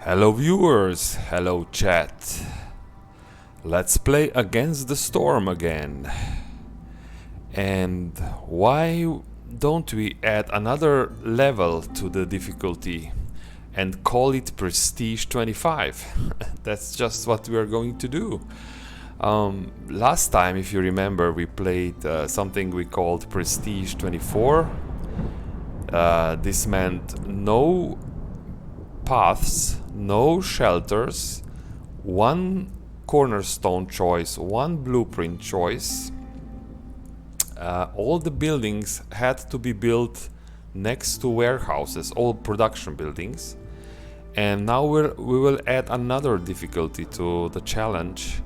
Hello viewers, hello chat. Let's play Against the Storm again. And why don't we add another level to the difficulty and call it Prestige 25? That's just what we are going to do. Last time, if you remember, we played something we called Prestige 24. This meant no paths, no shelters, one cornerstone choice, one blueprint choice. All the buildings had to be built next to warehouses, all production buildings. And now we will add another difficulty to the challenge,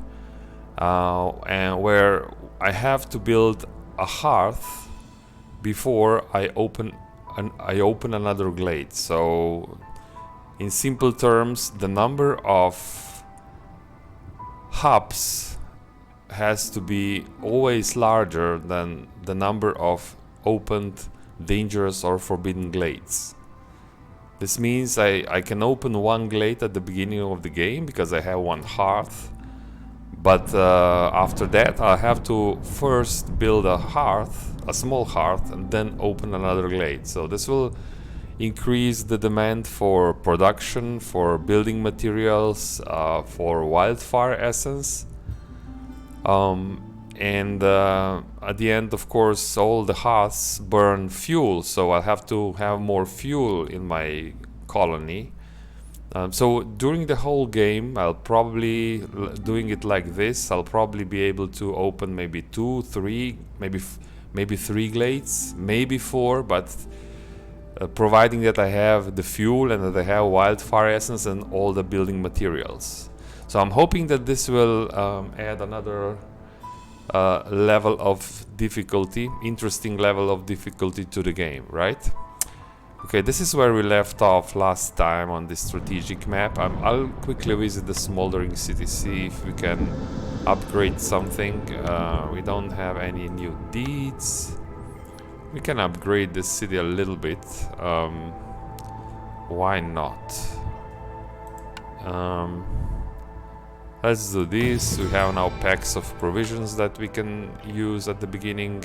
and where I have to build a hearth before I open another glade. So in simple terms, the number of hubs has to be always larger than the number of opened dangerous or forbidden glades. This means I can open one glade at the beginning of the game because I have one hearth, but after that I have to first build a hearth, a small hearth, and then open another glade. So this will increase the demand for production, for building materials, for wildfire essence. And at the end, of course, all the hearths burn fuel, so I'll have to have more fuel in my colony. So during the whole game, I'll probably, doing it like this, I'll probably be able to open maybe 2, 3, maybe 3 glades, maybe 4, but providing that I have the fuel and that I have wildfire essence and all the building materials. So I'm hoping that this will add another level of difficulty, interesting level of difficulty to the game, right? Okay, this is where we left off last time on this strategic map. I'll quickly visit the Smoldering City, see if we can upgrade something. We don't have any new deeds. We can upgrade this city a little bit. Why not? Let's do this. We have now packs of provisions that we can use at the beginning.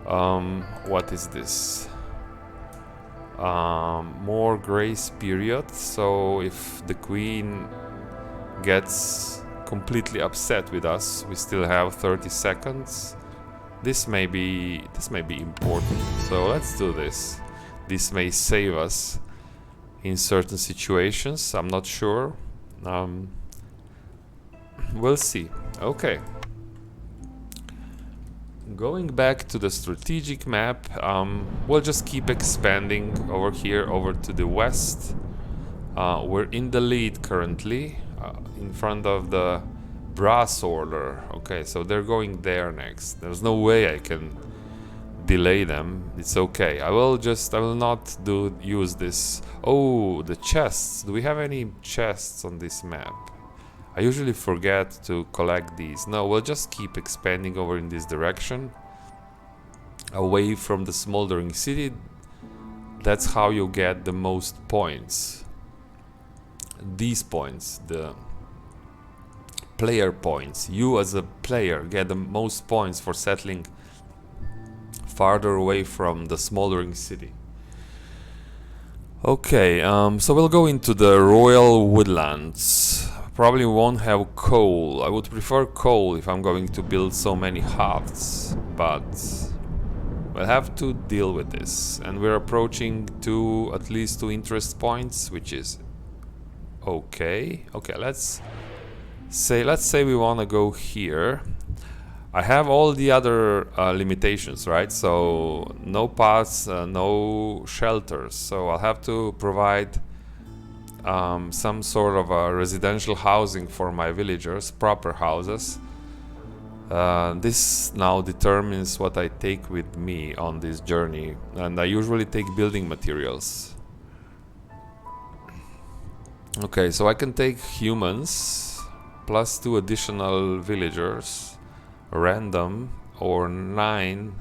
What is this? More grace period. So if the queen gets completely upset with us, we still have 30 seconds. This may be important, so let's do this. This may save us in certain situations. I'm not sure. We'll see. Okay. Going back to the strategic map, we'll just keep expanding over here, over to the west. We're in the lead currently, in front of the brass order. Okay, so they're going there next. There's no way I can delay them. It's okay. I will not use this. Oh, the chests. Do we have any chests on this map? I usually forget to collect these. No, we'll just keep expanding over in this direction, away from the Smoldering City. That's how you get the most points. These points, the player points. You as a player get the most points for settling farther away from the Smoldering City. Okay, so we'll go into the Royal Woodlands. Probably won't have coal. I would prefer coal if I'm going to build so many hearths, but we'll have to deal with this. And we're approaching at least 2 interest points, which is okay. Okay, let's say we want to go here. I have all the other limitations, right? So no paths, no shelters. So I'll have to provide some sort of a residential housing for my villagers, proper houses. This now determines what I take with me on this journey, and I usually take building materials. Okay, so I can take humans plus 2 additional villagers, random, or 9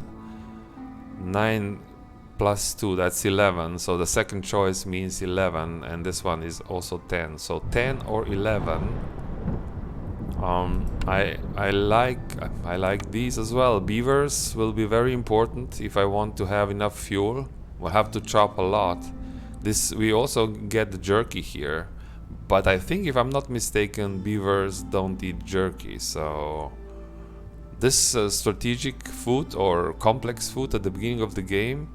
plus 2, that's 11. So the second choice means 11, and this one is also 10. So 10 or 11. I like these as well. Beavers will be very important if I want to have enough fuel. We'll have to chop a lot. This, we also get the jerky here, but I think if I'm not mistaken, beavers don't eat jerky. So this strategic food or complex food at the beginning of the game,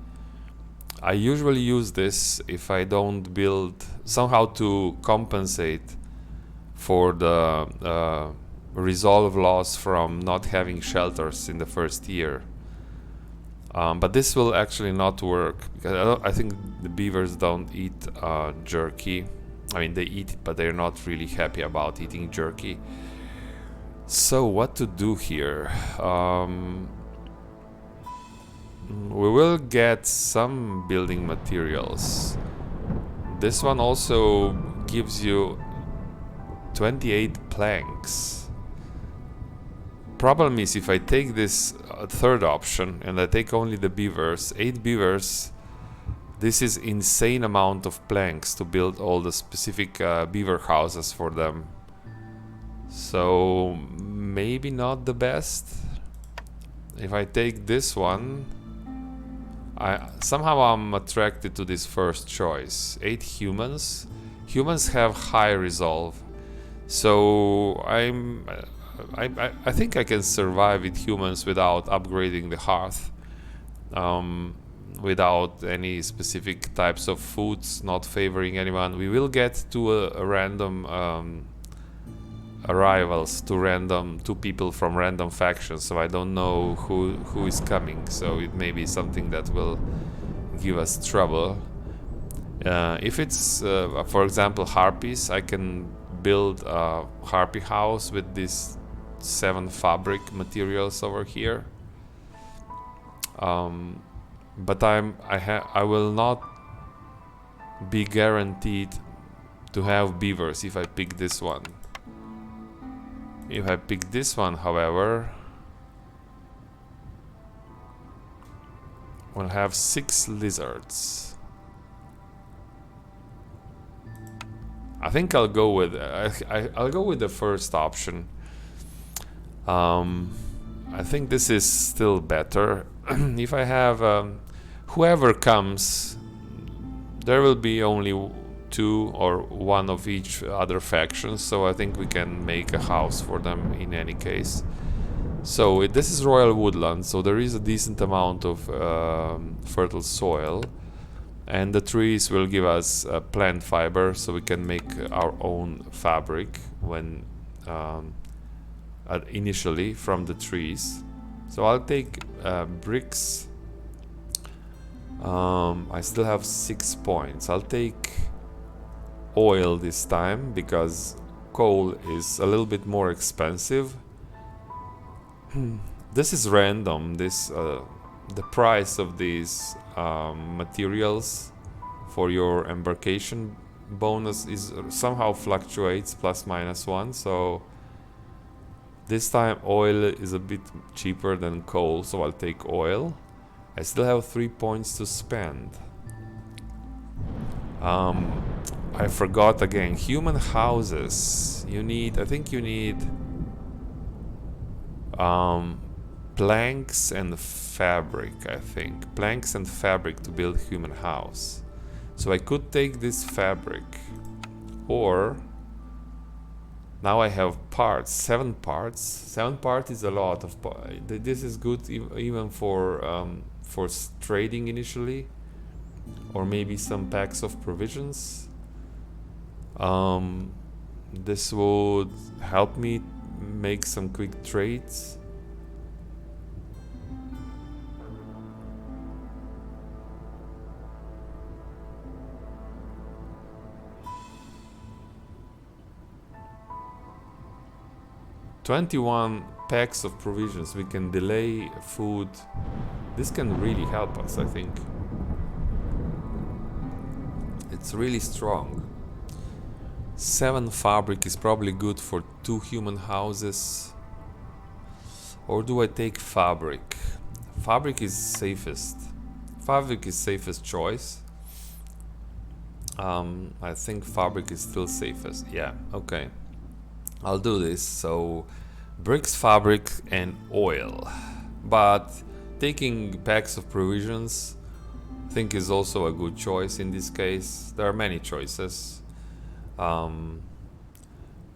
I usually use this if I don't build somehow to compensate for the resolve loss from not having shelters in the first year. But this will actually not work because I think the beavers don't eat jerky. I mean, they eat it, but they're not really happy about eating jerky. So what to do here? We will get some building materials. This one also gives you 28 planks. Problem is, if I take this third option and I take only the beavers, 8 beavers, this is insane amount of planks to build all the specific beaver houses for them. So maybe not the best. If I take this one, somehow I'm attracted to this first choice. 8 humans. Humans have high resolve, so I think I can survive with humans without upgrading the hearth, without any specific types of foods, not favoring anyone. We will get to a random arrivals, to 2 people from random factions, so I don't know who is coming, so it may be something that will give us trouble. If it's for example harpies, I can build a harpy house with these 7 fabric materials over here, but I will not be guaranteed to have beavers if I pick this one. If I pick this one, however, we'll have 6 lizards. I think I'll go with I'll go with the first option. I think this is still better. If I have whoever comes, there will be only 2 or 1 of each other faction, so I think we can make a house for them in any case. So this is royal woodland, so there is a decent amount of fertile soil, and the trees will give us plant fiber, so we can make our own fabric when initially from the trees. So I'll take bricks. I still have 6 points. I'll take oil this time because coal is a little bit more expensive. This is random. The price of these materials for your embarkation bonus is somehow fluctuates ±1, so this time oil is a bit cheaper than coal, so I'll take oil. I still have 3 points to spend. I forgot again, human houses. I think you need planks and fabric, I think. Planks and fabric to build human house. So I could take this fabric, or now I have parts, 7 parts. 7 parts is a lot of parts. This is good even for trading initially, or maybe some packs of provisions. This would help me make some quick trades. "21 packs of provisions." We can delay food. This can really help us, I think. It's really strong. 7 fabric is probably good for 2 human houses. Or do I take fabric? Fabric is safest. Fabric is safest choice. I think fabric is still safest. Yeah, okay. I'll do this. So bricks, fabric, and oil. But taking packs of provisions, I think, is also a good choice in this case. There are many choices.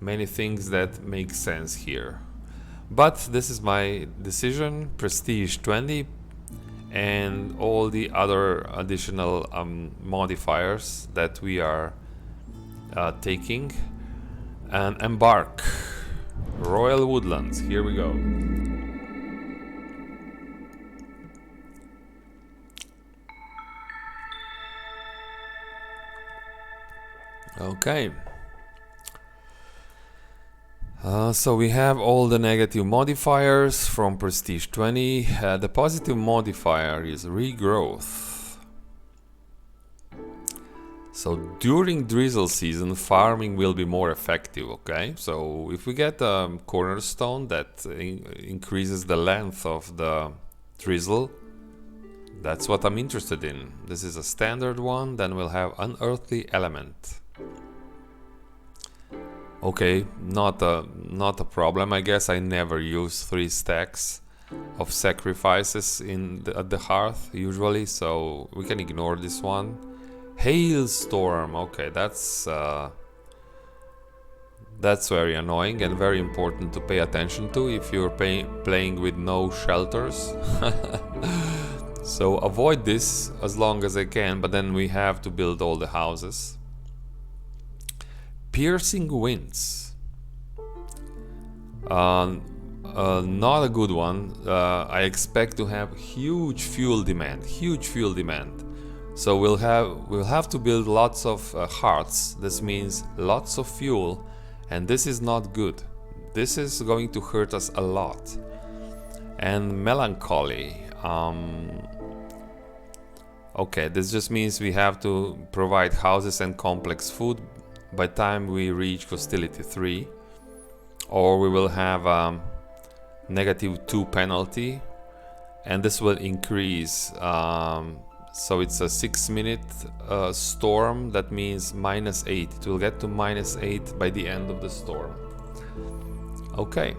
Many things that make sense here. But this is my decision. Prestige 20 and all the other additional modifiers that we are taking, and embark. Royal Woodlands, here we go. Okay. So we have all the negative modifiers from Prestige 20. The positive modifier is regrowth. So during drizzle season, farming will be more effective, okay? So if we get a cornerstone that increases the length of the drizzle, that's what I'm interested in. This is a standard one, then we'll have unearthly element. Okay, not a problem. I guess I never use 3 stacks of sacrifices at the hearth usually, so we can ignore this one. Hailstorm. Okay, that's very annoying and very important to pay attention to if you're playing with no shelters. So avoid this as long as I can, but then we have to build all the houses. Piercing winds. Not a good one. I expect to have huge fuel demand. So we'll have to build lots of hearts. This means lots of fuel, and this is not good. This is going to hurt us a lot. And melancholy. Okay, this just means we have to provide houses and complex food by the time we reach hostility 3, or we will have -2 penalty, and this will increase. So it's a 6-minute storm. That means -8. It will get to -8 by the end of the storm. Okay.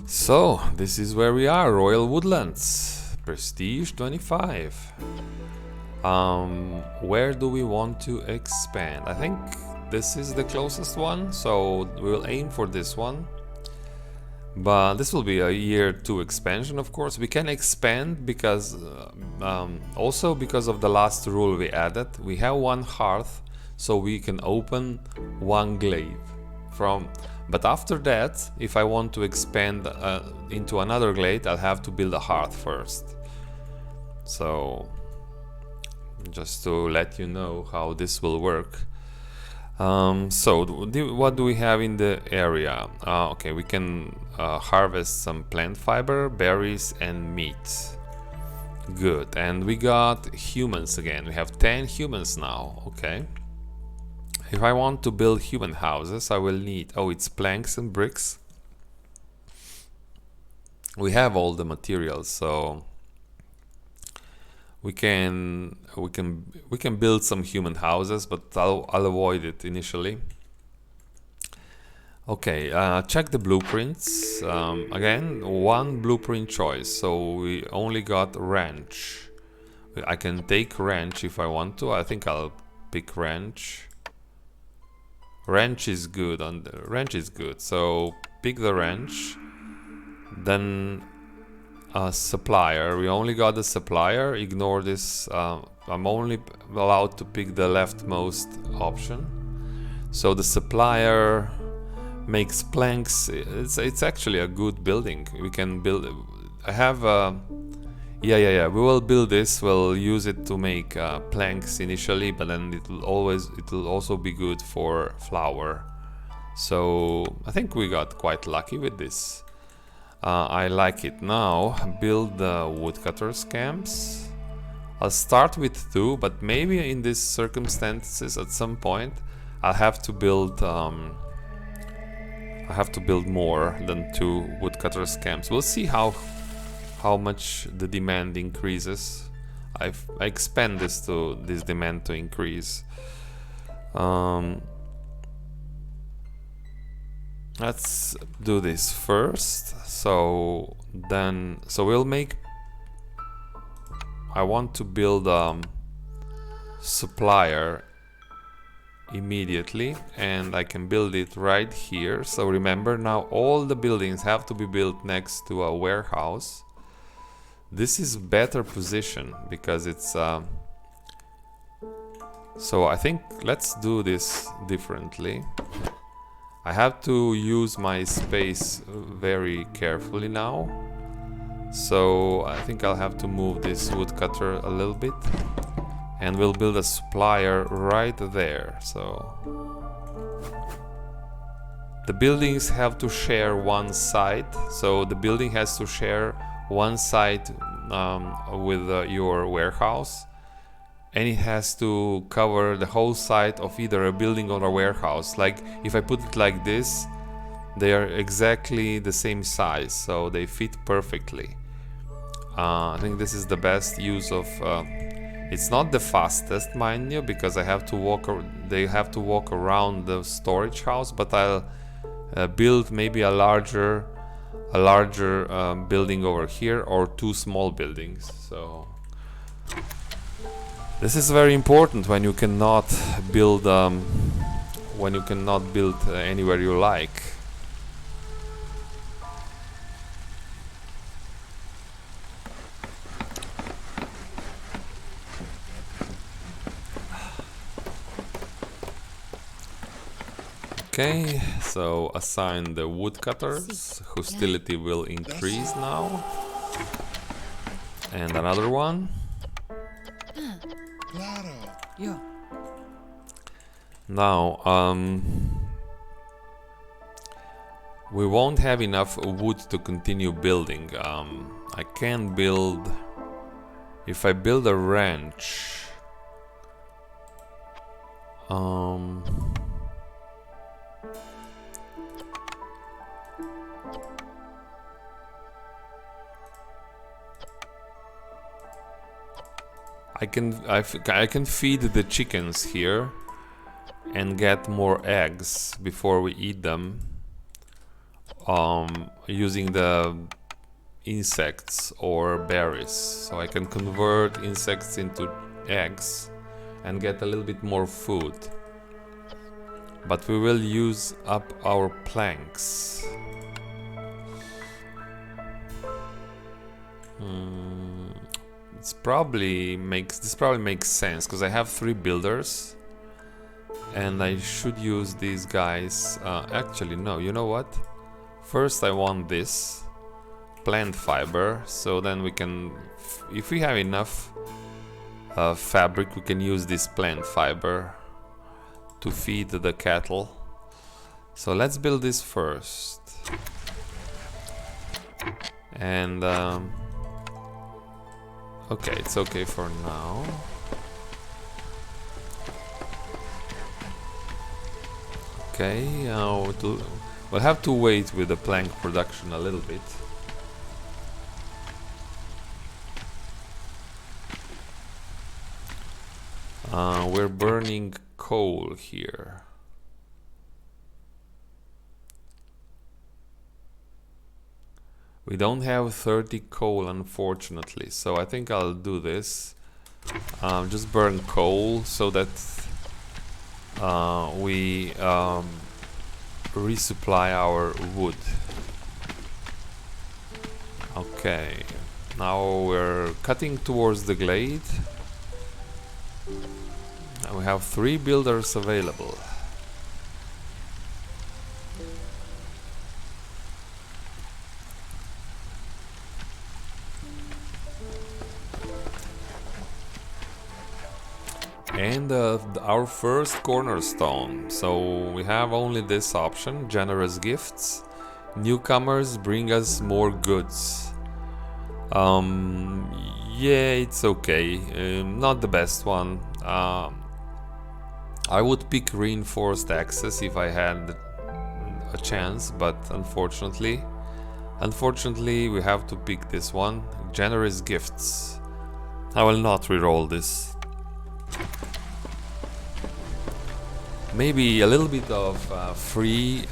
So this is where we are, Royal Woodlands. Prestige 25. Where do we want to expand? I think this is the closest one, so we'll aim for this one. But this will be a year 2 expansion, of course. We can expand because also because of the last rule we added. We have 1 hearth, so we can open 1 glade from. But after that, if I want to expand into another glade, I'll have to build a hearth first. So just to let you know how this will work. So what do we have in the area? Okay, we can harvest some plant fiber, berries, and meat. Good. And we got humans again. We have 10 humans now. Okay. If I want to build human houses, I will need, it's planks and bricks. We have all the materials, so we can build some human houses, but I'll avoid it initially. Okay, check the blueprints. Again, 1 blueprint choice, so we only got ranch. I can take ranch if I want to. I think I'll pick ranch. Ranch is good. Ranch is good. So pick the ranch. Then supplier. We only got the supplier. Ignore this. I'm only allowed to pick the leftmost option. So the supplier makes planks. It's actually a good building. We can build. I have. Yeah. We will build this. We'll use it to make planks initially, but then it will also be good for flour. So I think we got quite lucky with this. I like it. Now build the woodcutters camps. I'll start with 2, but maybe in these circumstances at some point I'll have to build more than 2 woodcutters camps. We'll see how how much the demand increases. I expand this demand to increase. Let's do this first. So we'll make. I want to build supplier immediately, and I can build it right here. So remember, now all the buildings have to be built next to a warehouse. This is better position because it's so I think let's do this differently. I have to use my space very carefully now. So I think I'll have to move this woodcutter a little bit, and we'll build a supplier right there. So the buildings have to share one side. So the building has to share one side with your warehouse, and it has to cover the whole side of either a building or a warehouse. Like if I put it like this, they are exactly the same size, so they fit perfectly. I think this is the best use of. It's not the fastest, mind you, because I have to walk. They have to walk around the storage house, but I'll build maybe a larger building over here, or two small buildings. So this is very important when you cannot build anywhere you like. Okay, so assign the woodcutters. Hostility will increase now. And another one. Yeah. Now, we won't have enough wood to continue building. I can build. If I build a ranch, I can feed the chickens here and get more eggs before we eat them, using the insects or berries. So I can convert insects into eggs and get a little bit more food. But we will use up our planks. This probably makes sense because I have 3 builders, and I should use these guys. Actually, no. You know what? First, I want this plant fiber, so then we can, if we have enough fabric, we can use this plant fiber to feed the cattle. So let's build this first, and. Okay, it's okay for now. Okay, we'll have to wait with the plank production a little bit. We're burning coal here. We don't have 30 coal, unfortunately, so I think I'll do this. Just burn coal so that we resupply our wood. Okay, now we're cutting towards the glade. And we have 3 builders available. And our first cornerstone. So we have only this option: generous gifts. Newcomers bring us more goods. Yeah, it's okay. Not the best one. I would pick reinforced access if I had a chance, but unfortunately Unfortunately, we have to pick this one. Generous gifts. I will not reroll this. Maybe a little bit of free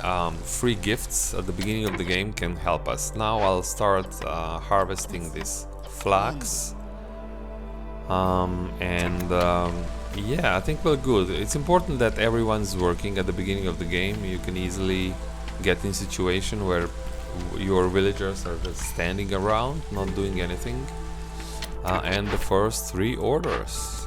gifts at the beginning of the game can help us. Now I'll start harvesting this flax. Yeah, I think we're good. It's important that everyone's working at the beginning of the game. You can easily get in a situation where your villagers are just standing around, not doing anything. And the first 3 orders.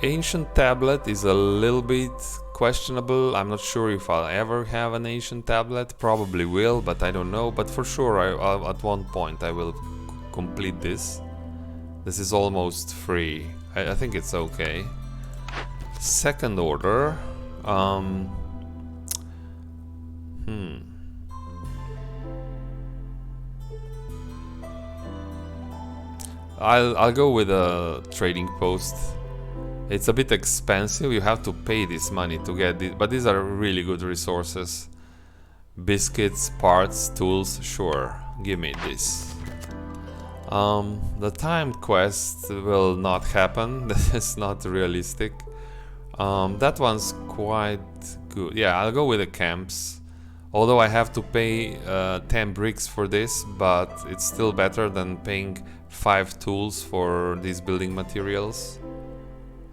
Ancient tablet is a little bit questionable. I'm not sure if I'll ever have an ancient tablet. Probably will, but I don't know. But for sure, at one point I will complete this. This is almost free. I think it's okay. Second order. I'll go with a trading post. It's a bit expensive, you have to pay this money to get it, but these are really good resources. Biscuits, parts, tools, sure, give me this. The time quest will not happen, that is not realistic. That one's quite good. Yeah, I'll go with the camps. Although I have to pay 10 bricks for this, but it's still better than paying 5 tools for these building materials.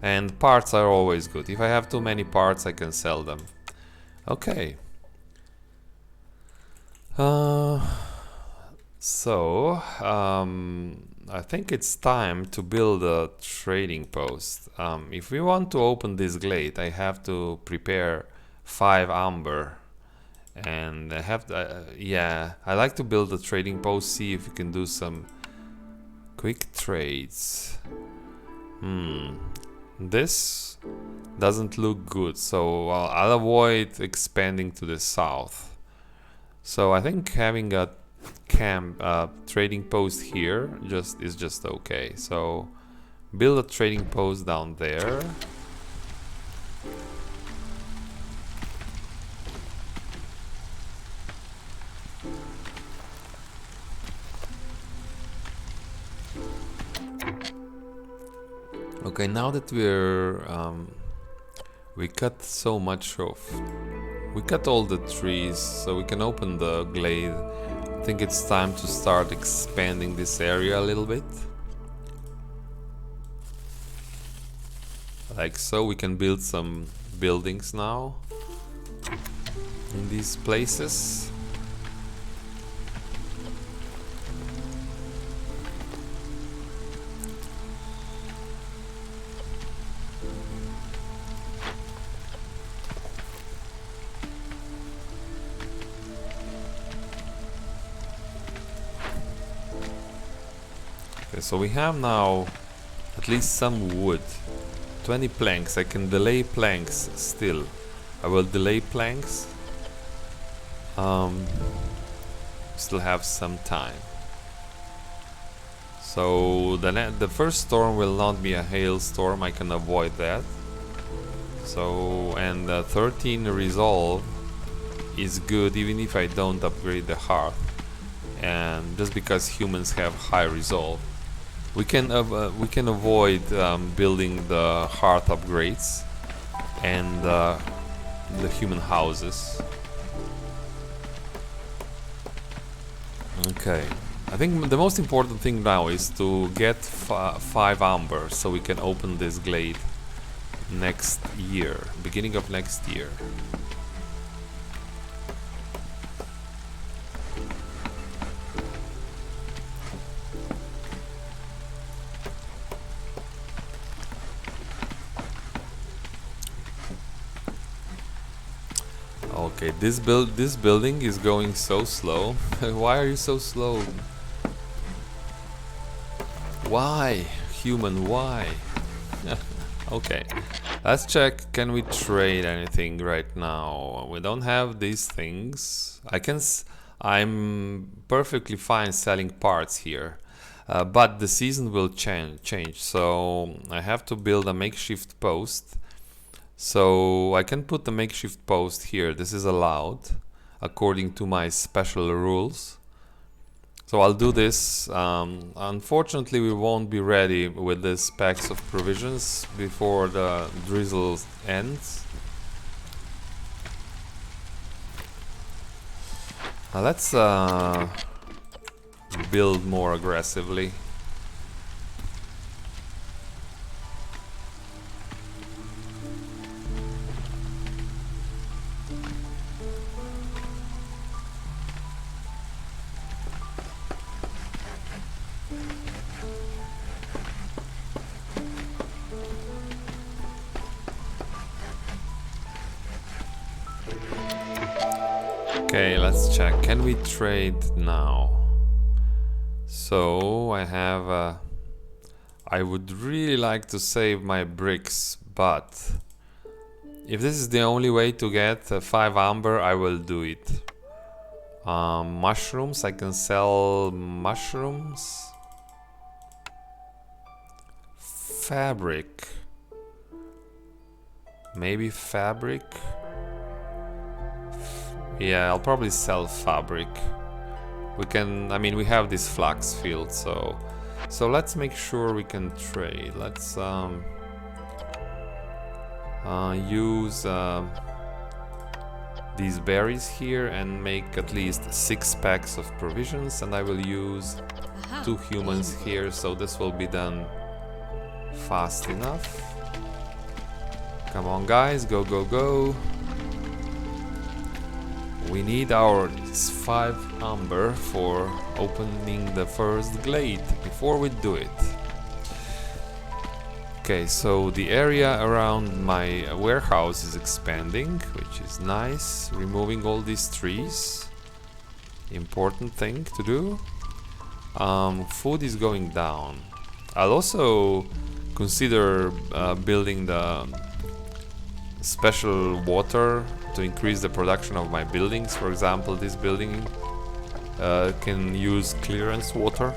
And parts are always good. If I have too many parts, I can sell them. Okay. I think it's time to build a trading post. If we want to open this glade, I have to prepare 5 amber. And I have to, yeah, I like to build a trading post, see if we can do some quick trades. This doesn't look good, so I'll avoid expanding to the south. So I think having a trading post here is just okay. So build a trading post down there. Okay, now that we cut so much off, we cut all the trees, so we can open the glade. I think it's time to start expanding this area a little bit. Like so, we can build some buildings now in these places. So we have now at least some wood. 20 planks. I can delay planks still. I will delay planks. Still have some time. So the first storm will not be a hailstorm. I can avoid that. So, and 13 resolve is good even if I don't upgrade the hearth. And just because humans have high resolve. We can avoid building the hearth upgrades and the human houses. Okay, I think the most important thing now is to get 5 amber so we can open this glade next year, beginning of next year. Okay, this building is going so slow. Why are you so slow? Why? Human, why? Okay, let's check. Can we trade anything right now? We don't have these things. I'm perfectly fine selling parts here. But the season will change, so I have to build a makeshift post So I can put the makeshift post here. This is allowed according to my special rules. So I'll do this. Unfortunately, we won't be ready with these packs of provisions before the drizzle ends. Now let's build more aggressively. Okay, let's check. Can we trade now? So I have I would really like to save my bricks, but if this is the only way to get 5 amber, I will do it. Mushrooms, I can sell mushrooms. Fabric. Maybe fabric. Yeah, I'll probably sell fabric. We can, I mean, we have this flax field, so let's make sure we can trade. Let's use these berries here and make at least 6 packs of provisions, and I will use 2 humans here, so this will be done fast enough. Come on guys, go go go. We need our 5 amber for opening the first glade before we do it. Okay, so the area around my warehouse is expanding, which is nice. Removing all these trees. Important thing to do. Food is going down. I'll also consider building the special water to increase the production of my buildings. For example, this building can use clearance water.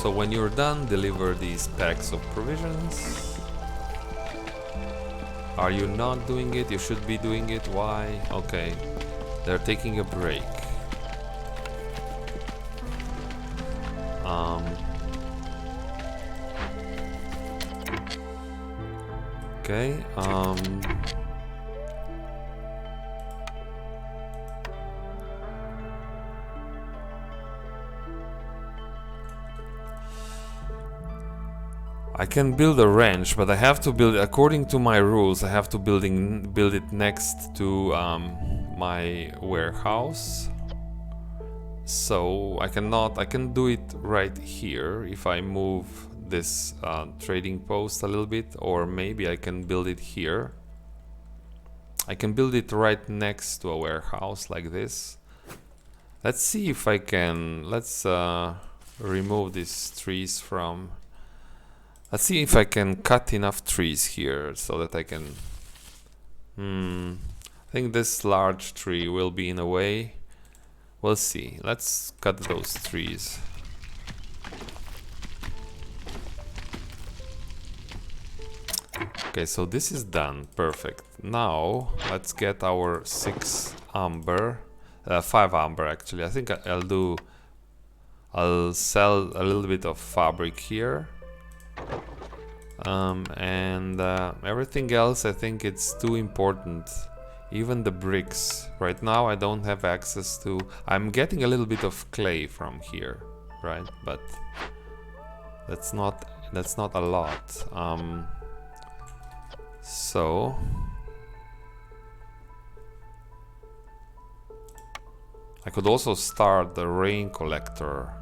So when you're done, deliver these packs of provisions. Are you not doing it? You should be doing it. Why? Okay, they're taking a break. Okay, I can build a ranch, but I have to build, according to my rules, I have to build it next to my warehouse. So I can do it right here if I move this trading post a little bit, or maybe I can build it here. I can build it right next to a warehouse like this. Let's see if I can, let's remove these trees from, let's see if I can cut enough trees here so that I can, I think this large tree will be in a way. We'll see. Let's cut those trees. Okay, so this is done. Perfect. Now let's get our 6 amber, 5 amber actually. I think I'll sell a little bit of fabric here. And everything else, I think it's too important. Even the bricks. Right now I don't have access to... I'm getting a little bit of clay from here, right? But that's not a lot. So I could also start the rain collector.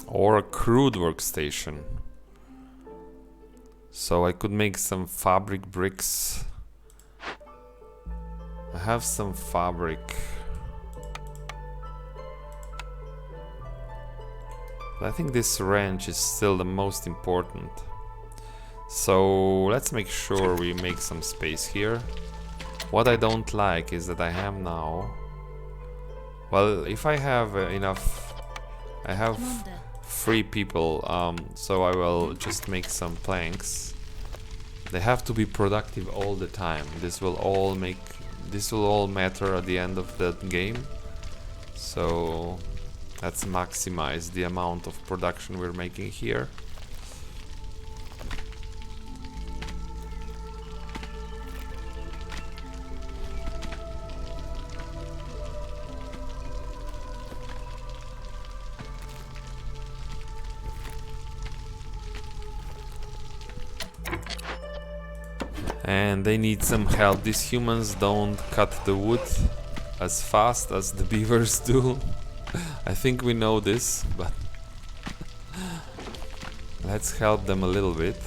Or a crude workstation. So I could make some fabric bricks. I have some fabric. I think this ranch is still the most important. So let's make sure we make some space here. What I don't like is that I have now... Well, if I have enough... I have 3 people, so I will just make some planks. They have to be productive all the time. This will all matter at the end of the game. So let's maximize the amount of production we're making here. And they need some help. These humans don't cut the wood as fast as the beavers do. I think we know this, but let's help them a little bit.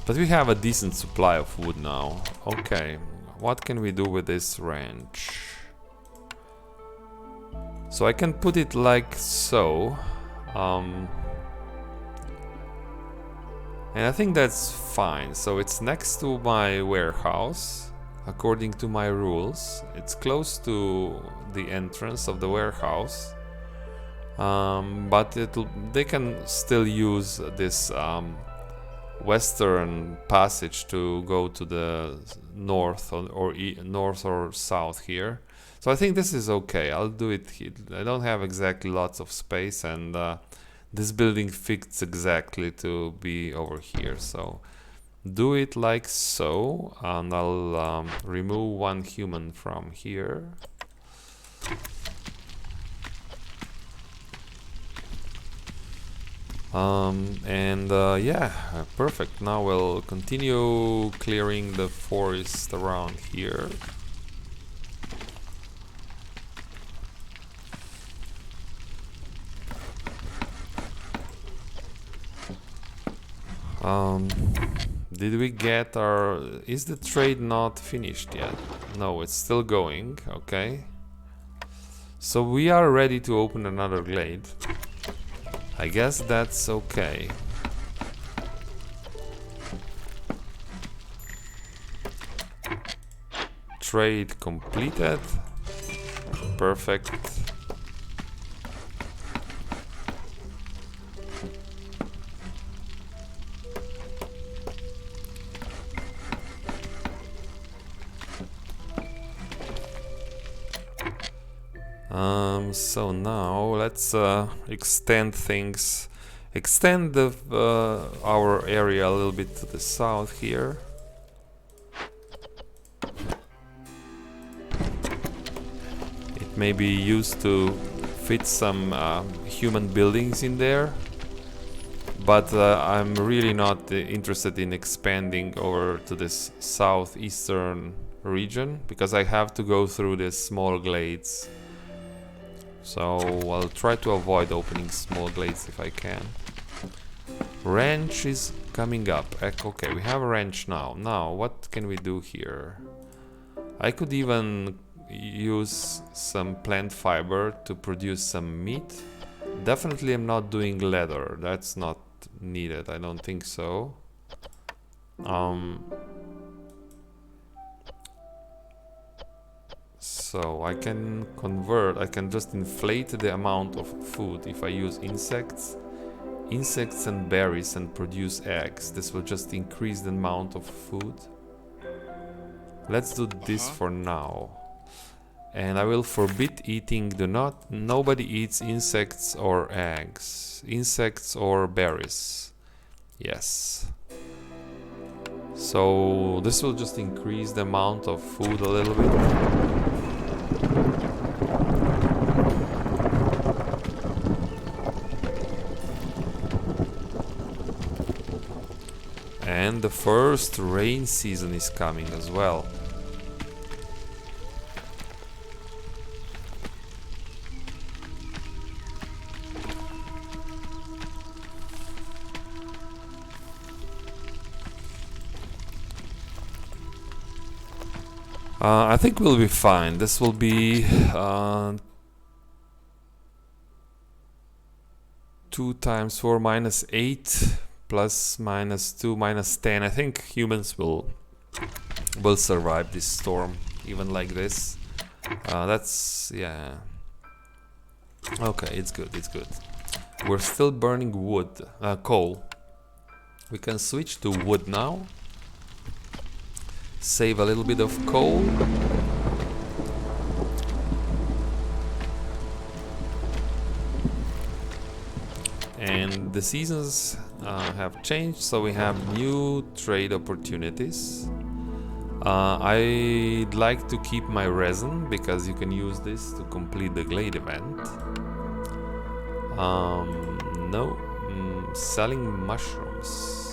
But we have a decent supply of wood now. Okay, what can we do with this ranch? So I can put it like so. And I think that's fine. So it's next to my warehouse. According to my rules, it's close to the entrance of the warehouse. But they can still use this western passage to go to the north or north or south here. So I think this is okay. I'll do it here. I don't have exactly lots of space, and this building fits exactly to be over here. So do it like so, and I'll remove 1 human from here. Yeah, perfect. Now we'll continue clearing the forest around here. Did we get our... Is the trade not finished yet? No, it's still going. Okay. So we are ready to open another glade. I guess that's okay. Trade completed. Perfect. So now let's extend things. Extend our area a little bit to the south here. It may be used to fit some human buildings in there, but I'm really not interested in expanding over to this southeastern region because I have to go through these small glades. So I'll try to avoid opening small glades if I can. Ranch is coming up. Okay, we have a ranch now. Now, what can we do here? I could even use some plant fiber to produce some meat. Definitely I'm not doing leather. That's not needed. I don't think so. So I can convert, I can just inflate the amount of food if I use insects and berries and produce eggs. This will just increase the amount of food. Let's do this for now. And I will forbid eating, nobody eats insects or eggs. Insects or berries. Yes. So this will just increase the amount of food a little bit. And the first rain season is coming as well. I think we'll be fine. This will be 2 times 4 minus 8 plus minus 2 minus 10. I think humans will survive this storm even like this. That's, yeah. Okay, it's good, it's good. We're still burning wood, coal. We can switch to wood now. Save a little bit of coal. And the seasons have changed, so we have new trade opportunities. I'd like to keep my resin because you can use this to complete the glade event. No, selling mushrooms.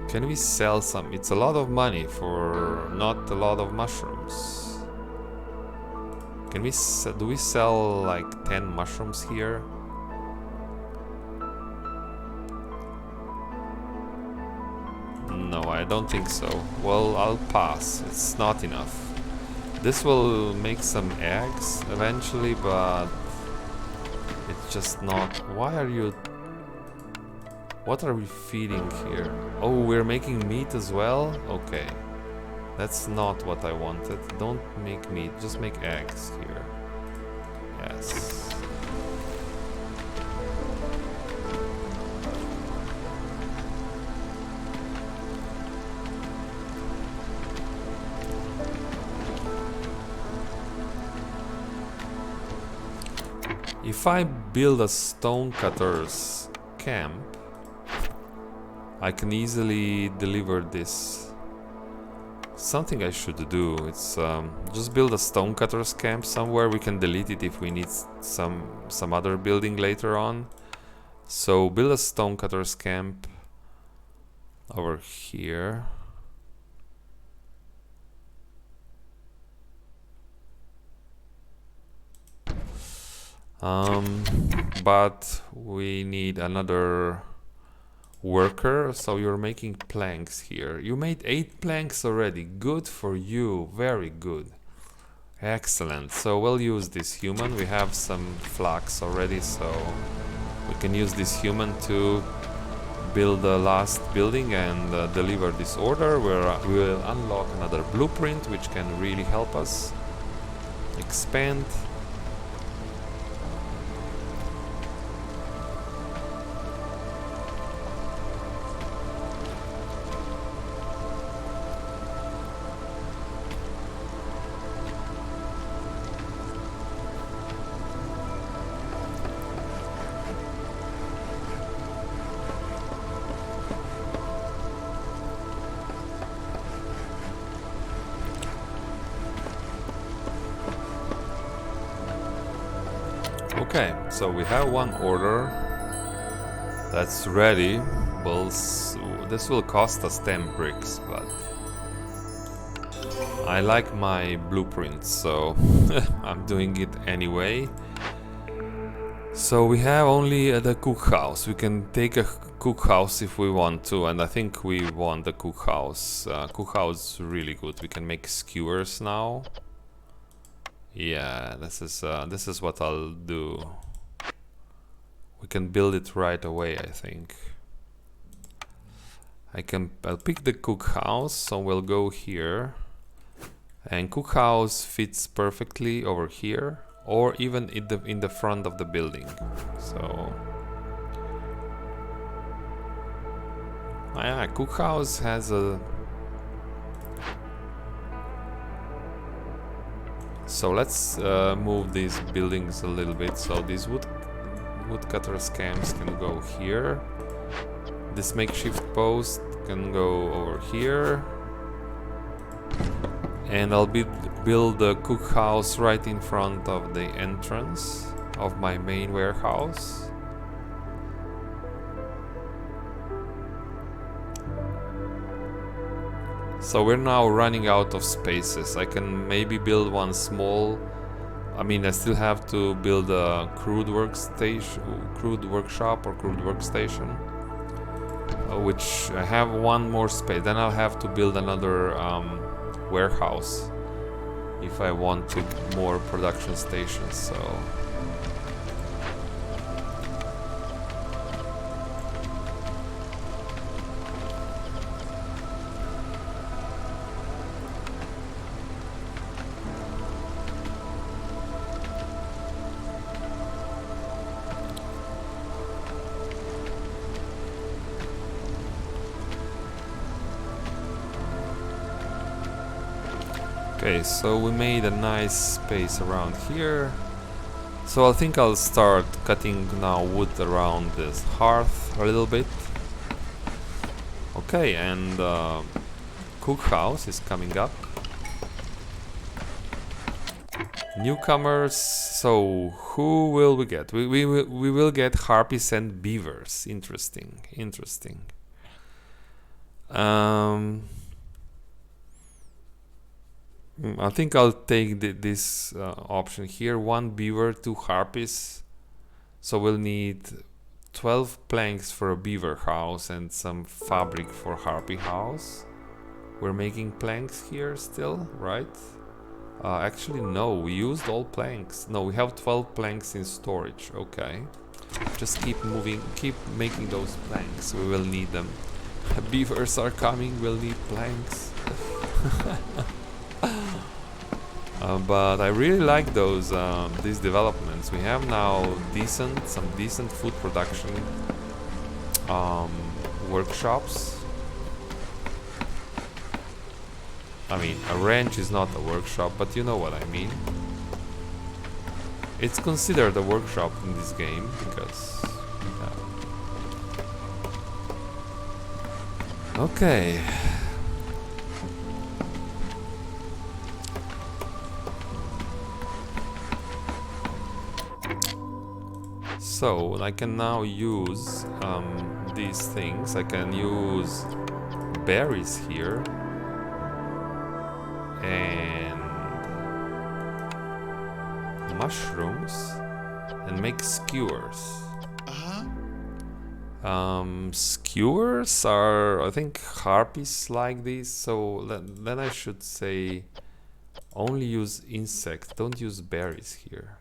Can we sell some? It's a lot of money for not a lot of mushrooms. Can we do we sell like 10 mushrooms here? No, I don't think so. Well, I'll pass. It's not enough. This will make some eggs eventually, but it's just not. Why are you... What are we feeding here? Oh, we're making meat as well? Okay. That's not what I wanted. Don't make meat, just make eggs here. Yes. If I build a stonecutter's camp, I can easily deliver this. Something I should do. It's just build a stonecutter's camp somewhere. We can delete it if we need some other building later on. So build a stonecutter's camp over here. But we need another worker, so you're making planks here. You made 8 planks already. Good for you. Very good. Excellent. So we'll use this human. We have some flax already, so we can use this human to build the last building and deliver this order, where we will unlock another blueprint, which can really help us expand. Okay, so we have one order that's ready. Well, this will cost us 10 bricks, but I like my blueprints, so I'm doing it anyway. So we have only the cookhouse. We can take a cookhouse if we want to, and I think we want the cookhouse. Cookhouse is really good. We can make skewers now. Yeah, this is what I'll do. We can build it right away, I think. I'll pick the cookhouse, so we'll go here. And cookhouse fits perfectly over here, or even in the front of the building. So yeah, cookhouse has a... So let's move these buildings a little bit. So these woodcutter's camps can go here. This makeshift post can go over here. And I'll build a cookhouse right in front of the entrance of my main warehouse. So we're now running out of spaces. I can maybe build one small I mean, I still have to build a crude workshop or crude workstation, which I have one more space. Then I'll have to build another warehouse if I want to more production stations. So. Okay, so we made a nice space around here. So I think I'll start cutting now wood around this hearth a little bit. Okay, and cookhouse is coming up. Newcomers, so who will we get? We will get harpies and beavers. Interesting, interesting. I think I'll take this option here. 1 beaver, 2 harpies. So we'll need 12 planks for a beaver house and some fabric for harpy house. We're making planks here still, right? Actually, no, we used all planks. No, we have 12 planks in storage. Okay. Just keep making those planks. We will need them. Beavers are coming, we'll need planks. But I really like these developments. We have now some decent food production workshops. I mean, a ranch is not a workshop, but you know what I mean. It's considered a workshop in this game because. Okay. So I can now use these things. I can use berries here and mushrooms and make skewers. Skewers are, I think, harpies like these. So then I should say only use insects. Don't use berries here.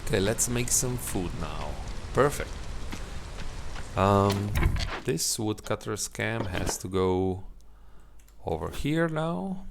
Okay, let's make some food now. Perfect. This woodcutter scam has to go over here now.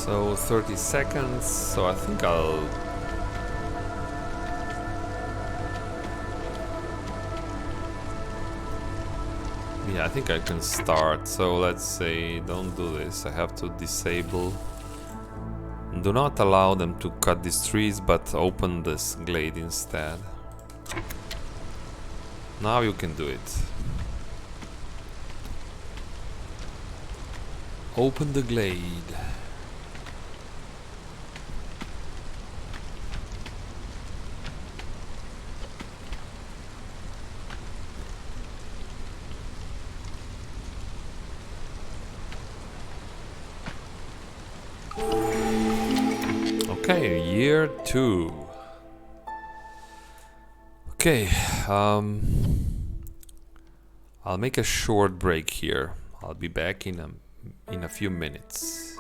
So 30 seconds, so I think I think I can start. So let's say, don't do this, I have to disable. Do not allow them to cut these trees, but open this glade instead. Now you can do it. Open the glade. Okay, year 2. Okay, I'll make a short break here. I'll be back in a few minutes.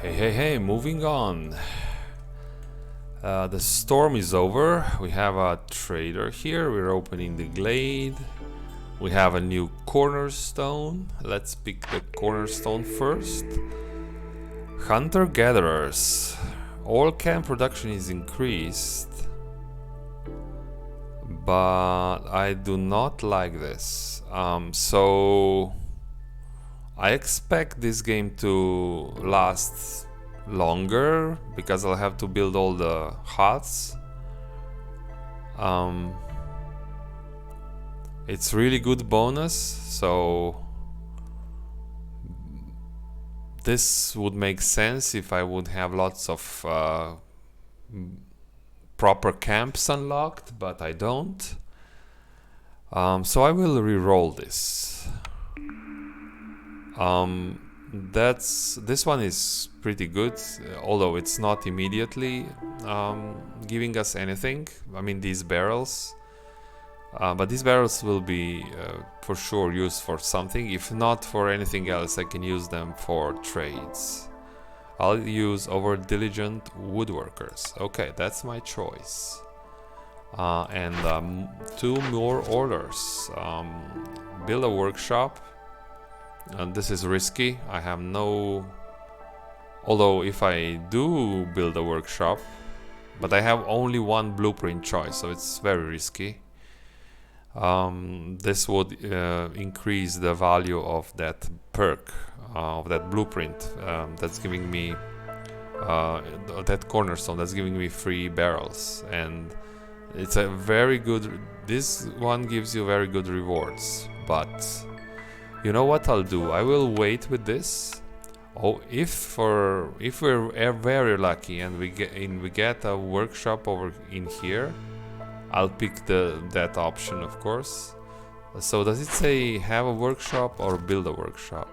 Hey, moving on. The storm is over. We have a trader here. We're opening the glade. We have a new cornerstone. Let's pick the cornerstone first. Hunter-gatherers. Oil can production is increased, but I do not like this. So I expect this game to last longer because I'll have to build all the huts. It's really good bonus, so this would make sense if I would have lots of proper camps unlocked, but I don't. So I will re-roll this. This one is pretty good, although it's not immediately giving us anything. I mean, these barrels. But these barrels will be for sure used for something. If not for anything else, I can use them for trades. I'll use over diligent woodworkers. Okay, that's my choice. And 2 more orders. Build a workshop. And this is risky. I have no... Although if I do build a workshop, but I have only 1 blueprint choice, so it's very risky. This would increase the value of that perk, of that blueprint that's giving me that cornerstone that's giving me 3 barrels, and it's a very good, this one gives you very good rewards. But you know what I'll do? I will wait with this. Oh, if we're very lucky and we get a workshop over in here, I'll pick that option, of course. So does it say have a workshop or build a workshop?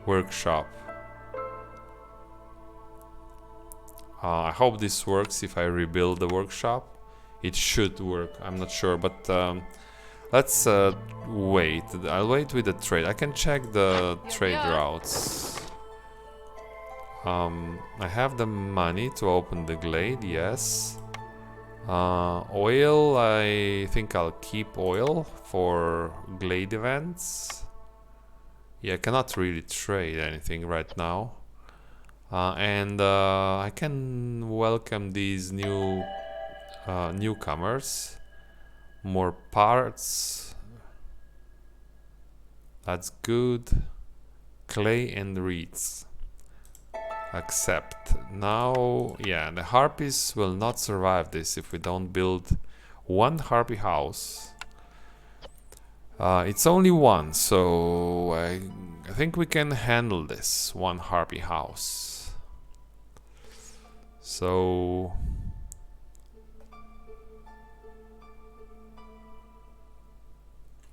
Workshop. I hope this works if I rebuild the workshop. It should work, I'm not sure, but let's wait. I'll wait with the trade. I can check the trade routes. I have the money to open the glade, yes. Oil, I think I'll keep oil for glade events. Yeah, I cannot really trade anything right now. And I can welcome these new newcomers. More parts. That's good. Clay and reeds. Accept. Now, yeah, the harpies will not survive this if we don't build 1 harpy house. It's only 1, so I think we can handle this 1 harpy house. So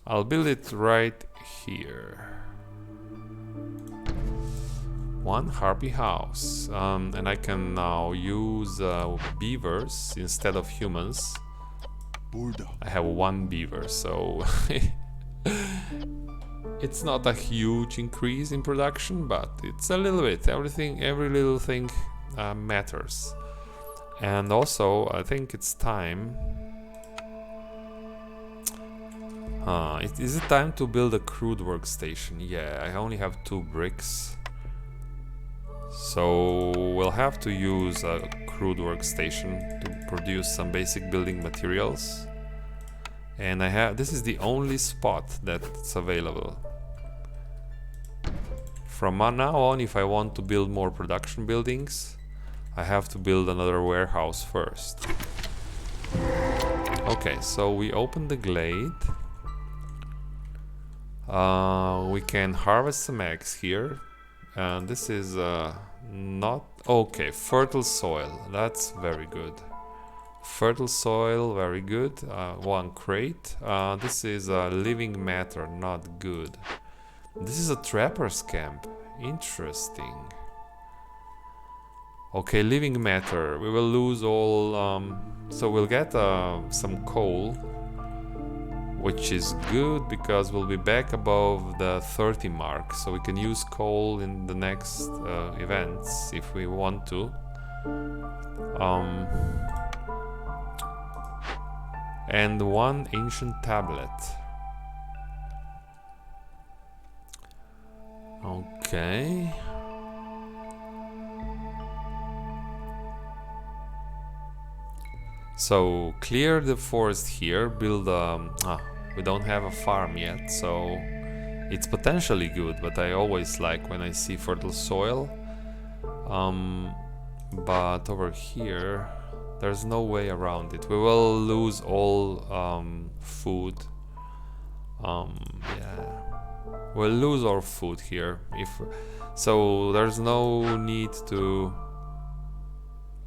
I'll build it right here. 1 harpy house, and I can now use beavers instead of humans. I have 1 beaver, so it's not a huge increase in production, but it's a little bit. Every little thing matters. And also, I think it's time. Is it time to build a crude workstation? Yeah, I only have 2 bricks. So we'll have to use a crude workstation to produce some basic building materials. And this is the only spot that's available. From now on, if I want to build more production buildings, I have to build another warehouse first. Okay, so we open the glade. We can harvest some eggs here. And this is not... Okay, fertile soil. That's very good. Fertile soil, very good. 1 crate. This is living matter, not good. This is a trapper's camp. Interesting. Okay, living matter. We will lose all... so we'll get some coal. which is good because we'll be back above the 30 mark, so we can use coal in the next events if we want to. And one ancient tablet. Okay. So clear the forest here, build we don't have a farm yet, so it's potentially good, but I always like when I see fertile soil. But over here there's no way around it. We will lose all food. Yeah, we'll lose our food here. So there's no need to.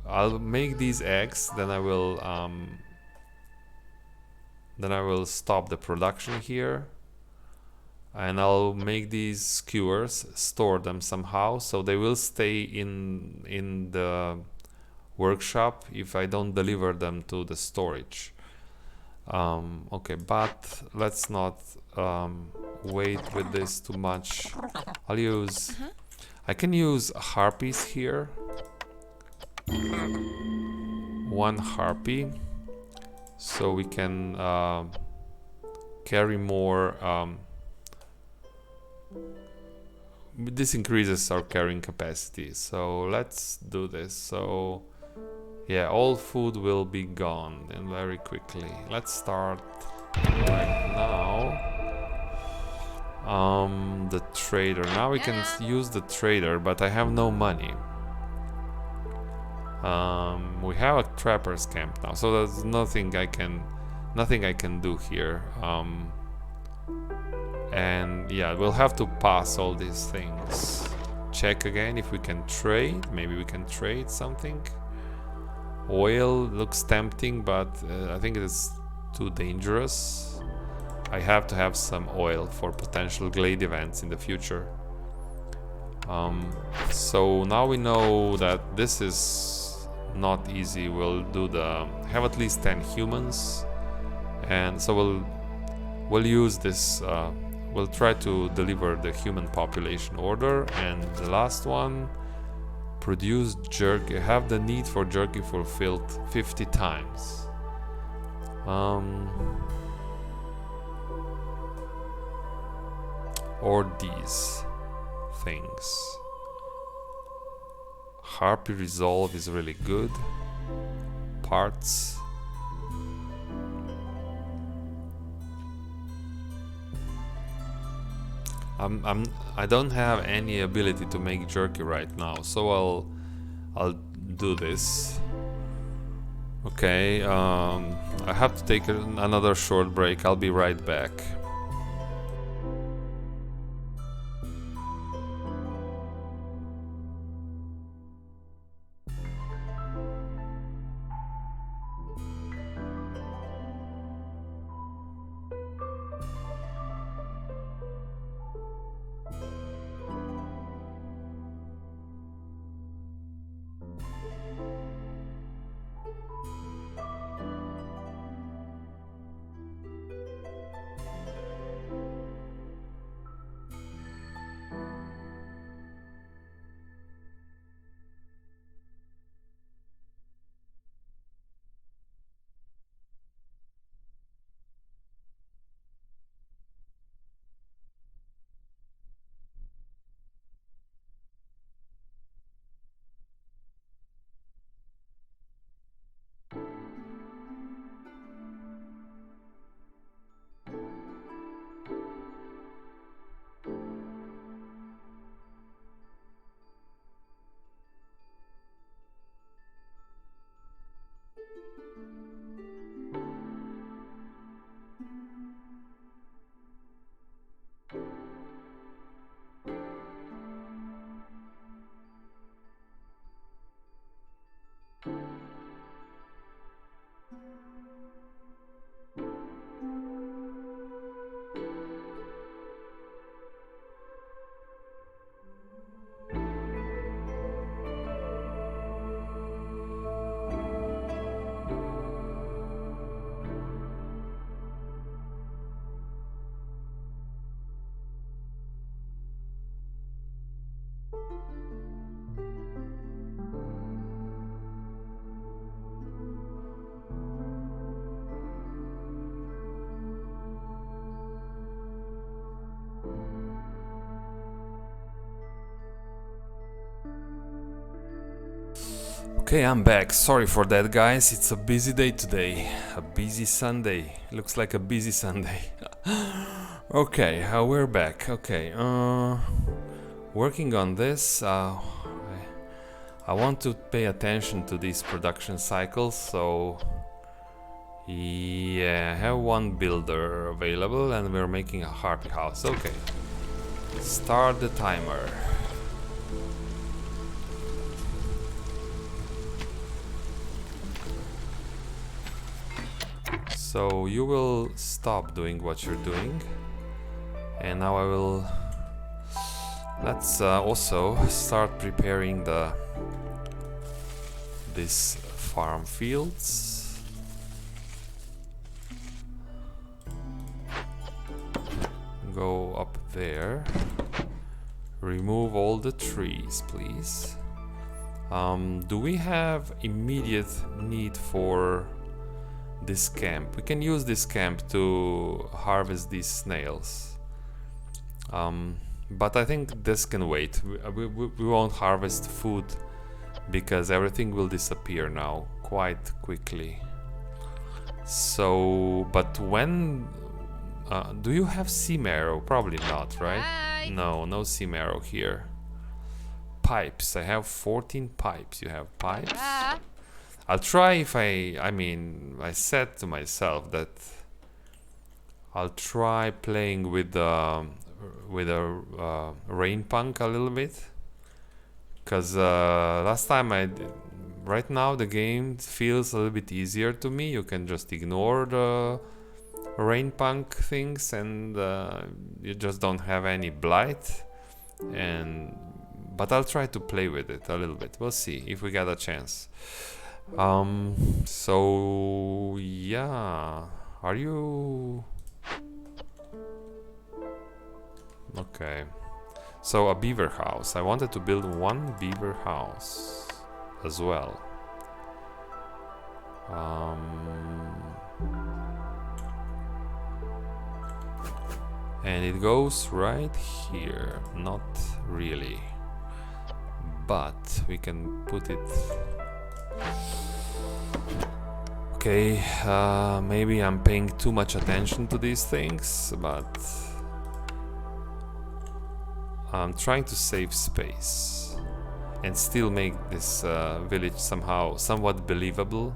I'll make these eggs, then I will stop the production here, and I'll make these skewers, store them somehow, so they will stay in the workshop if I don't deliver them to the storage. Okay, but let's not wait with this too much. I'll use. I can use harpies here. One harpy, so we can carry more. This increases our carrying capacity, so let's do this. So yeah, all food will be gone and very quickly. Let's start right now. The trader, now we can use the trader, but I have no money. We have a trapper's camp now, so there's nothing I can do here. And yeah, we'll have to pass all these things. Check again if we can trade. Maybe we can trade something. Oil looks tempting, but I think it is too dangerous. I have to have some oil for potential glade events in the future. So now we know that this is not easy. We'll do have at least 10 humans, and so we'll use this. We'll try to deliver the human population order, and the last one, produce jerky. Have the need for jerky fulfilled 50 times. Or these things. Harpy resolve is really good. Parts. I don't have any ability to make jerky right now, so I'll do this. Okay, I have to take another short break. I'll be right back. Okay, I'm back. Sorry for that, guys. It's a busy day today. A busy Sunday. Looks like a busy Sunday. Okay, we're back. Okay, working on this. I want to pay attention to these production cycles, so yeah, I have one builder available and we're making a harpy house. Okay, start the timer. So you will stop doing what you're doing, and now I will. Let's also start preparing these farm fields. Go up there. Remove all the trees, please. Do we have immediate need for this camp? We can use this camp to harvest these snails. But I think this can wait. We won't harvest food because everything will disappear now quite quickly. So, but when... do you have sea marrow? Probably not, right? Hi. No sea marrow here. Pipes. I have 14 pipes. You have pipes? I'll try if I mean, I said to myself that I'll try playing with a rain punk a little bit, because last time I did, right now the game feels a little bit easier to me. You can just ignore the rain punk things and you just don't have any blight, but I'll try to play with it a little bit. We'll see if we get a chance. So yeah, are you okay? So a beaver house. I wanted to build one beaver house as well. And it goes right here. Not really, but we can put it. Okay, maybe I'm paying too much attention to these things, but I'm trying to save space and still make this village somehow somewhat believable.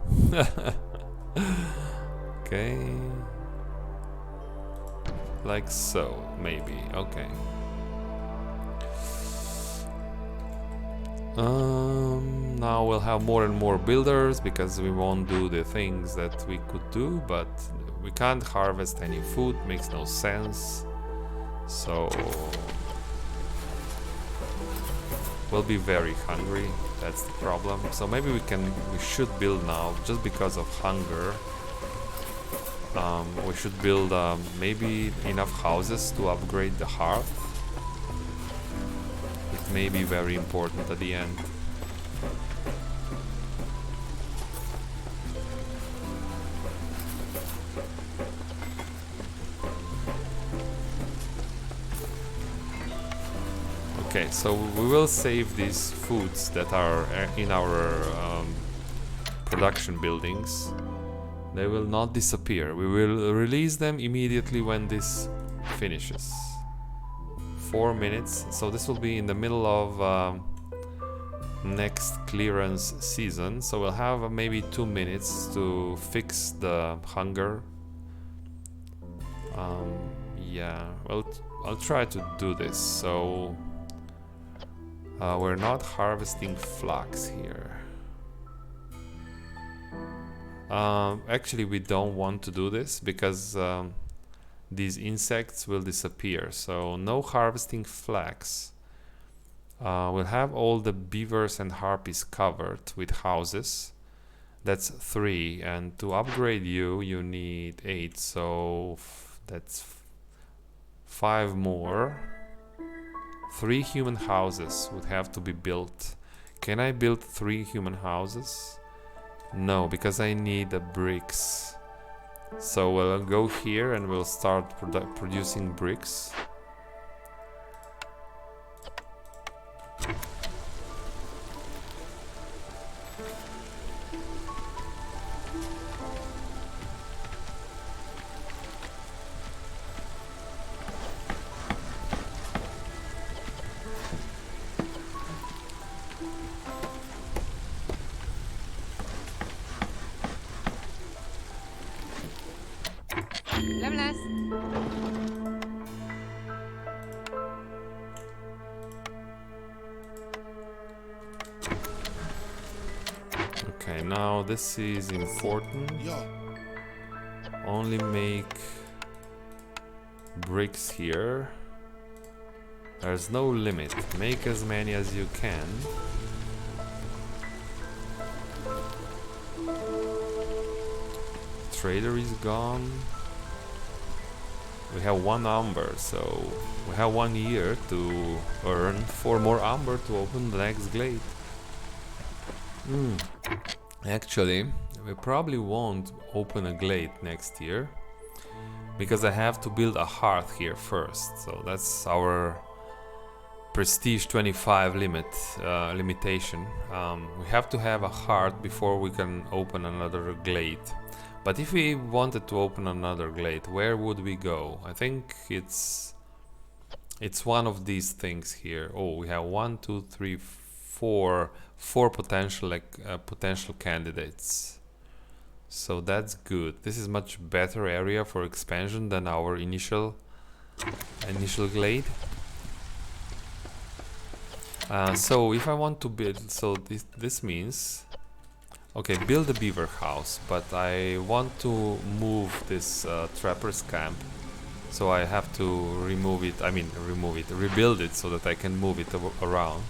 Okay, like so, maybe. Okay. Now we'll have more and more builders because we won't do the things that we could do, but we can't harvest any food, makes no sense. So we'll be very hungry, that's the problem. So maybe we should build now, just because of hunger. We should build maybe enough houses to upgrade the hearth. It may be very important at the end. Okay, so we will save these foods that are in our production buildings. They will not disappear. We will release them immediately when this finishes. 4 minutes, so this will be in the middle of next clearance season, so we'll have maybe 2 minutes to fix the hunger. Yeah, well, I'll try to do this. So we're not harvesting flax here. Actually, we don't want to do this because these insects will disappear, so no harvesting flax. We'll have all the beavers and harpies covered with houses. That's 3, and to upgrade you need 8, so that's 5 more. 3 human houses would have to be built. Can I build 3 human houses? No, because I need the bricks. So we'll go here and we'll start producing bricks. Bless. Okay, now this is important. Only make bricks here. There's no limit. Make as many as you can. Trader is gone. We have 1 amber, so we have 1 year to earn 4 more amber to open the next glade. Actually, we probably won't open a glade next year because I have to build a hearth here first. So that's our prestige 25 limitation. We have to have a hearth before we can open another glade. But if we wanted to open another glade, where would we go? I think it's one of these things here. Oh, we have 1, 2, 3, 4 potential candidates. So that's good. This is much better area for expansion than our initial glade. So if I want to build, so this means, okay, build a beaver house, but I want to move this trapper's camp, so I have to rebuild it so that I can move it around.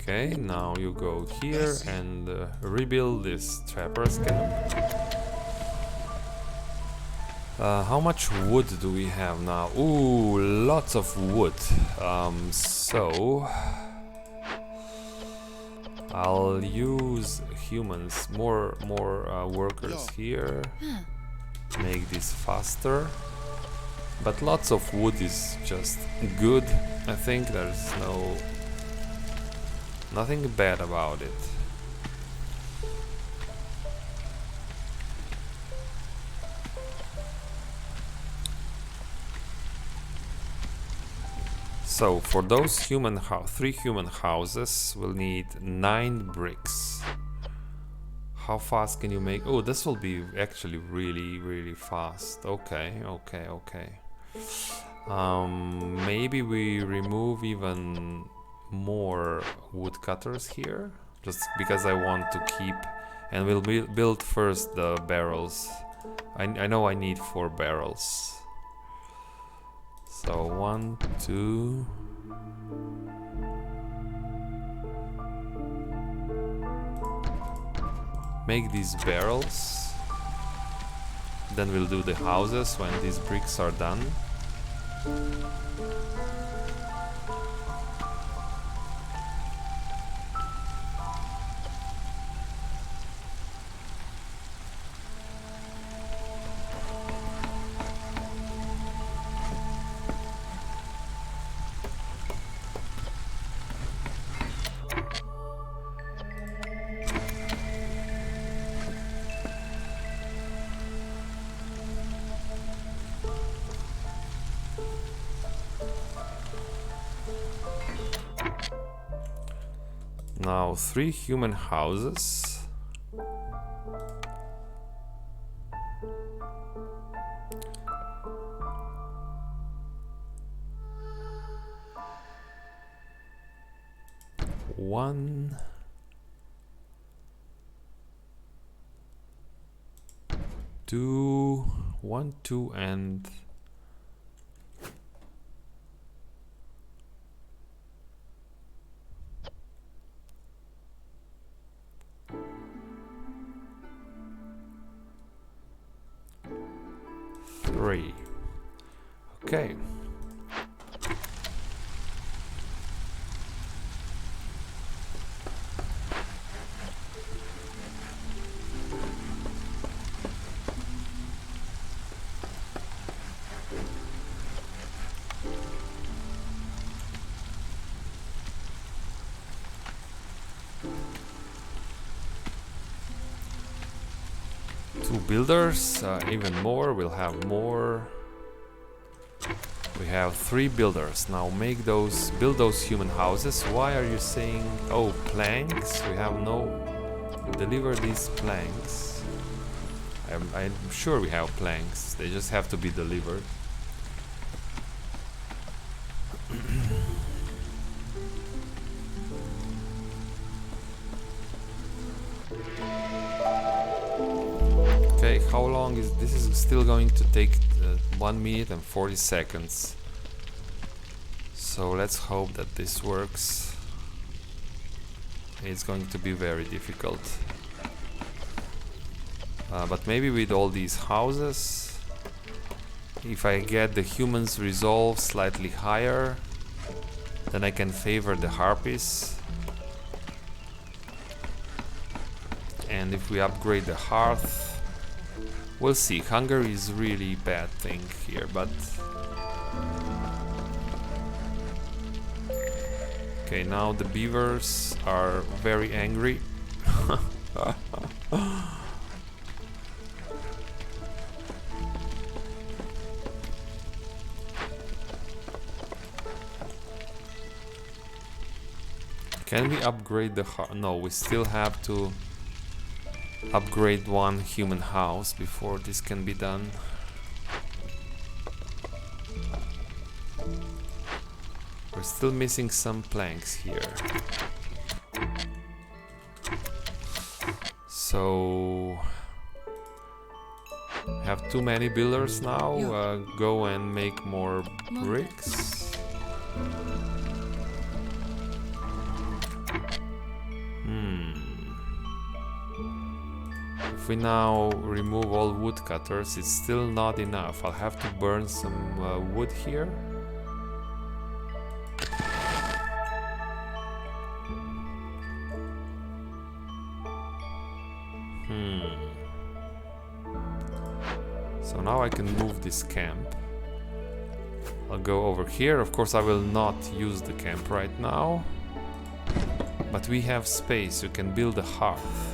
Okay, now you go here and rebuild this trapper's camp. How much wood do we have now? Ooh, lots of wood. So I'll use humans, more workers here. Make this faster. But lots of wood is just good. I think there's nothing bad about it. So for those 3 human houses, we'll need 9 bricks. How fast can you make? Oh, this will be actually really fast. Okay. Maybe we remove even more woodcutters here, just because I want to keep, and we'll build first the barrels. I know I need 4 barrels. So 1, 2. Make these barrels. Then we'll do the houses when these bricks are done. Now 3 human houses. One, 2, 1, 2, and 3. Okay. 2 builders, even more. We'll have more. We have 3 builders. Now build those human houses. Why are you saying, oh, planks? We have no, deliver these planks. I'm sure we have planks. They just have to be delivered. Okay, how long is this? Is still going to take 1 minute and 40 seconds. So let's hope that this works. It's going to be very difficult. But maybe with all these houses, if I get the humans resolve slightly higher, then I can favor the harpies. And if we upgrade the hearth, we'll see. Hunger is really bad thing here, but okay, now the beavers are very angry. Can we upgrade the hearth? No, we still have to upgrade 1 human house before this can be done. We're still missing some planks here. So have too many builders now. Go and make more bricks. If we now remove all woodcutters, it's still not enough. I'll have to burn some wood here. So now I can move this camp. I'll go over here. Of course I will not use the camp right now, but we have space. You can build a hearth.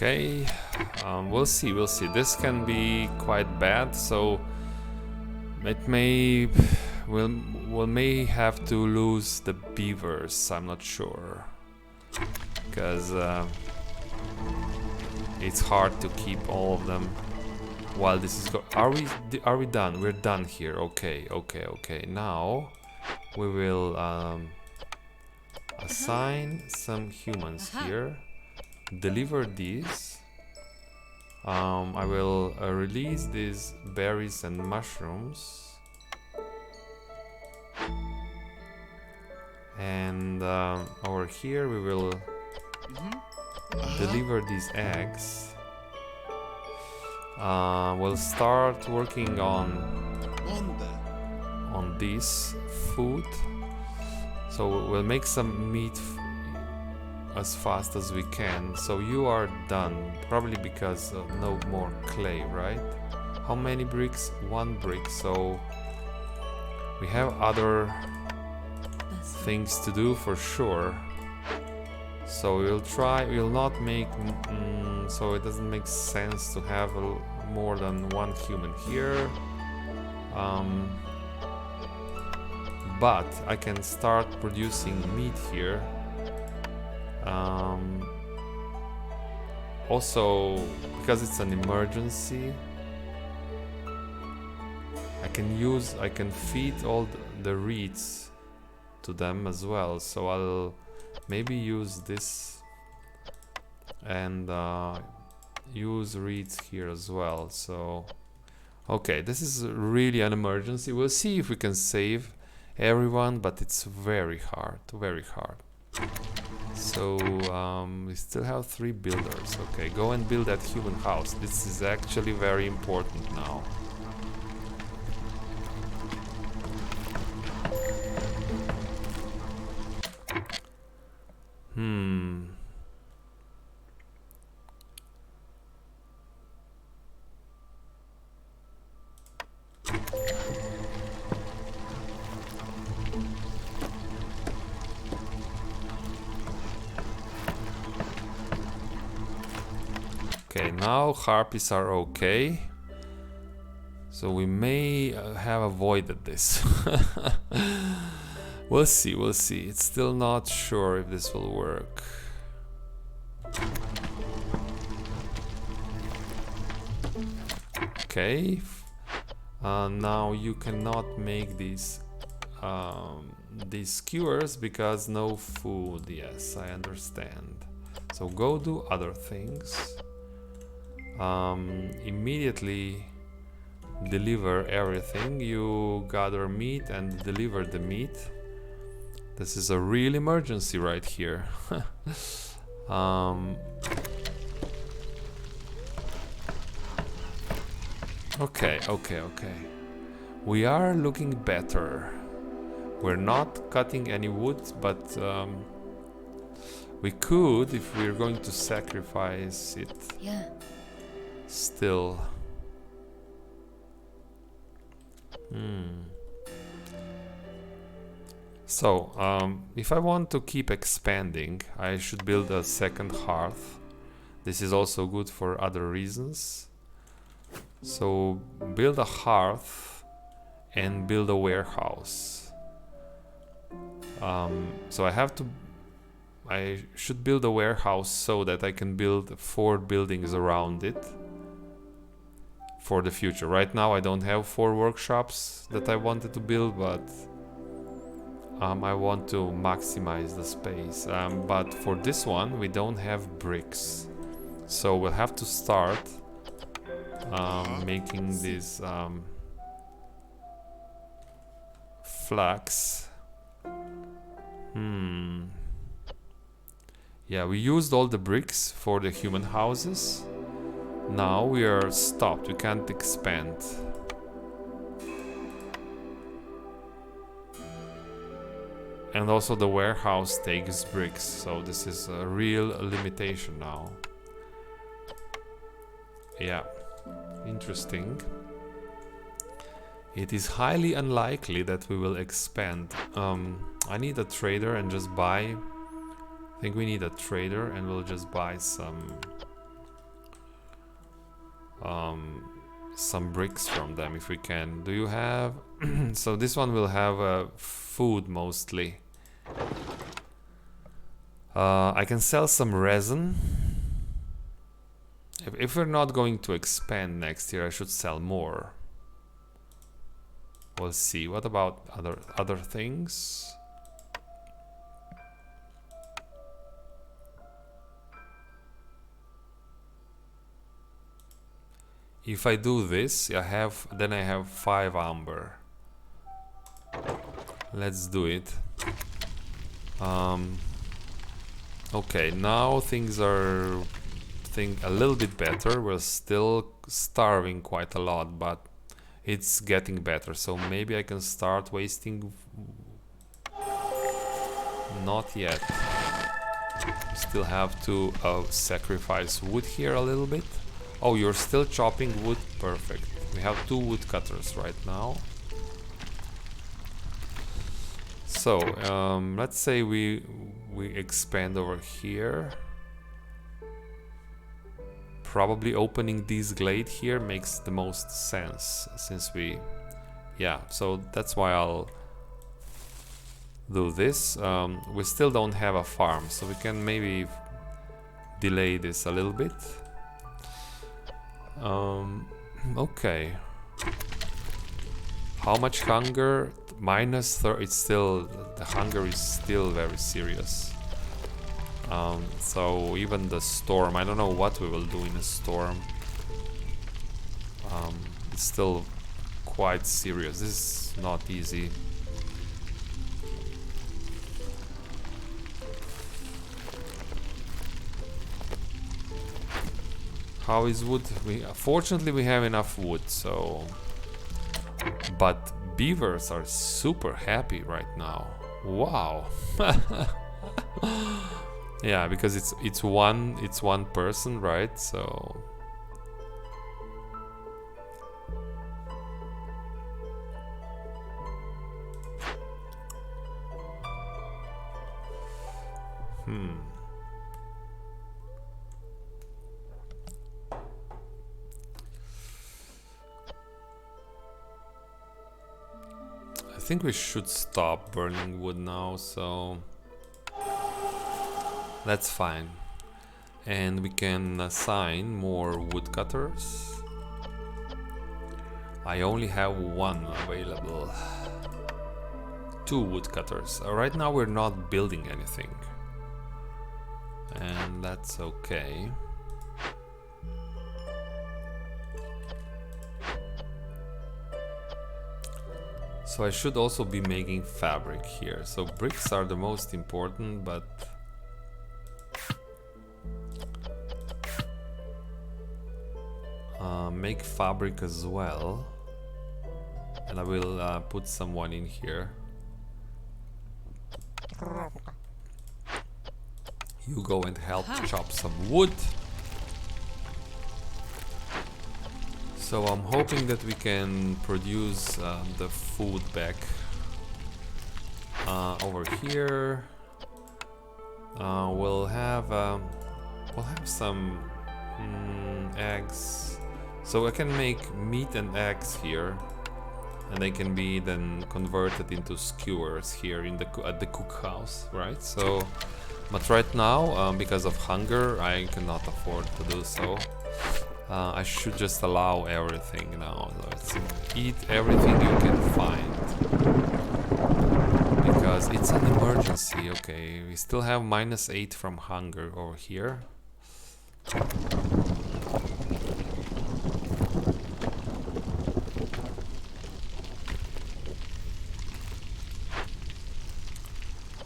Okay, we'll see. This can be quite bad, so it may have to lose the beavers. I'm not sure, because it's hard to keep all of them while this is Are we done? We're done here. Okay. Now we will assign some humans here. Deliver these. I will release these berries and mushrooms, and over here we will deliver these eggs. We'll start working on this food, so we'll make some meat as fast as we can. So you are done, probably because no more clay, right? How many bricks? 1 brick. So we have other things to do for sure. So we'll not make so it doesn't make sense to have more than 1 human here, but I can start producing meat here. Also, because it's an emergency, I can feed all the reeds to them as well. So I'll maybe use this and use reeds here as well. So okay, this is really an emergency. We'll see if we can save everyone, but it's very hard. So we still have 3 builders. Okay, go and build that human house. This is actually very important now. Okay, now harpies are okay. So we may have avoided this. We'll see, we'll see. It's still not sure if this will work. Okay. Now you cannot make these skewers because no food. Yes, I understand. So go do other things. Immediately deliver everything. You gather meat and deliver the meat. This is a real emergency right here. Okay. We are looking better. We're not cutting any wood, but we could if we're going to sacrifice it. Yeah. Still. So, if I want to keep expanding, I should build a second hearth. This is also good for other reasons. So, build a hearth and build a warehouse. So I should build a warehouse so that I can build 4 buildings around it for the future. Right now I don't have 4 workshops that I wanted to build, but I want to maximize the space. But for this one we don't have bricks, so we'll have to start making this flax. Yeah, we used all the bricks for the human houses. Now we are stopped, we can't expand. And also the warehouse takes bricks, so this is a real limitation now. Yeah, interesting. It is highly unlikely that we will expand. I need a trader and just buy. I think we need a trader and we'll just buy some bricks from them if we can. Do you have? So this one will have food mostly. I can sell some resin. If we're not going to expand next year, I should sell more. We'll see. What about other things? If I do this, then I have 5 amber. Let's do it. Okay, now things are a little bit better. We're still starving quite a lot, but it's getting better. So maybe I can start wasting. Not yet. Still have to sacrifice wood here a little bit. Oh, you're still chopping wood? Perfect. We have 2 woodcutters right now. So, let's say we expand over here. Probably opening this glade here makes the most sense, since so that's why I'll do this. We still don't have a farm, so we can maybe delay this a little bit. Okay. How much hunger? -30. It's still, the hunger is still very serious. So even the storm, I don't know what we will do in a storm. It's still quite serious. This is not easy. How is wood? Fortunately we have enough wood, so... But beavers are super happy right now. Wow. Yeah, because it's one person, right? So I think we should stop burning wood now, so that's fine. And we can assign more woodcutters. I only have one available. 2 woodcutters. Right now we're not building anything. And that's okay. So I should also be making fabric here. So bricks are the most important, but make fabric as well. And I will put someone in here. You go and help chop some wood. So I'm hoping that we can produce the food back over here. We'll have some eggs. So I can make meat and eggs here, and they can be then converted into skewers here in at the cookhouse, right? So, but right now, because of hunger, I cannot afford to do so. I should just allow everything now. Let's eat everything you can find, because it's an emergency. Okay, we still have -8 from hunger over here.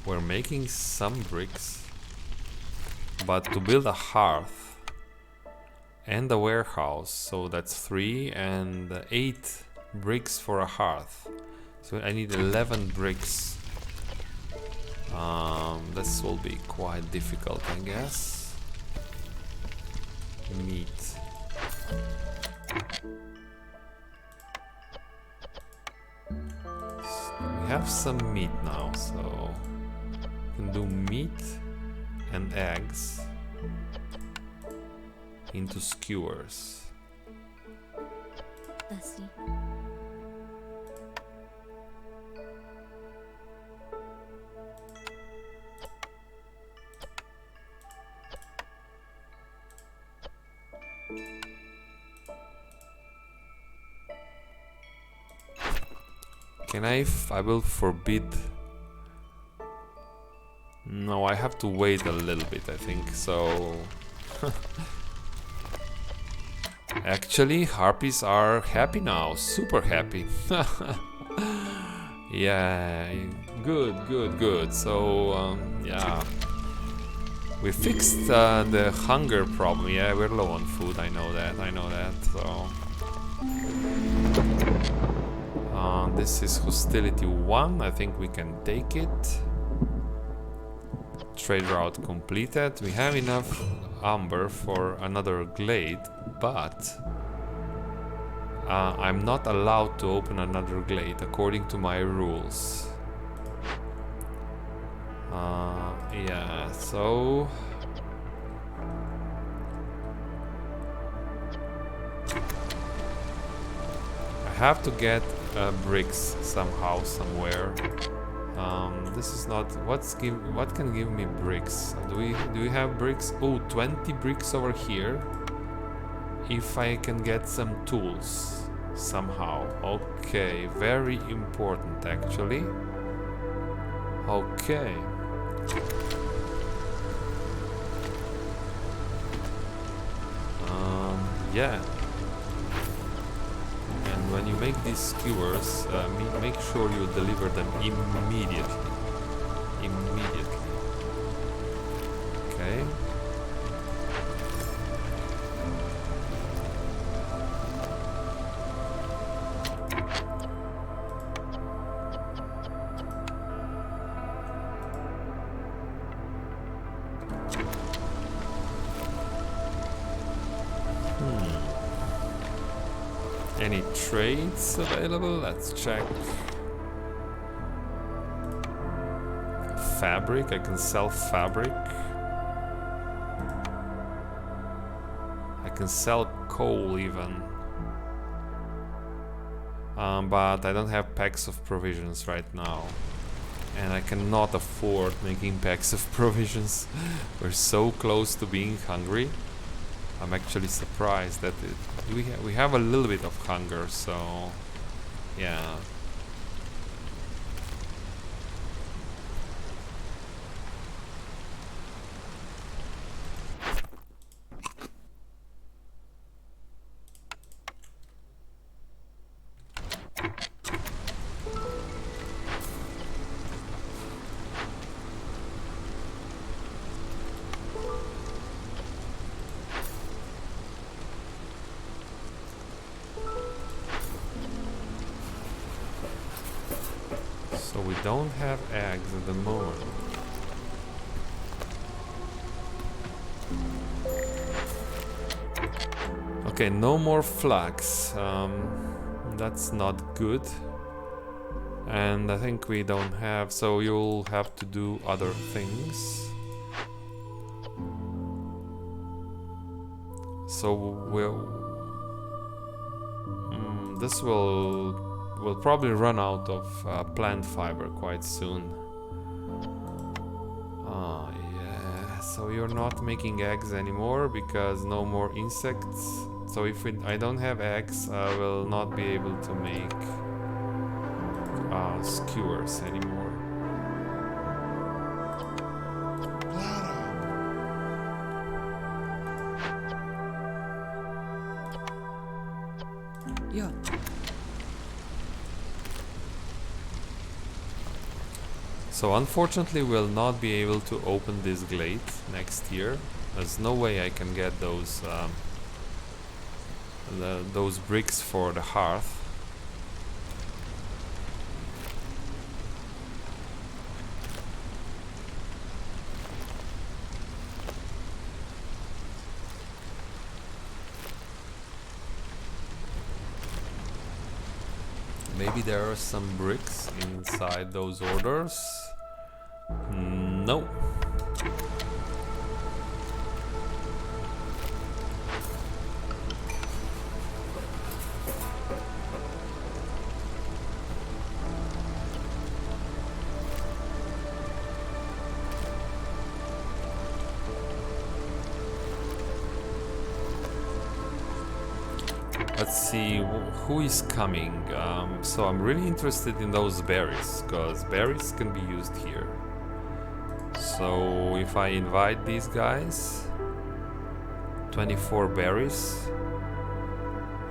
We're making some bricks, but to build a hearth and a warehouse, so that's 3 and 8 bricks for a hearth. So I need 11 bricks. This will be quite difficult, I guess. Meat. We have some meat now, so we can do meat and eggs into skewers. Can I will forbid. No, I have to wait a little bit, I think, so... Actually, harpies are happy now, super happy. Yeah, good. So, yeah. We fixed the hunger problem. Yeah, we're low on food, I know that, so... this is hostility 1, I think we can take it. Trade route completed. We have enough amber for another glade, but I'm not allowed to open another glade according to my rules. Yeah, so... I have to get bricks somehow, somewhere. This is not... what can give me bricks? Do we have bricks? Oh, 20 bricks over here. If I can get some tools somehow. Okay, very important actually. Okay. Yeah. And when you make these skewers, make sure you deliver them immediately. Okay. Any trades available? Let's check. Fabric, I can sell fabric. I can sell coal even. But I don't have packs of provisions right now. And I cannot afford making packs of provisions. We're so close to being hungry. I'm actually surprised that we have a little bit of hunger, so yeah. So we don't have eggs at the moment. Okay, no more flax. That's not good. And I think we don't have, so you'll have to do other things. So this will probably run out of plant fiber quite soon. Oh yeah, so you're not making eggs anymore because no more insects. So if I don't have eggs, I will not be able to make skewers anymore. Yeah. So unfortunately we'll not be able to open this glade next year. There's no way I can get those bricks for the hearth. Maybe there are some bricks inside those orders. No. Let's see who is coming. So I'm really interested in those berries, because berries can be used here. So if I invite these guys, 24 berries,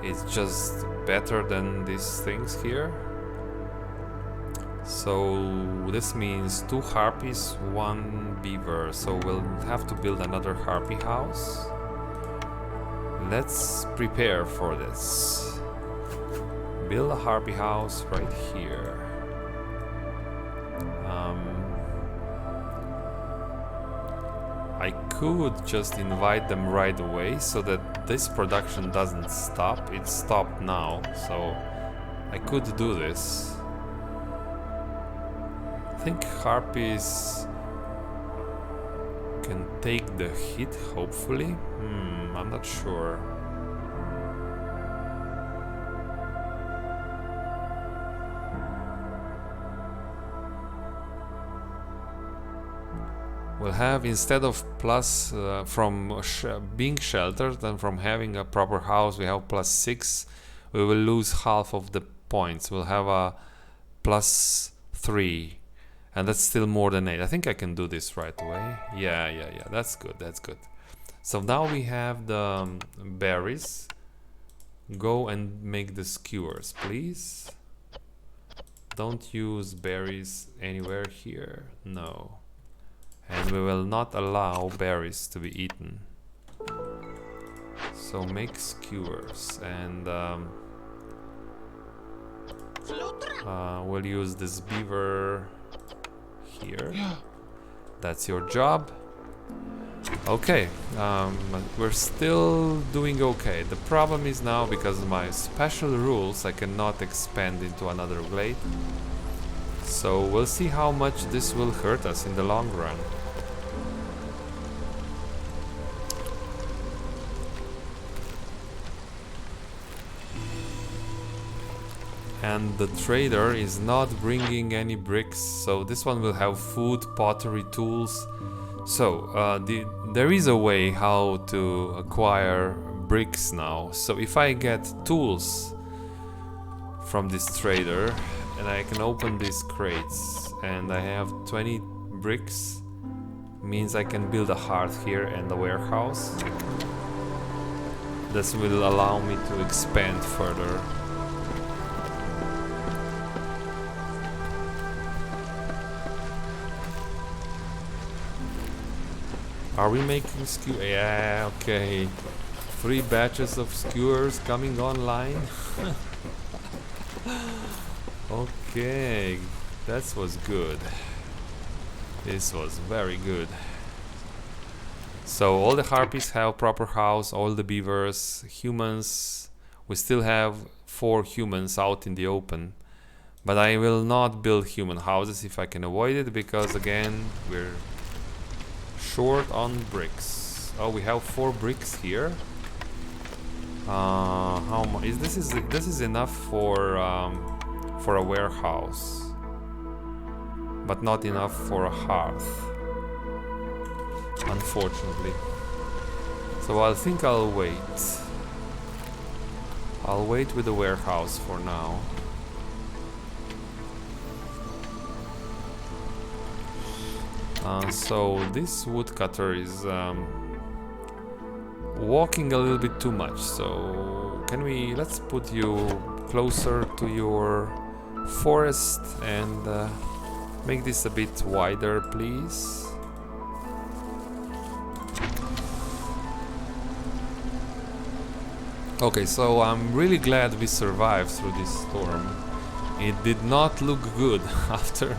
it's just better than these things here. So this means 2 harpies, 1 beaver. So we'll have to build another harpy house. Let's prepare for this. Build a harpy house right here. I could just invite them right away so that this production doesn't stop. It's stopped now, so I could do this. I think harpies can take the hit, hopefully. I'm not sure. We'll have, instead of plus from being sheltered and from having a proper house, we have +6. We will lose half of the points. We'll have a +3. And that's still more than 8. I think I can do this right away. Yeah. That's good. That's good. So now we have the berries. Go and make the skewers, please. Don't use berries anywhere here. No. And we will not allow berries to be eaten. So make skewers, and we'll use this beaver here. That's your job. Okay, we're still doing okay. The problem is now, because of my special rules, I cannot expand into another glade. So we'll see how much this will hurt us in the long run. And the trader is not bringing any bricks, so this one will have food, pottery, tools. So there is a way how to acquire bricks now. So if I get tools from this trader and I can open these crates and I have 20 bricks, means I can build a hearth here and a warehouse. This will allow me to expand further. Are we making skew? Yeah, okay. 3 batches of skewers coming online. Okay, that was good. This was very good. So all the harpies have proper house, all the beavers, humans. We still have 4 humans out in the open. But I will not build human houses if I can avoid it, because again, we're short on bricks. Oh, we have 4 bricks here. How much is this? This is enough for a warehouse, but not enough for a hearth, unfortunately. So I think I'll wait. I'll wait with the warehouse for now. So this woodcutter is walking a little bit too much. So let's put you closer to your forest and make this a bit wider, please. Okay, so I'm really glad we survived through this storm. It did not look good after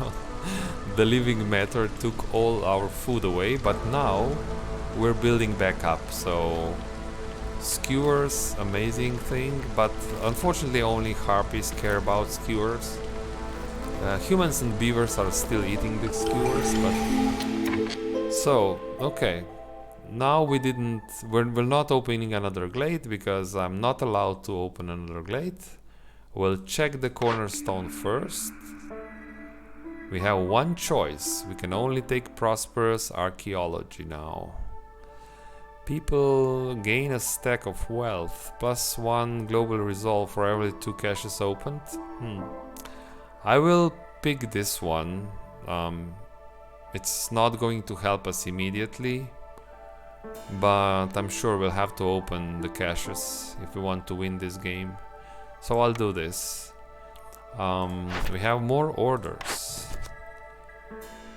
the living matter took all our food away, but now we're building back up. So skewers, amazing thing, but unfortunately only harpies care about skewers. Humans and beavers are still eating the skewers, but so okay. Now we're not opening another glade because I'm not allowed to open another glade. We'll check the cornerstone first. We have one choice. We can only take prosperous archaeology now. People gain a stack of wealth, plus 1 global resolve for every 2 caches opened. I will pick this one. It's not going to help us immediately, but I'm sure we'll have to open the caches if we want to win this game. So I'll do this. We have more orders.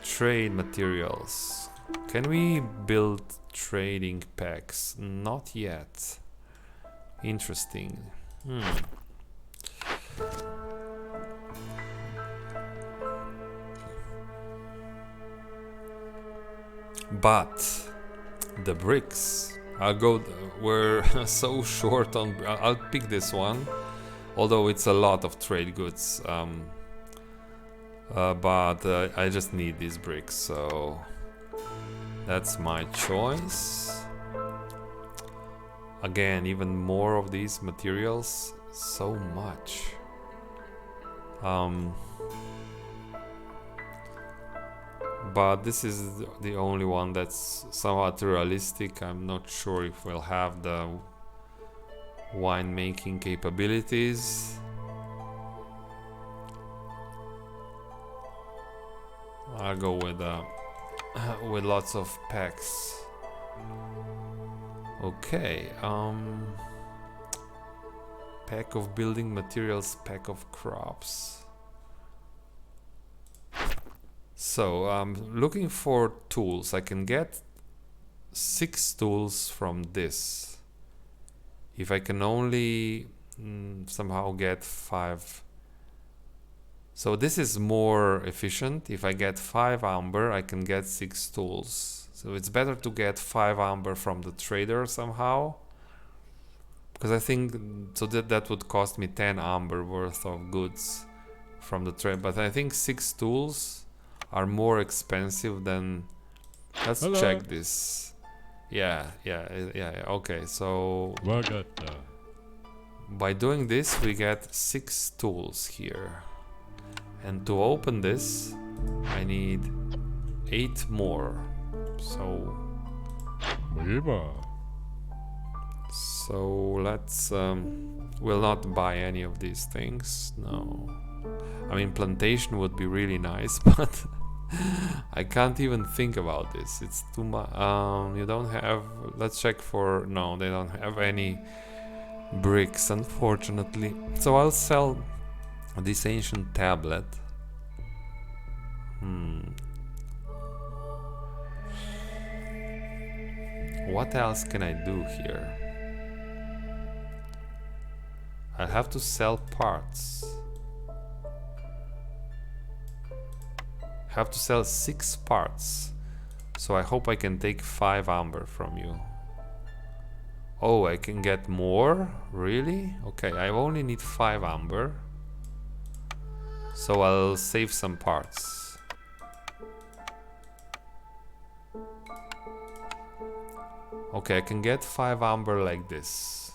Trade materials. Can we build trading packs? Not yet. Interesting. But the bricks, we're so short on. I'll pick this one, although it's a lot of trade goods. But I just need these bricks, so that's my choice. Again, even more of these materials, so much. But this is the only one that's somewhat realistic. I'm not sure if we'll have the winemaking capabilities. I'll go with lots of packs. Okay, pack of building materials, pack of crops. So I'm looking for tools. I can get 6 tools from this. If I can only somehow get 5 So this is more efficient. If I get 5 amber, I can get 6 tools. So it's better to get 5 amber from the trader somehow. Because I think so that would cost me 10 amber worth of goods from the trade. But I think 6 tools are more expensive than... Let's check this. Yeah. Okay, so by doing this we get 6 tools here. And to open this I need 8 more. So let's we'll not buy any of these things. No. I mean, plantation would be really nice, but I can't even think about this. It's too much. You don't have... Let's check for... No, they don't have any bricks, unfortunately. So I'll sell this ancient tablet. What else can I do here? I have to sell parts. Have to sell 6 parts. So I hope I can take 5 amber from you. Oh, I can get more? Really? Okay, I only need 5 amber. So I'll save some parts. Okay, I can get 5 amber like this.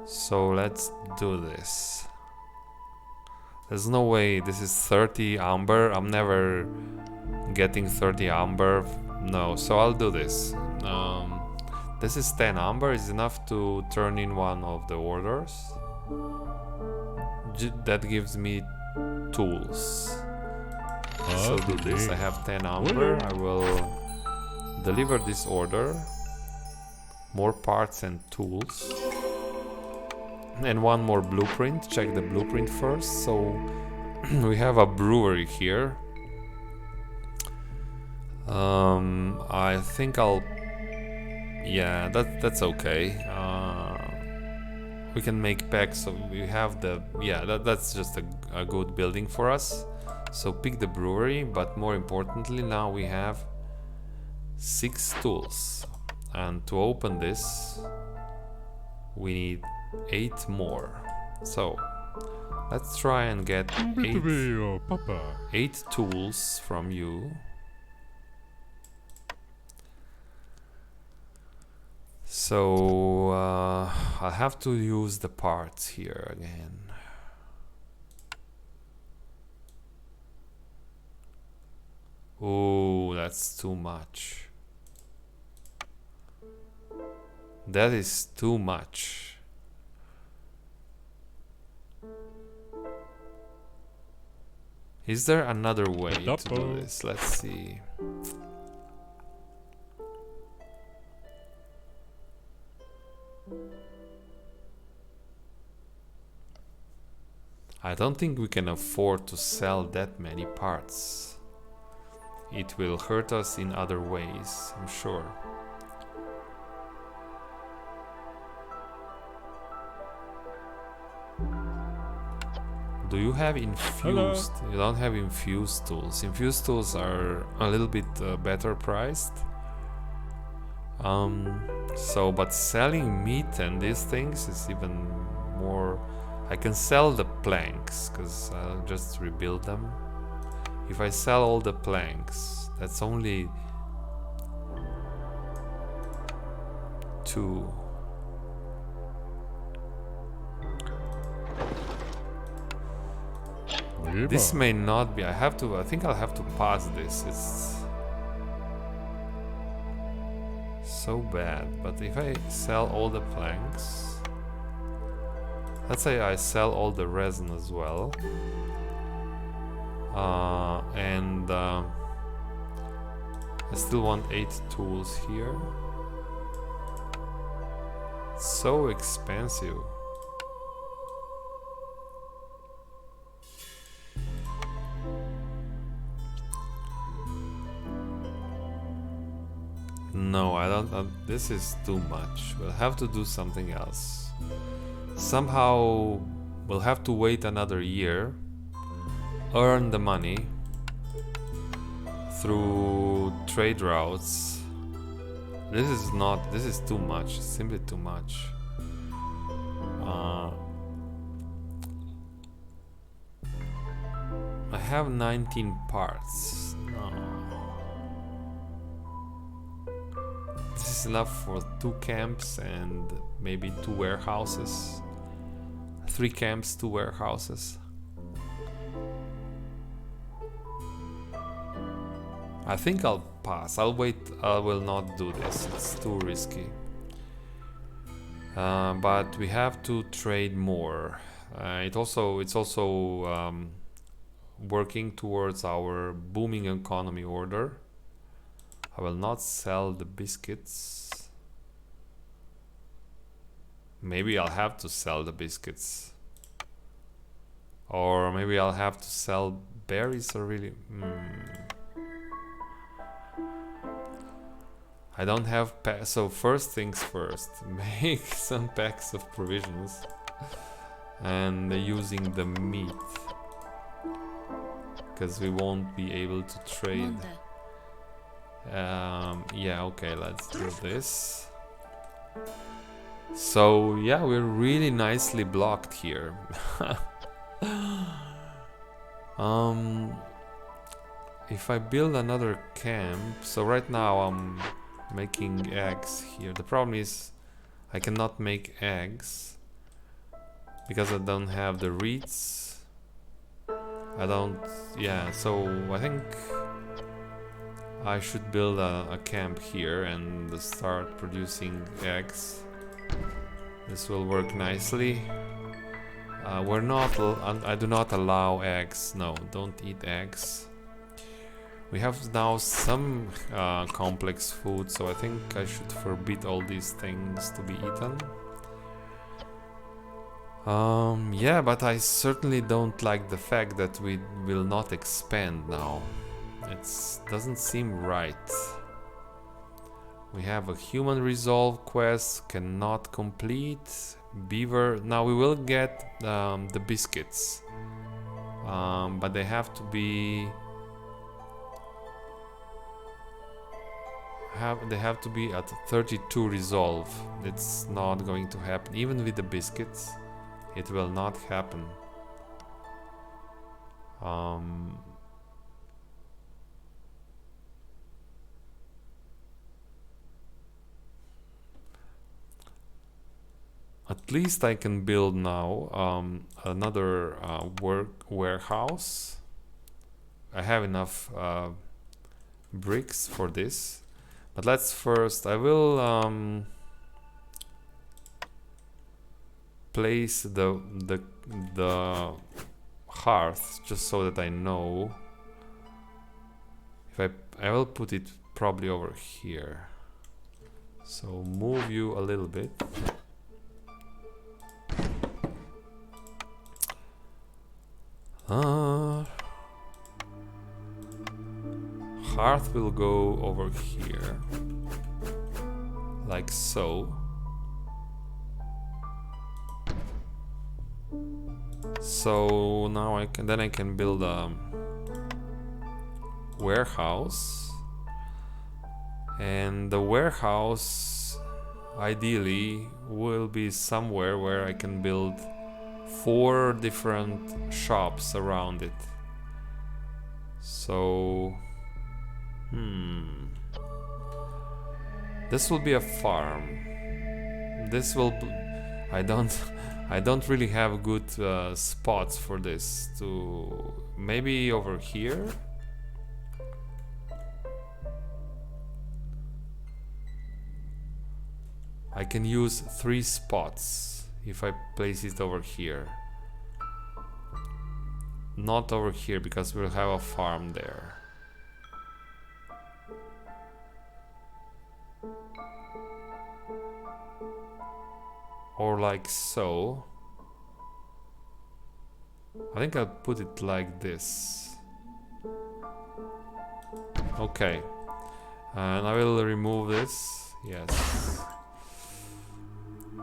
So let's do this. There's no way this is 30 amber. I'm never getting 30 amber. No, so I'll do this. This is 10 amber. Is enough to turn in one of the orders. That gives me tools. So do this. I have 10 amber. I will deliver this order. More parts and tools. And one more blueprint. Check the blueprint first. So we have a brewery here. I think I'll... Yeah, that's okay. We can make packs. So we have the... Yeah, that's just a good building for us. So pick the brewery, but more importantly, now we have 6 tools. And to open this, we need 8 more. So let's try and get 8 tools from you. So I'll have to use the parts here again. Oh, that's too much. That is too much. Is there another way to do this? Let's see. I don't think we can afford to sell that many parts. It will hurt us in other ways, I'm sure. Do you have infused? You don't have infused tools. Infused tools are a little bit better priced. But selling meat and these things is even more. I can sell the planks because I'll just rebuild them. If I sell all the planks, that's only 2. This may not be. I think I'll have to pass this. It's so bad. But if I sell all the planks, let's say I sell all the resin as well, I still want 8 tools here. It's so expensive. No, I don't this is too much. We'll have to do something else. Somehow we'll have to wait another year, earn the money through trade routes. This is too much, simply too much. I have 19 parts. No. This is enough for 2 camps and maybe 2 warehouses. 3 camps, 2 warehouses. I think I'll pass. I'll wait. I will not do this. It's too risky. But we have to trade more. It's also working towards our booming economy order. I will not sell the biscuits. Maybe I'll have to sell the biscuits. Or maybe I'll have to sell berries or really... I don't have so first things first. Make some packs of provisions. And using the meat. Because we won't be able to trade. Yeah, okay, let's do this. So yeah, we're really nicely blocked here. If I build another camp, so right now I'm making eggs here. The problem is I cannot make eggs because I don't have the reeds. So I think I should build a camp here and start producing eggs. This will work nicely. I do not allow eggs. No, don't eat eggs. We have now some complex food, so I think I should forbid all these things to be eaten. Yeah, but I certainly don't like the fact that we will not expand now. It doesn't seem right. We have a human resolve quest, cannot complete. Beaver, now we will get the biscuits, but they have to be at 32 resolve. It's not going to happen. Even with the biscuits, it will not happen. At least I can build now another warehouse. I have enough bricks for this. But let's first, I will place the hearth just so that I know. If I will put it probably over here. So move you a little bit. Hearth will go over here, like so. So now I can build a warehouse, and the warehouse ideally will be somewhere where I can build 4 different shops around it. So this will be a farm. This will I don't really have good spots for this. To maybe over here. I can use 3 spots if I place it over here. Not over here because we'll have a farm there. Or like so. I think I'll put it like this. Okay. And I will remove this. Yes.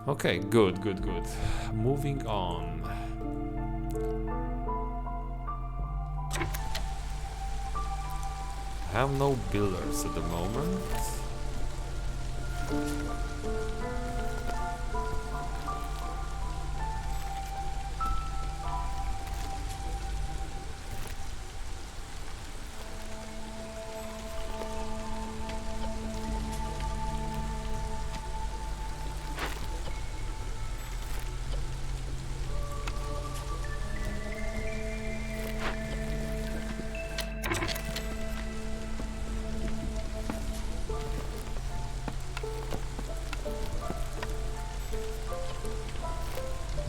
Okay, good, good, good. Moving on. I have no builders at the moment.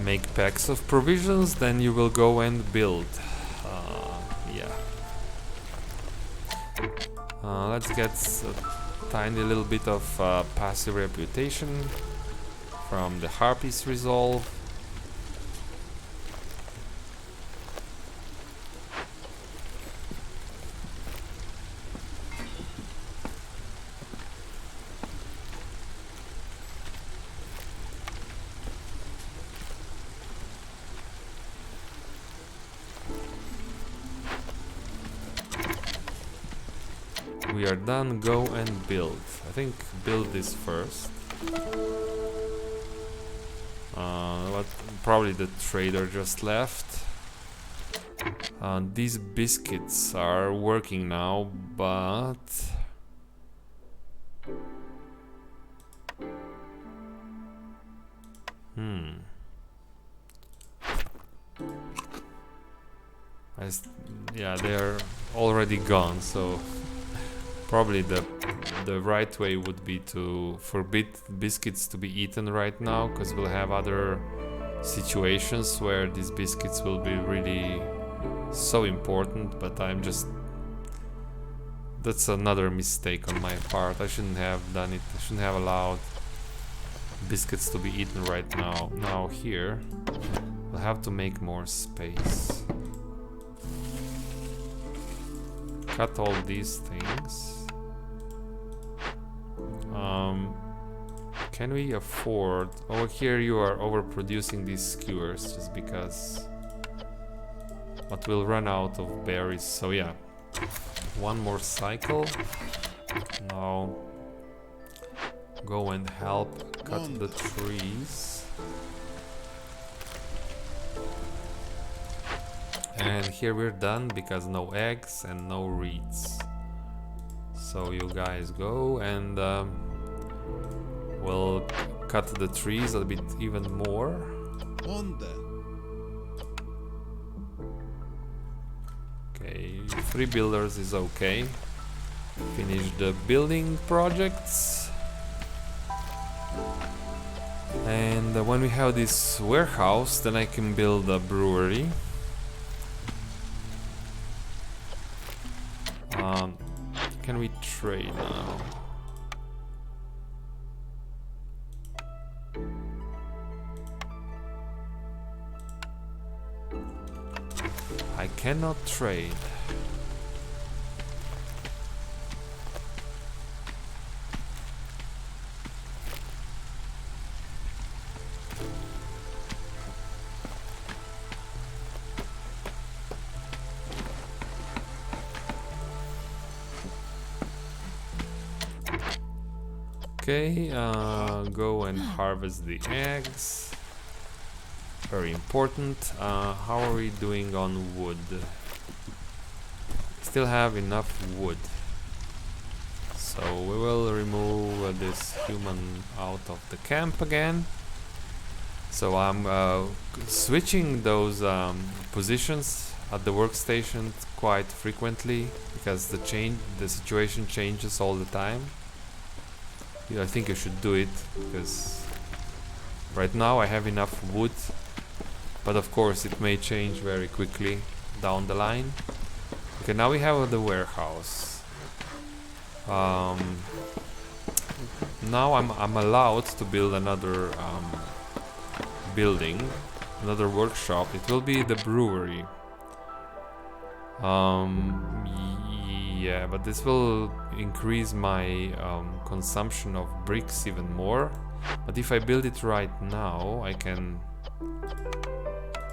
Make packs of provisions, then you will go and build. Yeah. Let's get a tiny little bit of passive reputation from the Harpies resolve. We are done, go and build. I think build this first. Probably the trader just left. These biscuits are working now, but... Yeah, they're already gone, so... Probably the right way would be to forbid biscuits to be eaten right now, because we'll have other situations where these biscuits will be really so important, but I'm just... That's another mistake on my part. I shouldn't have done it. I shouldn't have allowed biscuits to be eaten right now. Now here, we'll have to make more space. Cut all these things. Can we afford... Over here you are overproducing these skewers just because... But we'll run out of berries, so yeah. One more cycle. Now go and help cut the trees. And here we're done because no eggs and no reeds. So you guys go and we'll cut the trees a bit even more. Okay, 3 builders is okay. Finish the building projects. And when we have this warehouse, then I can build a brewery. Can we trade now? I cannot trade. Okay, go and harvest the eggs. Very important. How are we doing on wood? Still have enough wood. So we will remove this human out of the camp again. So I'm switching those positions at the workstation quite frequently because the situation changes all the time. I think you should do it because right now I have enough wood, but of course it may change very quickly down the line. Okay, now we have the warehouse. Now I'm allowed to build another building, another workshop. It will be the brewery. Yeah, but this will increase my consumption of bricks even more. But if I build it right now, I can...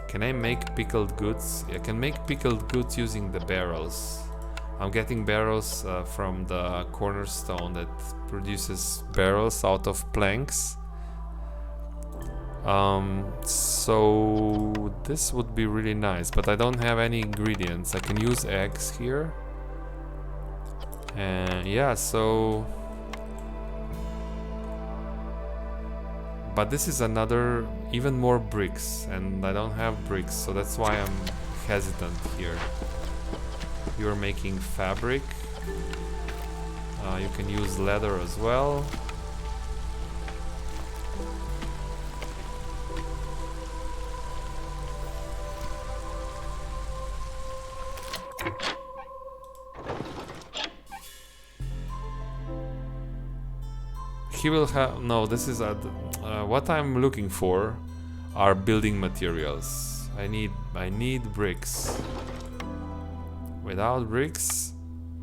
Can I make pickled goods? I can make pickled goods using the barrels. I'm getting barrels from the cornerstone that produces barrels out of planks. So this would be really nice, but I don't have any ingredients. I can use eggs here. And yeah, so... But this is another, even more bricks, and I don't have bricks, so that's why I'm hesitant here. You're making fabric. You can use leather as well. He will have... No, this is what I'm looking for are building materials. I need bricks. Without bricks,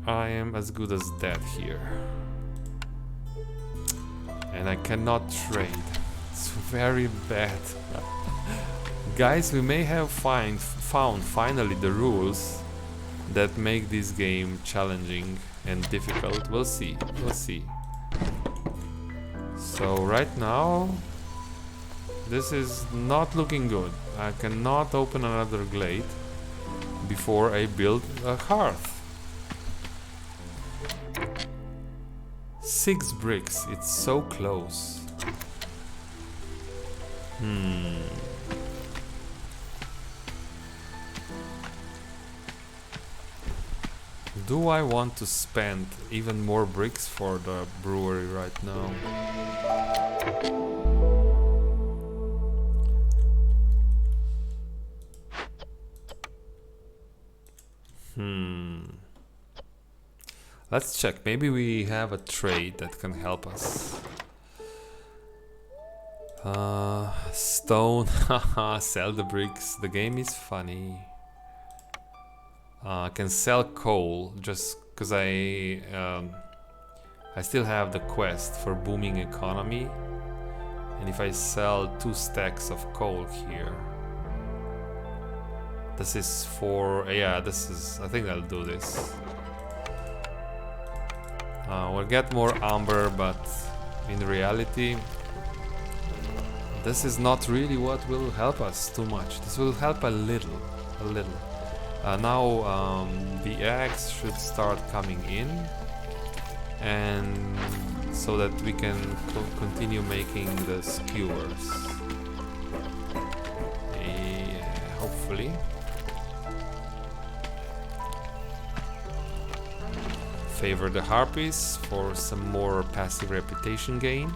I am as good as dead here. And I cannot trade. It's very bad. Guys, we may have found finally the rules that make this game challenging and difficult. We'll see. We'll see. So right now, this is not looking good. I cannot open another glade before I build a hearth. 6 bricks, it's so close. Do I want to spend even more bricks for the brewery right now? Let's check. Maybe we have a trade that can help us. Stone. Haha, sell the bricks. The game is funny. I can sell coal just because I still have the quest for booming economy, and if I sell 2 stacks of coal here, this is for... yeah, this is... I think I'll do this. We'll get more amber, but in reality this is not really what will help us too much. This will help a little. Now the eggs should start coming in, and so that we can continue making the skewers. Yeah, hopefully. Favor the harpies for some more passive reputation gain.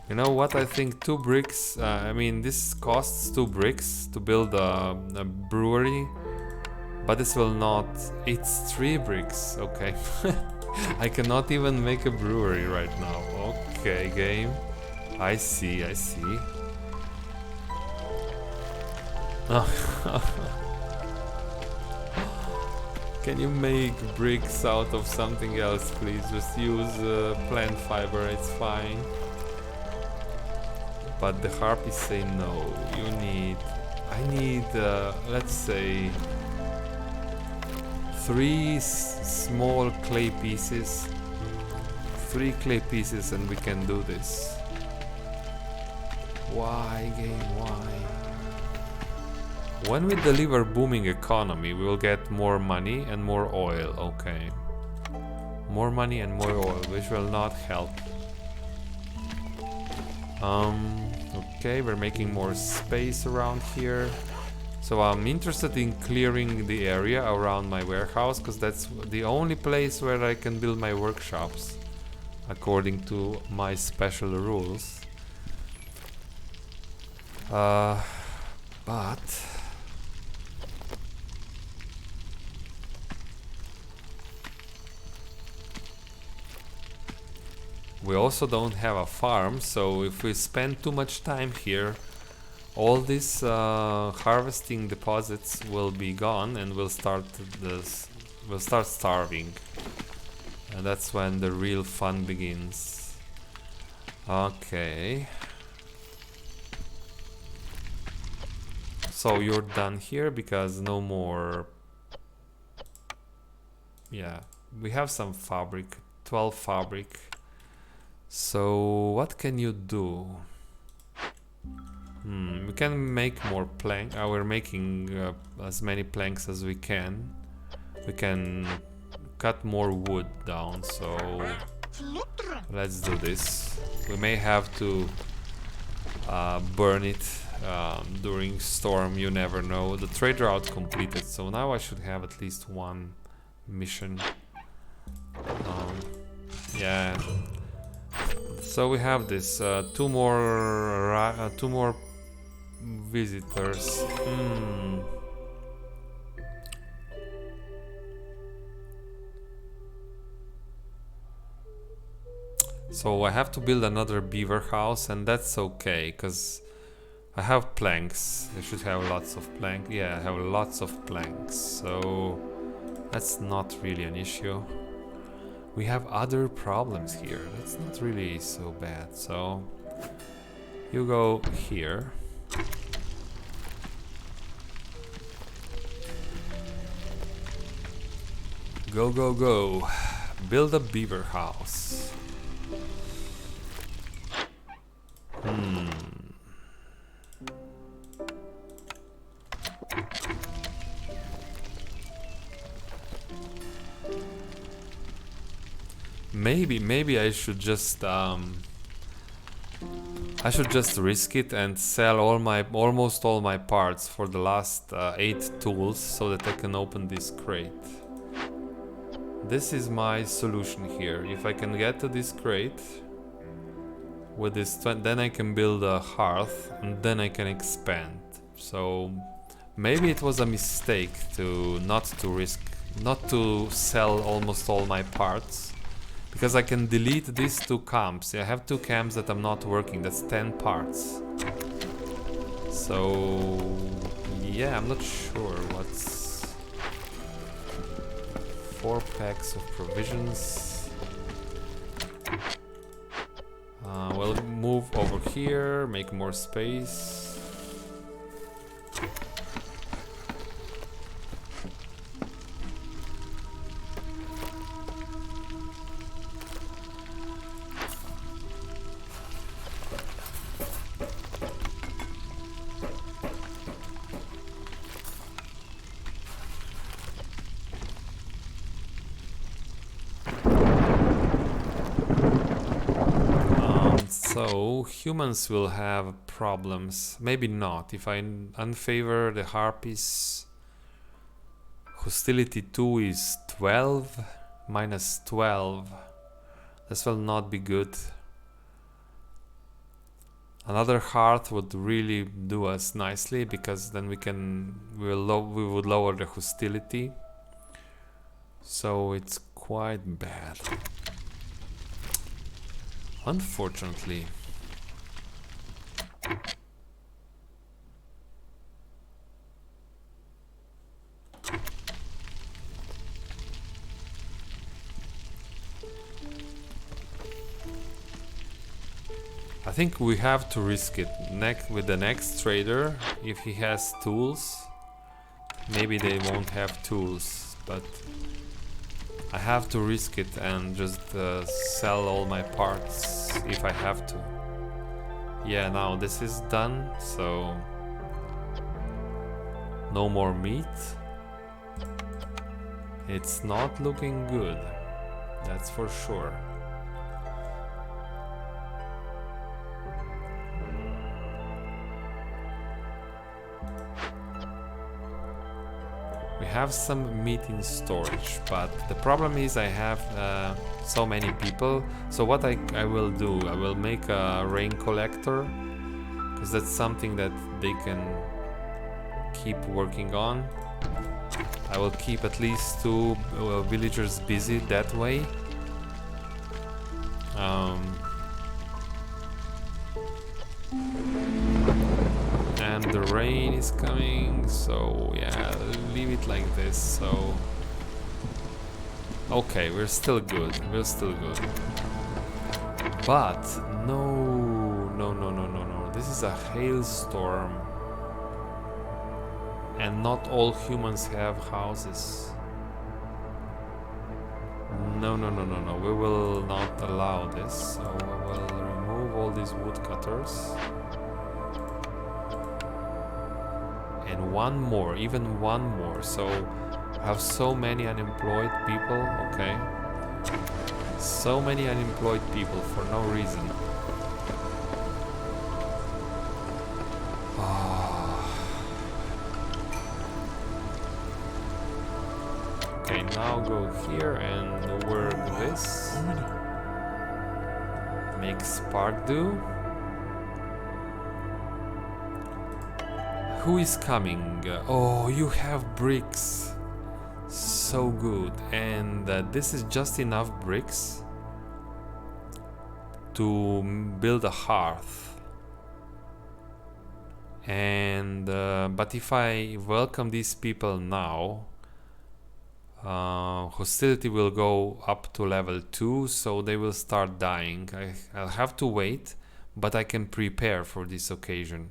You know what, I think 2 bricks, I mean this costs 2 bricks to build a brewery, but this will not, it's 3 bricks, okay. I cannot even make a brewery right now. Okay, game, I see. Can you make bricks out of something else, please? Just use plant fiber, it's fine. But the harpies say no. I need, let's say, 3 small clay pieces. 3 clay pieces, and we can do this. Why, game? Why? When we deliver booming economy, we will get more money and more oil. Okay. More money and more oil, which will not help. Okay, we're making more space around here. So I'm interested in clearing the area around my warehouse, because that's the only place where I can build my workshops, according to my special rules. But we also don't have a farm, so if we spend too much time here, all these harvesting deposits will be gone, and we'll start starving, and that's when the real fun begins. Okay, so you're done here because no more. Yeah, we have some fabric, 12 fabric. So what can you do? We can make more plank. We're making as many planks as we can. We can cut more wood down, so let's do this. We may have to burn it during storm, you never know. The trade route completed, so now I should have at least one mission. Yeah. So we have this two more visitors. So I have to build another beaver house, and that's okay, because I have planks. I should have lots of planks. Yeah, I have lots of planks, so that's not really an issue. We have other problems here. That's not really so bad. So you go here. Go, go, go. Build a beaver house. Maybe I should just risk it and sell almost all my parts for the last 8 tools so that I can open this crate. This is my solution here. If I can get to this crate with this, then I can build a hearth and then I can expand. So maybe it was a mistake not to sell almost all my parts, because I can delete these 2 camps. I have 2 camps that I'm not working. That's 10 parts. So yeah, I'm not sure what's 4 packs of provisions. We'll move over here, make more space. So humans will have problems. Maybe not. If I unfavor the harpies, hostility 2 is 12 minus 12. This will not be good. Another hearth would really do us nicely, because then we would lower the hostility. So it's quite bad, unfortunately. I think we have to risk it with the next trader. If he has tools, maybe they won't have tools, but I have to risk it and just sell all my parts if I have to. Yeah, now this is done, so no more meat. It's not looking good, that's for sure. We have some meat in storage, but the problem is I have so many people. So what I will do, I will make a rain collector, because that's something that they can keep working on. I will keep at least 2 villagers busy that way. is coming, so yeah, leave it like this. So okay, we're still good. We're still good. But no. This is a hailstorm, and not all humans have houses. No. We will not allow this. So we will remove all these woodcutters. And one more, even one more. So I have so many unemployed people. Okay. So many unemployed people for no reason. Okay, now go here and work this. Make spark do. Who is coming? Oh, you have bricks. So good. And this is just enough bricks to build a hearth. And but if I welcome these people now, hostility will go up to level 2, so they will start dying. I'll have to wait, but I can prepare for this occasion.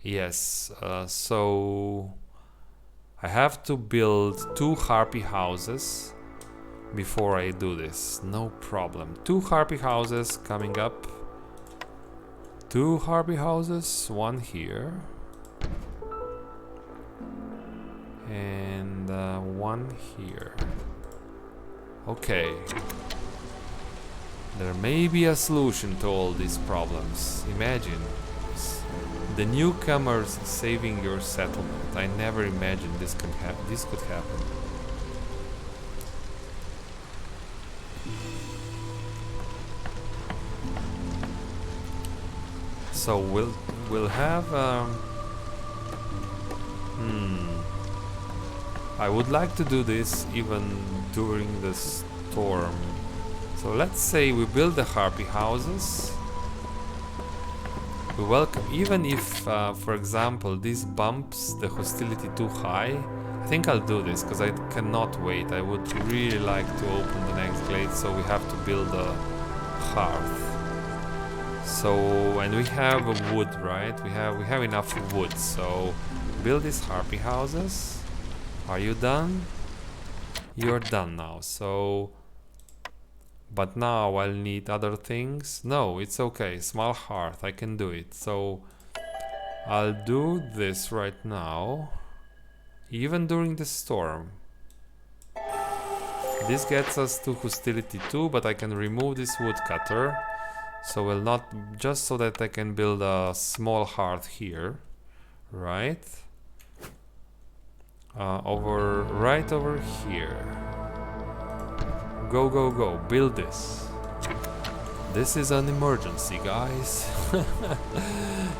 Yes, so I have to build 2 harpy houses before I do this. No problem. 2 harpy houses coming up. 2 harpy houses, 1 here. And 1 here. Okay. There may be a solution to all these problems. Imagine the newcomers saving your settlement. I never imagined this could happen. So we'll have I would like to do this even during the storm. So let's say we build the harpy houses. We welcome, even if, for example, this bumps the hostility too high. I think I'll do this because I cannot wait. I would really like to open the next glade, so we have to build a hearth. So, and we have a wood, right? We have enough wood. So, build these harpy houses. Are you done? You're done now. So. But now I'll need other things. No, it's okay. Small hearth, I can do it. So I'll do this right now, even during the storm. This gets us to hostility 2, but I can remove this woodcutter. So we'll not, just so that I can build a small hearth here, right? Right over here. Go, build this. This is an emergency, guys.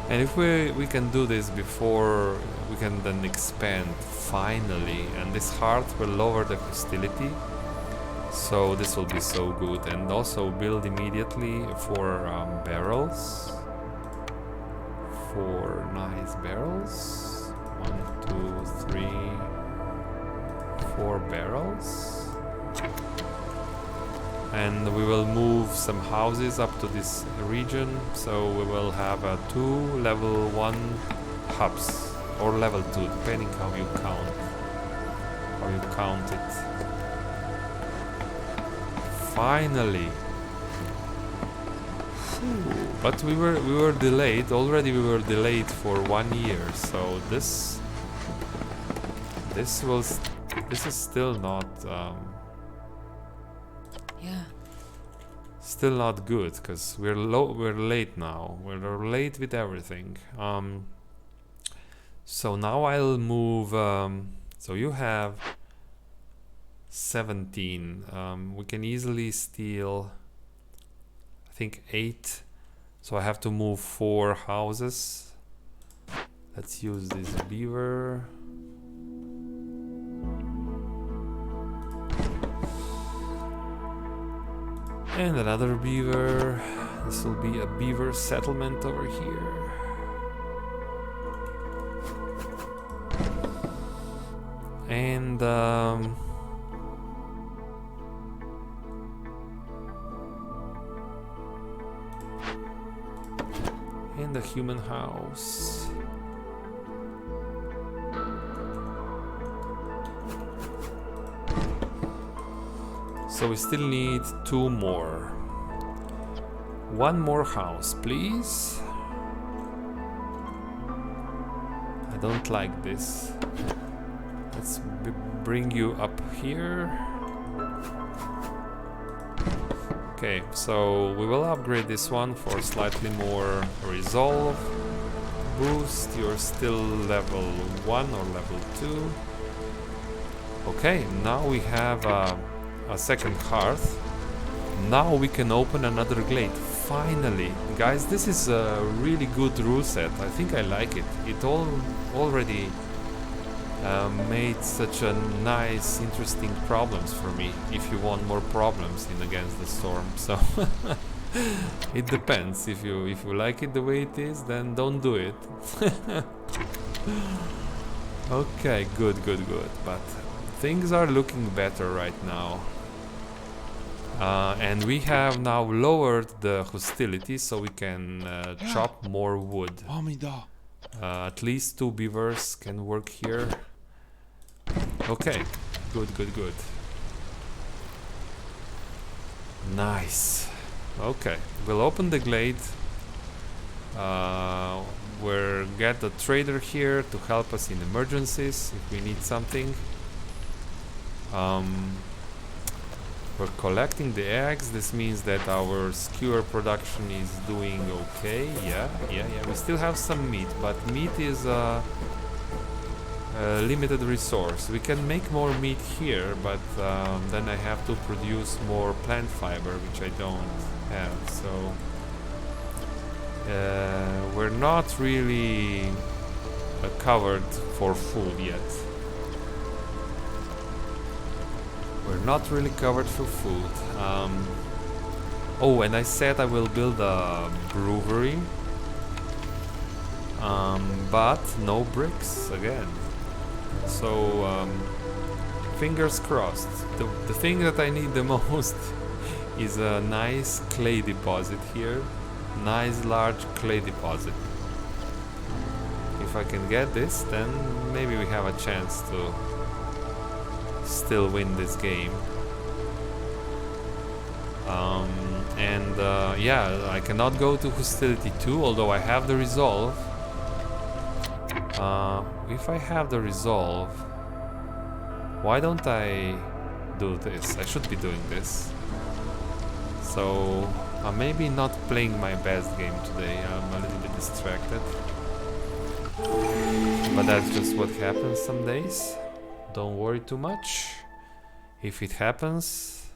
And if we can do this before we can then expand finally, and this hearth will lower the hostility, so this will be so good. And also build immediately for barrels, 4 nice barrels. 1, 2, 3, 4 barrels. And we will move some houses up to this region, so we will have 2 level 1 hubs, or level 2, depending how you count it. Finally. But we were delayed already. We were delayed for 1 year, so this is still not. Still not good, because we're late now. We're late with everything. So now I'll move. So you have 17. We can easily steal, I think, 8. So I have to move 4 houses. Let's use this beaver. And another beaver. This will be a beaver settlement over here. And in the human house. So we still need 2 more. 1 more house, please. I don't like this. Let's bring you up here. Okay, so we will upgrade this one for slightly more resolve boost. You're still level 1 or level 2. Okay, now we have a second hearth. Now we can open another glade. Finally, guys, this is a really good rule set. I think I like it. It already made such a nice, interesting problems for me. If you want more problems in Against the Storm, so it depends. If you like it the way it is, then don't do it. Okay, good. But things are looking better right now. And we have now lowered the hostility, so we can chop more wood. At least 2 beavers can work here. Okay, good. Nice. Okay, we'll open the glade. We'll get a trader here to help us in emergencies if we need something. We're collecting the eggs. This means that our skewer production is doing okay. Yeah. We still have some meat, but meat is a limited resource. We can make more meat here, but then I have to produce more plant fiber, which I don't have. So we're not really covered for food yet. We're not really covered for food. Oh, and I said I will build a brewery, but no bricks again. So fingers crossed. The thing that I need the most is a nice clay deposit here. Nice large clay deposit. If I can get this, then maybe we have a chance to still win this game. Yeah, I cannot go to hostility 2, although I have the resolve. If I have the resolve, why don't I do this? I should be doing this. So I'm maybe not playing my best game today. I'm a little bit distracted, but that's just what happens some days. Don't worry too much. If it happens,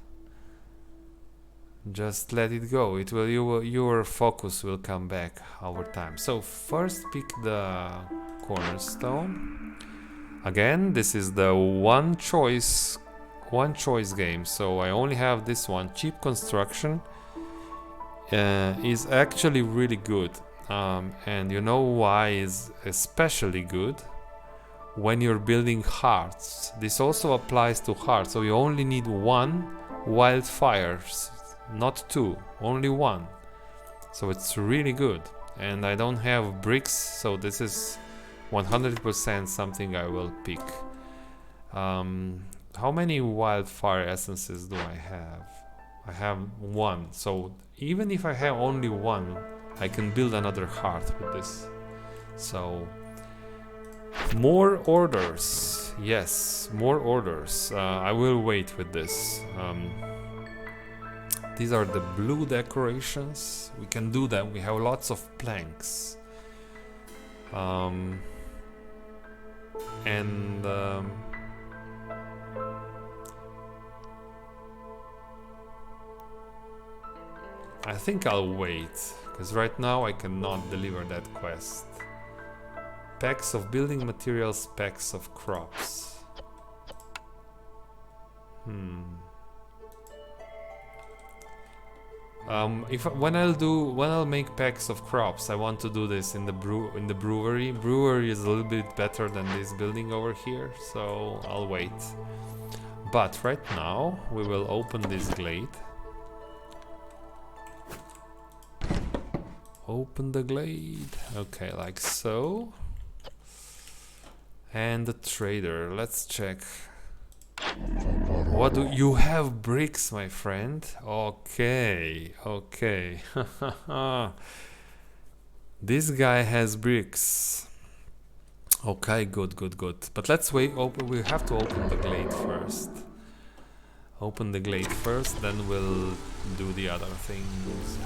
just let it go. It will. Your focus will come back over time. So first, pick the cornerstone. Again, this is the one choice game. So I only have this one. Cheap construction is actually really good, and you know why is especially good. When you're building hearts, this also applies to hearts, so you only need 1 wildfire, not 2, only 1. So it's really good, and I don't have bricks, so this is 100% something I will pick. How many wildfire essences do I have? I have 1, so even if I have only 1, I can build another heart with this. So more orders. Yes, more orders. I will wait with this. These are the blue decorations. We can do them. We have lots of planks. I think I'll wait, because right now I cannot deliver that quest. Packs of building materials, packs of crops. When I'll make packs of crops, I want to do this in the brewery. Brewery is a little bit better than this building over here, so I'll wait. But right now we will open this glade. Open the glade. Okay, like so. And the trader. Let's check. What do you have? Bricks, my friend. Okay, okay. This guy has bricks. Okay, good, good, good. But let's wait. We have to open the glade first. Open the glade first, then we'll do the other things.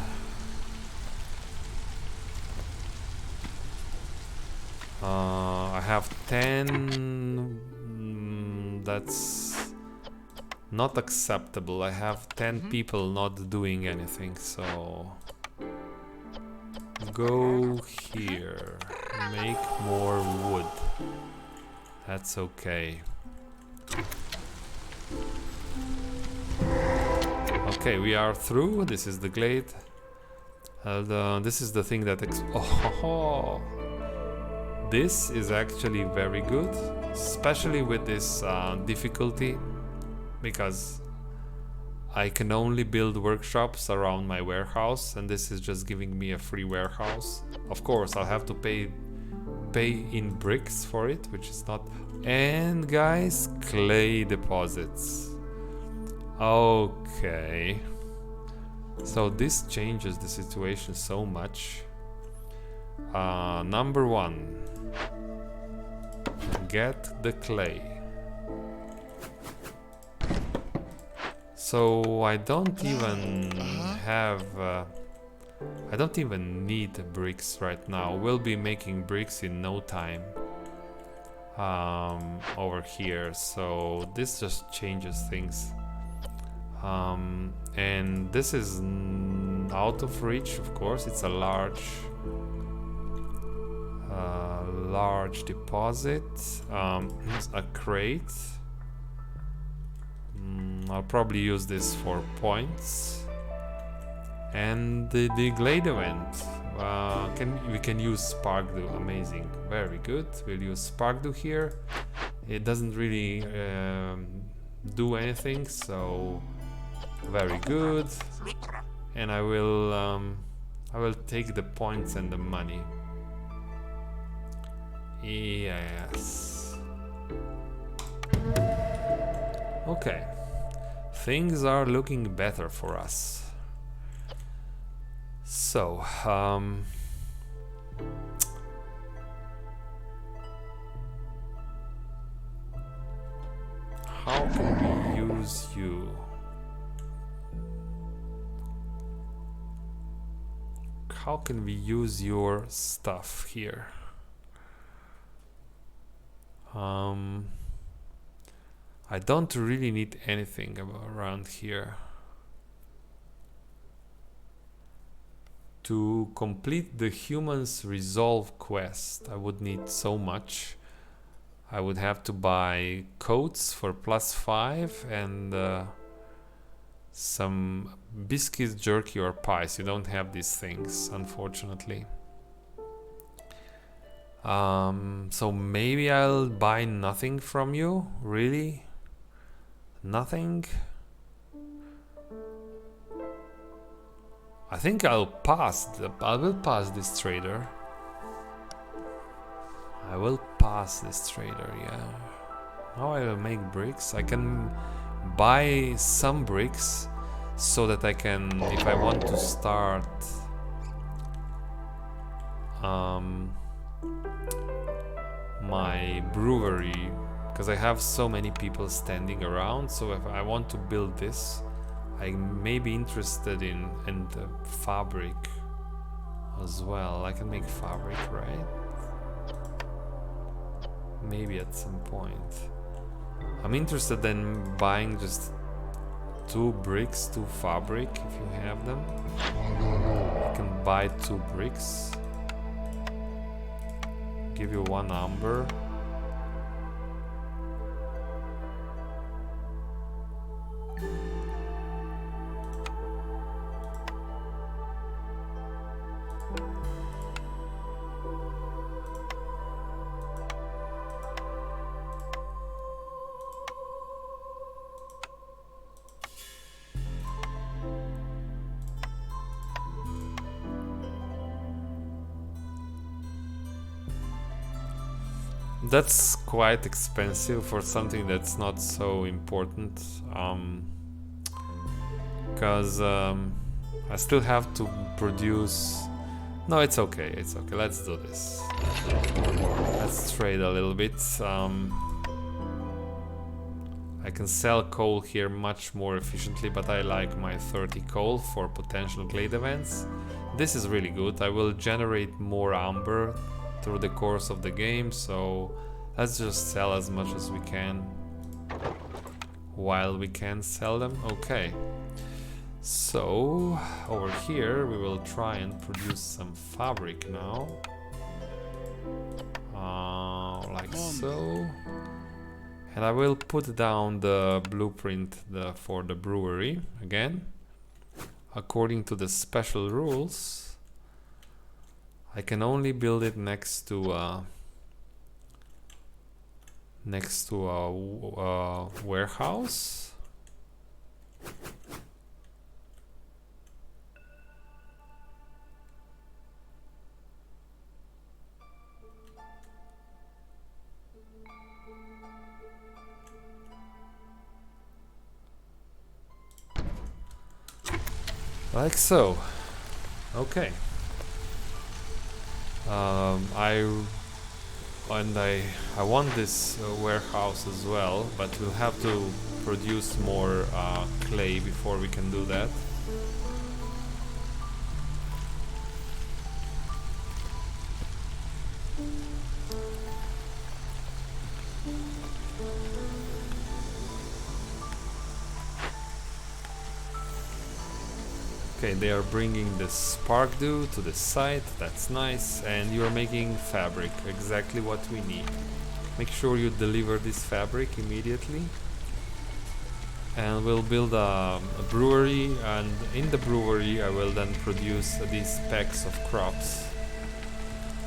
I have 10. That's not acceptable. I have 10 people not doing anything, so go here. Make more wood. That's okay. Okay, we are through. This is the glade. This is the thing that this is actually very good, especially with this difficulty, because I can only build workshops around my warehouse, and this is just giving me a free warehouse. Of course, I'll have to pay in bricks for it, which is not. And guys, clay deposits. Okay. So this changes the situation so much. Number 1. Get the clay. So I don't even have I don't even need bricks right now. We'll be making bricks in no time over here, so this just changes things. And this is out of reach, of course. It's a large deposit. A crate. I'll probably use this for points. And the glade event. We can use spark dew. Amazing, very good. We'll use spark dew here. It doesn't really do anything, so very good. And I will take the points and the money. Yes. Okay. Things are looking better for us. So, how can we use you? How can we use your stuff here? I don't really need anything around here. To complete the Humans Resolve quest, I would need so much. I would have to buy coats for +5 and some biscuits, jerky or pies. You don't have these things, unfortunately. So maybe I'll buy nothing from you. Really? Nothing? I think I will pass this trader. I will pass this trader, yeah. Now I will make bricks. I can buy some bricks so that I can, if I want to start my brewery, because I have so many people standing around, so if I want to build this, I may be interested in the fabric as well. I can make fabric, right? Maybe at some point. I'm interested in buying just 2 bricks, 2 fabric, if you have them. I can buy 2 bricks. Give you 1 amber. That's quite expensive for something that's not so important. Because I still have to produce. No, it's okay. It's okay. Let's do this. Let's trade a little bit. I can sell coal here much more efficiently, but I like my 30 coal for potential glade events. This is really good. I will generate more amber through the course of the game, so let's just sell as much as we can while we can sell them. Okay. So over here we will try and produce some fabric now. Like so. And I will put down the blueprint for the brewery again. According to the special rules, I can only build it next to a warehouse. Like so. Okay. I want this warehouse as well, but we'll have to produce more clay before we can do that. Okay, they are bringing the spark dew to the site, that's nice, and you're making fabric, exactly what we need. Make sure you deliver this fabric immediately. And we'll build a brewery, and in the brewery I will then produce these packs of crops.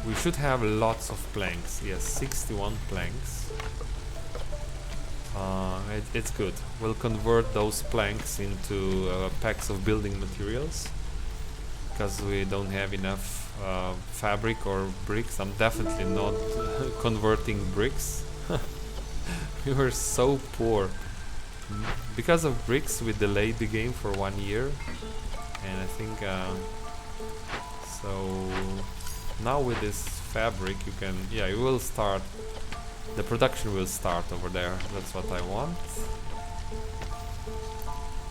We should have lots of planks, yes, 61 planks. It's good. We'll convert those planks into packs of building materials because we don't have enough fabric or bricks. I'm definitely not converting bricks. We were so poor. Because of bricks we delayed the game for 1 year, and I think so now with this fabric you can, yeah, you will start. The production will start over there. That's what I want.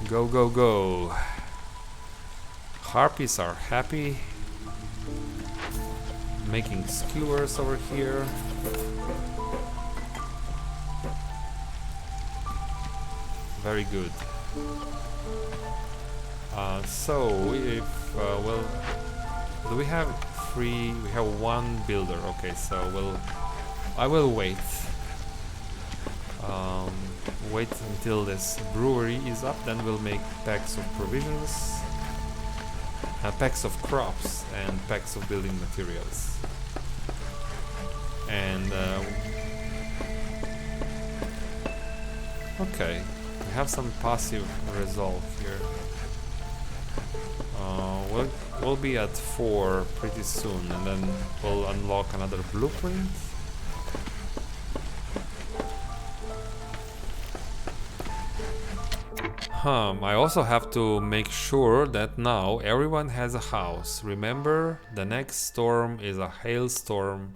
Go, go, go. Harpies are happy. Making skewers over here. Very good. So if well, do we have three? We have one builder. Okay, so I will wait. Wait until this brewery is up, then we'll make packs of provisions, packs of crops, and packs of building materials. And okay, we have some passive resolve here. We'll be at 4 pretty soon, and then we'll unlock another blueprint. I also have to make sure that now everyone has a house. Remember, the next storm is a hailstorm,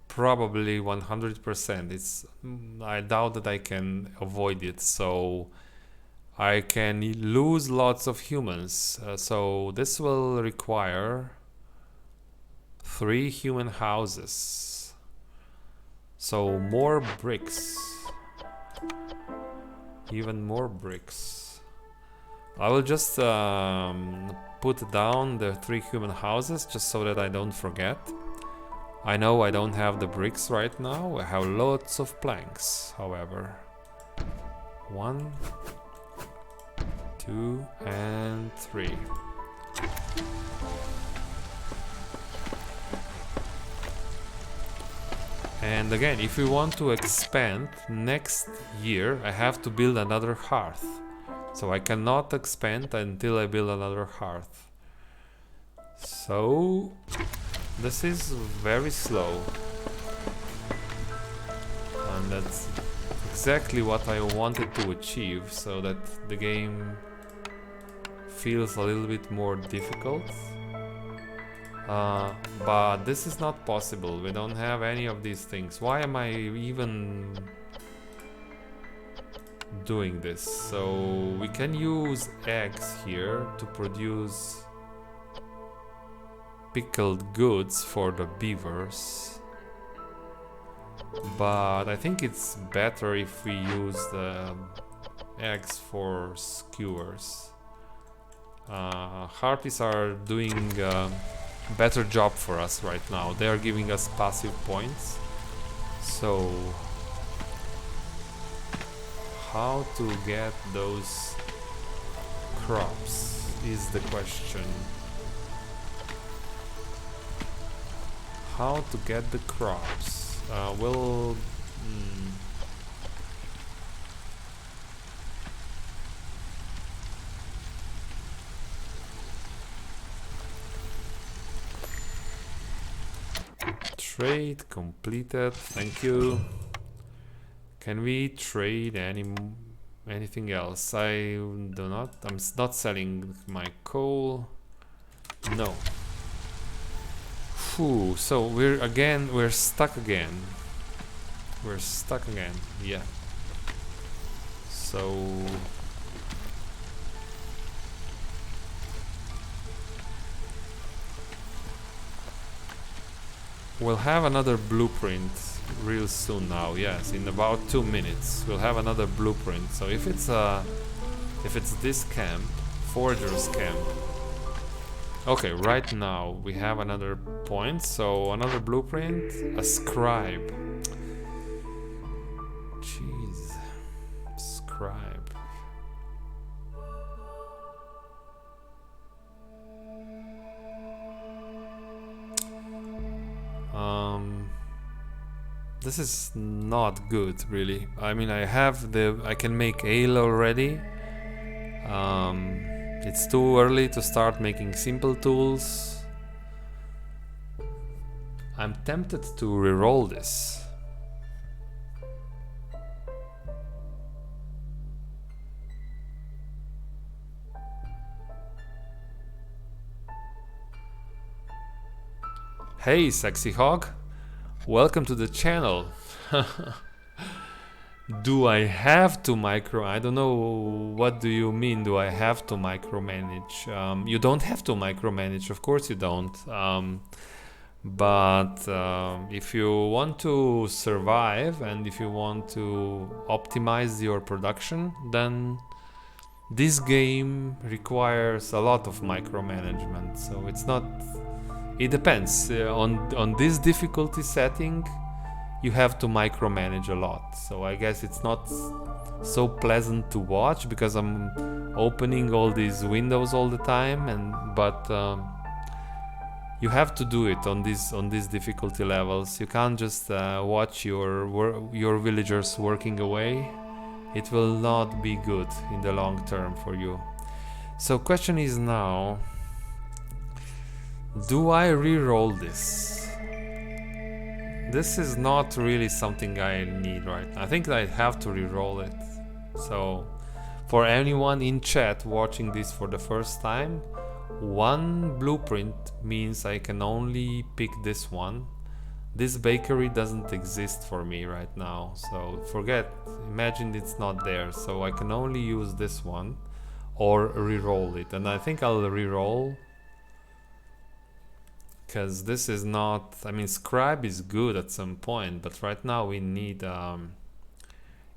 probably 100%. I doubt that I can avoid it, so I can lose lots of humans. So this will require 3 human houses. So more bricks. Even more bricks. I will just put down the 3 human houses just so that I don't forget. I know I don't have the bricks right now. I have lots of planks, however. 1, 2, and 3. And again, if we want to expand next year, I have to build another hearth. So I cannot expand until I build another hearth. So this is very slow. and that's exactly what I wanted to achieve, so that the game feels a little bit more difficult. But this is not possible. We don't have any of these things. Why am I even doing this? So we can use eggs here to produce pickled goods for the beavers, but I think it's better if we use the eggs for skewers. Harpies are doing a better job for us right now. They are giving us passive points. So how to get those crops is the question. How to get the crops? Well, trade completed. Thank you. Can we trade anything else? I do not. I'm not selling my coal. No. Phew, so we're stuck again. We're stuck again. Yeah. So we'll have another blueprint real soon now. Yes, in about 2 minutes we'll have another blueprint. So if it's this camp, foragers camp. Okay, right now we have another point, so another blueprint, a scribe. Jeez, scribe. This is not good, really. I mean, I can make ale already. It's too early to start making simple tools. I'm tempted to reroll this. Hey, Sexy Hog. Welcome to the channel. Do I have to I don't know, what do you mean, do I have to micromanage? You don't have to micromanage, of course you don't. But if you want to survive and if you want to optimize your production, then this game requires a lot of micromanagement. So it's not... It depends. On this difficulty setting, you have to micromanage a lot. So I guess it's not so pleasant to watch because I'm opening all these windows all the time, but you have to do it on these difficulty levels. You can't just watch your villagers working away. It will not be good in the long term for you. So question is now, do I re-roll this? This is not really something I need right now. I think I have to re-roll it. So for anyone in chat watching this for the first time, one blueprint means I can only pick this one. This bakery doesn't exist for me right now, so imagine it's not there. So I can only use this one or re-roll it, and I think I'll re-roll. Because this is not... I mean, scribe is good at some point, but right now we need...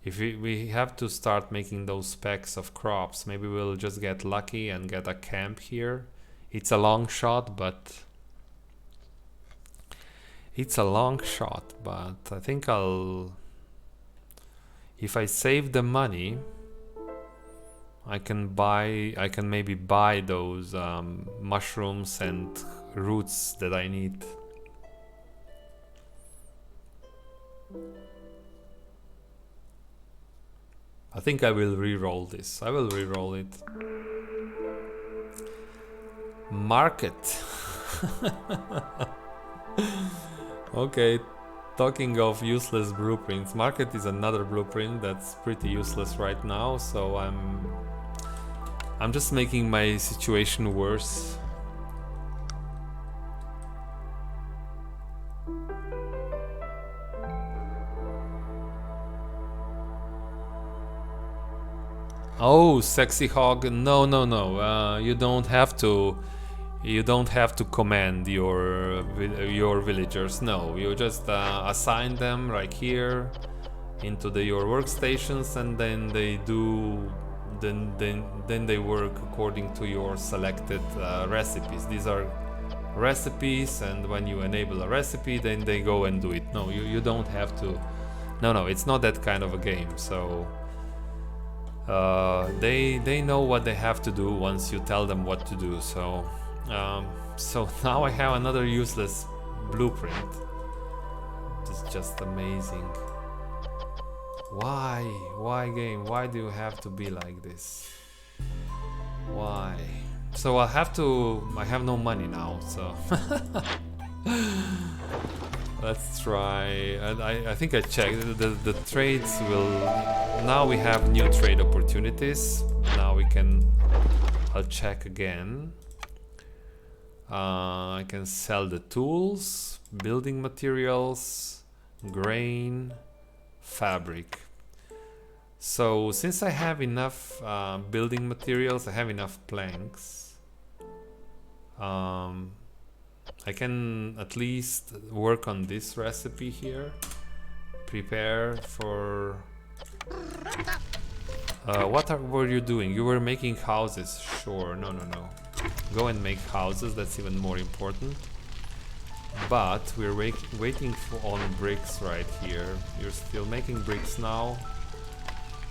if we have to start making those specs of crops, maybe we'll just get lucky and get a camp here. It's a long shot, but... It's a long shot, but I think I'll... If I save the money, I can maybe buy those mushrooms and roots that I need. I think I will re-roll this. I will re-roll it. Market. Okay, Talking of useless blueprints, market is another blueprint that's pretty useless right now, so I'm just making my situation worse. Oh, sexy hog! No, no, no. You don't have to. You don't have to command your villagers. No, you just assign them right here into your workstations, and then they do. Then they work according to your selected recipes. These are recipes, and when you enable a recipe, then they go and do it. No, you don't have to. No, it's not that kind of a game. So. They know what they have to do once you tell them what to do. So now I have another useless blueprint. It's just amazing. Why game? Why do you have to be like this? Why? So I have no money now, so let's try. I think I checked the trades will. Now we have new trade opportunities. Now I'll check again. I can sell the tools, building materials, grain, fabric. So since I have enough building materials, I have enough planks. I can at least work on this recipe here. Prepare for... what were you doing? You were making houses. Sure, no. Go and make houses, that's even more important. But we're waiting on bricks right here. You're still making bricks now.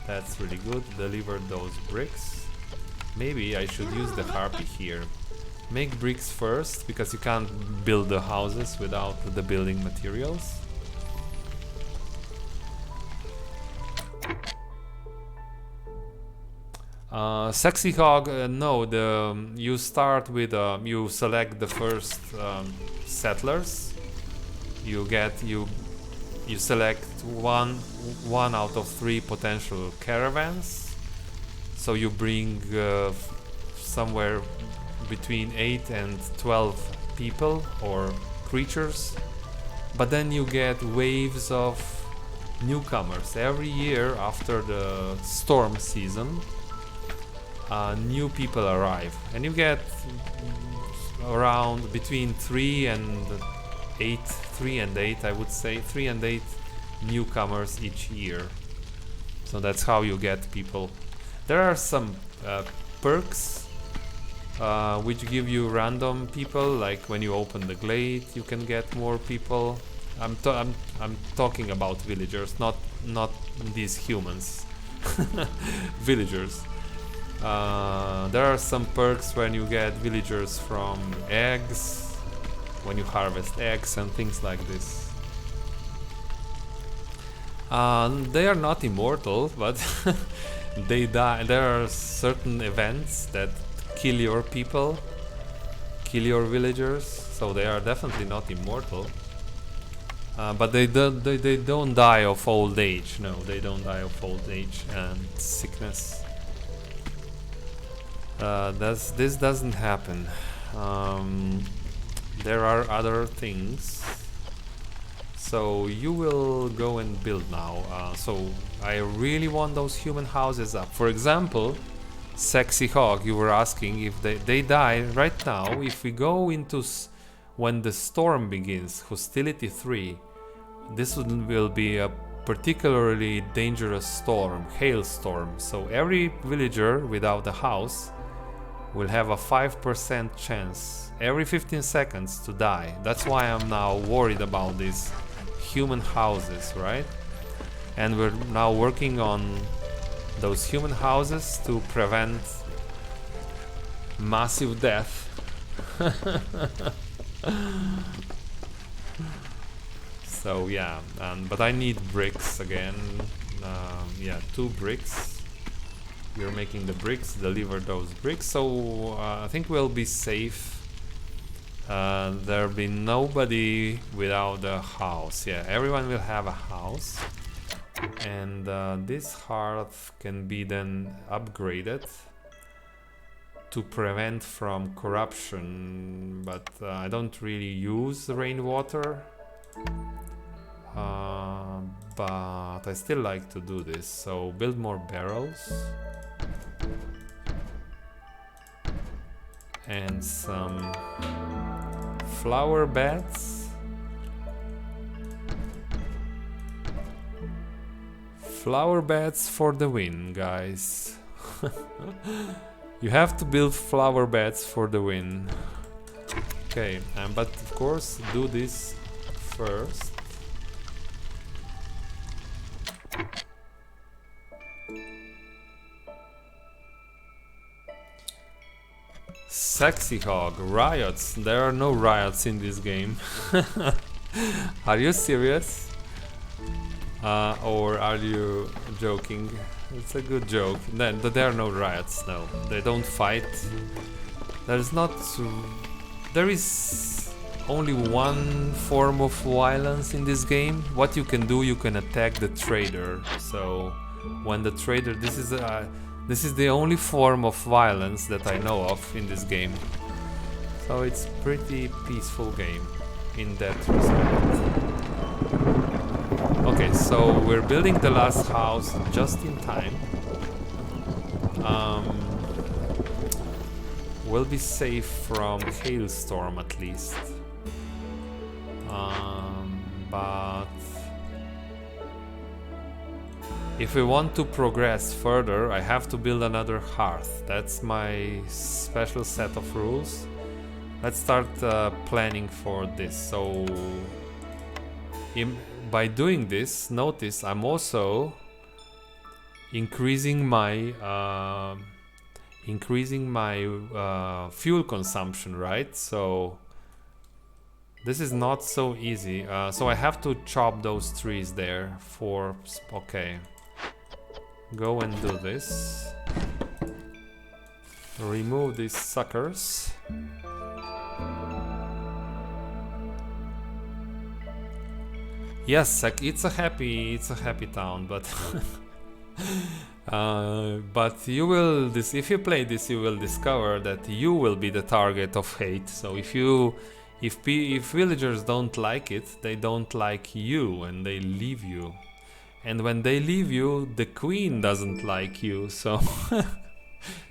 That's really good. Deliver those bricks. Maybe I should use the harpy here. Make bricks first, because you can't build the houses without the building materials. Sexy hog, no. You start with you select the first settlers. You select one out of 3 potential caravans. So you bring somewhere between 8 and 12 people or creatures, but then you get waves of newcomers every year. After the storm season, new people arrive, and you get around between 3 and 8 I would say 3 and 8 newcomers each year. So that's how you get people. There are some perks which give you random people, like when you open the glade you can get more people. I'm talking about villagers, not these humans. Villagers. There are some perks when you get villagers from eggs, when you harvest eggs and things like this. They are not immortal, but they die. There are certain events that kill your people, kill your villagers, so they are definitely not immortal. But they don't die of old age. No, they don't die of old age and sickness. This doesn't happen. There are other things. So you will go and build now. So I really want those human houses up. For example, Sexy Hog, you were asking if they die right now. If we go into when the storm begins, hostility 3, this will be a particularly dangerous storm, hailstorm. So every villager without a house will have a 5% chance every 15 seconds to die. That's why I'm now worried about these human houses, right? And we're now working on those human houses to prevent massive death. So yeah, but I need bricks again. Yeah, 2 bricks. You're making the bricks, deliver those bricks. So I think we'll be safe there'll be nobody without a house. Yeah, everyone will have a house. And this hearth can be then upgraded to prevent from corruption, but I don't really use rainwater. But I still like to do this, so build more barrels. And some flower beds. Flower beds for the win, guys. You have to build flower beds for the win. Okay, but of course do this first. Sexy Hog, riots. There are no riots in this game. Are you serious? Or are you joking? It's a good joke. Then there are no riots. No, they don't fight. There's not. There is only one form of violence in this game. What you can do, you can attack the trader. So when the trader, this is the only form of violence that I know of in this game. So it's pretty peaceful game in that respect. Okay, so we're building the last house just in time. We'll be safe from hailstorm at least. But if we want to progress further, I have to build another hearth. That's my special set of rules. Let's start planning for this. So by doing this, notice I'm also increasing my fuel consumption, right? So this is not so easy. So I have to chop those trees there for... Okay. Go and do this. Remove these suckers. Yes, it's a happy town, but but you will if you play this, you will discover that you will be the target of hate. So if villagers don't like it, they don't like you and they leave you. And when they leave you, the queen doesn't like you. So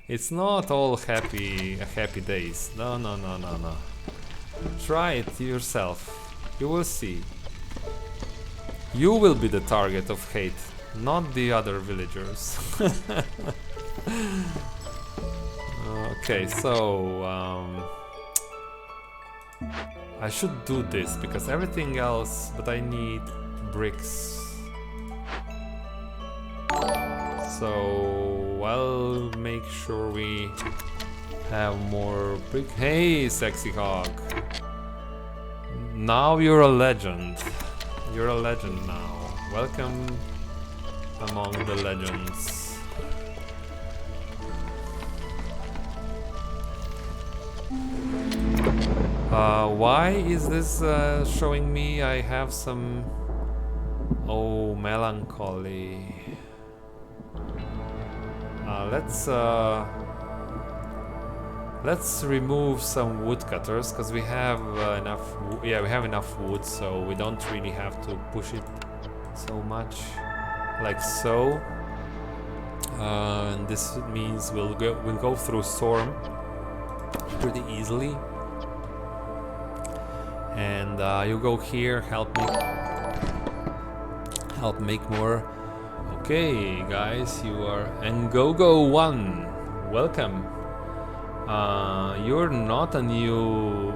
it's not all happy days. No. Try it yourself. You will see. You will be the target of hate, not the other villagers. Okay, so I should do this because everything else, but I need bricks. So I'll make sure we have more brick. Hey, Sexy Hog. Now you're a legend. You're a legend now. Welcome among the legends. Why is this showing me I have some... Oh, melancholy. Let's remove some woodcutters because we have enough. Yeah, we have enough wood, so we don't really have to push it so much, like so. And this means we'll go through storm pretty easily. And you go here, help make more. Okay, guys, you are Ngogo1. Welcome. You're not a new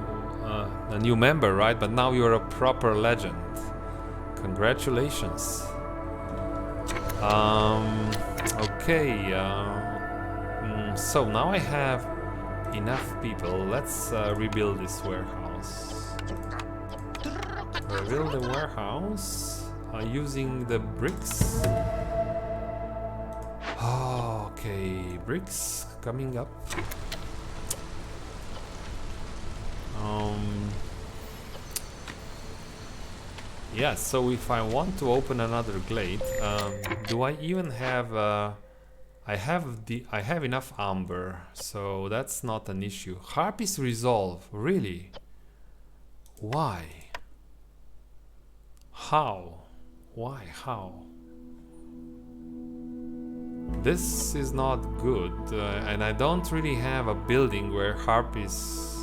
member, right? But now you're a proper legend. Congratulations. Okay. So now I have enough people. Let's rebuild this warehouse. Rebuild the warehouse using the bricks. Okay, bricks coming up. Yeah, so if I want to open another glade, do I even have I have enough amber, so that's not an issue. Harpies resolve, really? Why? How? Why? How? This is not good, and I don't really have a building where harpies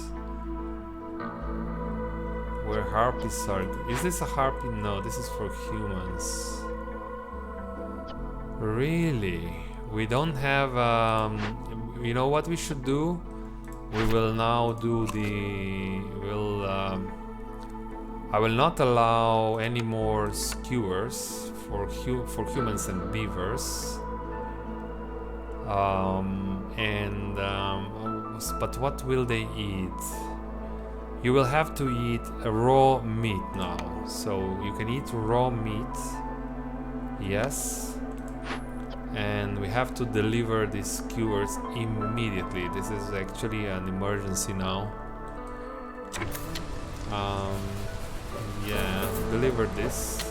are. Is this a harpy? No, this is for humans. Really? We don't have. You know what we should do? We will now do the. I will not allow any more skewers for humans and beavers. But what will they eat? You will have to eat a raw meat now. So you can eat raw meat. Yes. And we have to deliver these skewers immediately. This is actually an emergency now. Yeah, deliver this.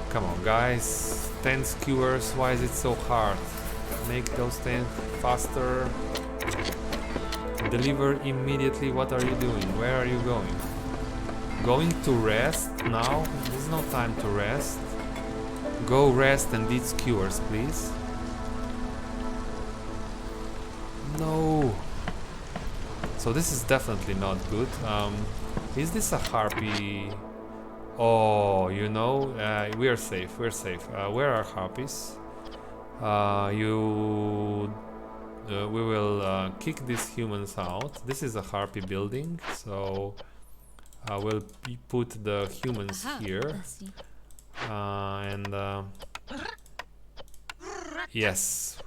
Come on, guys. 10 skewers. Why is it so hard? Make those 10 faster. Deliver immediately. What are you doing? Where are you going? Going to rest now? There's no time to rest. Go rest and eat skewers, please. No. So this is definitely not good. Is this a harpy? Oh, you know, we are safe. We're safe. Where are harpies? We will kick these humans out. This is a harpy building, so I will put the humans here. Yes.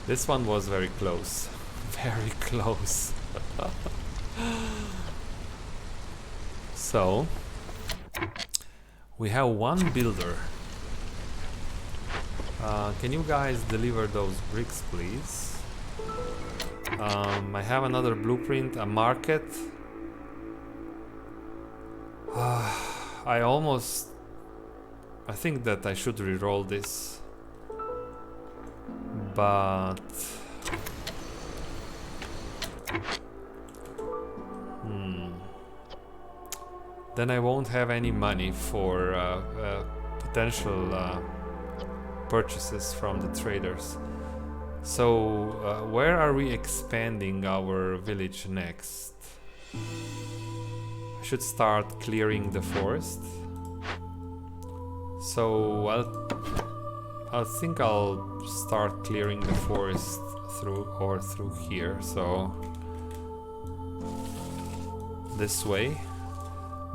This one was very close. Very close. So we have one builder. Can you guys deliver those bricks, please? I have another blueprint, a market. I think that I should re-roll this, but then I won't have any money for potential purchases from the traders. So where are we expanding our village next? I should start clearing the forest. So I think I'll start clearing the forest through here. So this way,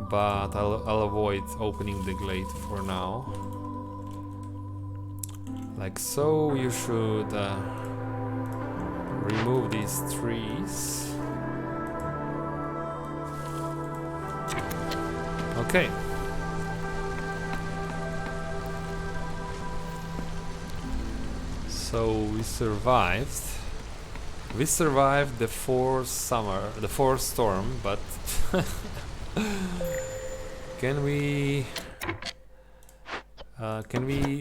but I'll avoid opening the glade for now. Like so. You should remove these trees. Okay. So we survived. We survived the fourth storm, but can we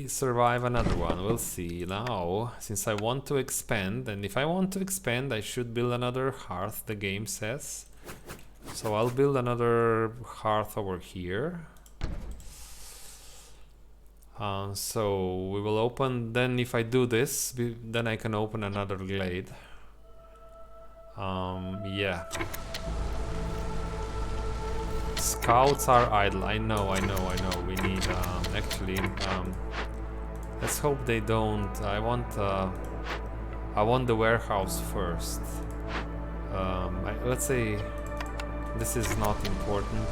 survive another one? We'll see now, since I want to expand, and if I want to expand I should build another hearth, the game says. So I'll build another hearth over here. So we will open, then if I do this, then I can open another glade. Yeah. Scouts are idle. I know. We need actually. Let's hope they don't. I want the warehouse first. Let's say this is not important.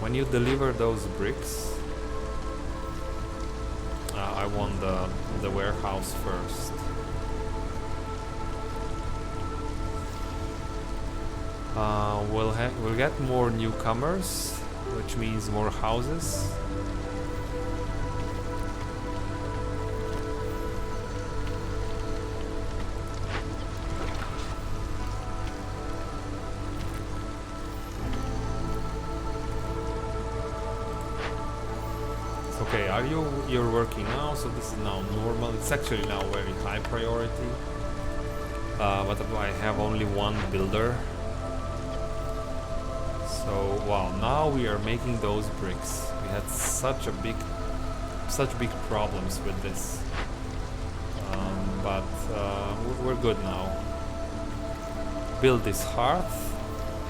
When you deliver those bricks, I want the warehouse first. We'll get more newcomers, which means more houses. are you're working now, so this is now normal. It's actually now very high priority. But I have only one builder. So wow, now we are making those bricks. We had such big problems with this, but we're good now. Build this hearth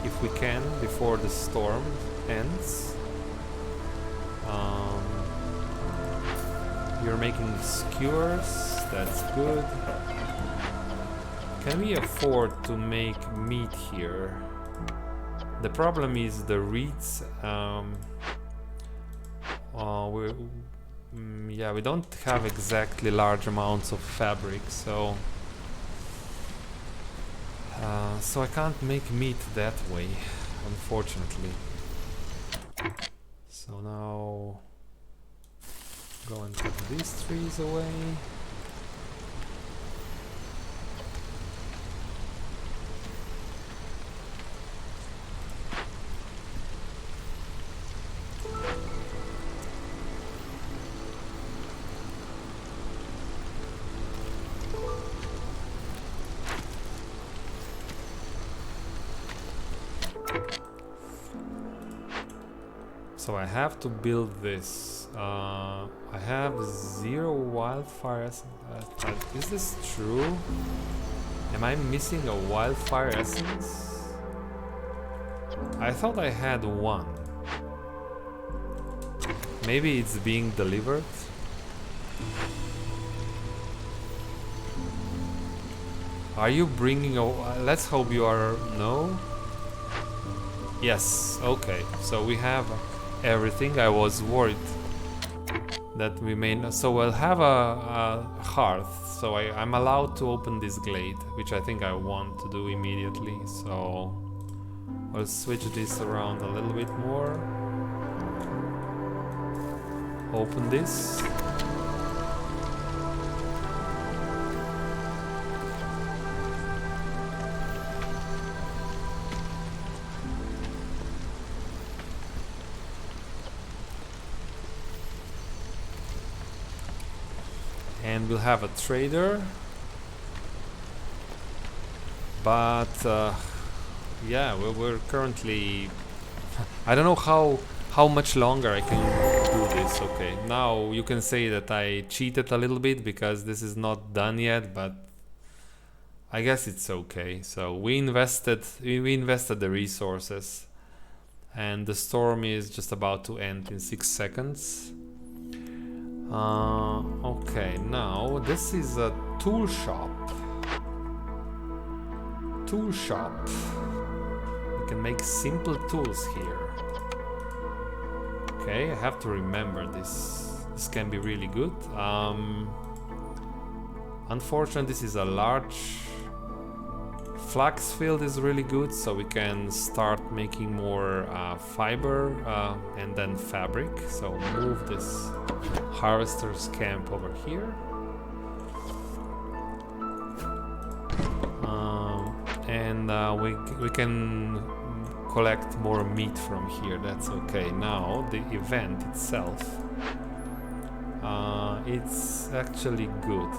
if we can before the storm ends. You're making skewers, that's good. Can we afford to make meat here? The problem is the reeds. Yeah, we don't have exactly large amounts of fabric, so I can't make meat that way, unfortunately. So now go and cut these trees away. So I have to build this. I have 0 wildfire essence. Is this true? Am I missing a wildfire essence? I thought I had 1. Maybe it's being delivered. Are you bringing a... let's hope you are... no? Yes, okay. So we have everything. I was worried that we may not... so we'll have a hearth. So I'm allowed to open this glade, which I think I want to do immediately. So I'll switch this around a little bit more. Open this. And we'll have a trader, but yeah, we're currently... I don't know how much longer I can do this. Okay, now you can say that I cheated a little bit because this is not done yet, but I guess it's okay. So we invested the resources, and the storm is just about to end in 6 seconds. Okay, now this is a tool shop. We can make simple tools here. Okay, I have to remember this. This can be really good. Unfortunately, this is a large... flax field is really good, so we can start making more fiber and then fabric. So move this harvester's camp over here. And we can collect more meat from here. That's okay. Now the event itself, it's actually good.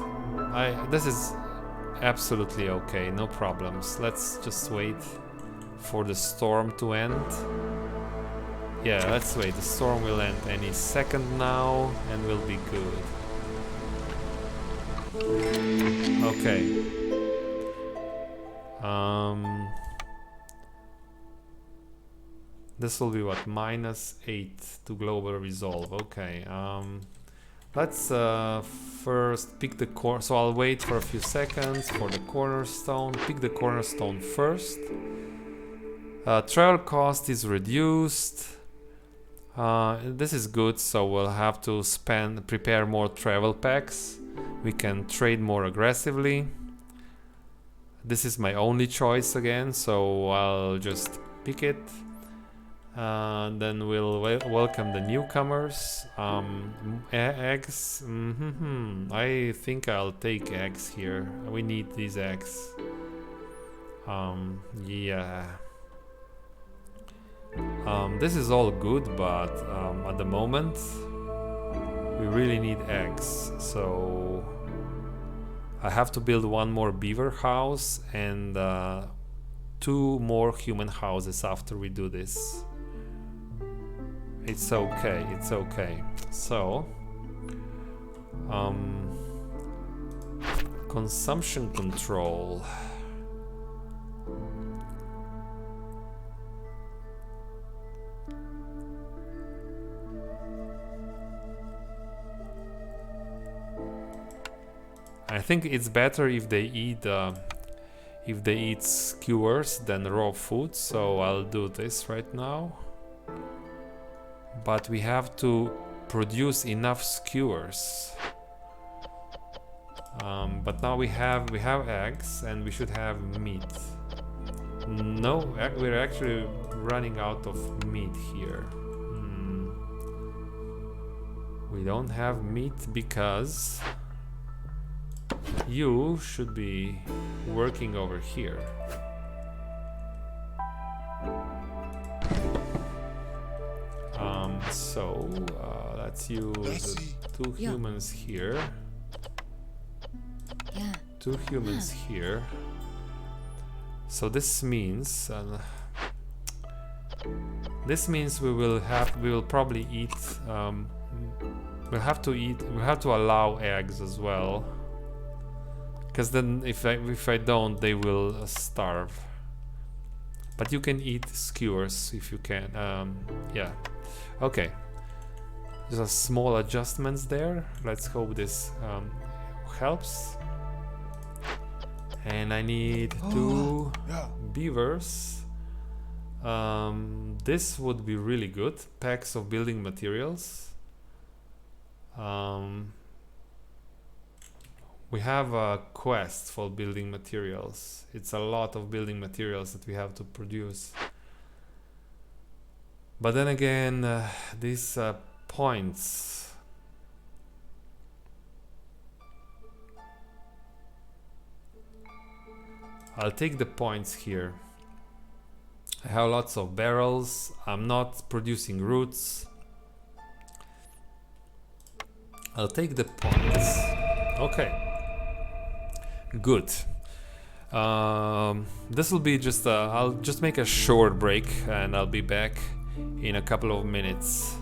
This is absolutely okay, no problems. Let's just wait for the storm to end. Yeah, let's wait. The storm will end any second now and we'll be good. Okay. This will be what? -8 to global resolve. Okay. Let's first pick the core. So I'll wait for a few seconds for the cornerstone. Pick the cornerstone first. Travel cost is reduced. This is good, so we'll have to prepare more travel packs. We can trade more aggressively. This is my only choice again, so I'll just pick it. Then we'll welcome the newcomers. Eggs. I think I'll take eggs here. We need these eggs. Yeah. This is all good, but at the moment we really need eggs. So I have to build one more beaver house and 2 more human houses after we do this. It's okay, it's okay. So consumption control. I think it's better if they eat skewers than raw food, so I'll do this right now. But we have to produce enough skewers. But now we have eggs and we should have meat. No, we're actually running out of meat here. We don't have meat because you should be working over here. So let's use 2 humans here. 2 humans here. So this means we will probably eat. We'll have to allow eggs as well. Because then if I don't, they will starve. But you can eat skewers if you can. Yeah. Okay. There's small adjustments there. Let's hope this helps. And I need 2 beavers. This would be really good. Packs of building materials. We have a quest for building materials. It's a lot of building materials that we have to produce. But then again, these points. I'll take the points here. I have lots of barrels. I'm not producing roots. I'll take the points. Okay. Good. This will be just I'll just make a short break and I'll be back in a couple of minutes.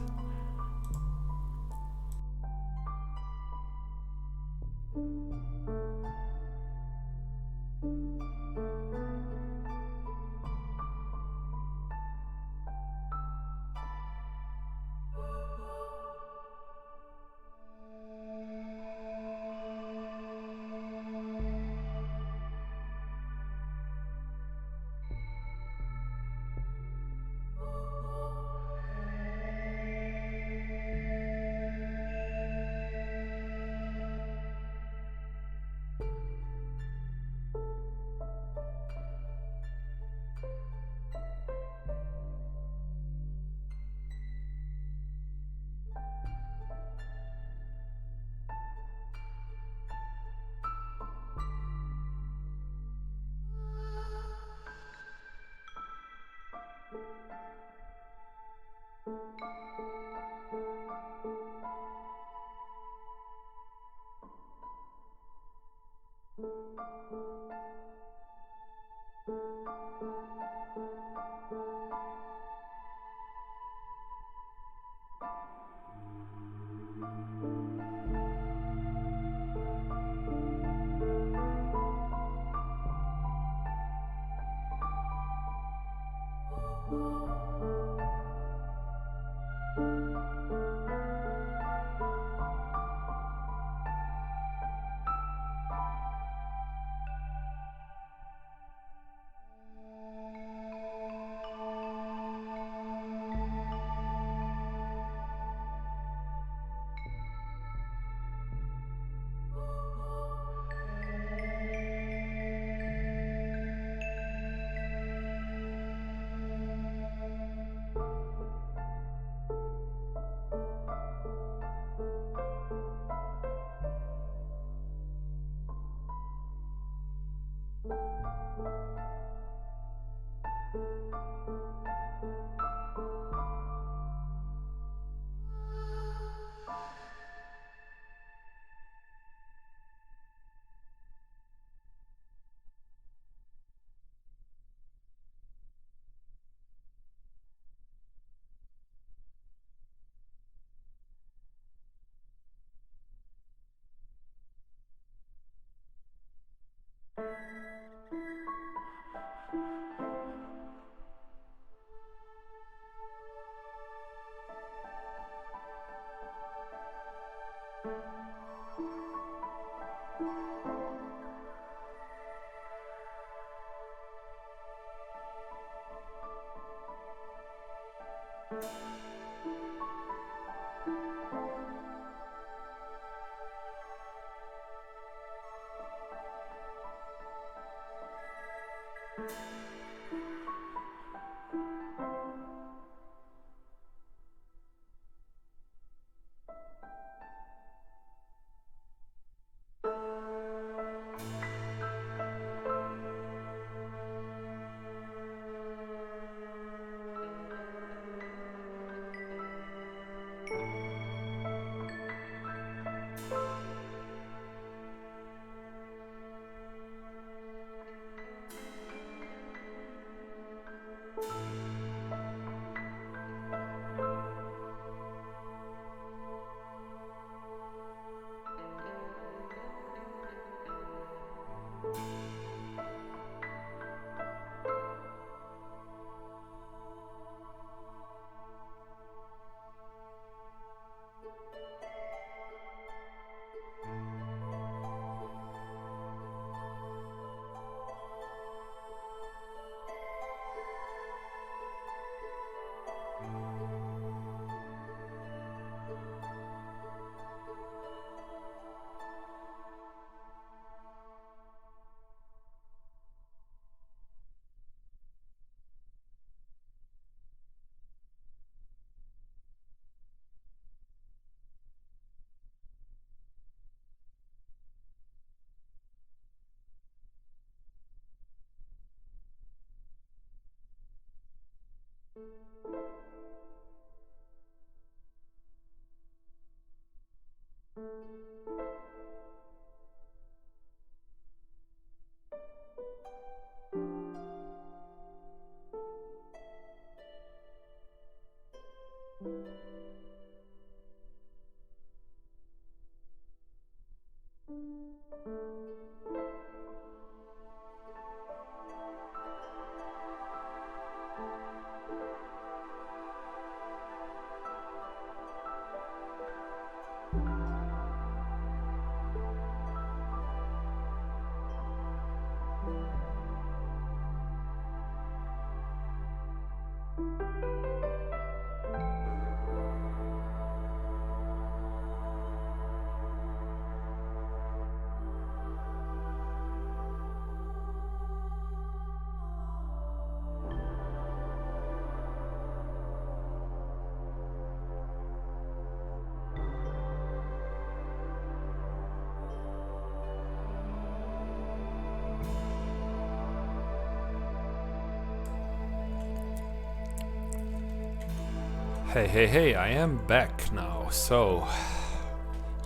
Hey, I am back now. So,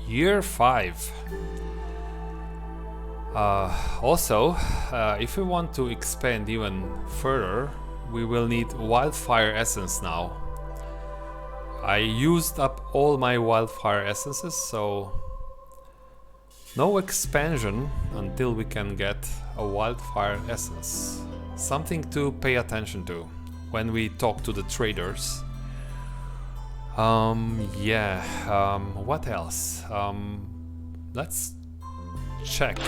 year 5. Also, if we want to expand even further, we will need wildfire essence now. I used up all my wildfire essences, so no expansion until we can get a wildfire essence. Something to pay attention to when we talk to the traders. What else? Let's check.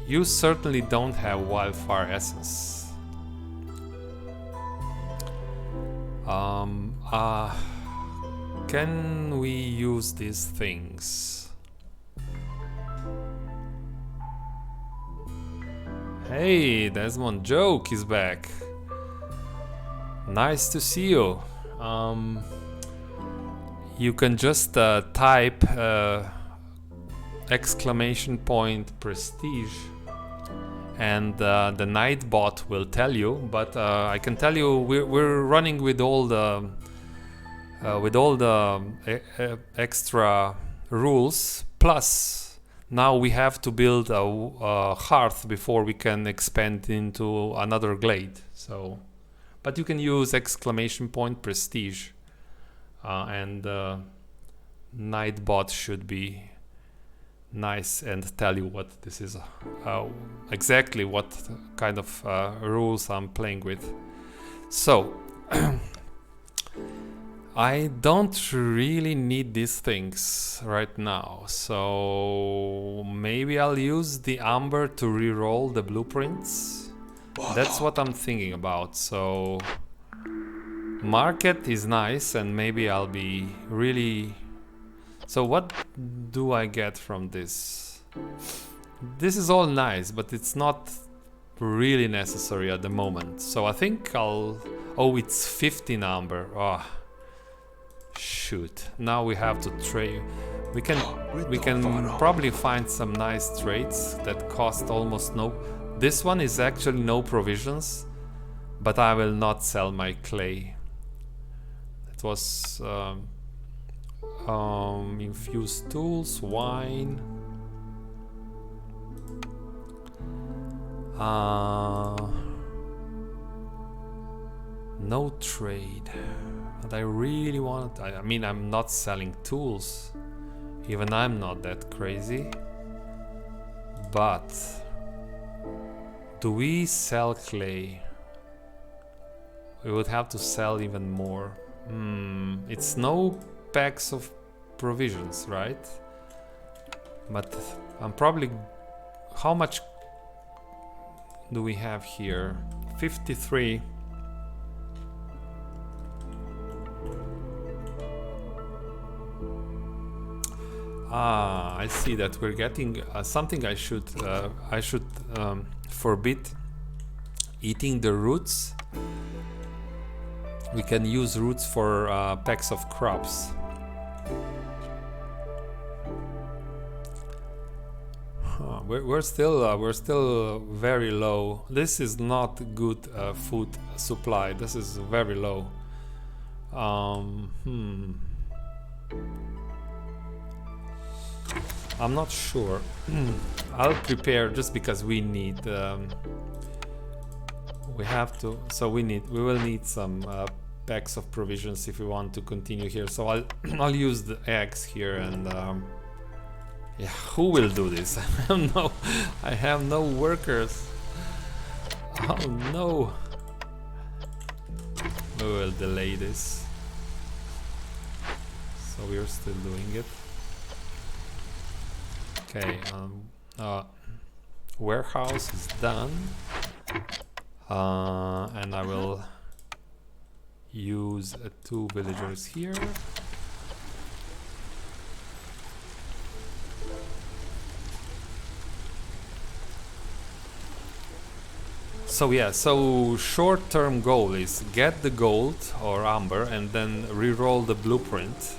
You certainly don't have wildfire essence. Can we use these things? Hey, Desmond Joke is back. Nice to see you. You can just type exclamation point prestige and the Nightbot will tell you, but I can tell you we're running with all the extra rules, plus now we have to build a hearth before we can expand into another glade. So but you can use exclamation point prestige and Nightbot should be nice and tell you what this is, exactly what kind of rules I'm playing with. So I don't really need these things right now, so maybe I'll use the amber to re-roll the blueprints. That's what I'm thinking about. So market is nice and maybe I'll be really... So what do I get from this? This is all nice, but it's not really necessary at the moment. So I think I'll... Oh, it's 15 amber. Oh, shoot. Now we have to trade. We can probably find some nice trades that cost almost no... This one is actually no provisions, but I will not sell my clay. It was infused tools, wine. No trade. But I really want... I mean, I'm not selling tools. Even I'm not that crazy. But do we sell clay? We would have to sell even more. It's no packs of provisions, right? But I'm probably... How much do we have here? 53. Ah, I see that we're getting something. I should forbid eating the roots. We can use roots for packs of crops. We're still very low. This is not good food supply. This is very low. I'm not sure. I'll prepare just because we need. We have to. So we will need some packs of provisions if we want to continue here. So I'll use the eggs here and. Yeah, who will do this? I have no workers. Oh no. We will delay this. So we're still doing it. Okay, warehouse is done. And I will use 2 villagers here. So yeah, so short-term goal is get the gold or amber and then re-roll the blueprint.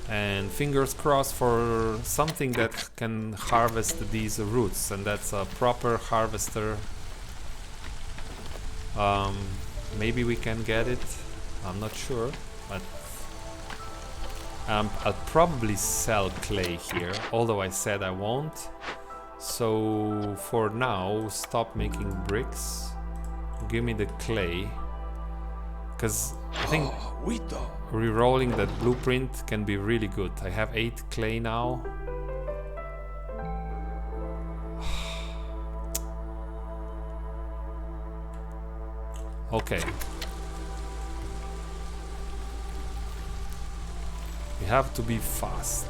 And fingers crossed for something that can harvest these roots, and that's a proper harvester. Maybe we can get it, I'm not sure, but I'll probably sell clay here, although I said I won't. So for now, stop making bricks. Give me the clay, because I think re-rolling that blueprint can be really good. I have 8 clay now. Okay. We have to be fast.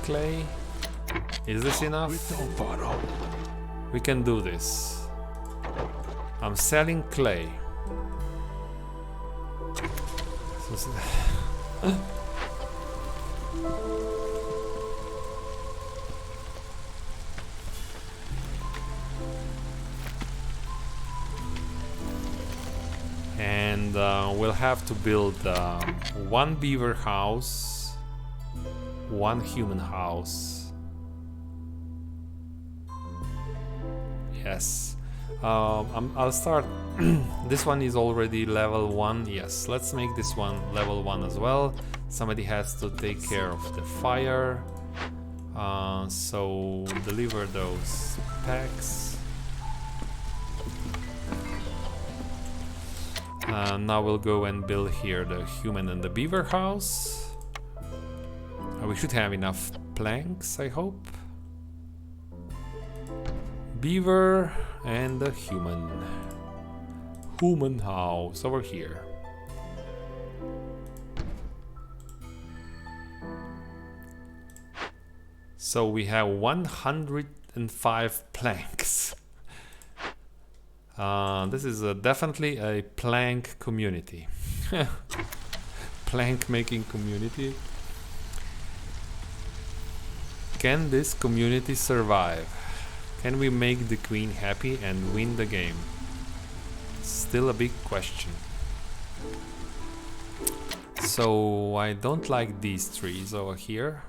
Clay. Is this enough? We can do this. I'm selling clay. And we'll have to build 1 beaver house, 1 human house. Yes. I'll start. This one is already level 1. Yes, let's make this one level 1 as well. Somebody has to take care of the fire. So deliver those packs. Now we'll go and build here the human and the beaver house. We should have enough planks, I hope. Beaver and the human house over here. So we have 105 planks. This is definitely a plank community. Plank making community. Can this community survive? Can we make the queen happy and win the game? Still a big question. So I don't like these trees over here.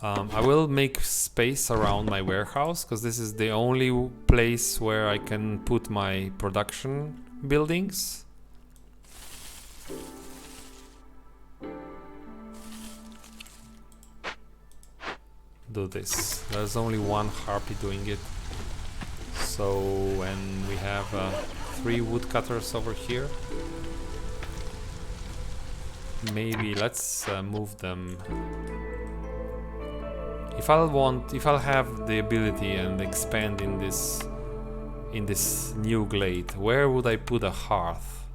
I will make space around my warehouse because this is the only place where I can put my production buildings. Do this. There's only one harpy doing it. So, and we have 3 woodcutters over here. Maybe let's move them. If I'll have the ability and expand in this new glade, where would I put a hearth?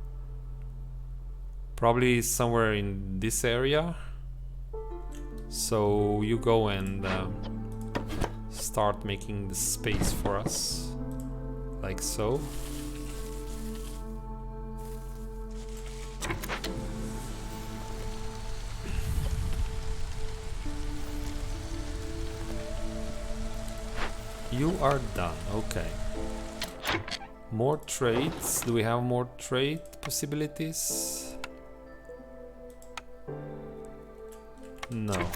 Probably somewhere in this area. So you go and start making the space for us, like so. You are done, okay. More trades. Do we have more trade possibilities? No.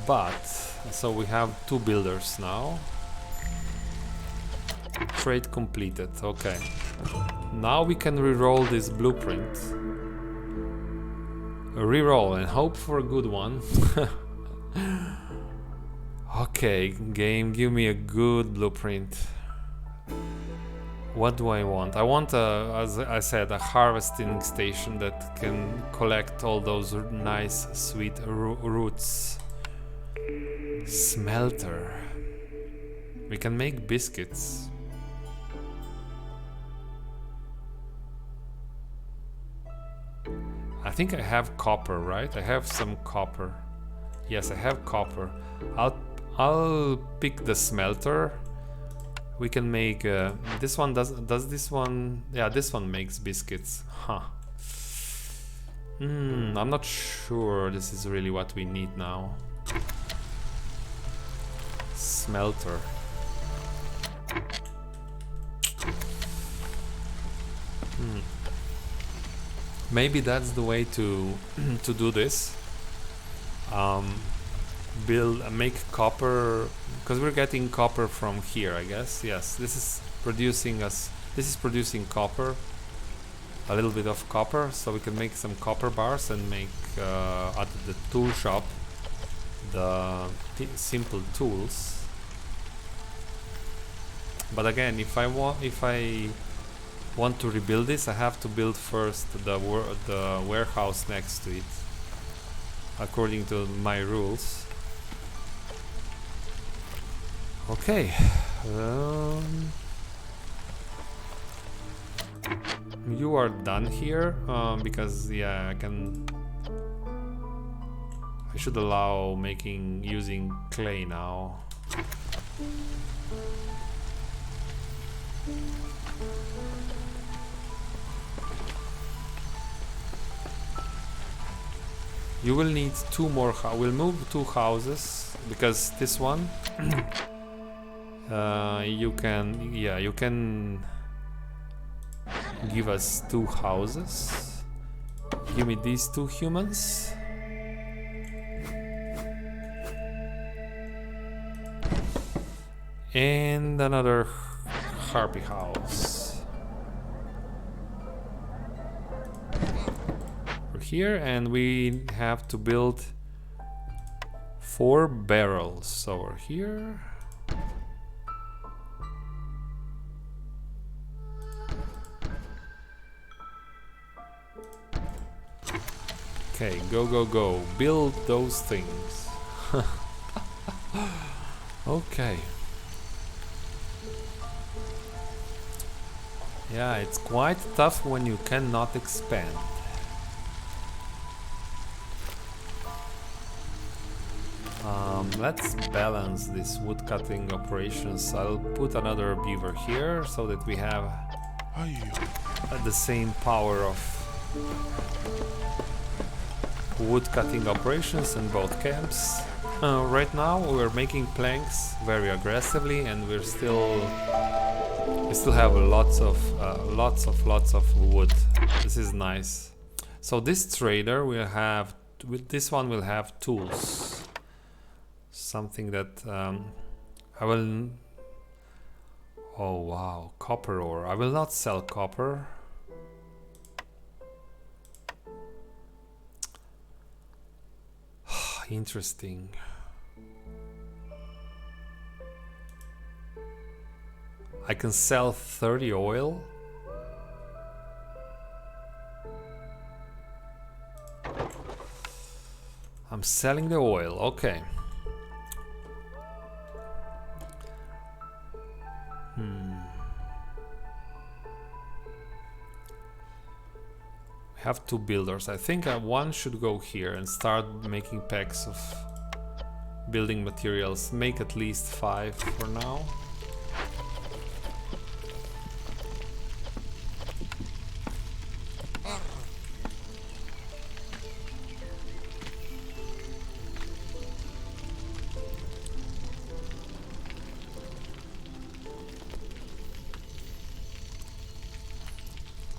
But, so we have 2 builders now. Trade completed, okay. Now we can re-roll this blueprint. Re-roll and hope for a good one. Okay, game, give me a good blueprint. What do I want? I want, as I said, a harvesting station that can collect all those nice, sweet roots. Smelter. We can make biscuits. I think I have copper, right? I have some copper. Yes, I have copper. I'll pick the smelter. We can make this one does this one? Yeah, this one makes biscuits. Huh. I'm not sure this is really what we need now. Smelter. Maybe that's the way to to do this. Make copper, because we're getting copper from here, I guess. Yes, this is producing copper, a little bit of copper, so we can make some copper bars and make at the tool shop the simple tools. But again, if I want to rebuild this, I have to build first the warehouse next to it, according to my rules. Okay. You are done here, because yeah, I should allow using clay now. You will need 2 more. We'll move 2 houses because this one. You can give us 2 houses. Give me these 2 humans. And another harpy house. We're here, and we have to build 4 barrels. So we're here. Okay, go, go, go. Build those things. Okay. Yeah, it's quite tough when you cannot expand. Let's balance this wood cutting operations. I'll put another beaver here so that we have the same power of wood cutting operations in both camps. Right now we're making planks very aggressively, and we still have lots of wood. This is nice. So this trader will have, with this one will have tools. Something that I will. Oh wow, copper ore. I will not sell copper. Interesting. I can sell 30 oil. I'm selling the oil, okay. We have 2 builders. I think one should go here and start making packs of building materials. Make at least 5 for now.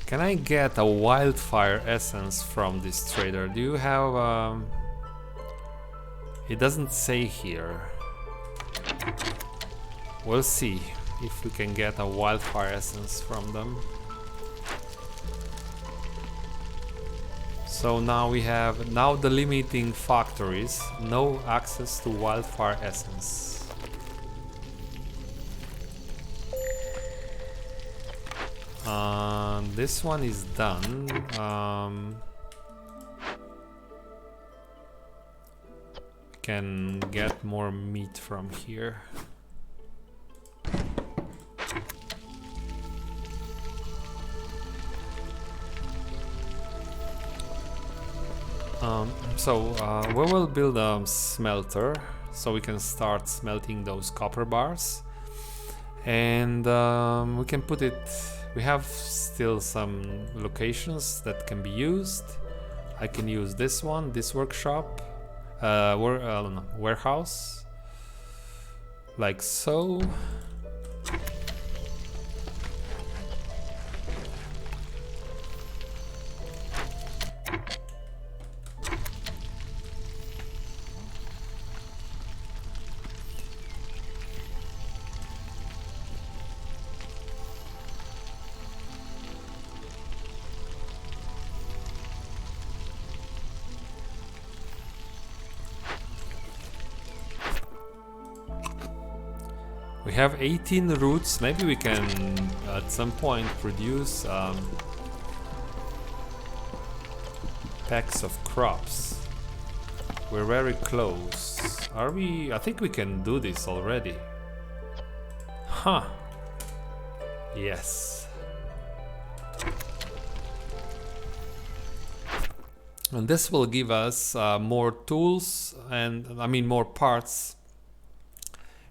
Can I get a wildfire essence from this trader? Do you have... It doesn't say here. We'll see if we can get a wildfire essence from them. So now we have... Now the limiting factor is no access to wildfire essence. This one is done. Can get more meat from here. We will build a smelter so we can start smelting those copper bars, and we can put it. We have still some locations that can be used. I can use this one, this workshop, warehouse, like so. We have 18 roots. Maybe we can at some point produce packs of crops. We're very close. Are we? I think we can do this already. Huh. Yes. And this will give us more tools and, I mean, more parts.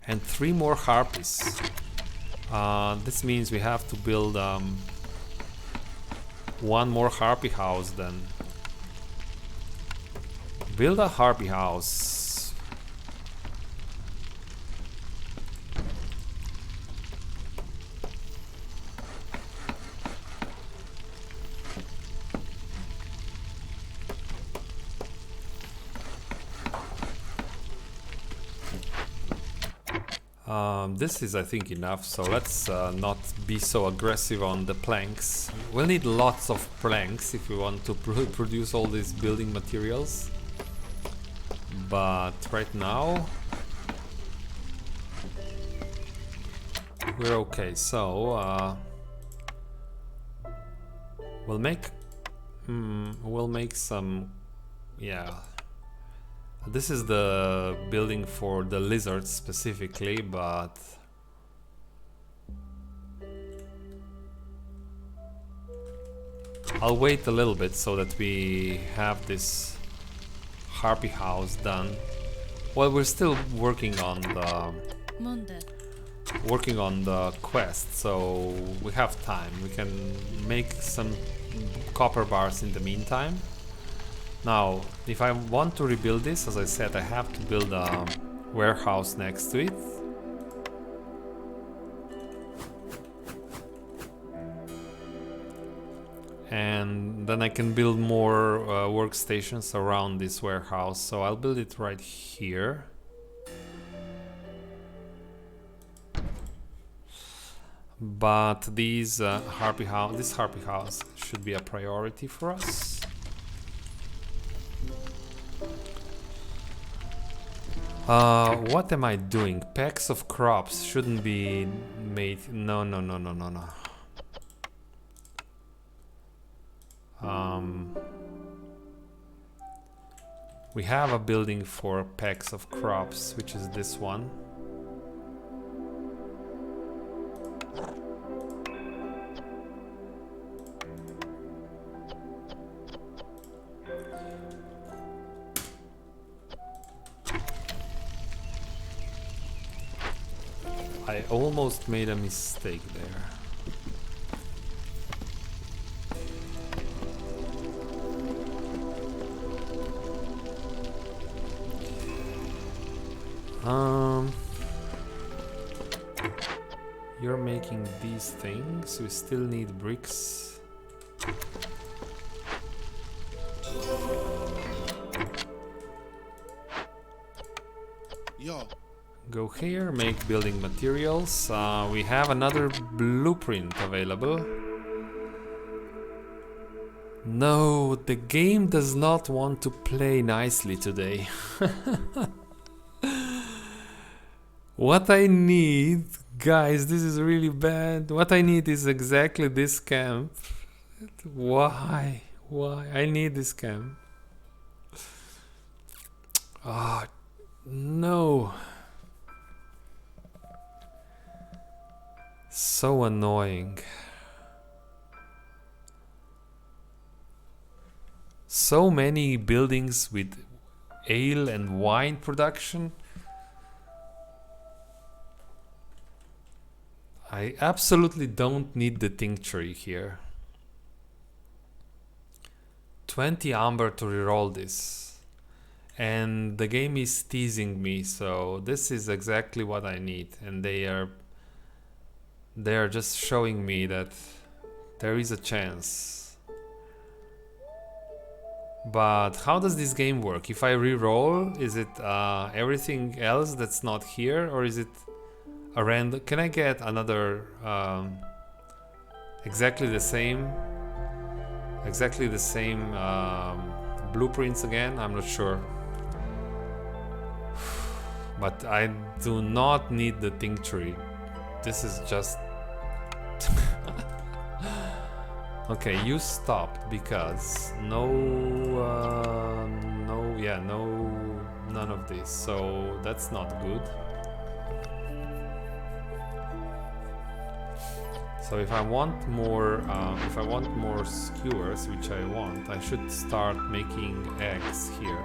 And 3 more harpies. This means we have to build 1 more harpy house then. Build a harpy house. This is, I think, enough, so let's not be so aggressive on the planks. We'll need lots of planks if we want to produce all these building materials. But right now we're okay. So we'll make some, yeah. This is the building for the lizards specifically, but I'll wait a little bit so that we have this harpy house done. Well, we're still working on the quest, so we have time. We can make some copper bars in the meantime. Now, if I want to rebuild this, as I said, I have to build a warehouse next to it. And then I can build more workstations around this warehouse. So I'll build it right here. But these this harpy house should be a priority for us. What am I doing? Packs of crops shouldn't be made. No. We have a building for packs of crops, which is this one. I almost made a mistake there. You're making these things. We still need bricks. Yo. Go here, make building materials. We have another blueprint available. No, the game does not want to play nicely today. What I need, guys, this is really bad. What I need is exactly this camp. Why? Why? I need this camp. Ah, no. So annoying. So many buildings with ale and wine production. I absolutely don't need the tincture here. 20 amber to reroll this. And the game is teasing me, so this is exactly what I need. And they are just showing me that there is a chance. But how does this game work? If I re-roll, is it everything else that's not here, or is it a random? Can I get another exactly the same blueprints again? I'm not sure. But I do not need the tincture. This is just okay, you stopped because none of this, so that's not good. So if I want more skewers, which I want, I should start making eggs here.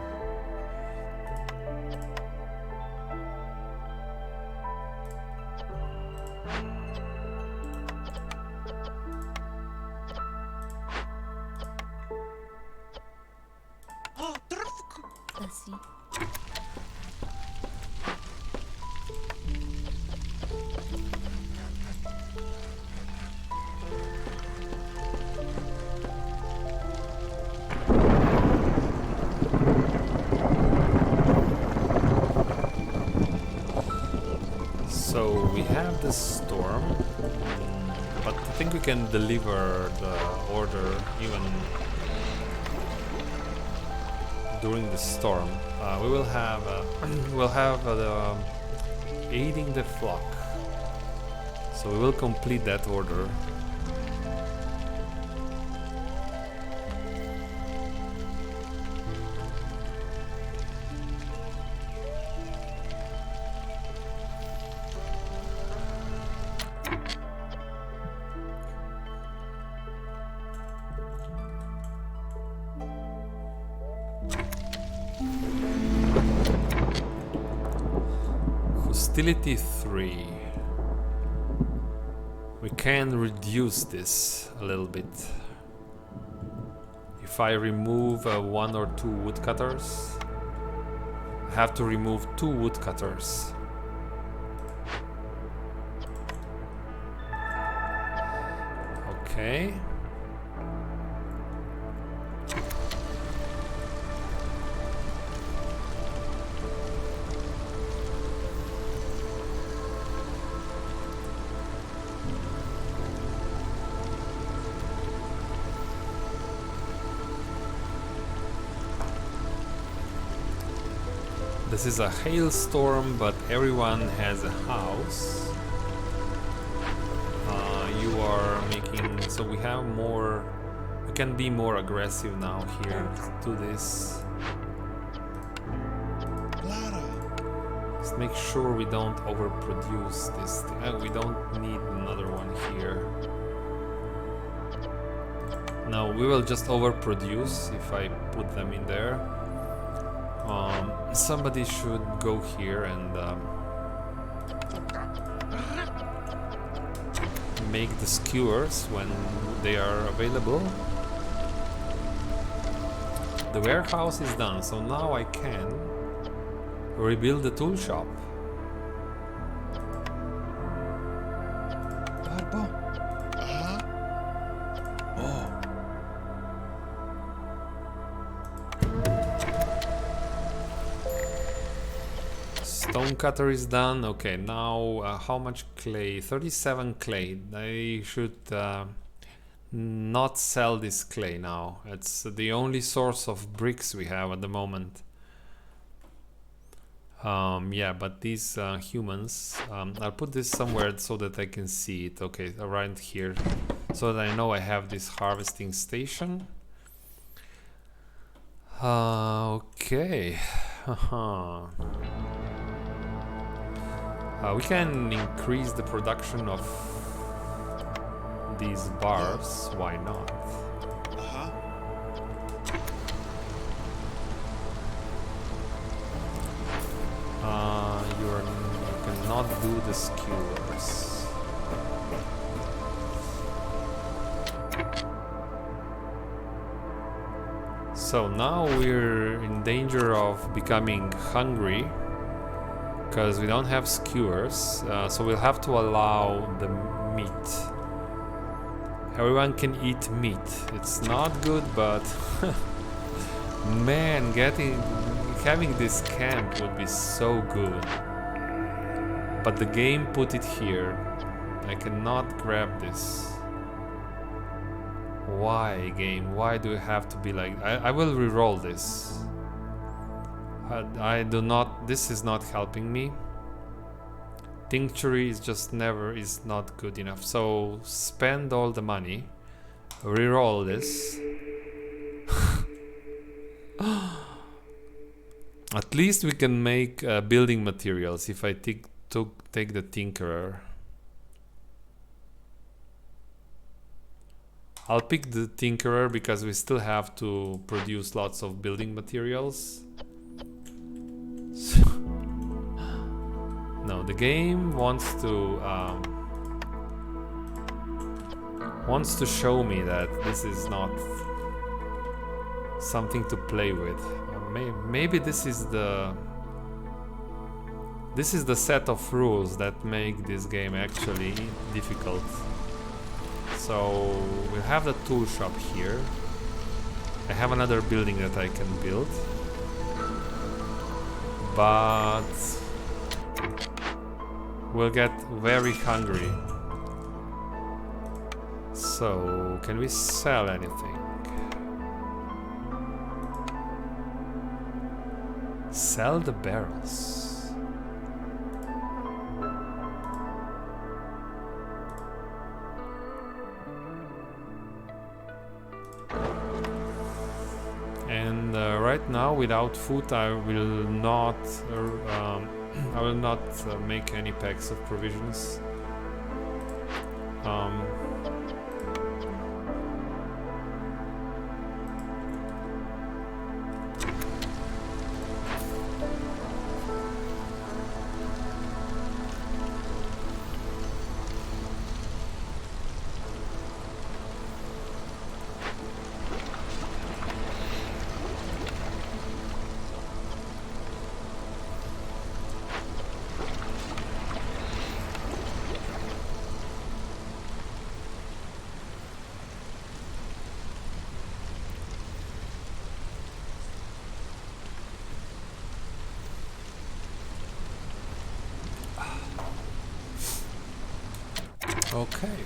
So we have the storm, but I think we can deliver the order even during the storm. We will have the aiding the flock, so we will complete that order. Hostility 3. We can reduce this a little bit. If I remove 1 or 2 woodcutters, I have to remove 2 woodcutters. Okay. This is a hailstorm, but everyone has a house. You are making, so we have more, we can be more aggressive now here. Let's do this. Just make sure we don't overproduce this thing. We don't need another one here. No, we will just overproduce if I put them in there. Somebody should go here and make the skewers when they are available. The warehouse is done, so now I can rebuild the tool shop. Stonecutter is done. Okay, now how much clay? 37 clay. I should not sell this clay now. It's the only source of bricks we have at the moment. Yeah, but these humans, I'll put this somewhere so that I can see it. Okay, around here, so that I know I have this harvesting station. Okay. We can increase the production of these bars. Why not? You cannot do the skewers. So now we're in danger of becoming hungry because we don't have skewers, so we'll have to allow the meat. Everyone can eat meat. It's not good, but man, having this camp would be so good. But the game put it here. I cannot grab this. Why, game? Why do you have to be like... I will re-roll this. I do not... This is not helping me. Tincture is just is not good enough. So spend all the money. Re-roll this. At least we can make building materials if I take the Tinkerer. I'll pick the Tinkerer because we still have to produce lots of building materials. No, the game wants to show me that this is not something to play with. Maybe this is the set of rules that make this game actually difficult. So we'll have the tool shop here. I have another building that I can build, but we'll get very hungry. So can we sell anything? Sell the barrels. And right now, without food, I will not make any packs of provisions. Okay.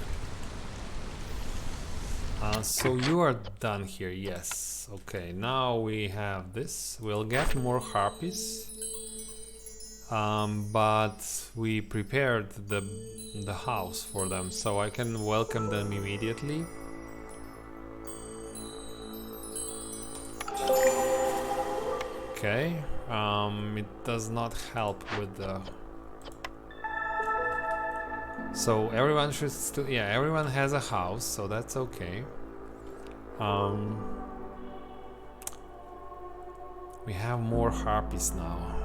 So you are done here, yes. Okay, now we have this. We'll get more harpies. But we prepared the house for them, so I can welcome them immediately. Okay, it does not help with the... So everyone should still... Yeah, everyone has a house, so that's okay. We have more harpies now.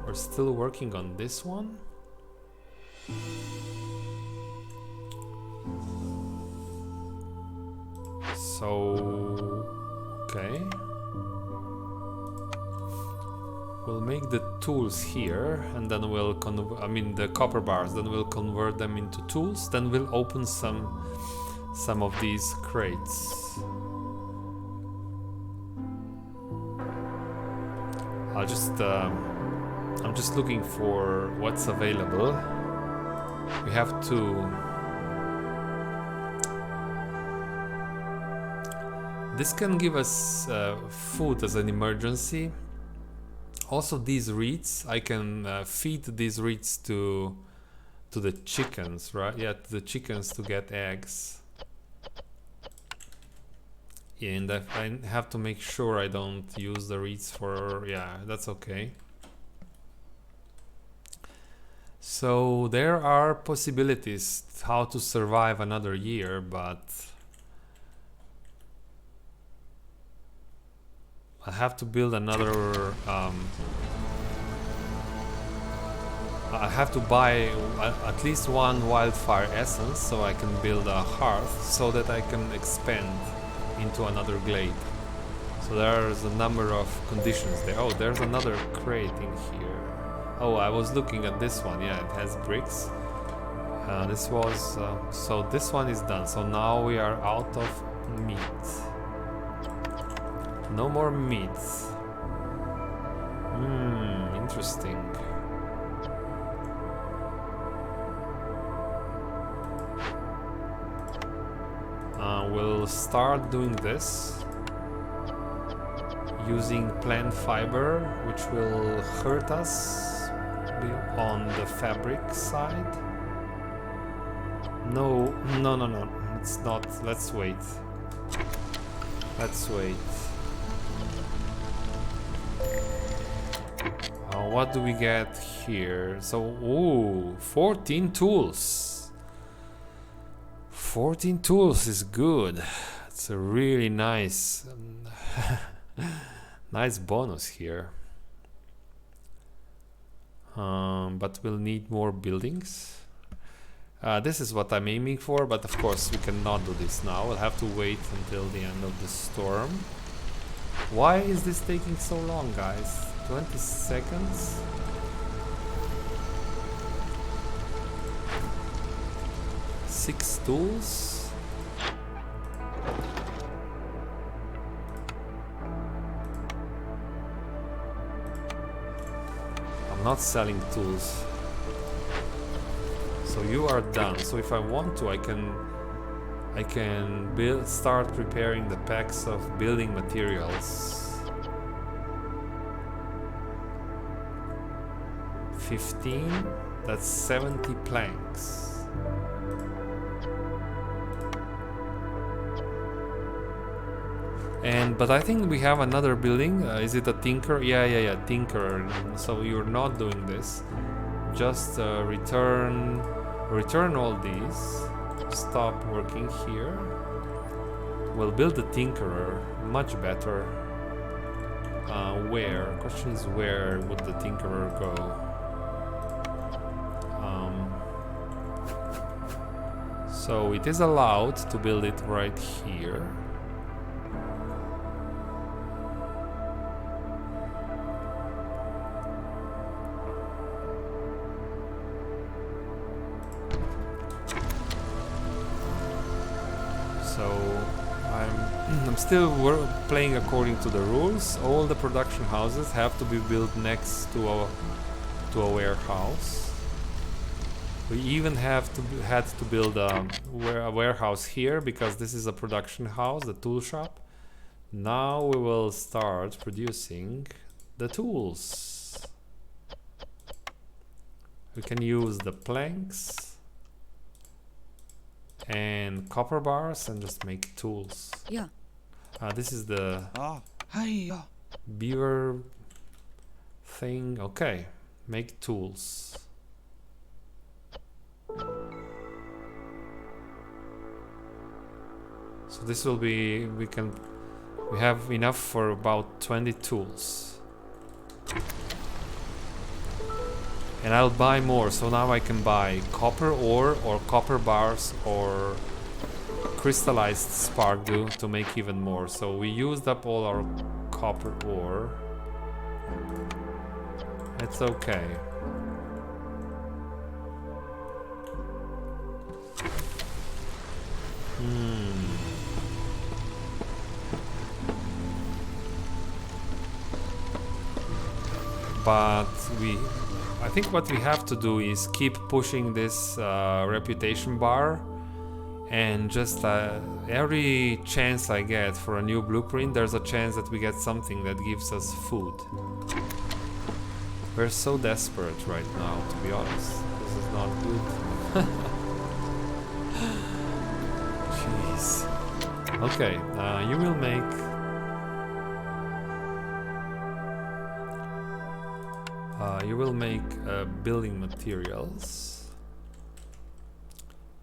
We're still working on this one. So, okay. We'll make the tools here, and then we'll the copper bars. Then we'll convert them into tools. Then we'll open some of these crates. I'm just looking for what's available. We have to... This can give us food as an emergency. Also these reeds, I can feed these reeds to the chickens, right? Yeah, to the chickens to get eggs. And I have to make sure I don't use the reeds for... Yeah, that's okay. So there are possibilities how to survive another year, but I have to build another... I have to buy at least one wildfire essence so I can build a hearth so that I can expand into another glade. So there's a number of conditions there. Oh, there's another crate in here. Oh, I was looking at this one. Yeah, it has bricks. This was... so this one is done. So now we are out of meat. No more meat. Interesting. We'll start doing this using plant fiber, which will hurt us on the fabric side. No, it's not. Let's wait. What do we get here? So, ooh, 14 tools. 14 tools is good. It's a really nice nice bonus here. But we'll need more buildings. This is what I'm aiming for, but of course we cannot do this now. We'll have to wait until the end of the storm. Why is this taking so long, guys? 20 seconds? Six tools? I'm not selling tools. So you are done. So if I want to, I can start preparing the packs of building materials. 15, that's 70 planks. But I think we have another building. Is it a tinker? Yeah, tinker. So you're not doing this. Just return all these. Stop working here. We'll build the tinkerer. Much better. Where? Question is, where would the tinkerer go? So it is allowed to build it right here. So I'm still playing according to the rules. All the production houses have to be built next to a warehouse. We even had to build a warehouse here because this is a production house, the tool shop. Now we will start producing the tools. We can use the planks and copper bars and just make tools. Yeah. This is the beaver thing. Okay, make tools. So this will be, we have enough for about 20 tools. And I'll buy more, so now I can buy copper ore or copper bars or crystallized spark goo to make even more. So we used up all our copper ore. It's okay. But I think what we have to do is keep pushing this reputation bar, and just every chance I get for a new blueprint, there's a chance that we get something that gives us food. We're so desperate right now, to be honest. This is not good. Jeez. Okay, you will make... you will make building materials.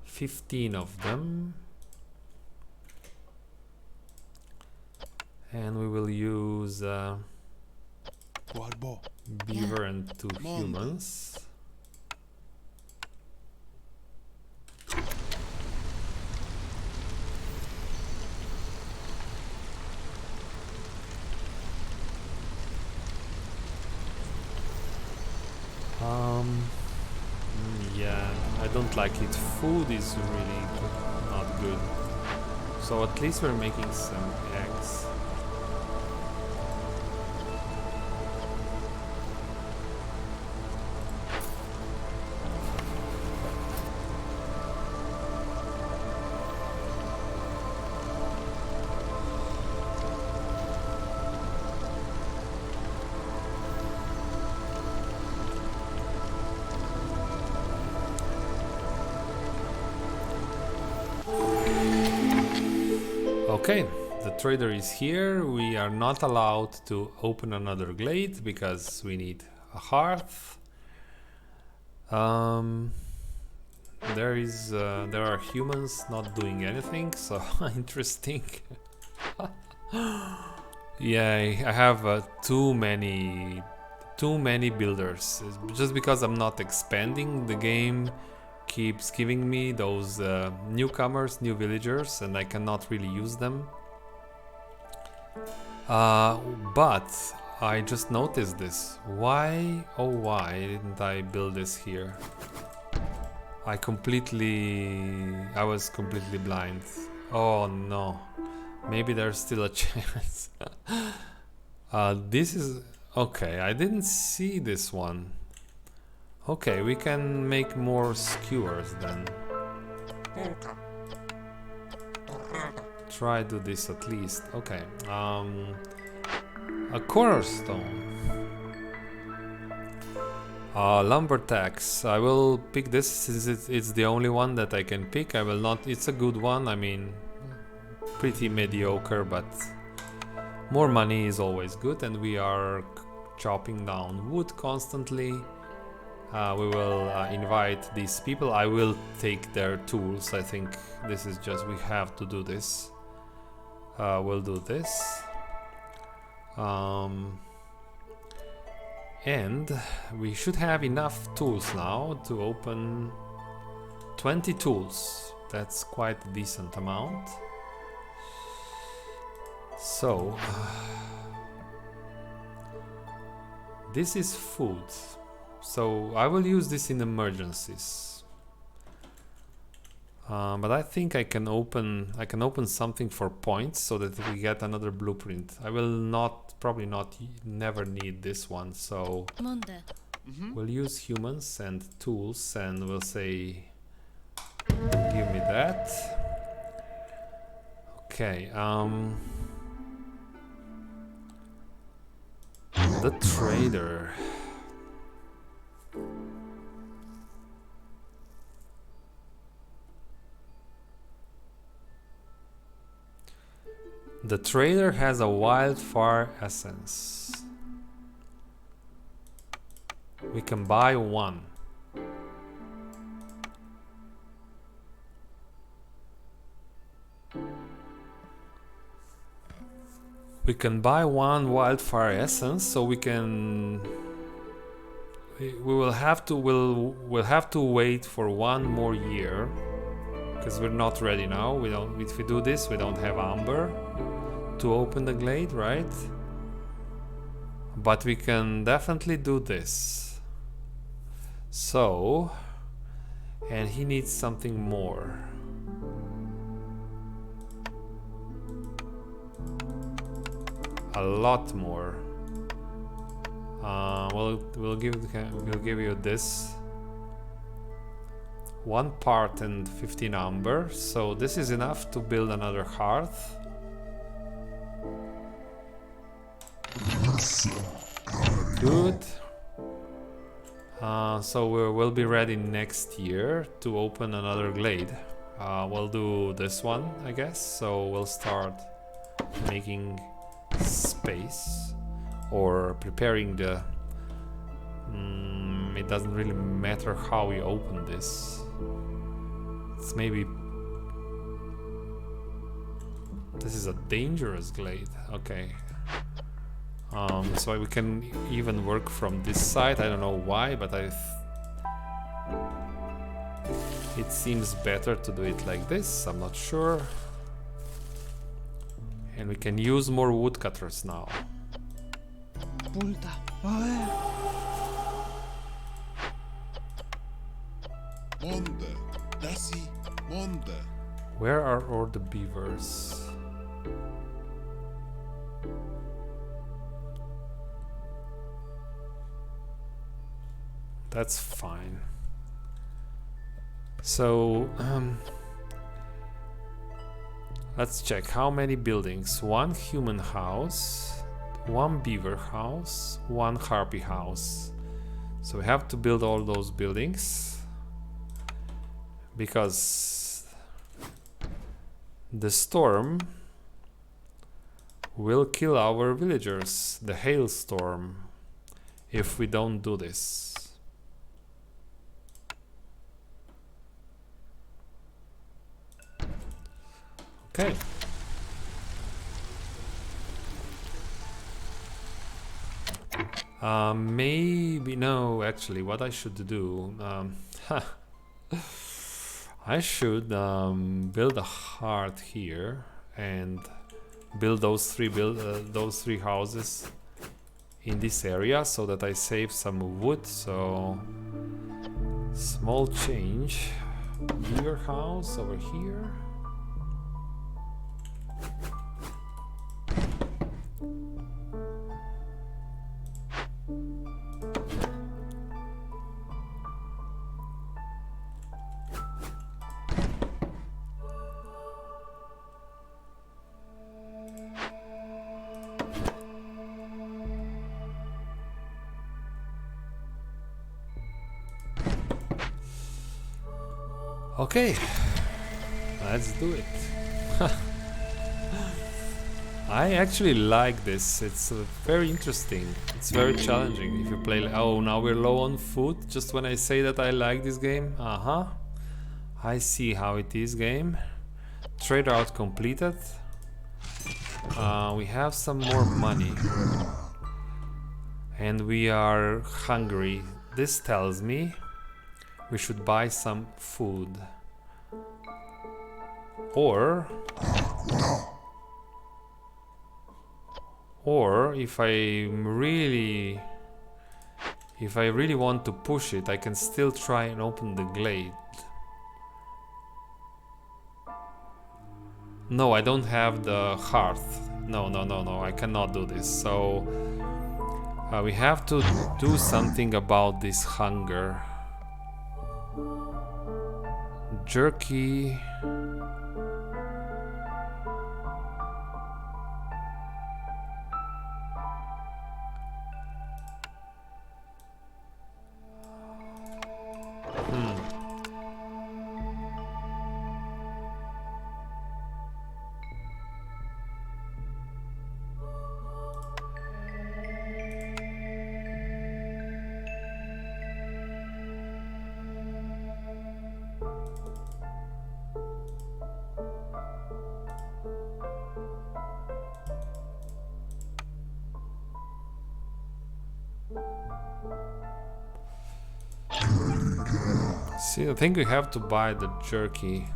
15 of them. And we will use beaver and 2 humans. Yeah, I don't like it. Food is really not good. So at least we're making some eggs. Okay, the trader is here. We are not allowed to open another glade because we need a hearth. There are humans not doing anything, so interesting. Yeah, I have too many builders. Just because I'm not expanding, the game keeps giving me those newcomers, new villagers, and I cannot really use them. But I just noticed this. Why didn't I build this here? I was completely blind. Oh no. Maybe there's still a chance. This is... Okay, I didn't see this one. Okay, we can make more skewers then. Try do this at least. Okay. A cornerstone. Lumber tax. I will pick this since it's the only one that I can pick. I will not... It's a good one. I mean, pretty mediocre, but more money is always good, and we are chopping down wood constantly. We will invite these people. I will take their tools. I think this is just... we have to do this. We'll do this. And we should have enough tools now to open 20 tools. That's quite a decent amount. So this is food. So I will use this in emergencies. But I think I can open something for points so that we get another blueprint. I will probably never need this one, so we'll use humans and tools, and we'll say, give me that. Okay. The trader. The trader has a wildfire essence. We can buy one. We can buy one wildfire essence, so we will have to we'll have to wait for one more year because we're not ready now. If we do this, we don't have amber to open the glade, right? But we can definitely do this. So, and he needs something more. A lot more. We'll give you this. 1 part and 15 amber. So this is enough to build another hearth. Good. So we'll be ready next year to open another glade. We'll do this one, I guess. So we'll start making space or preparing the... it doesn't really matter how we open this. It's maybe... This is a dangerous glade. Okay. So we can even work from this side. I don't know why, but it seems better to do it like this. I'm not sure. And we can use more woodcutters now. Where are all the beavers? That's fine. So let's check how many buildings. 1 human house, 1 beaver house, 1 harpy house. So we have to build all those buildings because the storm will kill our villagers, the hailstorm, if we don't do this. Okay. Maybe no. Actually, what I should do? I should build a heart here and build those three houses in this area so that I save some wood. So small change. Bigger house over here. Okay, let's do it. I actually like this. It's very interesting. It's very challenging if you play. Oh, now we're low on food. Just when I say that I like this game. I see how it is, game. Trade route completed. We have some more money. And we are hungry. This tells me we should buy some food. Or if I really want to push it, I can still try and open the glade. No, I don't have the hearth. No, no, no, no, I cannot do this. So we have to do something about this hunger. Jerky. See, I think we have to buy the jerky.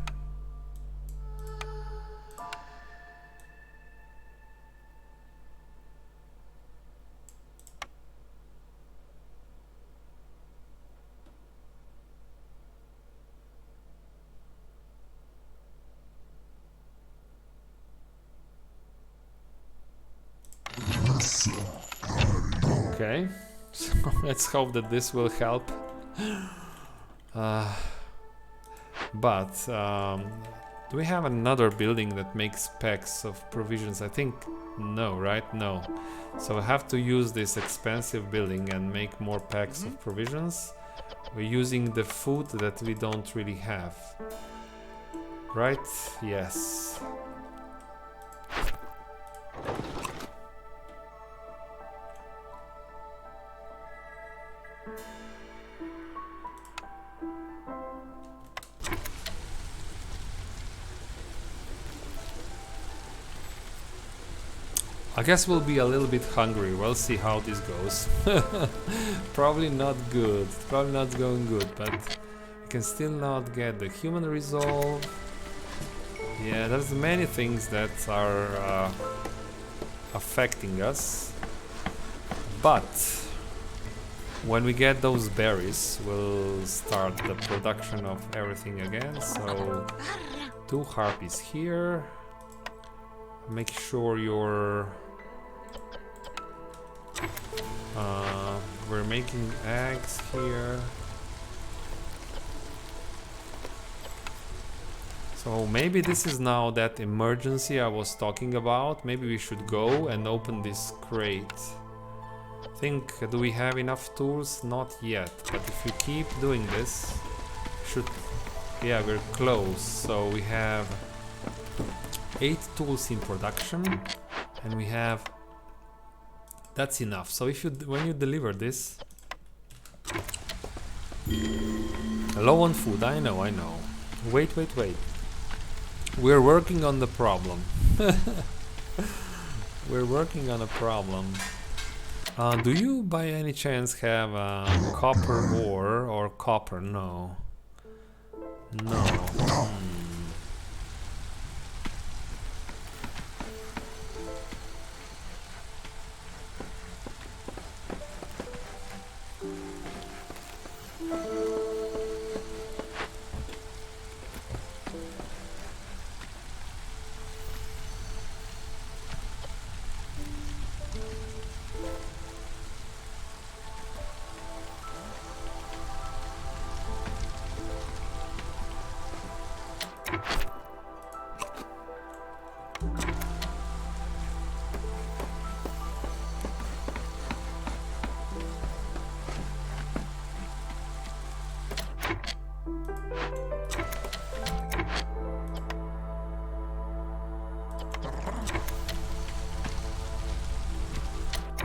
Okay, so let's hope that this will help. But do we have another building that makes packs of provisions? I think no, right? No. So I have to use this expensive building and make more packs of provisions. We're using the food that we don't really have. Right? Yes. I guess we'll be a little bit hungry. We'll see how this goes. Probably not good. Probably not going good, but we can still not get the human resolve. Yeah, there's many things that are affecting us. But when we get those berries, we'll start the production of everything again. So 2 harpies here. Make sure you're we're making eggs here. So maybe this is now that emergency I was talking about. Maybe we should go and open this crate. Think, do we have enough tools? Not yet, but if you keep doing this, should, yeah, we're close. So we have 8 tools in production, and we have, that's enough. So if you, when you deliver this, low on food, I know. Wait. We're working on the problem. We're working on a problem. Do you by any chance have copper ore or copper? No. No.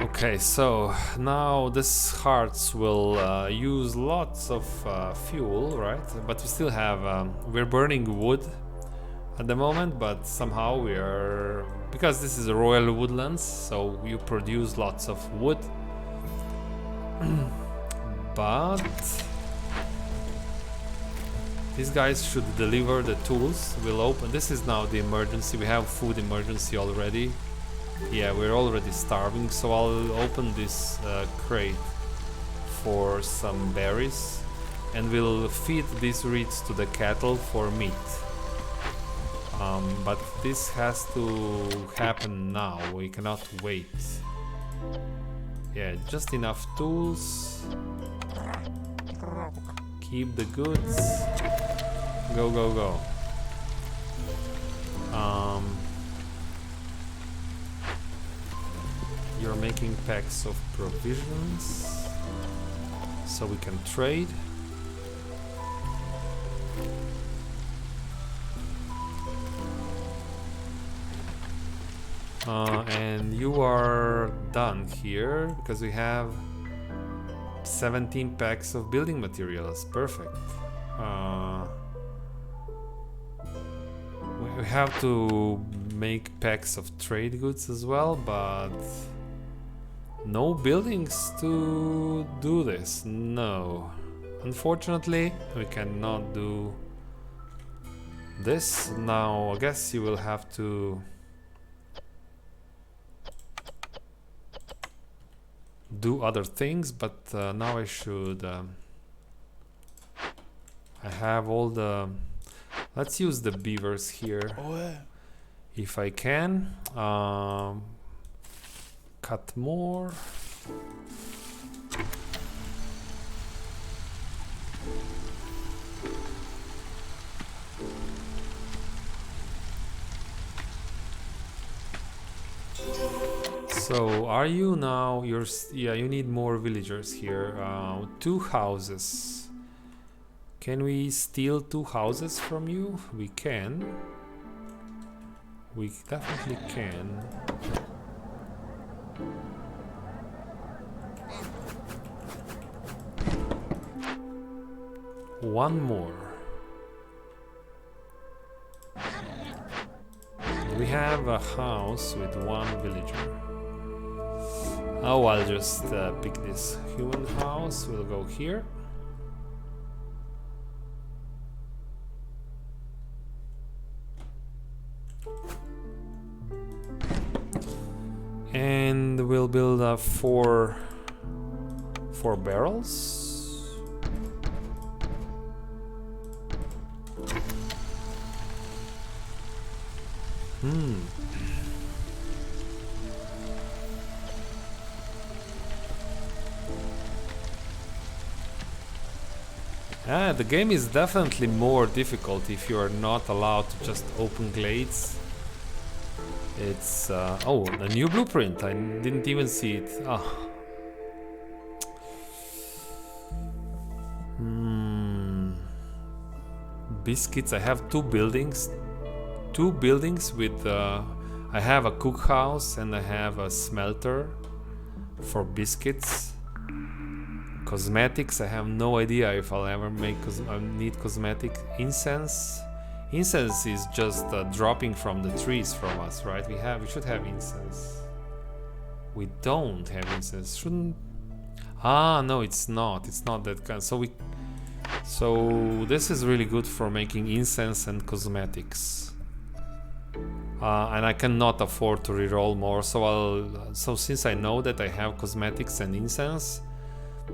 Okay, so now this hearts will use lots of fuel, right? But we still have, we're burning wood at the moment, but somehow we are, because this is a royal woodlands, so you produce lots of wood. But these guys should deliver the tools. We'll open, this is now the emergency, we have food emergency already. Yeah, we're already starving, so I'll open this crate for some berries and we'll feed these reeds to the cattle for meat. But this has to happen now. We cannot wait. Yeah, just enough tools. Keep the goods. Go, go, go. You're making packs of provisions so we can trade. And you are done here because we have 17 packs of building materials. Perfect. We have to make packs of trade goods as well, but no buildings to do this. No. Unfortunately, we cannot do this. Now, I guess you will have to do other things, but now I should I have all the let's use the beavers here if I can. Cut more. So are you now? Yeah. You need more villagers here. 2 houses. Can we steal 2 houses from you? We can. We definitely can. One more. We have a house with 1 villager. Oh, I'll just pick this human house. We'll go here. And we'll build 4 barrels. The game is definitely more difficult if you are not allowed to just open glades. It's oh, a new blueprint. I didn't even see it. Biscuits. I have 2 buildings. 2 buildings with I have a cookhouse and I have a smelter for biscuits. Cosmetics, I have no idea if I'll ever make need cosmetic. Incense is just dropping from the trees from us, right? We should have incense. We don't have incense. Shouldn't? No, it's not that kind. So this is really good for making incense and cosmetics. And I cannot afford to reroll more, so since I know that I have cosmetics and incense,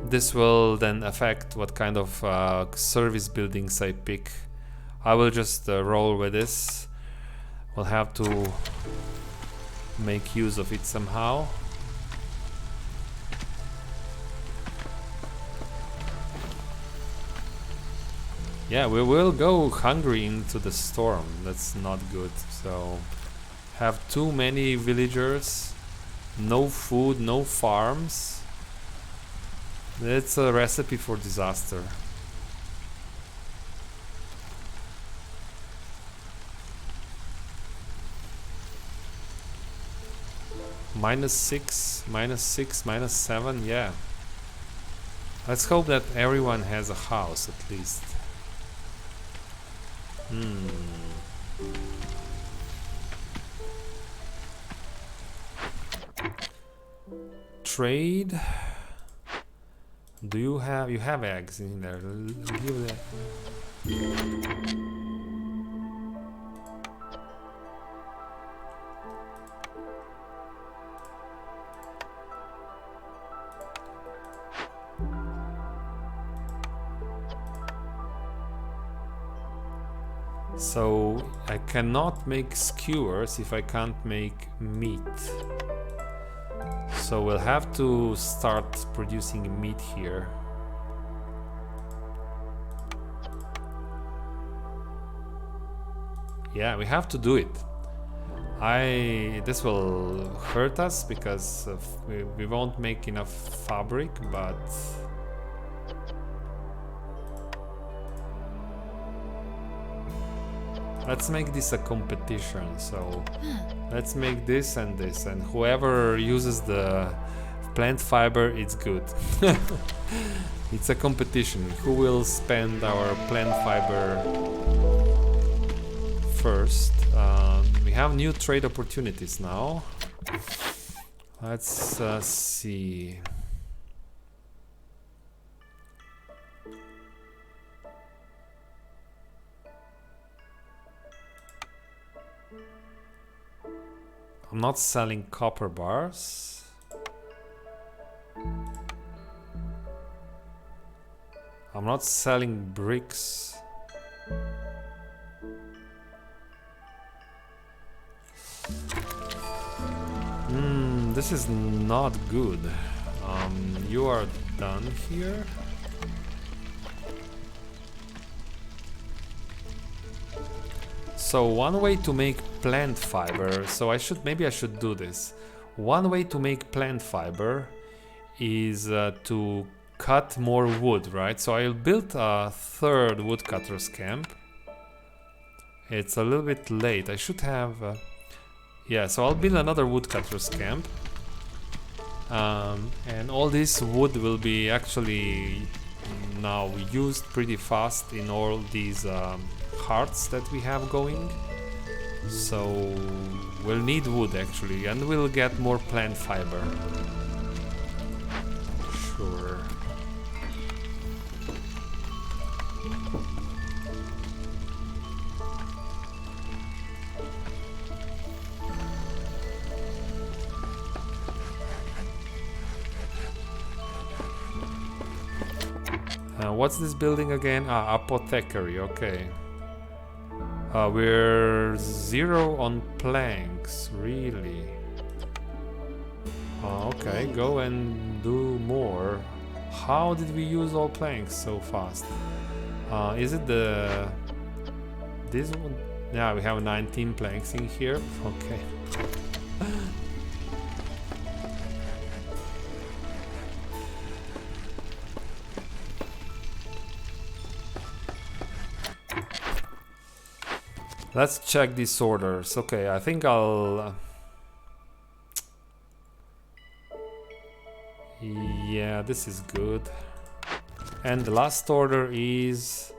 this will then affect what kind of service buildings I pick. I will just roll with this. We'll have to make use of it somehow. Yeah, we will go hungry into the storm. That's not good. So have too many villagers, no food, no farms. That's a recipe for disaster. -6, -6, -7, yeah. Let's hope that everyone has a house at least. Trade. Do you have eggs in there? Give that. So I cannot make skewers if I can't make meat. So we'll have to start producing meat here. Yeah, we have to do it. This will hurt us because we won't make enough fabric, but let's make this a competition. So let's make this, and whoever uses the plant fiber, it's good. It's a competition. Who will spend our plant fiber first? We have new trade opportunities now. Let's see. I'm not selling copper bars. I'm not selling bricks. This is not good. You are done here. So one way to make plant fiber, so maybe I should do this. One way to make plant fiber is to cut more wood, right? So I'll build a third woodcutter's camp. It's a little bit late. I should have... yeah, so I'll build another woodcutter's camp. And all this wood will be actually now used pretty fast in all these hearts that we have going. So we'll need wood actually, and we'll get more plant fiber. Sure. What's this building again? Ah, apothecary, okay. We're 0 on planks, really. Okay, go and do more. How did we use all planks so fast? Is it this one? Yeah, we have 19 planks in here. Okay. Let's check these orders. Okay, I think I'll... yeah, this is good. And the last order is...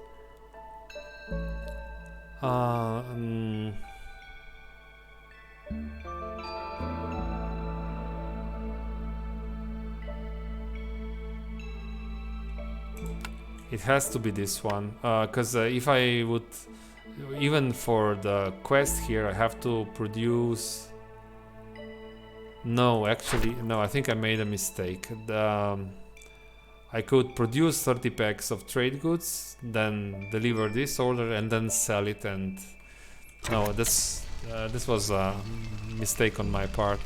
it has to be this one, because if I would... even for the quest here, I have to produce... No, actually, no, I think I made a mistake. I could produce 30 packs of trade goods, then deliver this order and then sell it, and... No, this was a mistake on my part.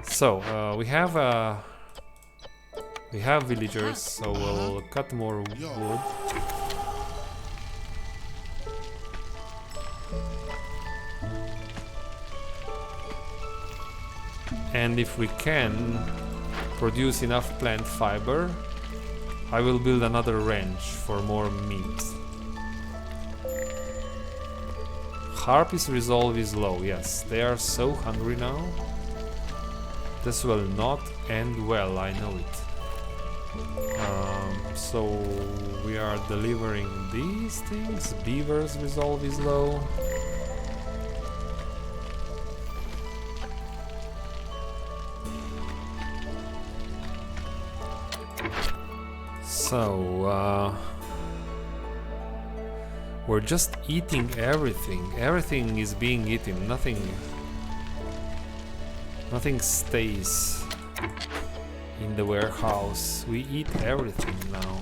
So, we have villagers, so we'll cut more wood. And if we can produce enough plant fiber, I will build another ranch for more meat. Harpy's resolve is low, yes, they are so hungry now. This will not end well, I know it. So we are delivering these things. Beaver's resolve is low. So, we're just eating everything. Everything is being eaten. Nothing stays in the warehouse. We eat everything now.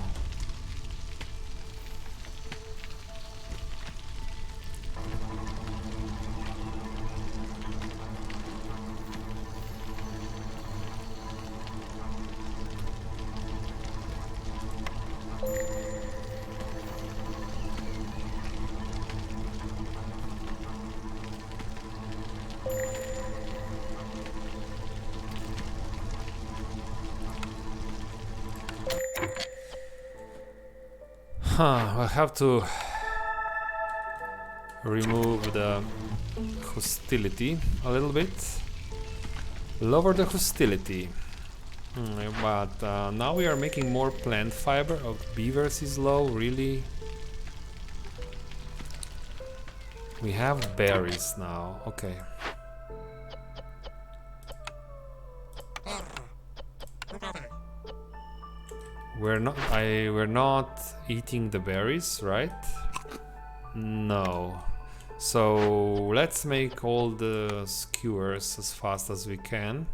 I'll have to remove the hostility a little bit. Lower the hostility. But now we are making more plant fiber. Oh, beavers is low, really? We have berries now, okay. We're not eating the berries, right? No. So let's make all the skewers as fast as we can.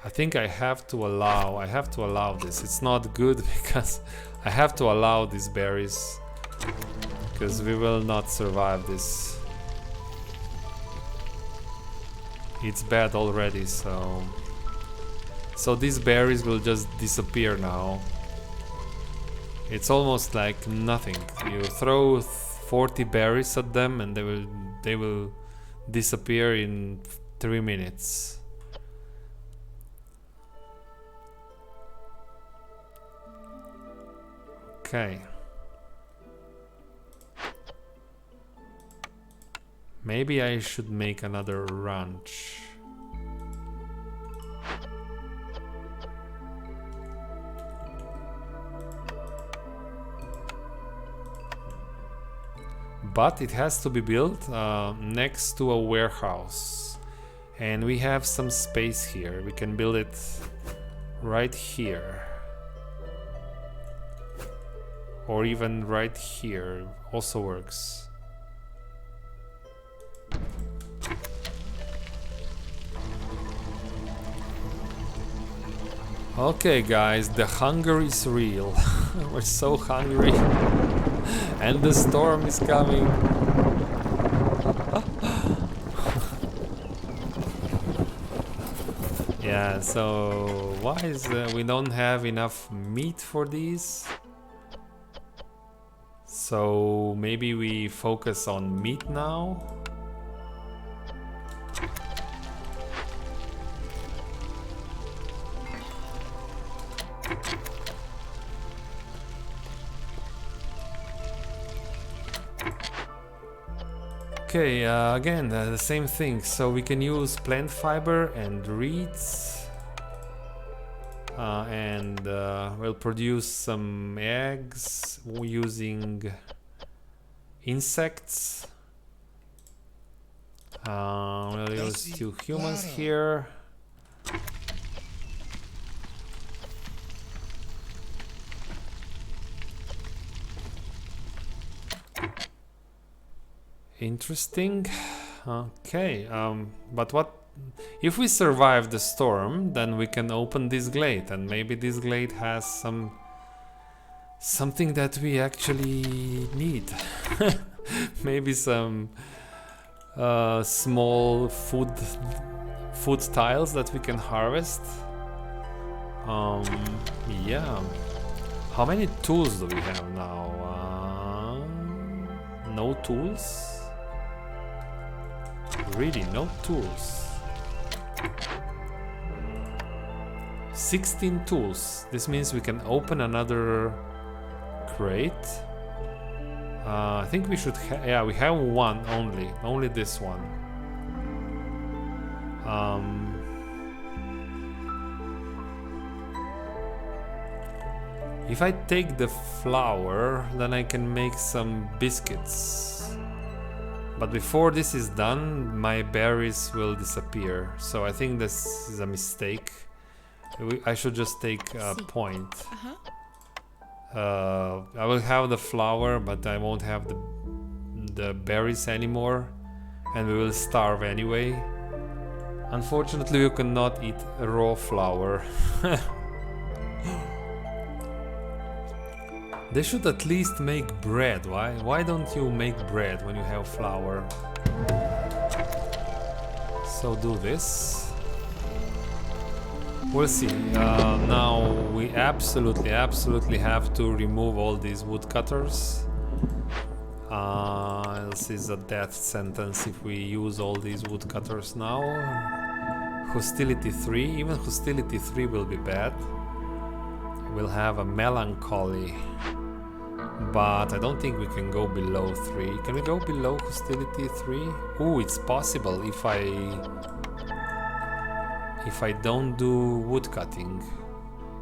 I think I have to allow this. It's not good because I have to allow these berries because we will not survive this. It's bad already, so these berries will just disappear now. It's almost like nothing. You throw 40 berries at them and they will disappear in 3 minutes. Okay. Maybe I should make another ranch. But it has to be built next to a warehouse. And we have some space here. We can build it right here. Or even right here, also works. Okay guys, the hunger is real. We're so hungry. And the storm is coming. Yeah, so why is we don't have enough meat for these? So maybe we focus on meat now. Okay, again, the same thing. So we can use plant fiber and reeds. And we'll produce some eggs using insects. We'll use 2 humans here. Interesting. Okay, but what if we survive the storm? Then we can open this glade, and maybe this glade has something that we actually need. Maybe some small food tiles that we can harvest. Yeah. How many tools do we have now? No tools. Really, no tools. 16 tools. This means we can open another crate. I think we should yeah, we have one only this one. If I take the flour, then I can make some biscuits. But before this is done, my berries will disappear. So I think this is a mistake. I should just take a point. I will have the flour, but I won't have the berries anymore. And we will starve anyway. Unfortunately, you cannot eat raw flour. They should at least make bread. Why don't you make bread when you have flour? So do this. We'll see. Now we absolutely have to remove all these woodcutters. Else is a death sentence if we use all these woodcutters now. Hostility 3. Even hostility 3 will be bad. We'll have a melancholy. But I don't think we can go below 3. Can we go below hostility 3? Ooh, it's possible if I don't do woodcutting.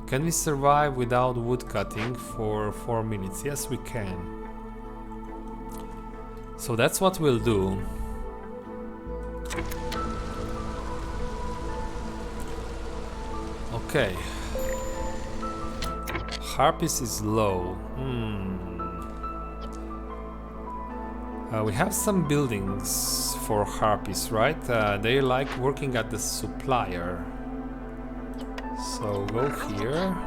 Can we survive without woodcutting for 4 minutes? Yes, we can. So that's what we'll do. Okay. Harpies is low. We have some buildings for harpies, right? They like working at the supplier. So go here.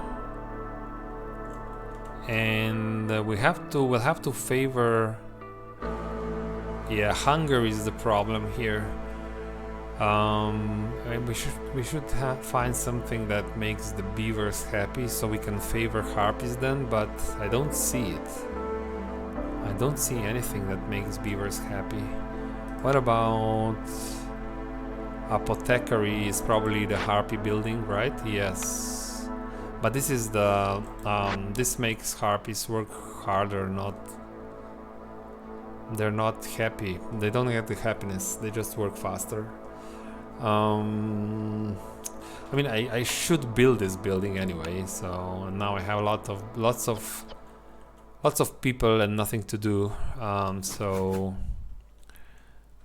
And we'll have to favor. Yeah, hunger is the problem here. We should find something that makes the beavers happy, so we can favor harpies then. But I don't see it. I don't see anything that makes beavers happy. What about apothecary? Is probably the harpy building, right? Yes. But this is the this makes harpies work harder, not. They're not happy. They don't get the happiness. They just work faster. I mean, I should build this building anyway. So now I have lots of people and nothing to do. So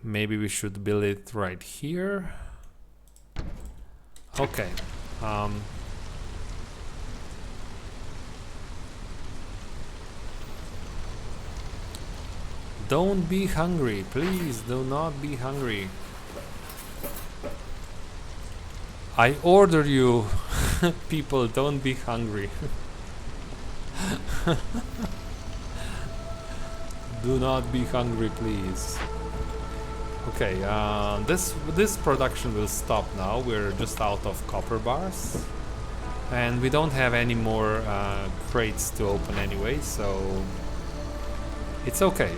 maybe we should build it right here. Okay. Don't be hungry, please. Do not be hungry. I order you, people, don't be hungry. Do not be hungry, please. Okay, this production will stop now. We're just out of copper bars, and we don't have any more crates to open anyway, so it's okay.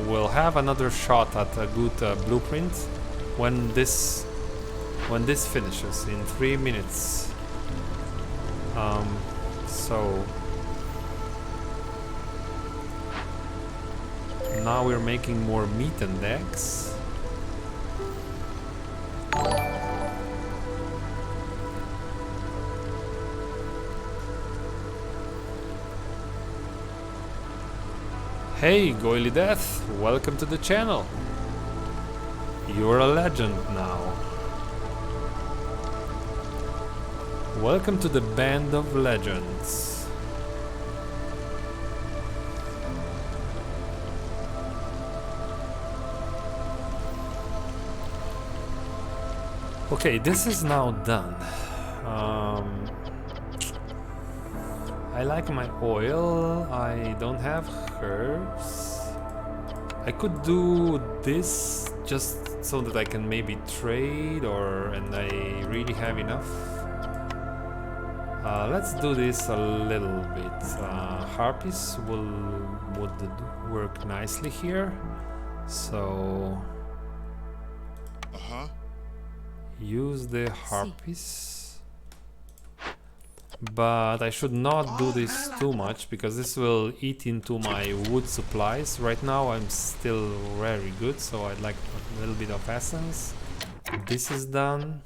We'll have another shot at a good blueprint when this finishes in 3 minutes. So now we're making more meat and eggs. Hey, Goily Death, welcome to the channel. You're a legend now. Welcome to the band of legends. Okay, this is now done. I like my oil. I don't have herbs. I could do this just so that I can maybe trade, and I really have enough. Let's do this a little bit. Harpies would work nicely here. So use the harpies. But I should not do this too much, because this will eat into my wood supplies. Right now I'm still very good, so I'd like a little bit of essence. This is done.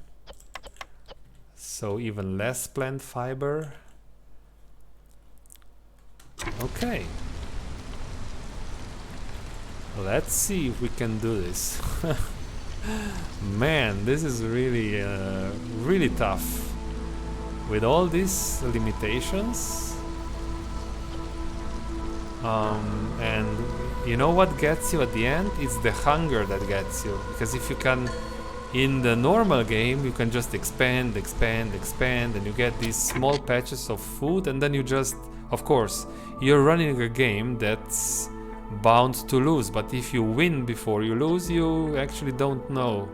So even less plant fiber. Okay. Let's see if we can do this. Man, this is really, really tough. With all these limitations. And you know what gets you at the end? It's the hunger that gets you. Because if you can In the normal game, you can just expand, and you get these small patches of food, and then you just, of course, you're running a game that's bound to lose, but if you win before you lose, you actually don't know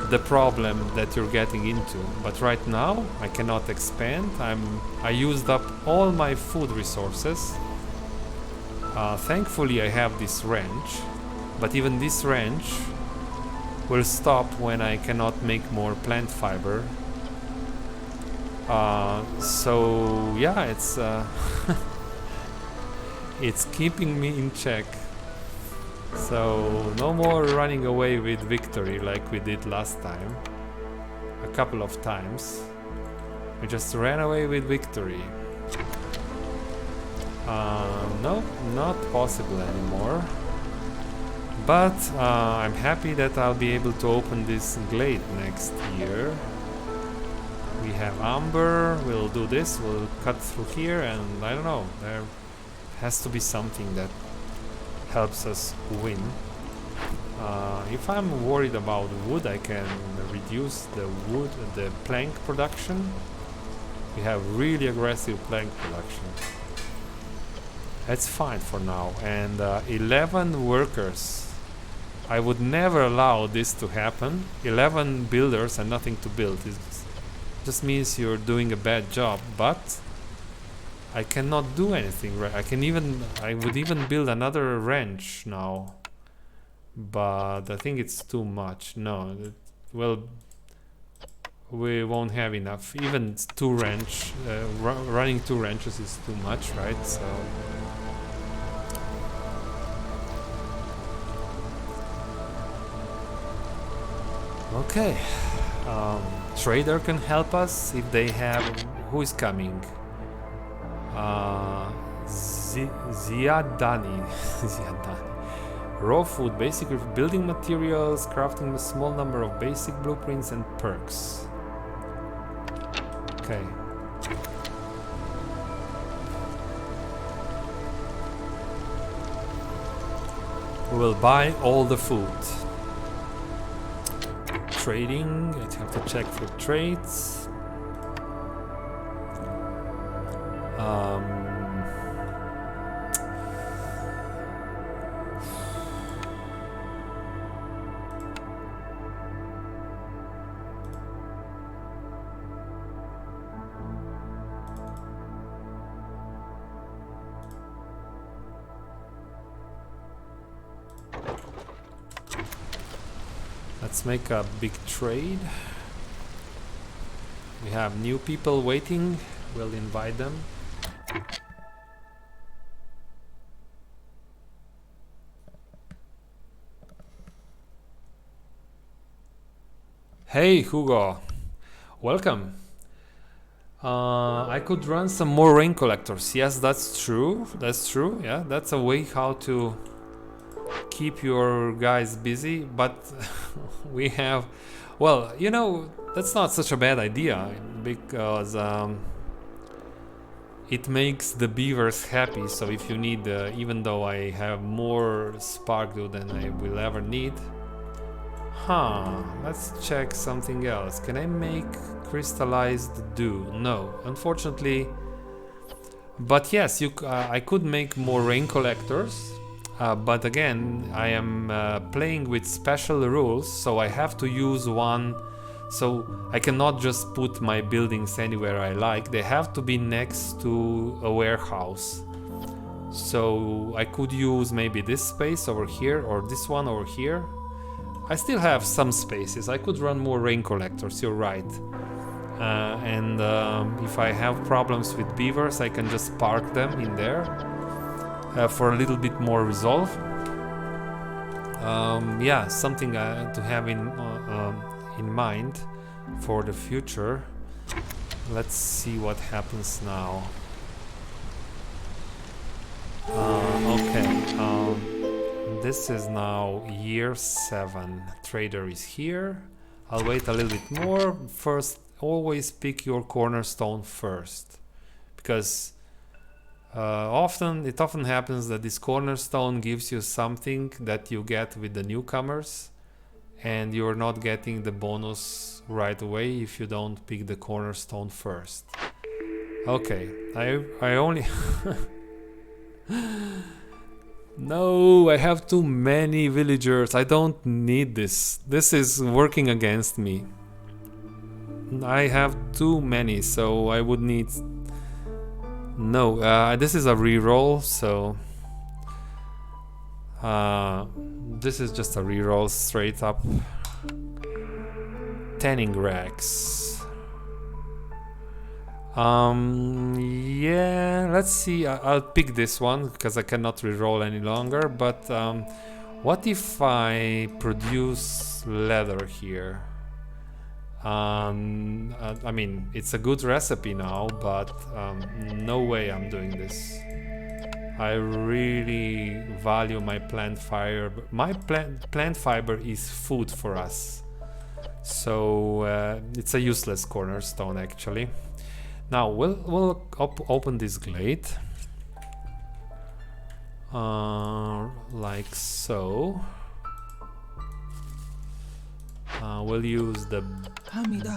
the problem that you're getting into. But right now, I cannot expand. I used up all my food resources. Thankfully, I have this wrench, but even this wrench will stop when I cannot make more plant fiber. So yeah, it's it's keeping me in check. So no more running away with victory like we did last time. A couple of times we just ran away with victory. No, not possible anymore. But I'm happy that I'll be able to open this glade next year. We have amber, we'll do this, we'll cut through here, and I don't know, there has to be something that helps us win. If I'm worried about wood, I can reduce the plank production. We have really aggressive plank production. That's fine for now. And 11 workers. I would never allow this to happen. 11 builders and nothing to build. It just means you're doing a bad job, but I cannot do anything right. I would even build another ranch now, but I think it's too much. No, well, we won't have enough. Even running two ranches is too much, right? So okay, trader can help us if they have. Who is coming? Ziadani. Ziadani. Raw food, basic building materials, crafting a small number of basic blueprints and perks. Okay. We will buy all the food. Trading, I have to check for trades. Let's make a big trade. We have new people waiting. We'll invite them. Hey Hugo, welcome. I could run some more rain collectors. Yes, that's true. That's true. Yeah, that's a way how to keep your guys busy. But we have, well, you know, that's not such a bad idea because it makes the beavers happy. So if you need, even though I have more spark dew than I will ever need. Let's check something else. Can I make crystallized dew? No, unfortunately. But yes, I could make more rain collectors. But again, I am playing with special rules, so I have to use one. So I cannot just put my buildings anywhere I like. They have to be next to a warehouse. So I could use maybe this space over here or this one over here. I still have some spaces. I could run more rain collectors, you're right. And if I have problems with beavers, I can just park them in there for a little bit more resolve. Yeah, something to have in mind for the future. Let's see what happens now. Okay. This is now year 7. Trader is here. I'll wait a little bit more. First, always pick your cornerstone first, because it often happens that this cornerstone gives you something that you get with the newcomers, and you're not getting the bonus right away if you don't pick the cornerstone first. Okay, I only no, I have too many villagers. I don't need this. This is working against me. I have too many, so I would need... No, this is a reroll, so... this is just a reroll straight up. Tanning racks. Yeah, let's see. I'll pick this one because I cannot reroll any longer. But what if I produce leather here? I mean, it's a good recipe now, but no way I'm doing this. I really value my plant fiber. My plant fiber is food for us. So it's a useless cornerstone actually. Now we'll open this glade. Like so. We'll use the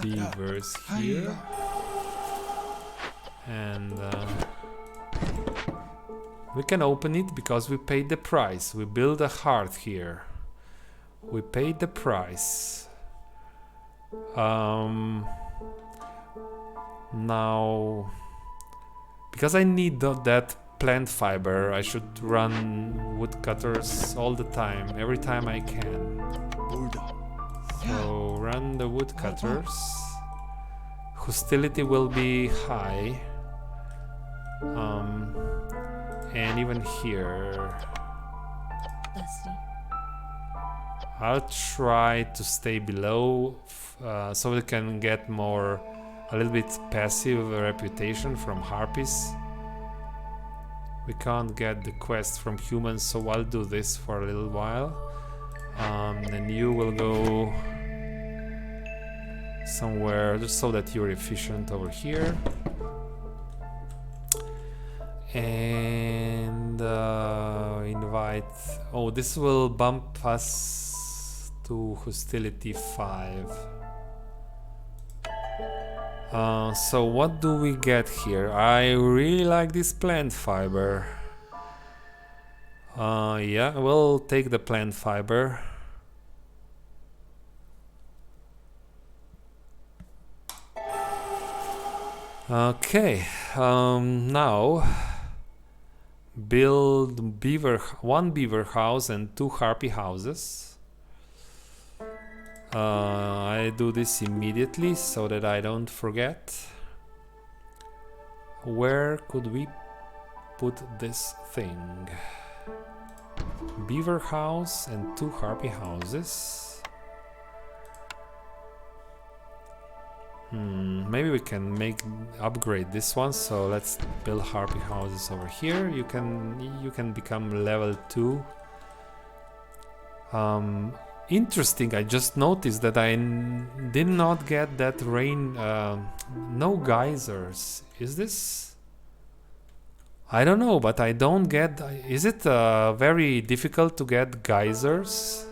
beavers here. And we can open it because we paid the price. We build a heart here. We paid the price. Now, because I need that plant fiber, I should run woodcutters all the time, every time I can. So run the woodcutters. Hostility will be high. And even here, I'll try to stay below so we can get more, a little bit passive reputation from harpies. We can't get the quest from humans, so I'll do this for a little while. And you will go somewhere just so that you're efficient over here. And invite... Oh, this will bump us to hostility 5. So what do we get here? I really like this plant fiber. Yeah, we'll take the plant fiber. Okay, now build one beaver house and 2 harpy houses. I do this immediately so that I don't forget. Where could we put this thing? Beaver house and 2 harpy houses. Maybe we can upgrade this one. So let's build harpy houses over here. You can become level 2. Interesting. I just noticed that I did not get that rain. No geysers. Is this? I don't know, but I don't get. Is it very difficult to get geysers?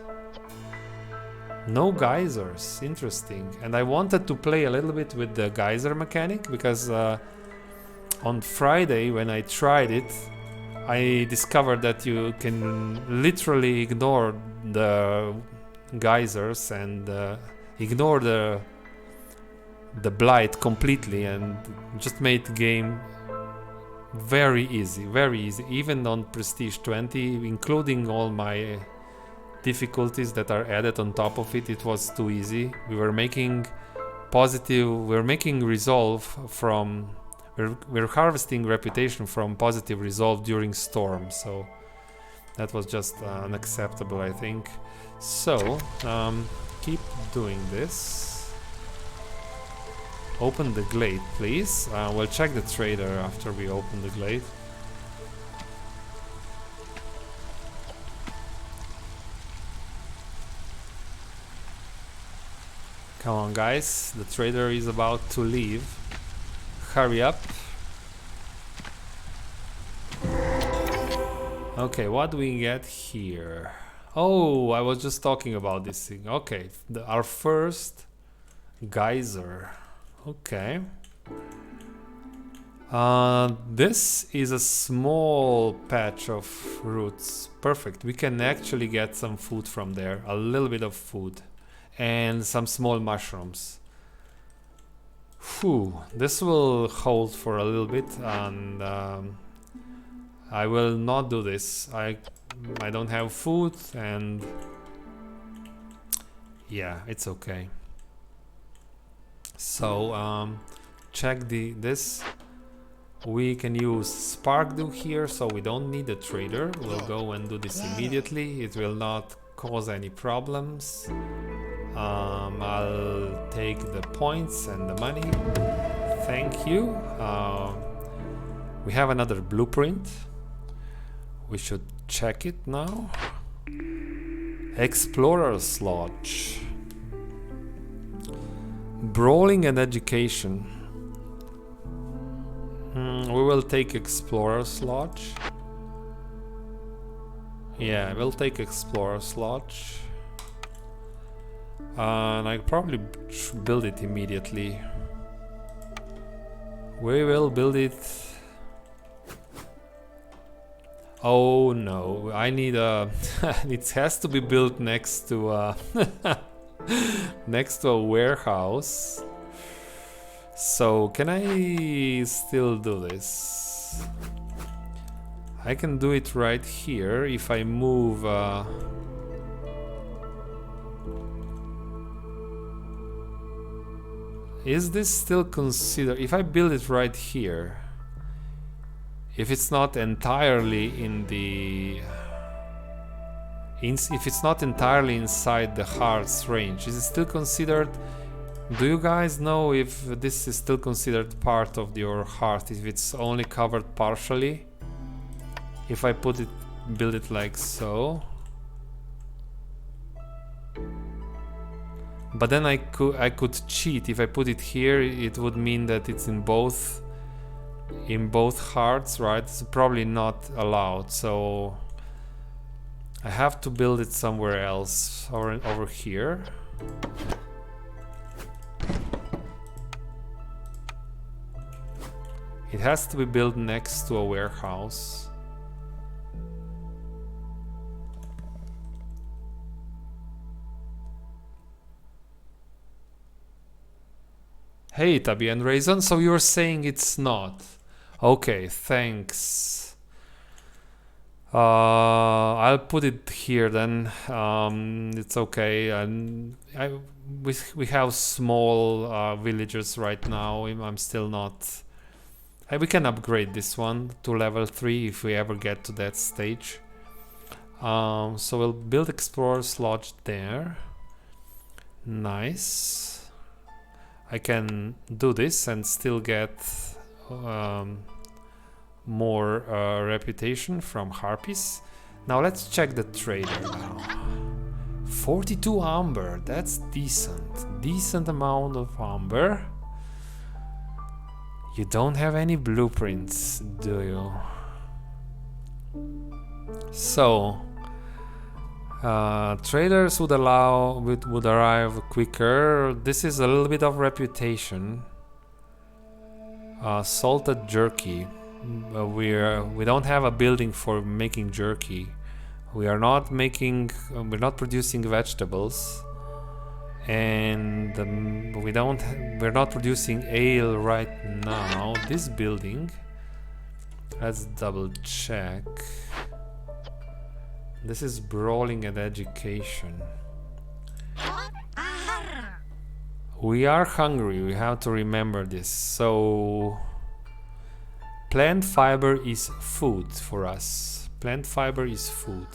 No geysers, interesting. And I wanted to play a little bit with the geyser mechanic because on Friday when I tried it, I discovered that you can literally ignore the geysers and ignore the blight completely and just made the game very easy, even on Prestige 20, including all my difficulties that are added on top of it. It was too easy. We were making resolve from we're harvesting reputation from positive resolve during storm, so that was just unacceptable, I think. So keep doing this. Open the glade, please. We'll check the trader after we open the glade. Come on, guys, the trader is about to leave. Hurry up. Okay, what do we get here? Oh, I was just talking about this thing. Okay, our first geyser. Okay. This is a small patch of roots. Perfect. We can actually get some food from there. A little bit of food. And some small mushrooms. Whew. This will hold for a little bit. And I will not do this. I don't have food. And yeah, it's okay. So check this. We can use spark dew here, so we don't need a trader. We'll go and do this immediately. It will not cause any problems. I'll take the points and the money. Thank you. We have another blueprint. We should check it now. Explorer's Lodge. Brawling and education. We will take Explorer's Lodge. Yeah, we'll take Explorer's Lodge. And I probably build it immediately. We will build it. Oh no, I need a... it has to be built next to a... next to a warehouse. So, can I still do this? I can do it right here if I move... Is this still considered... If I build it right here... If it's not entirely in the... if it's not entirely inside the heart's range, is it still considered... Do you guys know if this is still considered part of your heart, if it's only covered partially? If I build it like so. But then I could cheat. If I put it here, it would mean that it's in both hearts, right? It's probably not allowed, so I have to build it somewhere else, or over here. It has to be built next to a warehouse. Hey, Tabby and Raisin, so you're saying it's not. Okay, thanks. I'll put it here then. It's okay. And we have small villagers right now. I'm still not... we can upgrade this one to level 3 if we ever get to that stage. So we'll build Explorer's Lodge there. Nice. I can do this and still get more reputation from harpies. Now let's check the trader now. 42 amber, that's decent. Decent amount of amber. You don't have any blueprints, do you? So, traders would arrive quicker. This is a little bit of reputation. Salted jerky. We don't have a building for making jerky. We're not producing vegetables. And we're not producing ale right now. This building, let's double check. This is brawling and education. We are hungry, we have to remember this. So plant fiber is food for us. Plant fiber is food.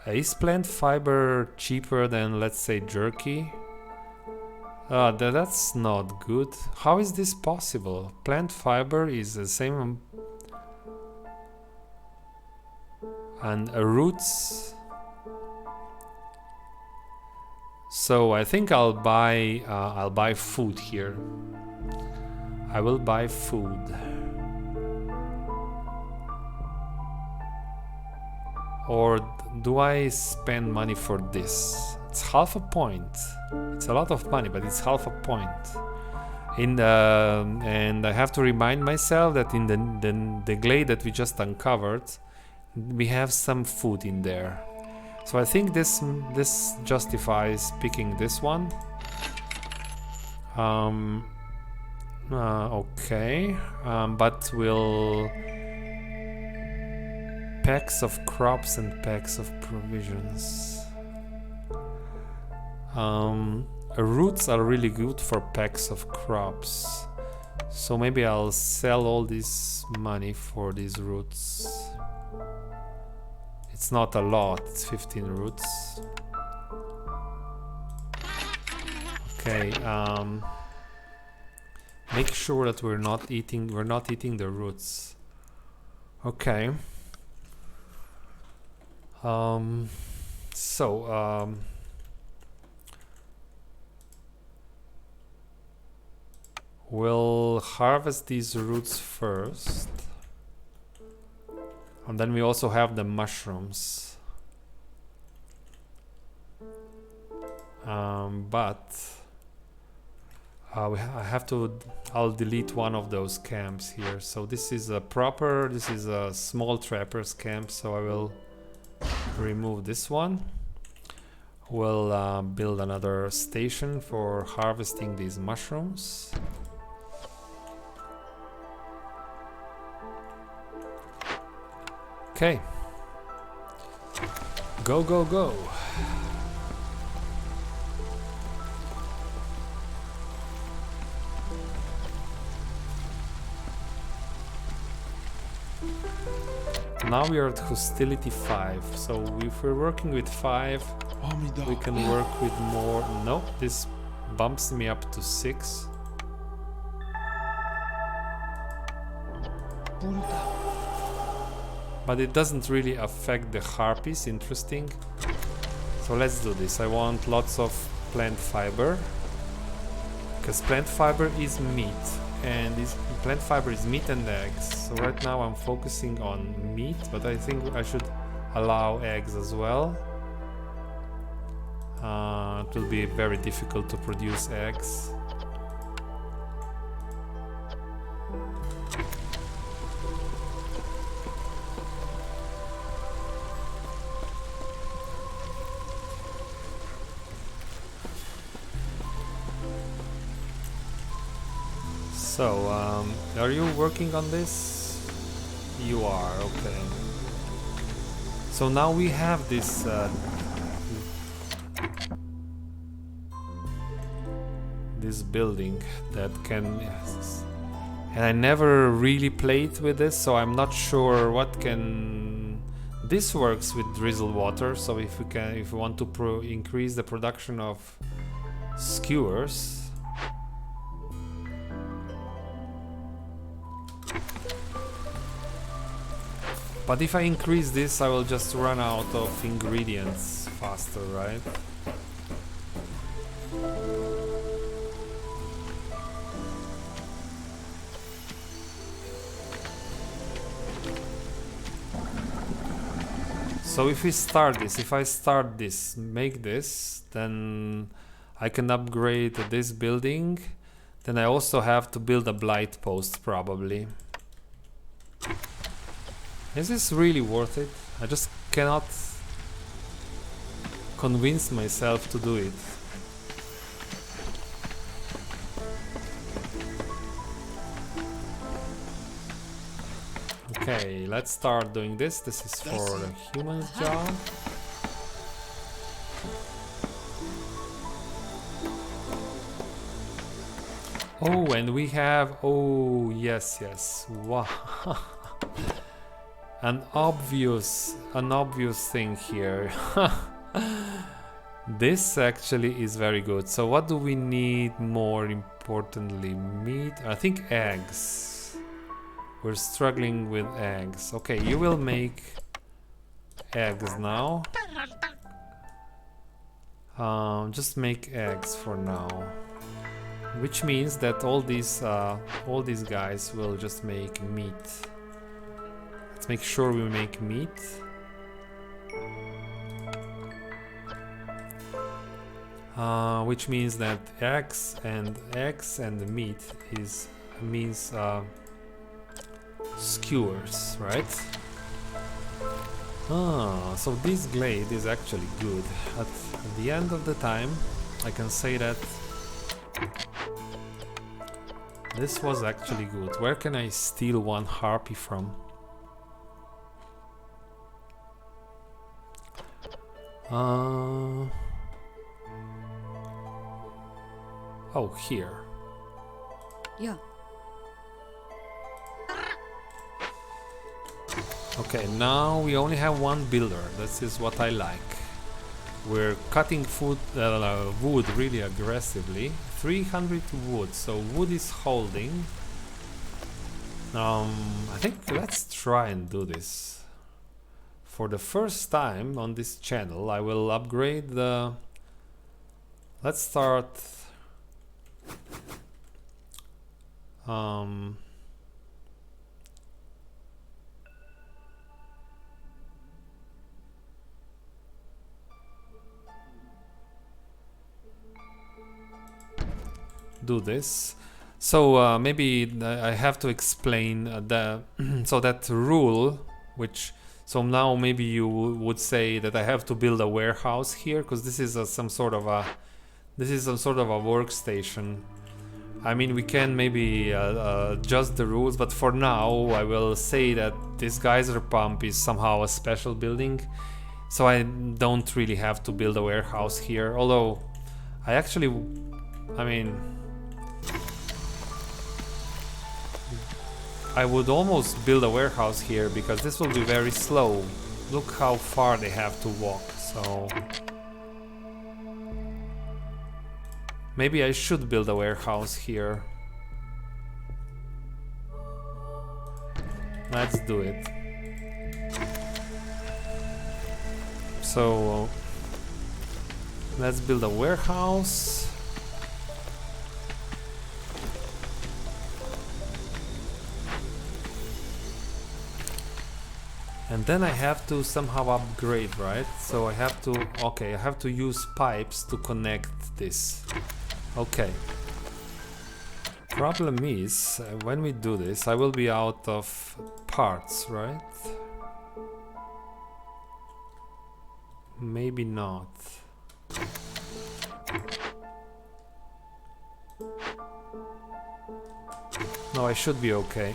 Is plant fiber cheaper than, let's say, jerky? That's not good. How is this possible? Plant fiber is the same... and roots... So I think I'll buy food here. I will buy food. Or do I spend money for this? It's half a point. It's a lot of money, but it's half a point. And I have to remind myself that in the glade that we just uncovered, we have some food in there. So I think this justifies picking this one. Okay, but we'll packs of crops and packs of provisions. Roots are really good for packs of crops, so maybe I'll sell all this money for these roots. It's not a lot, it's 15 roots. Okay, make sure that we're not eating the roots. Okay. We'll harvest these roots first, and then we also have the mushrooms. I'll delete one of those camps here. So this is a small trapper's camp, so I will remove this one. We'll build another station for harvesting these mushrooms. Okay. Go, go, go. Now we are at hostility 5, so if we're working with 5, we can work with more. No, this bumps me up to 6. But it doesn't really affect the harpies. Interesting. So let's do this. I want lots of plant fiber, because plant fiber is meat, and plant fiber is meat and eggs. So right now I'm focusing on meat, but I think I should allow eggs as well. It will be very difficult to produce eggs. So, are you working on this? You are, okay. So now we have this this building that can, and I never really played with this, so I'm not sure what can. This works with drizzle water, so if we want to increase the production of skewers. But if I increase this, I will just run out of ingredients faster, right? So if I start this, make this, then I can upgrade this building. Then I also have to build a blight post, probably. Is this really worth it? I just cannot convince myself to do it. Okay, let's start doing this. This is for the human's job. Oh, and we have... Oh, yes, yes. Wow. An obvious thing here. This actually is very good. So what do we need more importantly? Meat? I think eggs. We're struggling with eggs. Okay, you will make eggs now. Just make eggs for now. Which means that all these guys will just make meat. Let's make sure we make meat. which means that X and meat means skewers, right? So this glade is actually good. At the end of the time, I can say that this was actually good. Where can I steal one harpy from? Oh, here. Yeah. Okay, now we only have one builder. This is what I like. We're cutting wood really aggressively. 300 wood, so wood is holding. I think let's try and do this. For the first time on this channel, I will upgrade the... Let's start... do this. So maybe I have to explain the so that rule, which so now maybe you would say that I have to build a warehouse here because this is some sort of a workstation. I mean, we can maybe adjust the rules, but for now I will say that this geyser pump is somehow a special building, so I don't really have to build a warehouse here. Although I actually, I mean, I would almost build a warehouse here because this will be very slow. Look how far they have to walk, so maybe I should build a warehouse here. Let's do it. So let's build a warehouse. And then I have to somehow upgrade, right? So I have to, okay, I have to use pipes to connect this. Okay. Problem is, when we do this, I will be out of parts, right? Maybe not. No, I should be okay.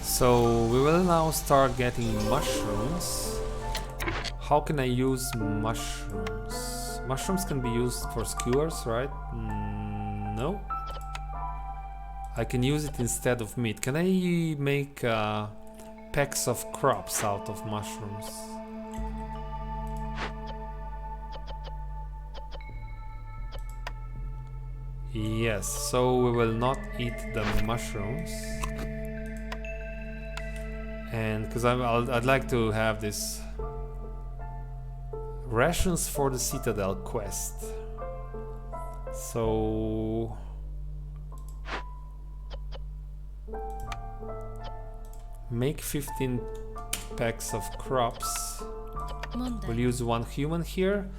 So we will now start getting mushrooms. How can I use mushrooms? Mushrooms can be used for skewers, right? No. I can use it instead of meat. Can I make packs of crops out of mushrooms? Yes, so we will not eat the mushrooms. And because I'd like to have this rations for the Citadel quest. So make 15 packs of crops. We'll use one human here,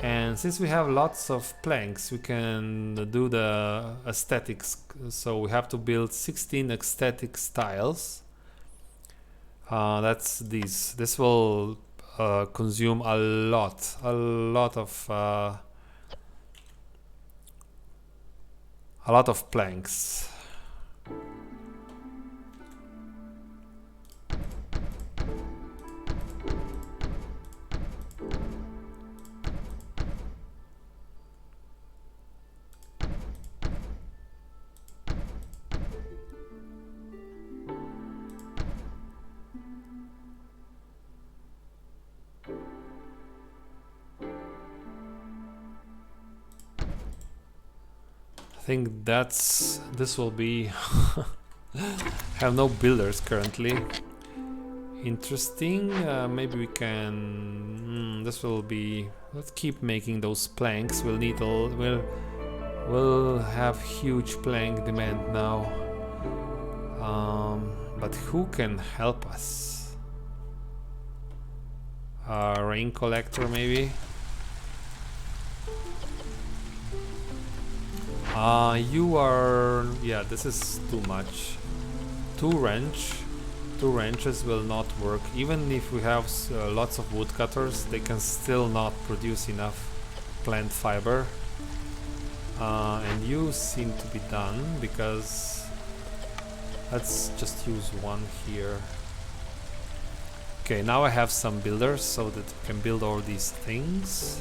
and since we have lots of planks, we can do the aesthetics. So we have to build 16 aesthetic tiles. That's these. This will consume a lot of planks. I think this will be have no builders currently. Interesting. Maybe we can this will be, let's keep making those planks. We'll need we'll have huge plank demand now. But who can help us? Rain collector, maybe? You are... yeah, this is too much. Two wrenches will not work. Even if we have lots of woodcutters, they can still not produce enough plant fiber. And you seem to be done, because let's just use one here. Okay, now I have some builders so that we can build all these things.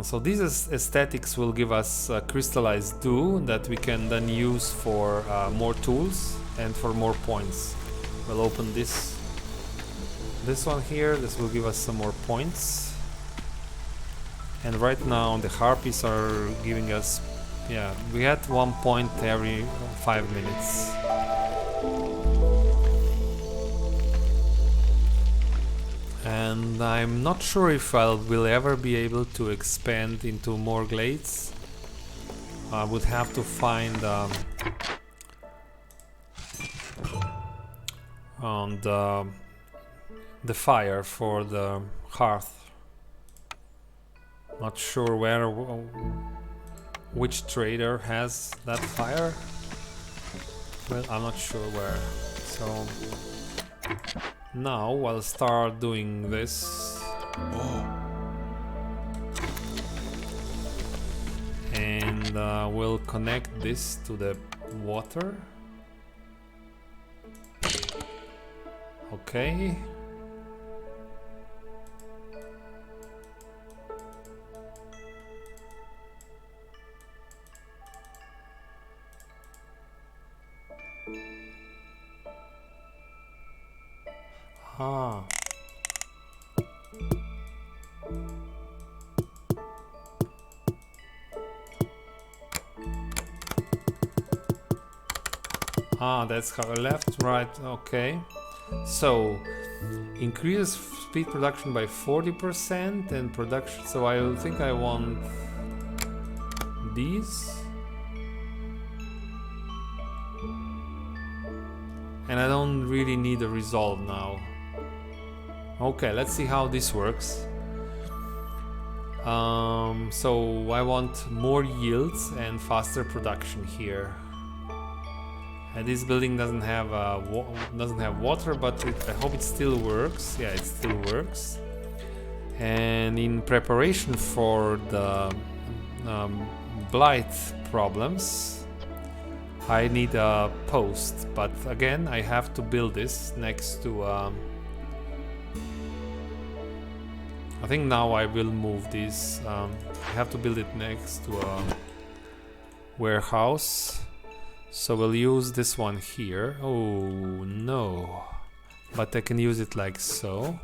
So these aesthetics will give us crystallized dew that we can then use for more tools and for more points. We'll open this one here. This will give us some more points. And right now the harpies are giving us, yeah, we had 1 point every 5 minutes. And I'm not sure if I will ever be able to expand into more glades. I would have to find the fire for the hearth. Not sure where, which trader has that fire. Well, I'm not sure where. So now I'll start doing this. And we'll connect this to the water. Okay. Ah. Ah, that's how left, right, okay. So, increase speed production by 40% and production, so I think I want these. And I don't really need a resolve now. Okay, let's see how this works. So I want more yields and faster production here. And this building doesn't have water, but I hope it still works. Yeah, it still works. And in preparation for the blight problems, I need a post. But again, I have to build this next to. I think now I will move this. I have to build it next to a warehouse. So we'll use this one here. Oh no. But I can use it like so.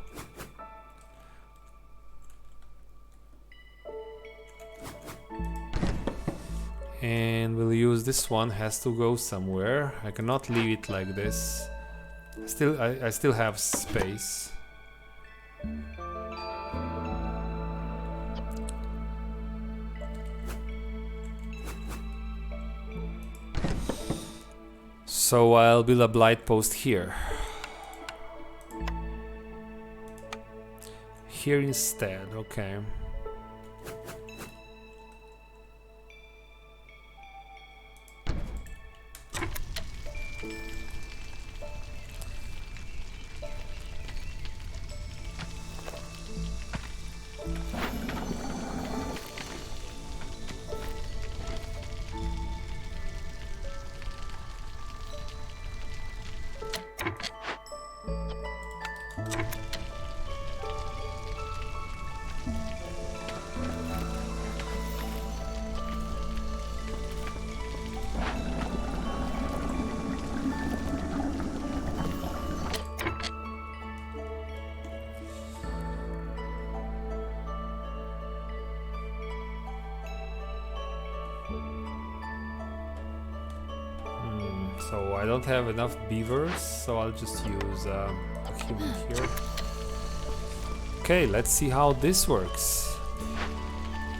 And we'll use this one, has to go somewhere. I cannot leave it like this. I still have space. So I'll build a blight post here. Here instead, okay. So I don't have enough beavers, so I'll just use a human here. Okay, let's see how this works.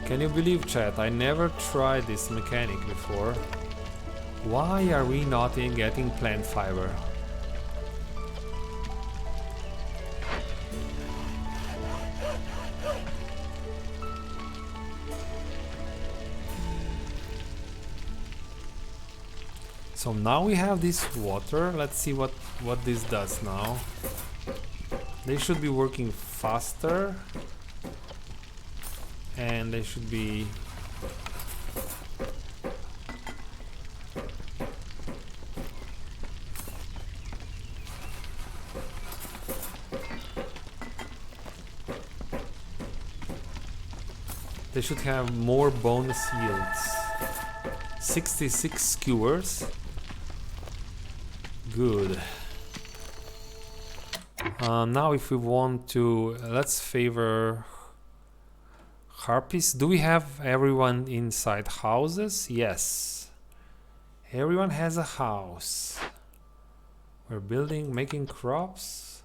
Can you believe, chat? I never tried this mechanic before. Why are we not getting plant fiber? So now we have this water. Let's see what this does now. They should be working faster, and they should be they should have more bonus yields. 66 skewers. Good. Now if we want to, let's favor harpies. Do we have everyone inside houses? Yes. Everyone has a house. We're building, making crops.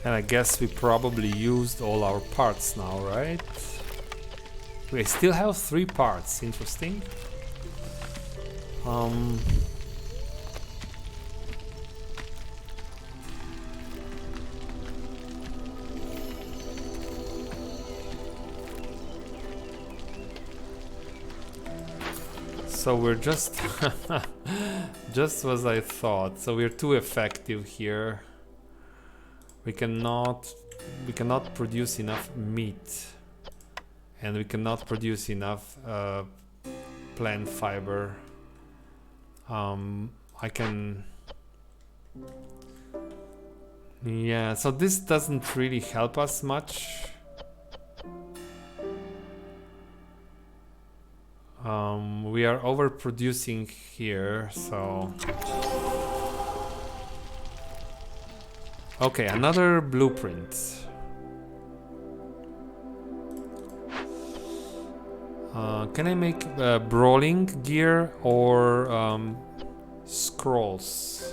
And I guess we probably used all our parts now, right? We still have 3 parts. Interesting. So we're just just as I thought. So we're too effective here. We cannot produce enough meat, and we cannot produce enough plant fiber. I can, yeah, so this doesn't really help us much. We are overproducing here, so okay, another blueprint. Can I make brawling gear or scrolls?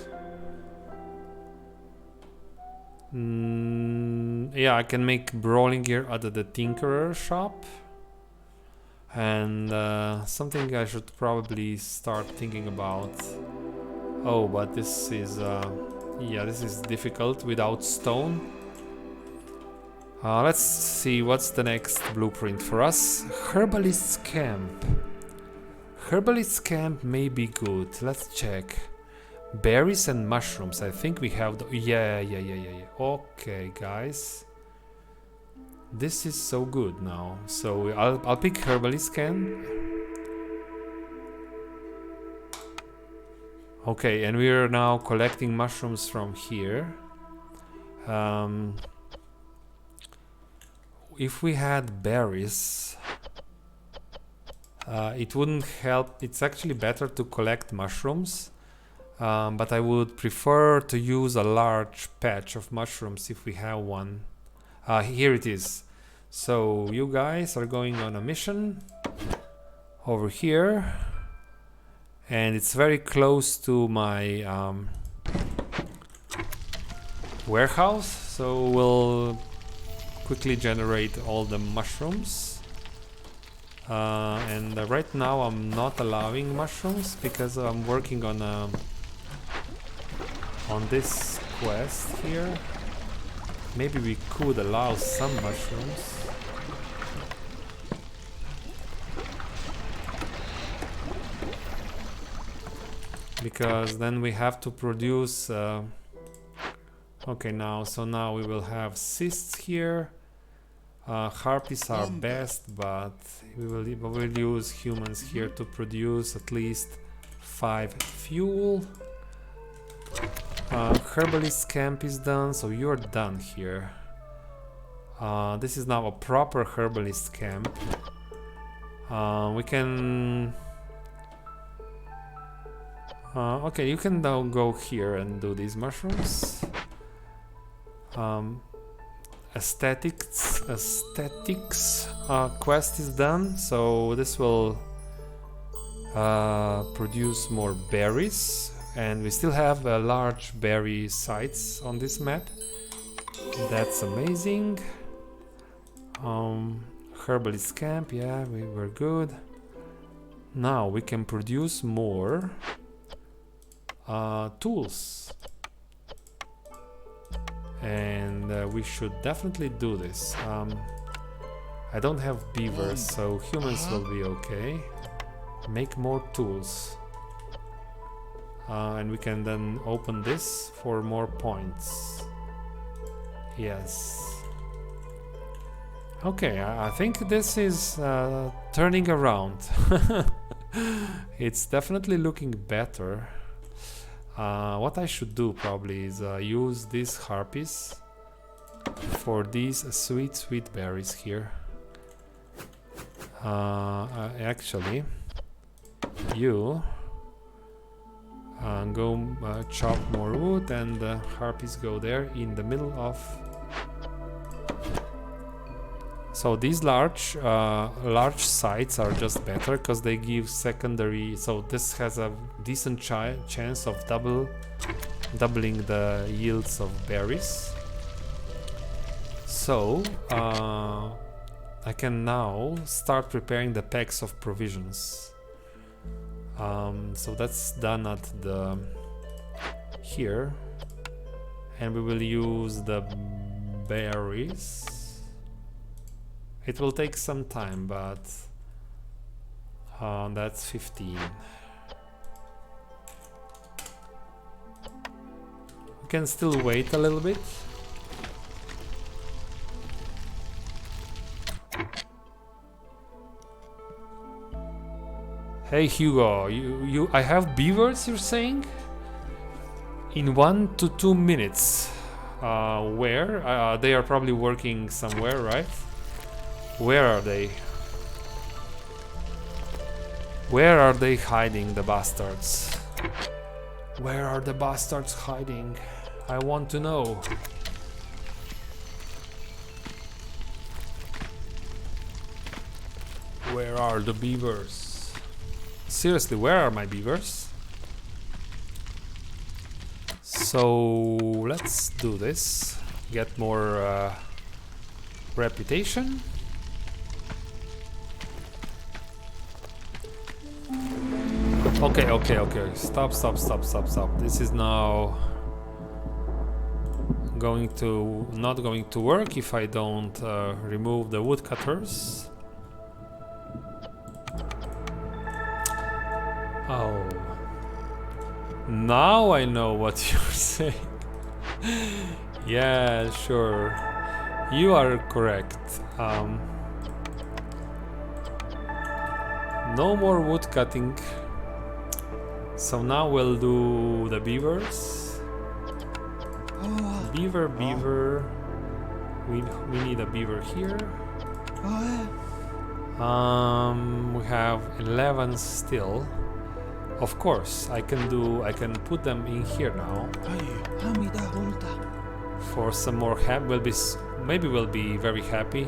Yeah, I can make brawling gear at the Tinkerer shop. And something I should probably start thinking about. Oh, but this is yeah, this is difficult without stone. Let's see what's the next blueprint for us. Herbalist's camp. Herbalist's camp may be good. Let's check. Berries and mushrooms. I think we have the, yeah. Okay, guys. This is so good now. So I'll pick herbalist camp. Okay, and we are now collecting mushrooms from here. If we had berries, it wouldn't help. It's actually better to collect mushrooms, but I would prefer to use a large patch of mushrooms if we have one. Here it is. So you guys are going on a mission over here, and it's very close to my warehouse, so we'll quickly generate all the mushrooms. And right now I'm not allowing mushrooms because I'm working on this quest here. Maybe we could allow some mushrooms. Because then we have to produce okay, now we will have cysts here. Harpies are best, but we will use humans here to produce at least 5 fuel. Herbalist camp is done, so you're done here. This is now a proper herbalist camp. We can... okay, you can now go here and do these mushrooms. Aesthetics quest is done, so this will produce more berries, and we still have large berry sites on this map. That's amazing. Herbalist camp, yeah, we were good. Now we can produce more tools, and we should definitely do this. I don't have beavers, so humans will be okay. Make more tools, and we can then open this for more points. Yes. Okay, I think this is turning around. It's definitely looking better. What I should do probably is use these harpies for these sweet berries here. Actually, you go chop more wood, and the harpies go there in the middle of... So these large sites are just better because they give secondary. So this has a decent chance of doubling the yields of berries. So I can now start preparing the packs of provisions. So that's done at the here, and we will use the berries. It will take some time, but that's 15. We can still wait a little bit. Hey Hugo, I have beavers, you're saying? In 1 to 2 minutes. Where? They are probably working somewhere, right? Where are they? Where are they hiding, the bastards? Where are the bastards hiding? I want to know. Where are the beavers? Seriously, where are my beavers? So let's do this. Get more reputation. Okay. Stop. This is now not going to work if I don't remove the woodcutters. Oh. Now I know what you're saying. Yeah, sure. You are correct. No more wood cutting. So now we'll do the beavers. Beaver. We need a beaver here. We have 11 still. Of course, I can put them in here now. For some more maybe we'll be very happy.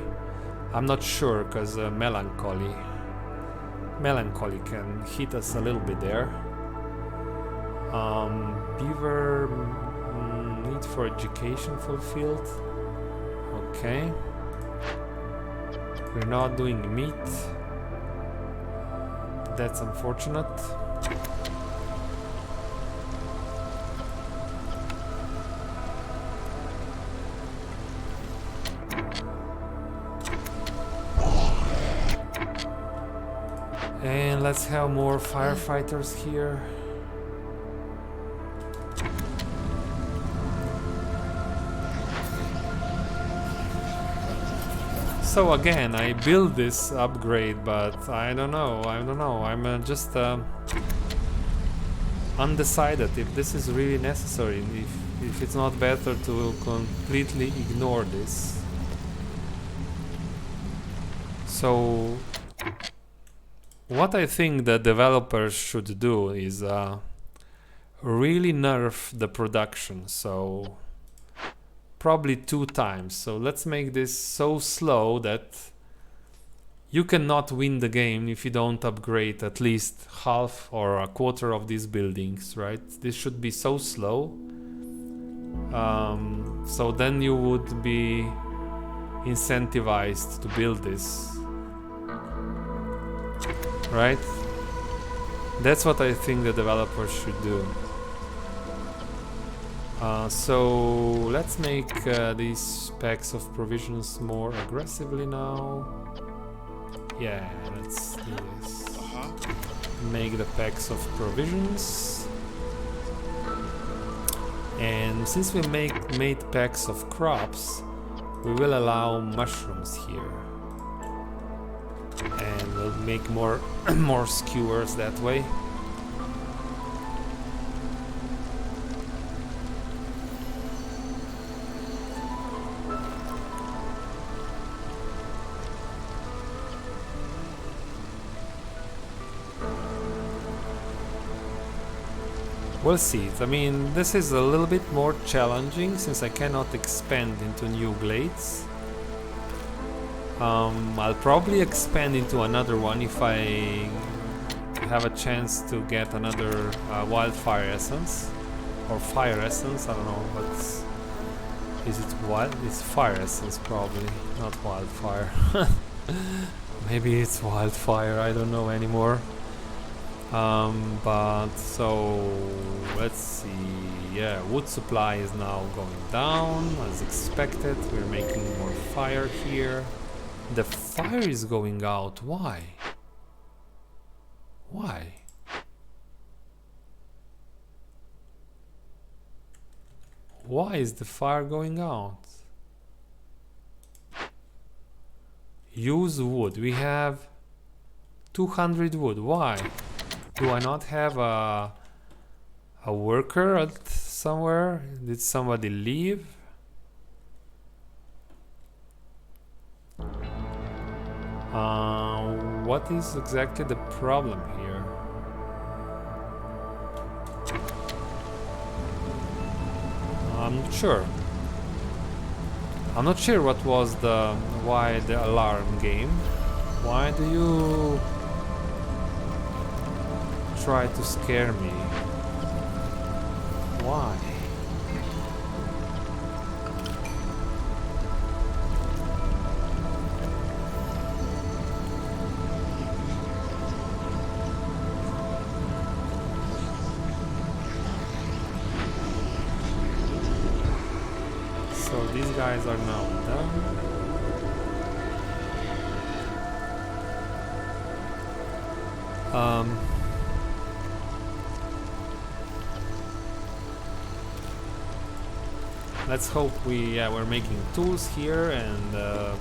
I'm not sure, because melancholy can hit us a little bit there. Beaver need for education fulfilled. Okay. We're not doing meat. That's unfortunate. And let's have more firefighters here. So again, I build this upgrade, but I don't know. I'm just undecided if this is really necessary, if it's not better to completely ignore this. So what I think the developers should do is really nerf the production, so probably 2 times. So let's make this so slow that you cannot win the game if you don't upgrade at least half or a quarter of these buildings, right? This should be so slow. So then you would be incentivized to build this, right? That's what I think the developers should do. So let's make these packs of provisions more aggressively now. Yeah, let's do this. Make the packs of provisions. And since we made packs of crops, we will allow mushrooms here. And we'll make more more skewers that way. We'll see. I mean, this is a little bit more challenging since I cannot expand into new glades. I'll probably expand into another one if I have a chance to get another wildfire essence or fire essence. I don't know what's. Is it wild? It's fire essence probably, not wildfire. Maybe it's wildfire. I don't know anymore. But so let's see. Yeah, wood supply is now going down as expected. We're making more fire here. The fire is going out. Why? Why? Why is the fire going out? Use wood. We have 200 wood. Why? Do I not have a worker at somewhere? Did somebody leave? What is exactly the problem here? I'm not sure. I'm not sure what was why the alarm game. Why do you try to scare me? Why? So these guys are now done. Let's hope we're making tools here, and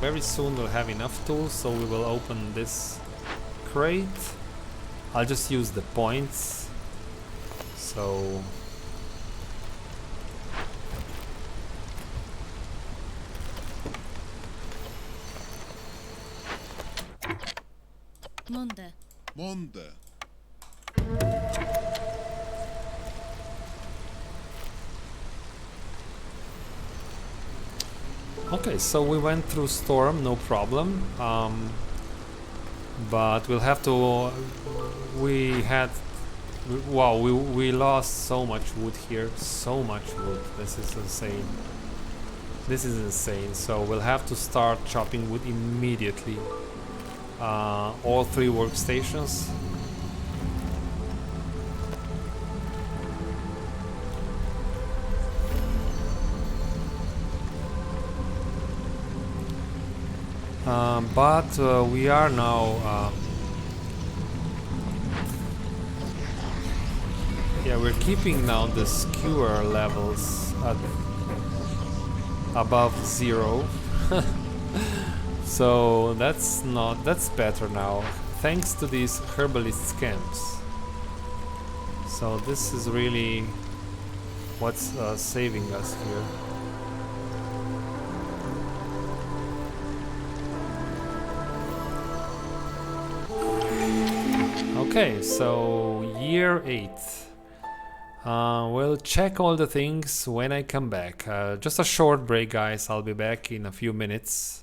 very soon we'll have enough tools, so we will open this crate. I'll just use the points. So Monde. okay, so we went through storm, no problem. But we'll have to. We lost so much wood here, so much wood. This is insane. This is insane. So we'll have to start chopping wood immediately. All 3 workstations. But we are now yeah, we're keeping now the skewer levels at above 0. So that's better now, thanks to these herbalist camps. So this is really what's saving us here. Okay, so year 8. We'll check all the things when I come back. Just a short break, guys. I'll be back in a few minutes.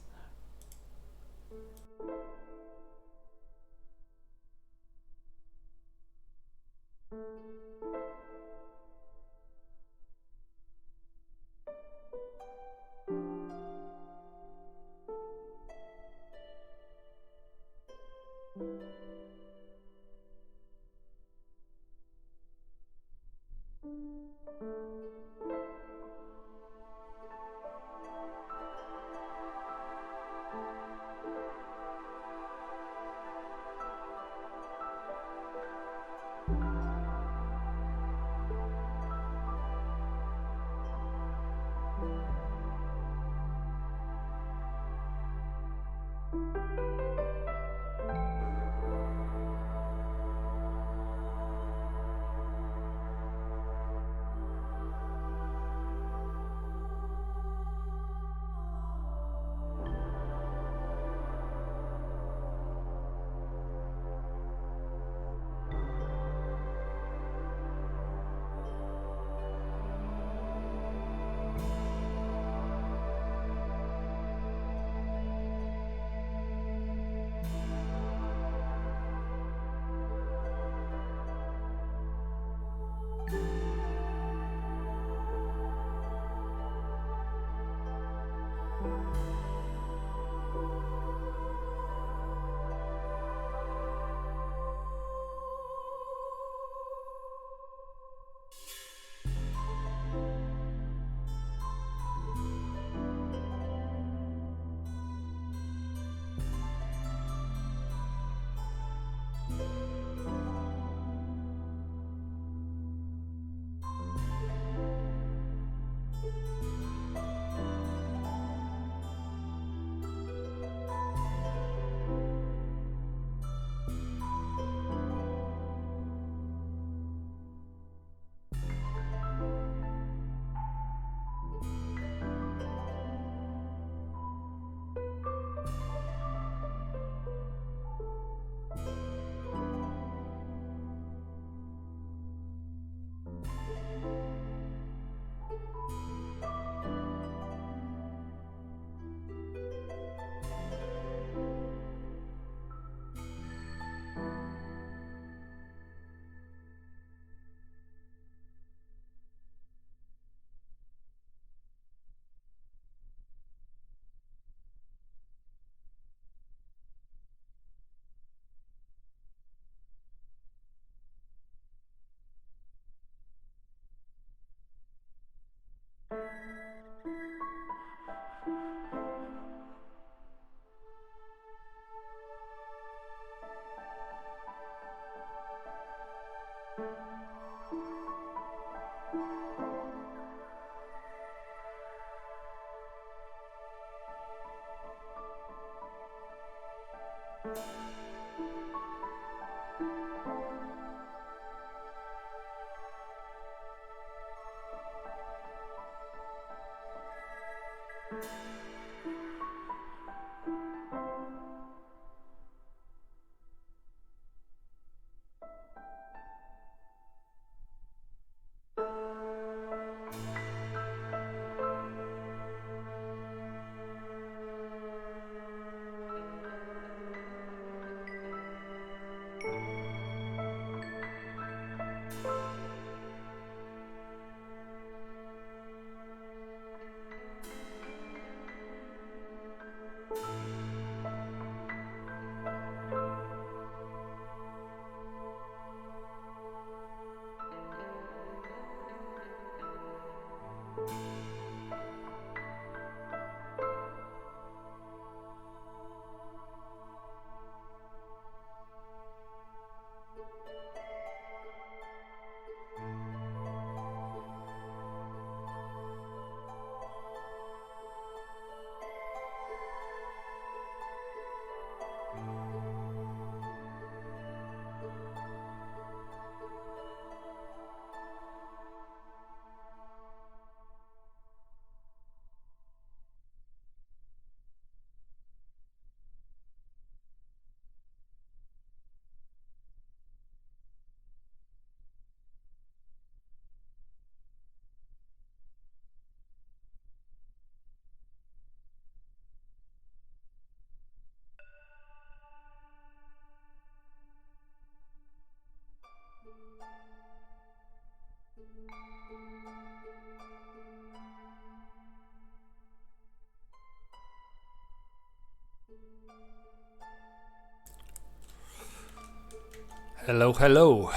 Hello, hello.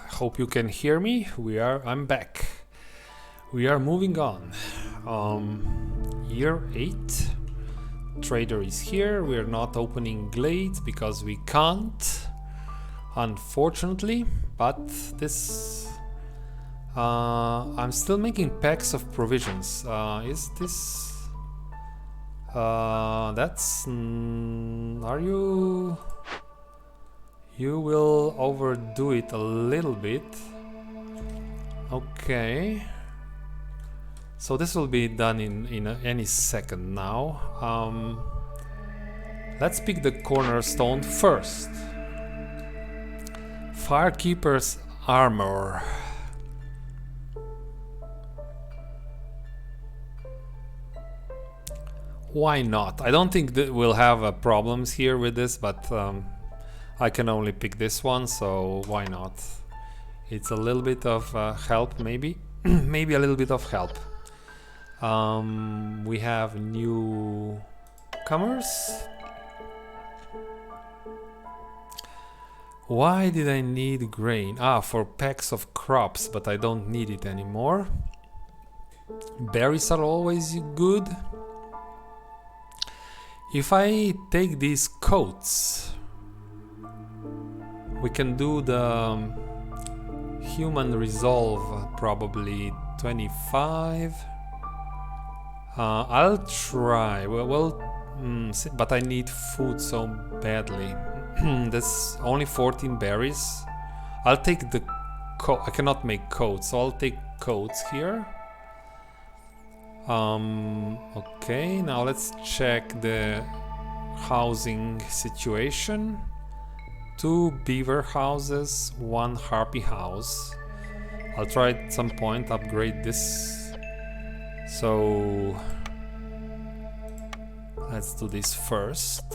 Hope you can hear me. I'm back. We are moving on. Year 8. Trader is here. We are not opening glades because we can't, unfortunately. But this... I'm still making packs of provisions. Is this... that's... are you... You will overdo it a little bit. Okay. So this will be done in any second now. Let's pick the cornerstone first. Firekeeper's armor. Why not? I don't think that we'll have problems here with this, but I can only pick this one, so why not? It's a little bit of help, maybe. Maybe a little bit of help. We have newcomers. Why did I need grain? For packs of crops, but I don't need it anymore. Berries are always good. If I take these coats, we can do the human resolve, probably 25. I'll try. But I need food so badly. There's only 14 berries. I'll take the I cannot make coats, so I'll take coats here. Okay, now let's check the housing situation. 2 beaver houses, 1 harpy house. I'll try at some point upgrade this. So let's do this first.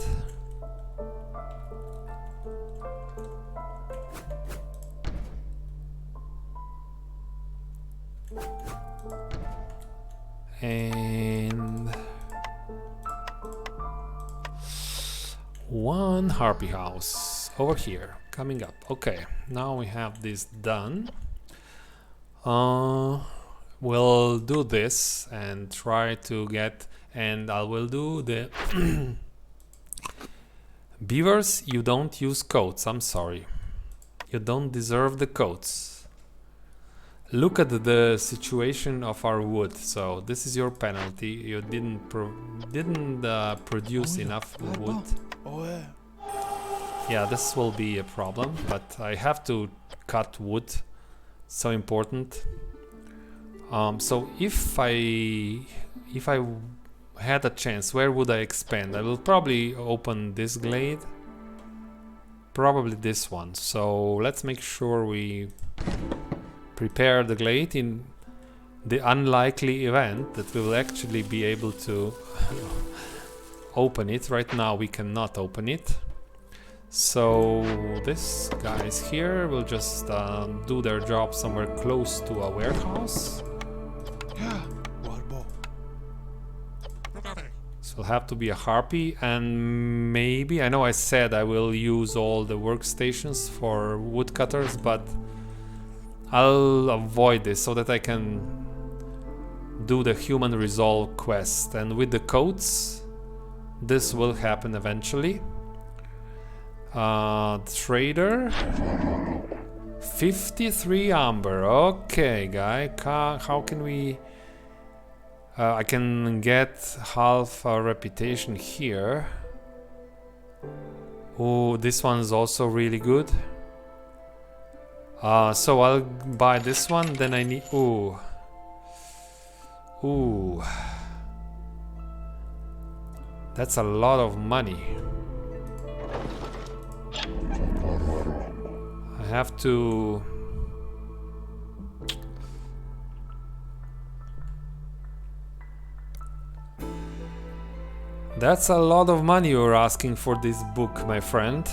And 1 harpy house over here coming up. Okay, now we have this done. We'll do this and try to get, and I will do the beavers. You don't use coats, I'm sorry. You don't deserve the coats. Look at the situation of our wood. So this is your penalty. You didn't produce enough wood. Yeah, this will be a problem, but I have to cut wood. So important. So if I had a chance, where would I expand? I will probably open this glade. Probably this one. So let's make sure we prepare the glade in the unlikely event that we will actually be able to open it. Right now we cannot open it. So this guys here will just do their job somewhere close to a warehouse. So it'll have to be a harpy, and maybe, I know I said I will use all the workstations for woodcutters, but I'll avoid this so that I can do the human resolve quest, and with the coats this will happen eventually. Trader 53 amber. Okay, guy, how can we I can get half a reputation here. Oh, this one is also really good. So I'll buy this one, then I need... Ooh. Ooh. That's a lot of money. I have to... That's a lot of money you're asking for this book, my friend.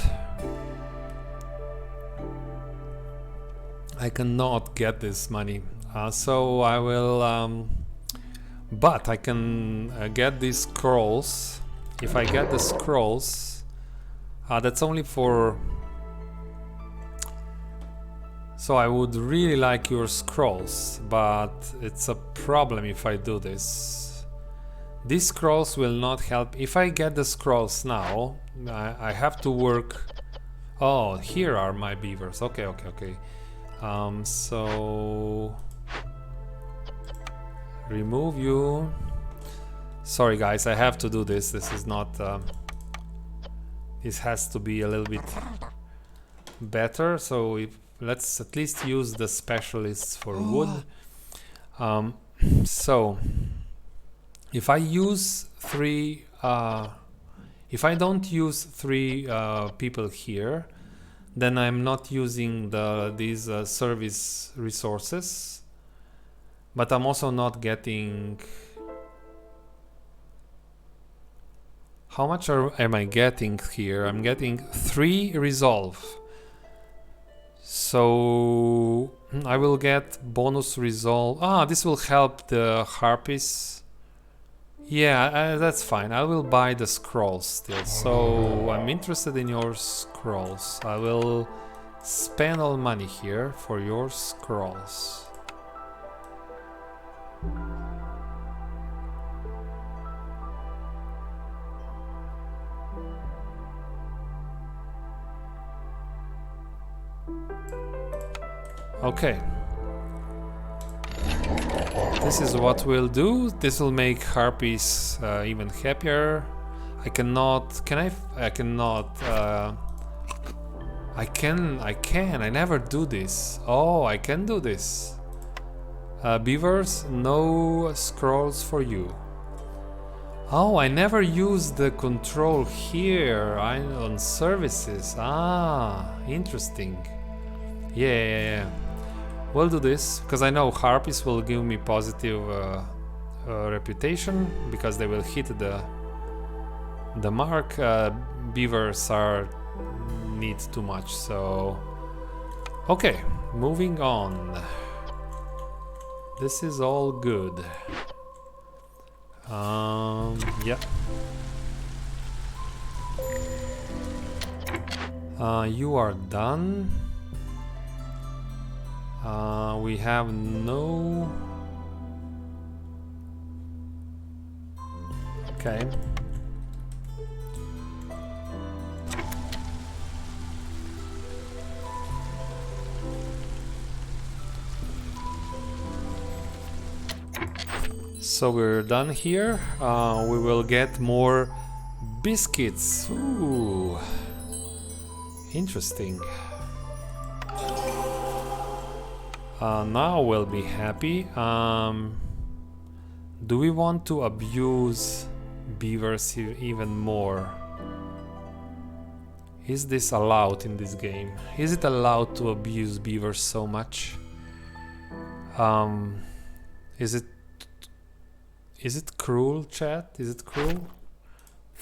I cannot get this money, so I will, but I can get these scrolls. If I get the scrolls, that's only for So I would really like your scrolls, but it's a problem if I do this. These scrolls will not help. If I get the scrolls now, I have to work. Oh, here are my beavers. Okay, okay, okay. So remove you. Sorry guys, I have to do this. This is not this has to be a little bit better. So let's at least use the specialists for wood. So if I use three if I don't use three people here, then I'm not using these service resources, but I'm also not getting. How much am I getting here? I'm getting 3 resolve. So I will get bonus resolve. This will help the harpies. Yeah, that's fine. I will buy the scrolls still. So I'm interested in your scrolls. I will spend all money here for your scrolls. Okay. This is what we'll do. This will make harpies even happier. I cannot. Can I? I cannot. I can. I never do this. Oh, I can do this. Beavers, no scrolls for you. Oh, I never use the control here. I'm on services. Interesting. Yeah. We'll do this because I know harpies will give me positive reputation because they will hit the mark. Beavers need too much. So okay, moving on. This is all good. Yeah. You are done. We have no. Okay. So we're done here. We will get more biscuits. Ooh, interesting. Now we'll be happy. Do we want to abuse beavers even more? Is this allowed in this game? Is it allowed to abuse beavers so much? Is it cruel, chat? Is it cruel?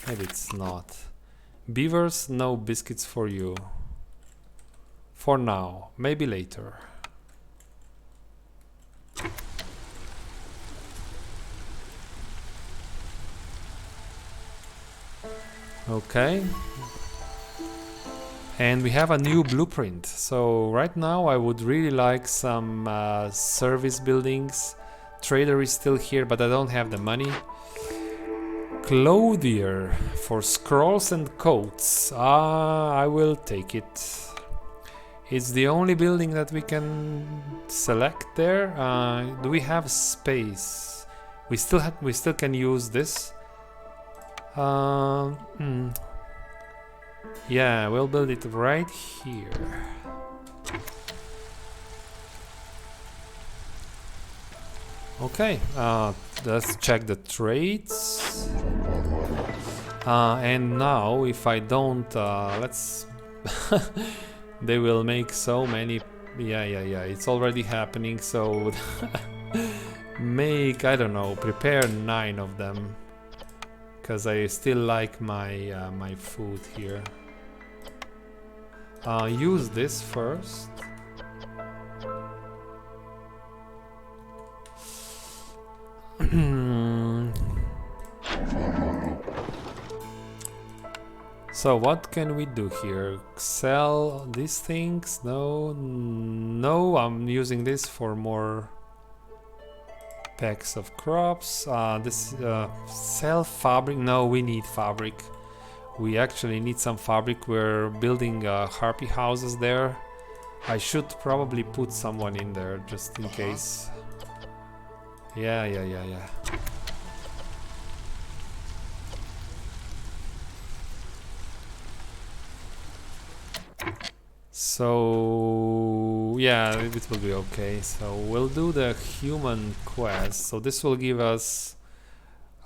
Maybe it's not. Beavers, no biscuits for you. For now, maybe later. Okay. And we have a new blueprint. So right now I would really like some service buildings. Trader is still here, but I don't have the money. Clothier for scrolls and coats. I will take it. It's the only building that we can select there. Do we have space? We still can use this. Yeah, we'll build it right here. Okay, let's check the traits. And now, if I don't, let's. They will make so many. Yeah. It's already happening. So make, I don't know, prepare 9 of them. Because I still like my my food here. Use this first. So what can we do here? Sell these things? No, no. I'm using this for more packs of crops. This sell fabric. No, we need fabric. We actually need some fabric. We're building harpy houses there. I should probably put someone in there just in case. Yeah. So yeah, it will be okay. So we'll do the human quest. So this will give us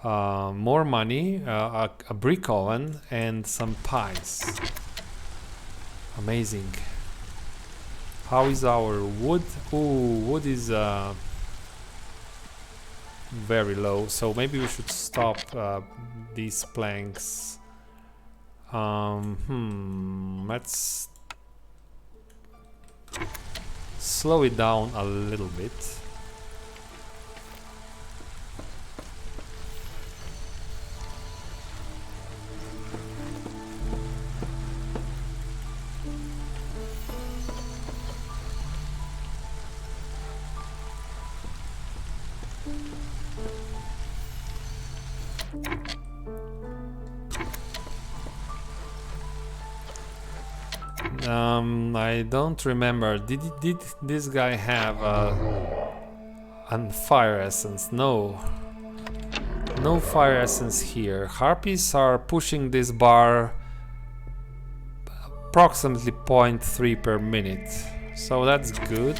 more money, a brick oven, and some pies. Amazing. How is our wood? Ooh, wood is very low. So maybe we should stop these planks. Let's slow it down a little bit. I don't remember. Did this guy have a fire essence? No. No fire essence here. Harpies are pushing this bar approximately 0.3 per minute. So that's good.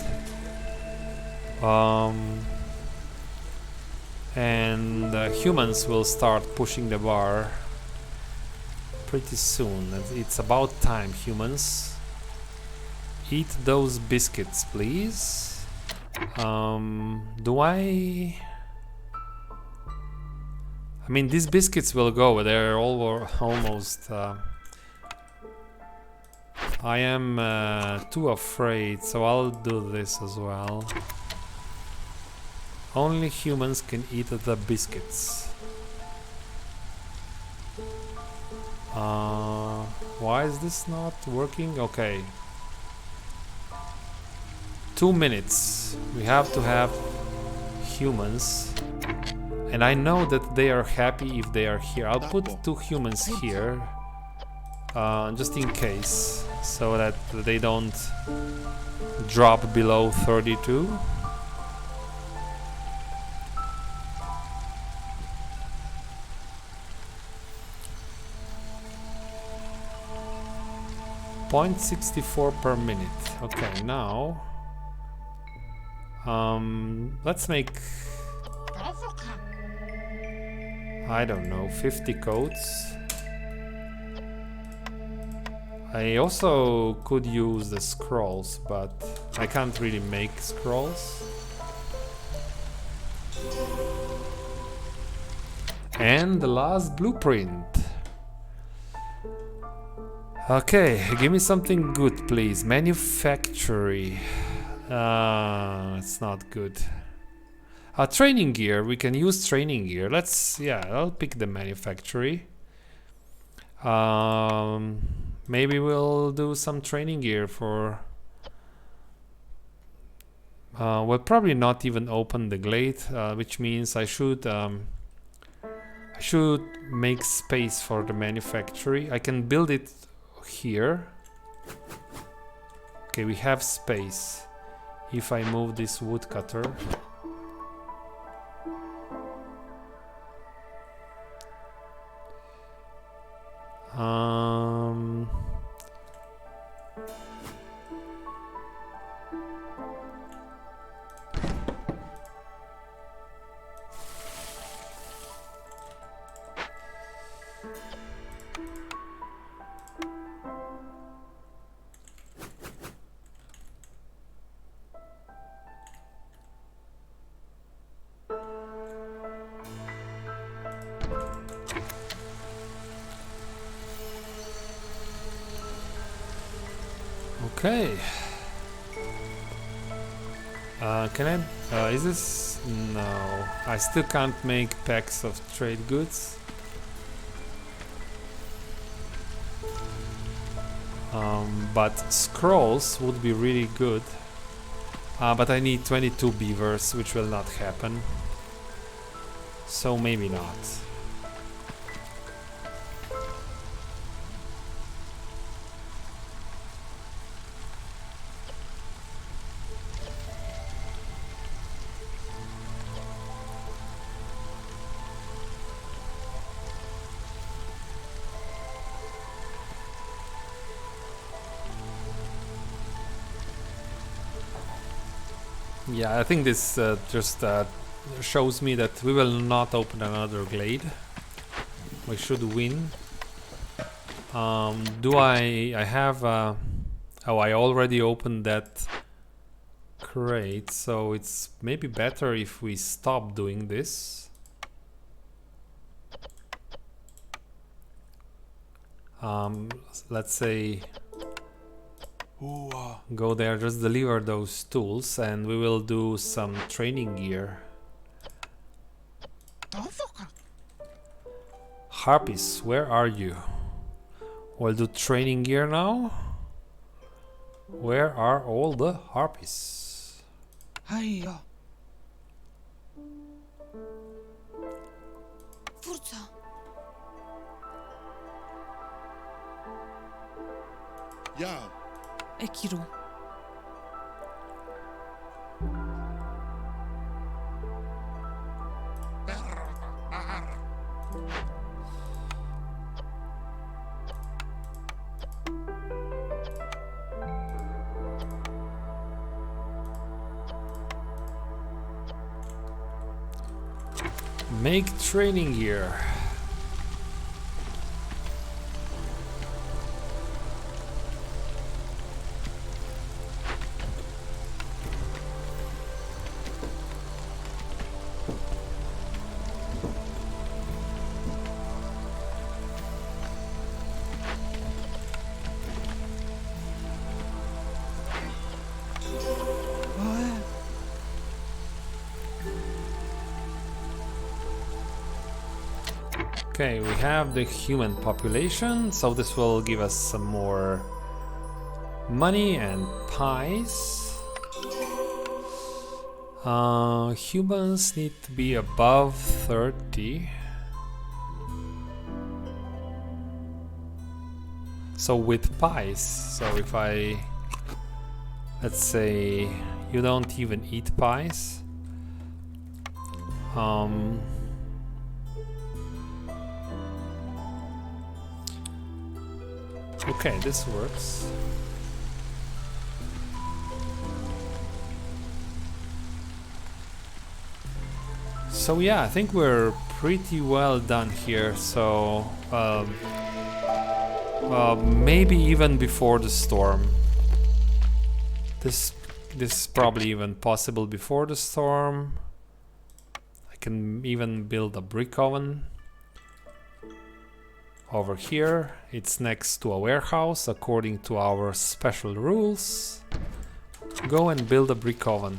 And humans will start pushing the bar pretty soon. It's about time, humans. Eat those biscuits, please. Do I mean, these biscuits will go. They're all almost. I am too afraid, so I'll do this as well. Only humans can eat the biscuits. Why is this not working? Okay. 2 minutes. We have to have humans. And I know that they are happy if they are here. I'll put 2 humans here. Just in case. So that they don't drop below 32. .64 per minute. Okay, now let's make, I don't know, 50 coats. I also could use the scrolls, but I can't really make scrolls. And the last blueprint. Okay, give me something good, please. Manufactory. It's not good. Training gear. We can use training gear. I'll pick the manufactory. Maybe we'll do some training gear for... we'll probably not even open the glade, which means I should make space for the manufactory. I can build it here. Okay, we have space. If I move this woodcutter. Okay. Can I? Is this? No. I still can't make packs of trade goods. But scrolls would be really good. But I need 22 beavers, which will not happen. So maybe not. Yeah, I think this just shows me that we will not open another glade. We should win. Do I have oh, I already opened that crate, so it's maybe better if we stop doing this. Let's say go there, just deliver those tools, and we will do some training gear. Harpies, where are you? We'll do training gear now. Where are all the harpies? Hiya. Forza. Ja, Ekiro. Make training gear. Okay, we have the human population, so this will give us some more money and pies. Humans need to be above 30. So with pies, so if I, let's say you don't even eat pies. Okay, this works. So yeah, I think we're pretty well done here. So maybe even before the storm. This is probably even possible before the storm. I can even build a brick oven. Over here, it's next to a warehouse according to our special rules. Go and build a brick oven.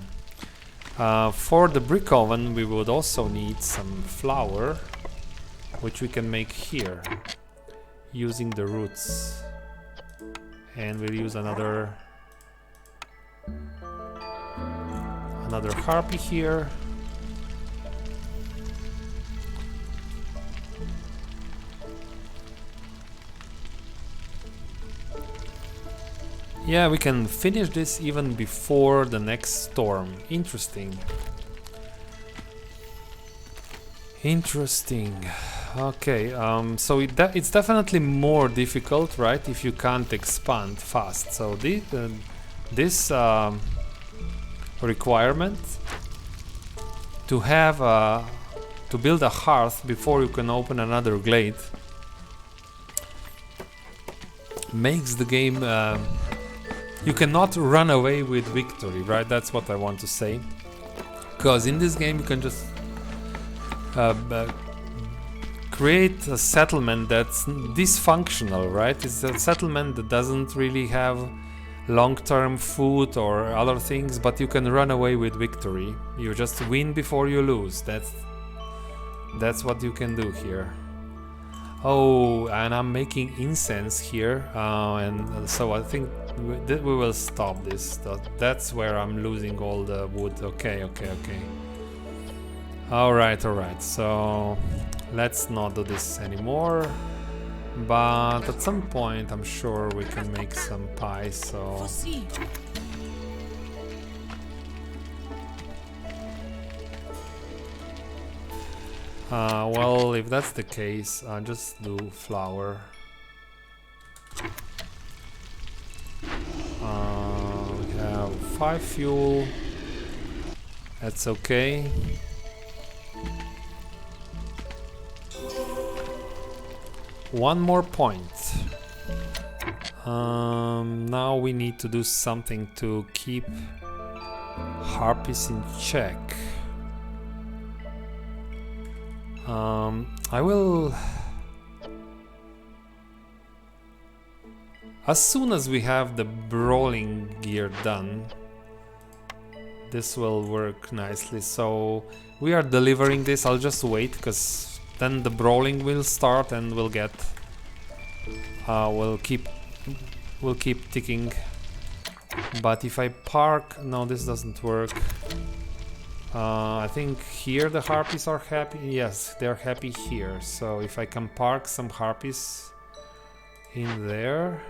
For the brick oven, we would also need some flour, which we can make here using the roots. And we'll use another harpy here. Yeah, we can finish this even before the next storm. Interesting. Interesting. Okay, so it's definitely more difficult, right, if you can't expand fast. So this requirement to have to build a hearth before you can open another glade makes the game you cannot run away with victory, right? That's what I want to say. Because in this game you can just create a settlement that's dysfunctional, right? It's a settlement that doesn't really have long-term food or other things, but you can run away with victory. You just win before you lose. That's what you can do here. Oh, and I'm making incense here, and so I think we will stop this. That's where I'm losing all the wood. Okay, okay, okay. Alright, so let's not do this anymore. But at some point I'm sure we can make some pie, so... Fossi. Well, if that's the case, I'll just do flour. We have 5 fuel. That's okay. One more point. Now we need to do something to keep harpies in check. I will... As soon as we have the brawling gear done, this will work nicely. So we are delivering this. I'll just wait, because then the brawling will start and we'll get... we'll keep ticking. But if I park... No, this doesn't work. I think here the harpies are happy. Yes, they're happy here. So if I can park some harpies in there.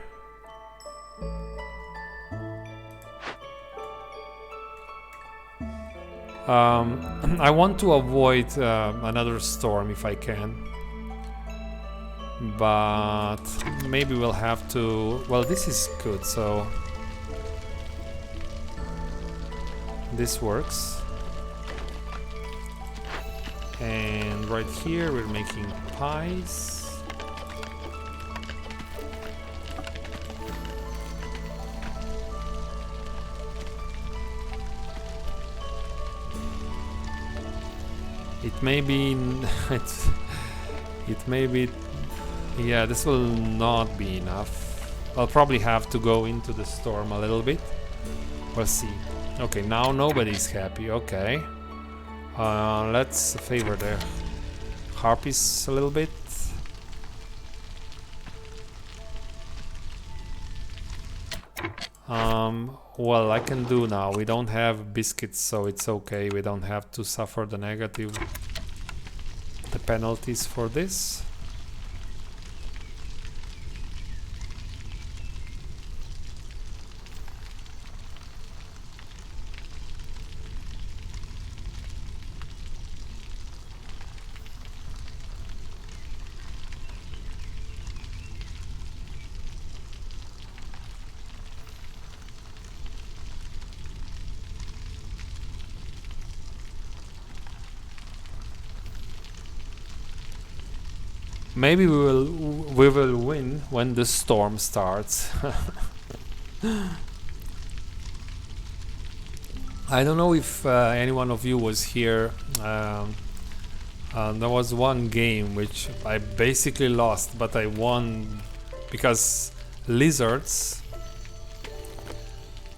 I want to avoid another storm if I can. But maybe we'll have to... Well, this is good, so... This works. And right here we're making pies. It may be... it may be... Yeah, this will not be enough. I'll probably have to go into the storm a little bit. We'll see. Okay, now nobody's happy. Okay. Let's favor the harpies a little bit. Well, I can do now. We don't have biscuits, so it's okay. We don't have to suffer the penalties for this. Maybe we will win when the storm starts. I don't know if any one of you was here. There was one game which I basically lost, but I won because lizards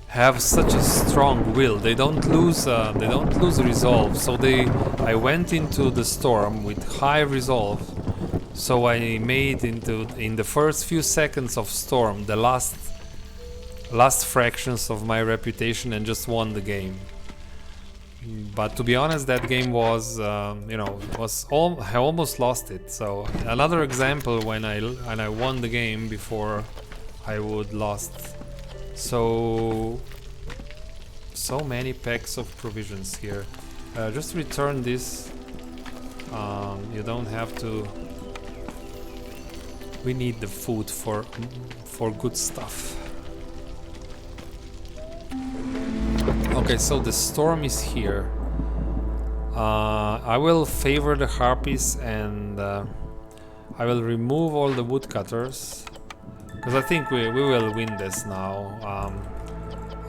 have such a strong will. They don't lose resolve. So I went into the storm with high resolve. So I made in the first few seconds of storm the last fractions of my reputation and just won the game. But to be honest, that game was I almost lost it. So another example when I won the game before I would lost. So many packs of provisions here. Just return this. You don't have to. We need the food for good stuff. Okay, so the storm is here. I will favor the harpies and I will remove all the woodcutters because I think we will win this now.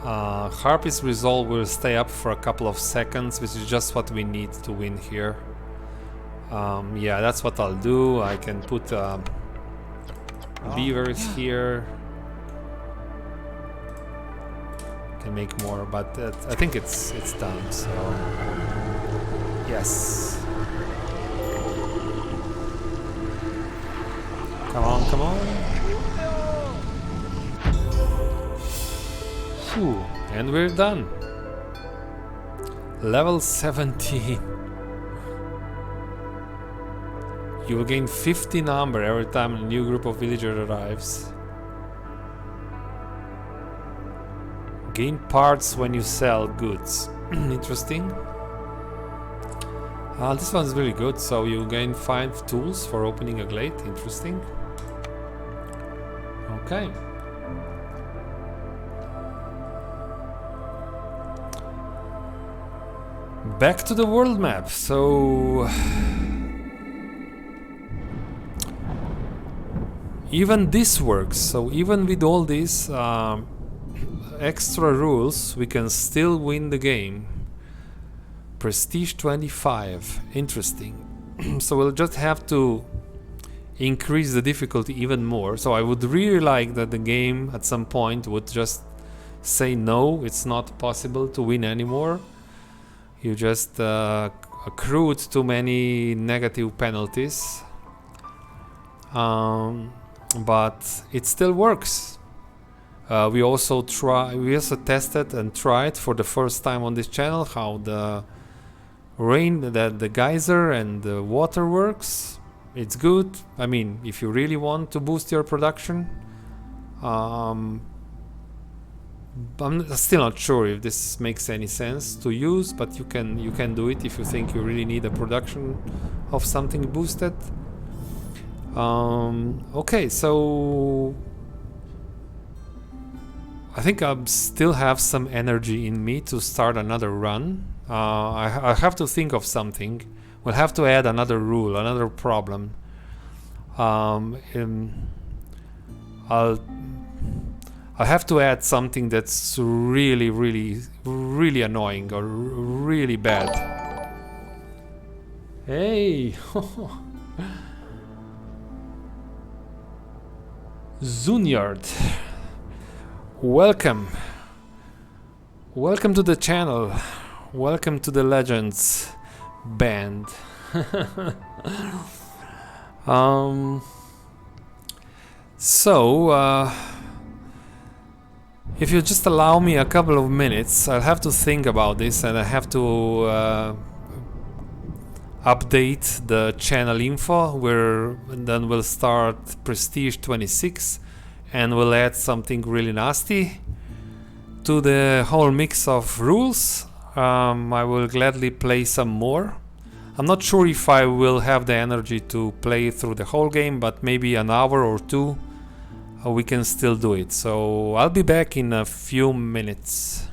Harpies resolve will stay up for a couple of seconds, which is just what we need to win here. Yeah, that's what I'll do. I can put beavers here. Can make more, but I think it's done. So yes. Come on, come on. Phew, and we're done. Level 17. You will gain 50 number every time a new group of villagers arrives. Gain parts when you sell goods. Interesting. This one's really good. So you gain 5 tools for opening a glade. Interesting. Okay. Back to the world map. So even this works. So even with all these extra rules, we can still win the game. Prestige 25. Interesting. So we'll just have to increase the difficulty even more. So I would really like that the game at some point would just say no, it's not possible to win anymore. You just accrued too many negative penalties. But it still works. We also tested and tried for the first time on this channel how the rain, the geyser and the water works. It's good. I mean, if you really want to boost your production, I'm still not sure if this makes any sense to use, but you can do it if you think you really need a production of something boosted. Okay, so I think I still have some energy in me to start another run. I have to think of something. We'll have to add another rule, another problem. I'll have to add something that's really, really, really annoying or really bad. Hey! Zunyard. Welcome. Welcome to the channel. Welcome to the Legends band. If you just allow me a couple of minutes, I'll have to think about this and I have to update the channel info, then we'll start Prestige 26 and we'll add something really nasty to the whole mix of rules. I will gladly play some more. I'm not sure if I will have the energy to play through the whole game, but maybe an hour or two we can still do it. So I'll be back in a few minutes.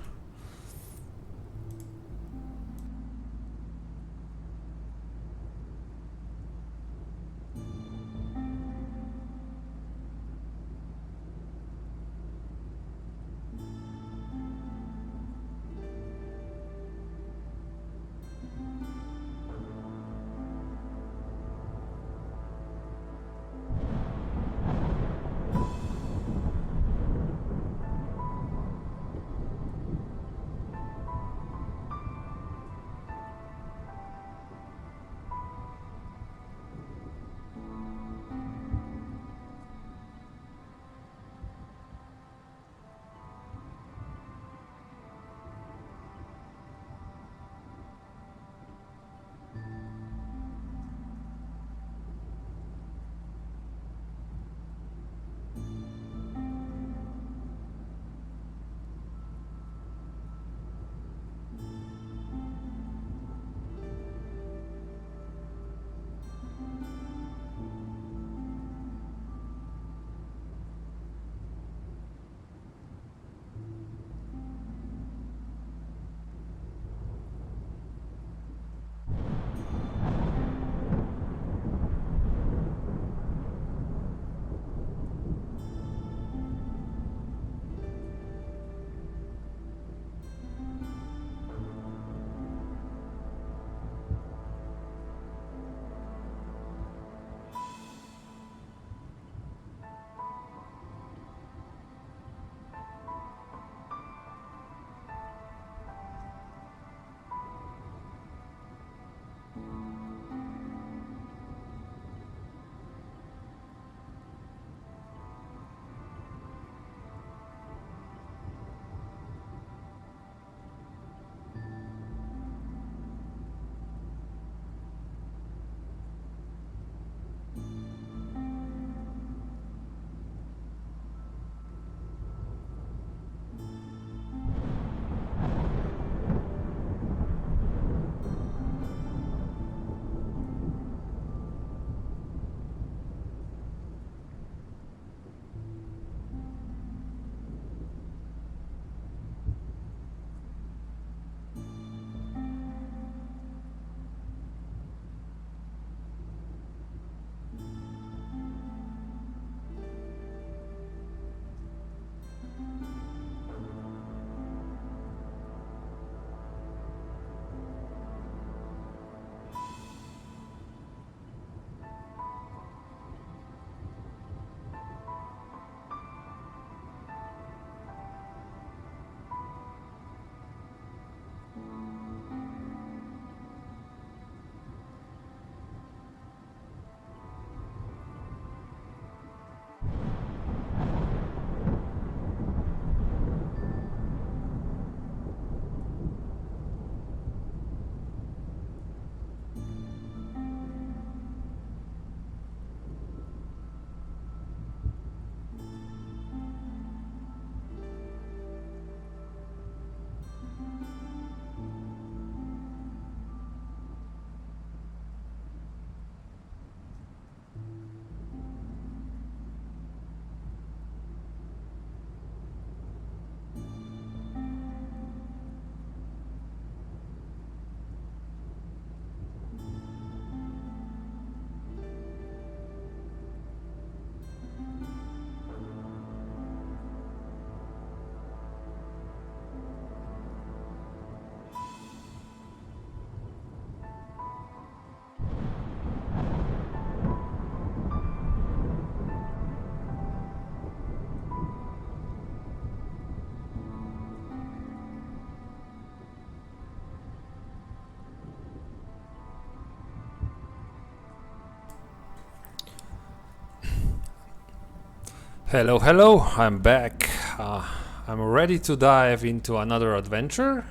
Hello, hello, I'm back. I'm ready to dive into another adventure.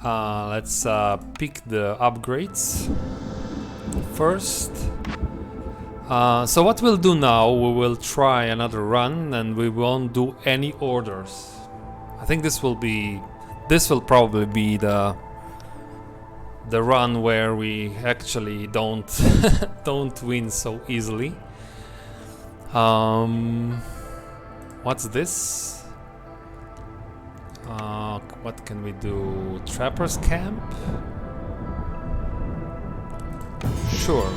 Let's pick the upgrades first. So what we'll do now, we will try another run and we won't do any orders. I think this will probably be the run where we actually don't don't win so easily. What's this? What can we do? Trapper's camp? Sure.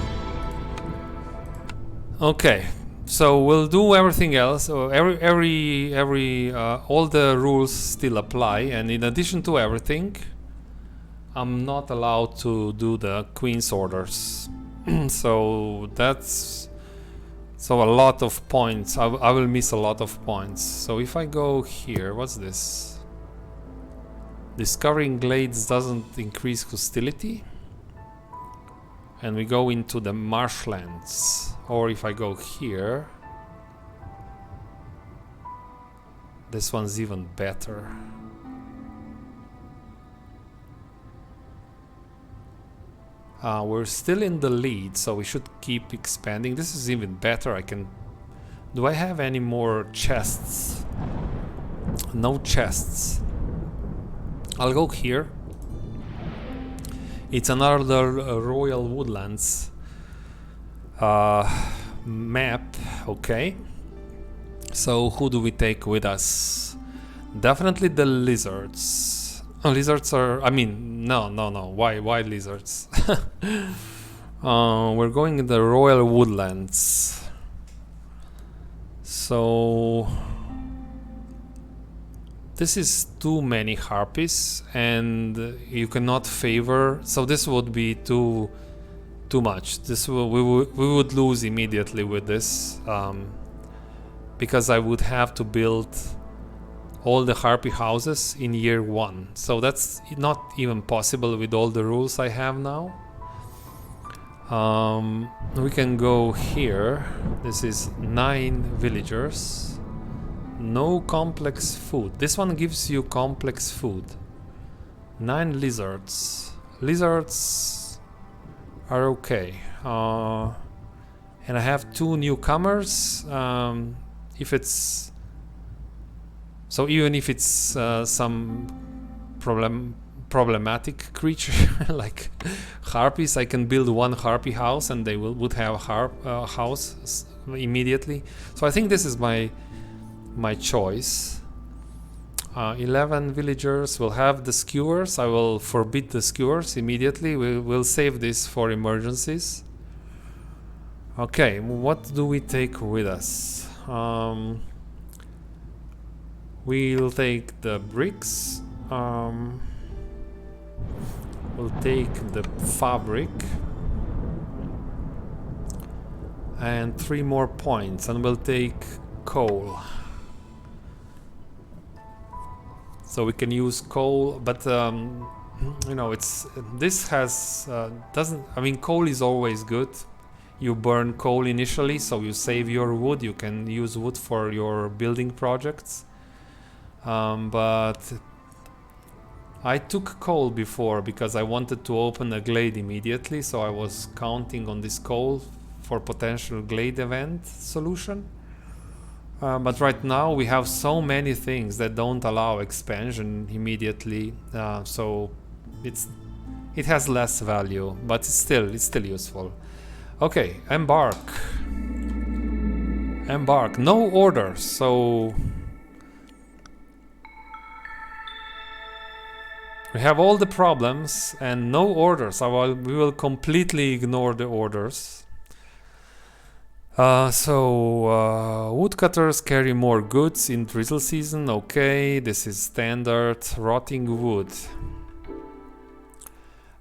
Okay, so we'll do everything else. So all the rules still apply, and in addition to everything, I'm not allowed to do the Queen's orders. So a lot of points. I will miss a lot of points. So if I go here, what's this? Discovering glades doesn't increase hostility. And we go into the marshlands. Or if I go here, this one's even better. We're still in the lead, so we should keep expanding. This is even better. Do I have any more chests? No chests. I'll go here. It's another Royal Woodlands map. Okay. So who do we take with us? Definitely the lizards. Lizards are... I mean, no. Why lizards? We're going in the Royal Woodlands. So... this is too many harpies and you cannot favor... So this would be too much. We would lose immediately with this. Because I would have to build all the harpy houses in year 1. So that's not even possible with all the rules I have now. We can go here. This is 9 villagers. No complex food. This one gives you complex food. 9 lizards. Lizards are okay. And I have 2 newcomers. If it's... So even if it's some problematic creature like harpies, I can build 1 harpy house and they would have a house immediately. So I think this is my choice. 11 villagers will have the skewers. I will forbid the skewers immediately. We'll save this for emergencies. Okay, what do we take with us? We'll take the bricks. We'll take the fabric. And 3 more points. And we'll take coal. So we can use coal, but you know, I mean, coal is always good. You burn coal initially, so you save your wood. You can use wood for your building projects. But I took coal before because I wanted to open a glade immediately, so I was counting on this coal for potential glade event solution. But right now we have so many things that don't allow expansion immediately, so it has less value, but it's still useful. Okay, embark. No orders, so we have all the problems and no orders. We will completely ignore the orders. Woodcutters carry more goods in drizzle season. Okay, this is standard. Rotting wood.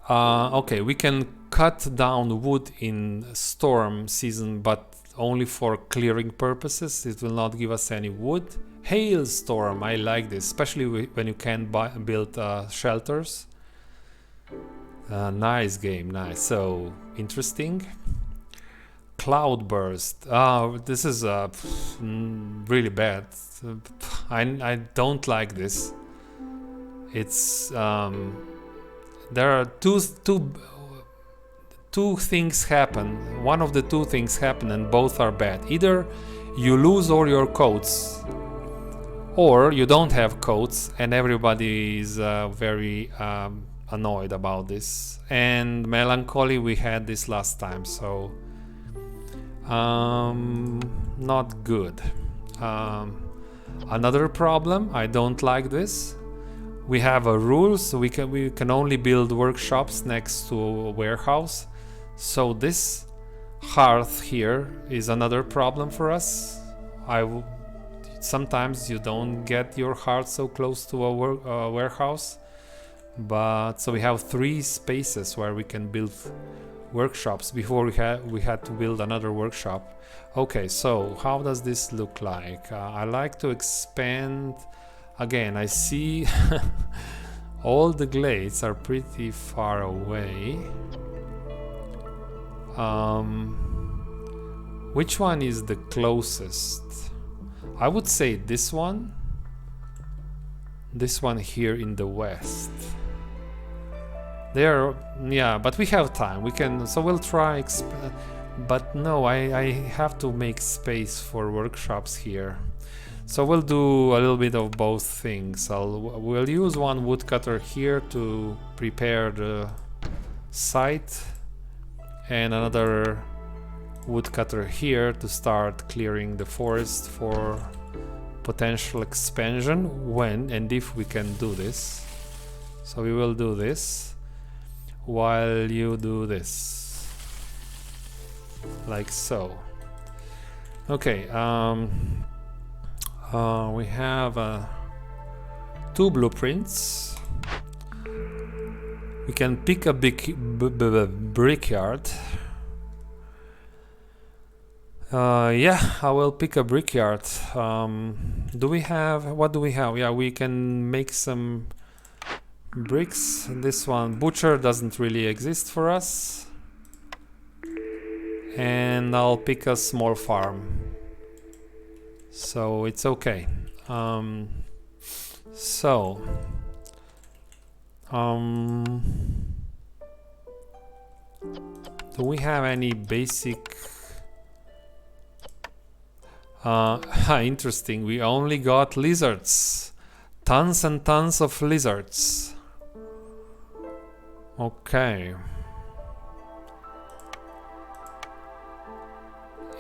Okay, we can cut down wood in storm season, but only for clearing purposes. It will not give us any wood. Hailstorm, I like this, especially when you can build shelters. Nice game, nice. So interesting. Cloudburst. This is really bad. I don't like this. It's there are two things happen. One of the two things happen, and both are bad. Either you lose all your coats, or you don't have coats, and everybody is very annoyed about this. And melancholy, we had this last time, so not good. Another problem, I don't like this. We have a rule, so we can only build workshops next to a warehouse. So this hearth here is another problem for us. Sometimes you don't get your hearth so close to a warehouse, but so we have 3 spaces where we can build workshops. Before we had to build another workshop. Okay, so how does this look like? I like to expand. Again, I see all the glades are pretty far away. Which one is the closest? I would say this one. This one here in the west. There, yeah, but we have time. We can, so we'll try. But no, I have to make space for workshops here. So we'll do a little bit of both things. We'll use one woodcutter here to prepare the site, and another woodcutter here to start clearing the forest for potential expansion when and if we can do this. So we will do this while you do this, like so. Okay, we have 2 blueprints. We can pick a big brickyard. Yeah, I will pick a brickyard. Do we have, what do we have? Yeah, we can make some bricks. This one, butcher, doesn't really exist for us. And I'll pick a small farm. So it's okay. Do we have any basic... interesting, we only got lizards. Tons and tons of lizards. Okay.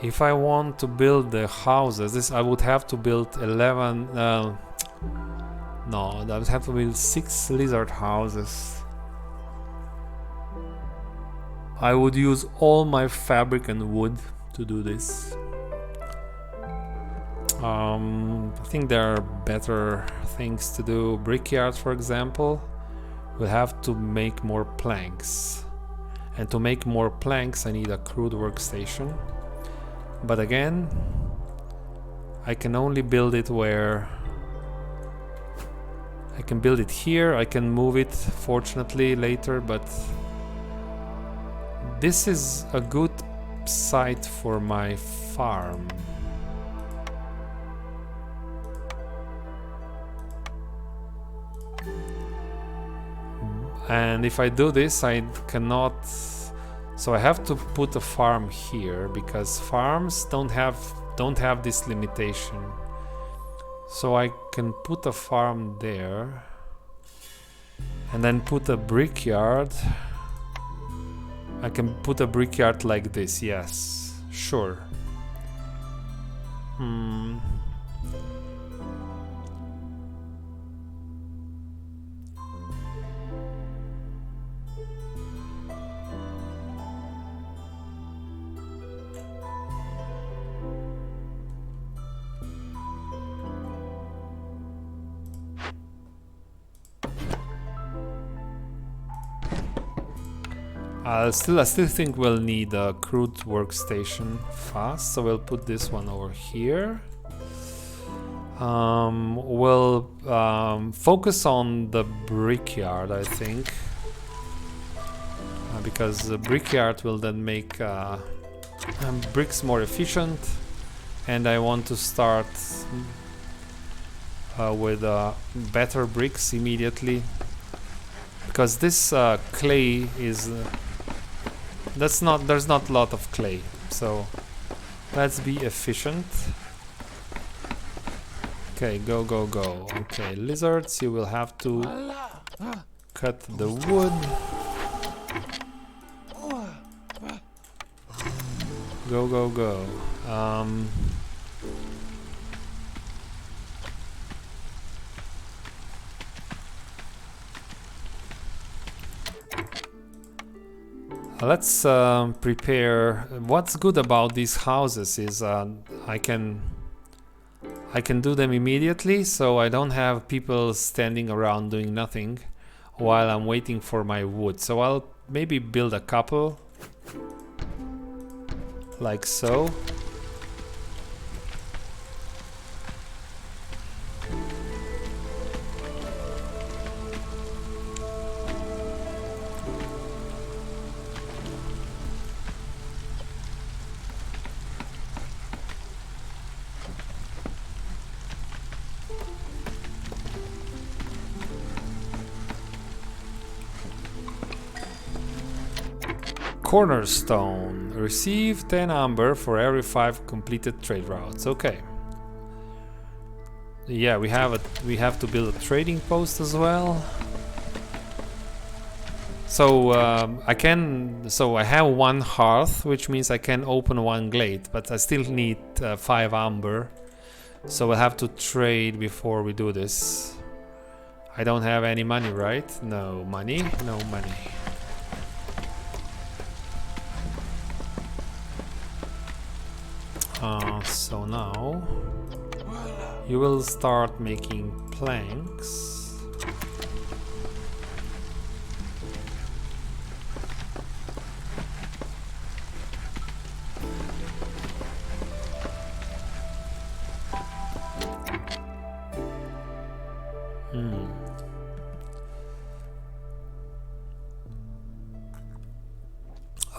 If I want to build the houses, I would have to build 11... no, I would have to build 6 lizard houses. I would use all my fabric and wood to do this. I think there are better things to do. Brickyard, for example. We'll have to make more planks. And to make more planks, I need a crude workstation. But again, I can only build it where... I can build it here, I can move it, fortunately, later, but... This is a good site for my farm. And if I do this, I cannot... So I have to put a farm here, because farms don't have this limitation. So I can put a farm there, and then put a brickyard. I can put a brickyard like this, yes, sure. I still think we'll need a crude workstation fast, so we'll put this one over here. We'll focus on the brickyard, I think, because the brickyard will then make bricks more efficient, and I want to start with better bricks immediately, because this clay is there's not a lot of clay, so let's be efficient. Okay, go, go, go. Okay, lizards, you will have to cut the wood. Go, go, go. Let's prepare. What's good about these houses is I can do them immediately, so I don't have people standing around doing nothing while I'm waiting for my wood. So I'll maybe build a couple, like so. Cornerstone. Receive 10 amber for every 5 completed trade routes. Okay. Yeah, we have to build a trading post as well. So I have one hearth, which means I can open one glade, but I still need 5 amber. So we'll have to trade before we do this. I don't have any money, right? No money, no money. So now you will start making planks.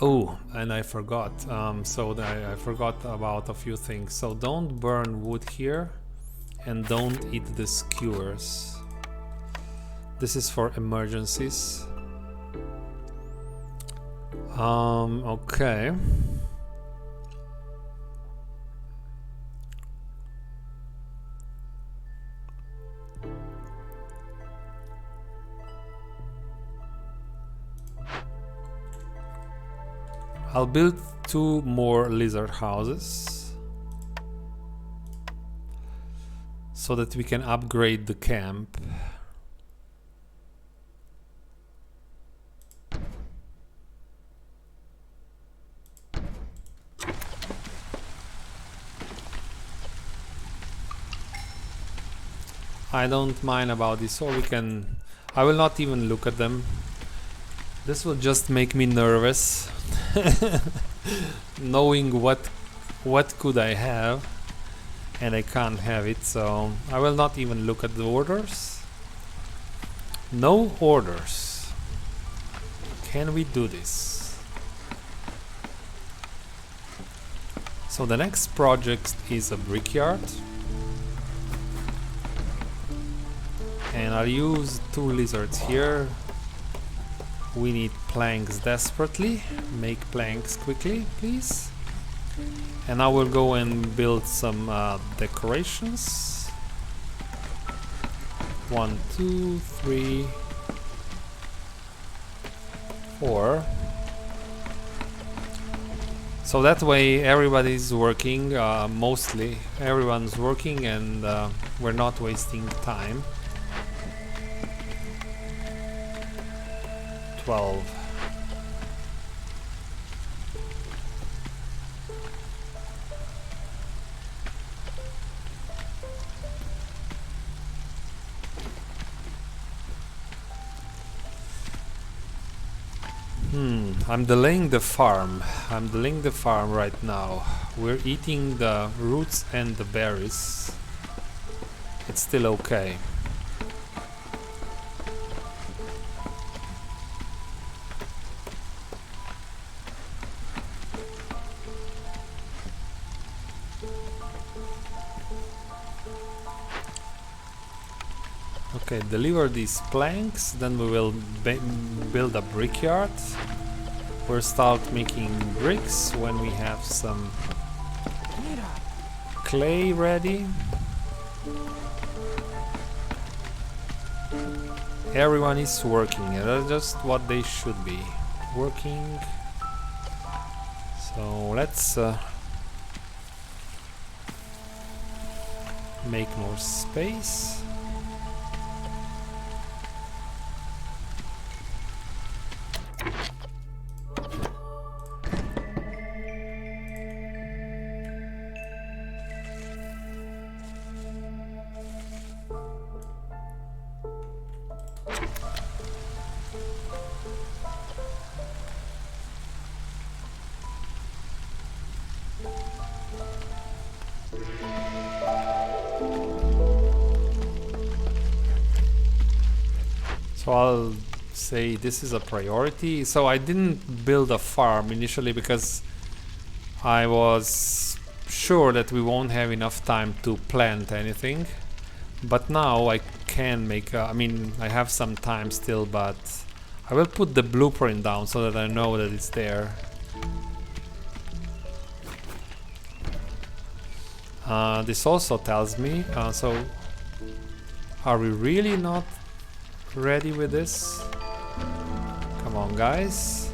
Oh, and I forgot. I forgot about a few things. So don't burn wood here, and don't eat the skewers. This is for emergencies. Okay. I'll build 2 more lizard houses so that we can upgrade the camp. I don't mind about this, or I will not even look at them. This will just make me nervous. Knowing what could I have, and I can't have it, so I will not even look at the orders. No orders. Can we do this? So the next project is a brickyard, and I'll use 2 lizards here. We need planks desperately. Make planks quickly, please. And I will go and build some decorations. 1, 2, 3, 4. So that way everybody's working, mostly everyone's working, and we're not wasting time. 12. I'm delaying the farm. I'm delaying the farm right now. We're eating the roots and the berries. It's still okay. Okay, deliver these planks, then we will build a brickyard. We'll start making bricks when we have some clay ready. Everyone is working, and that's just what they should be working. So let's make more space. So I'll say this is a priority. So I didn't build a farm initially because I was sure that we won't have enough time to plant anything. But now I can make, I mean, I have some time still, but I will put the blueprint down so that I know that it's there. This also tells me, so are we really not ready with this? Come on, guys.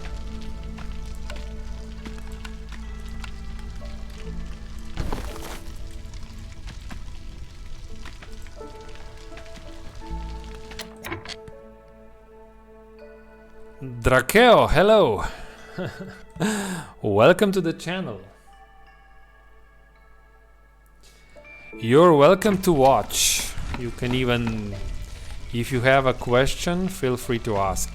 Drakeo, hello. Welcome to the channel. You're welcome to watch. You can even, if you have a question, feel free to ask.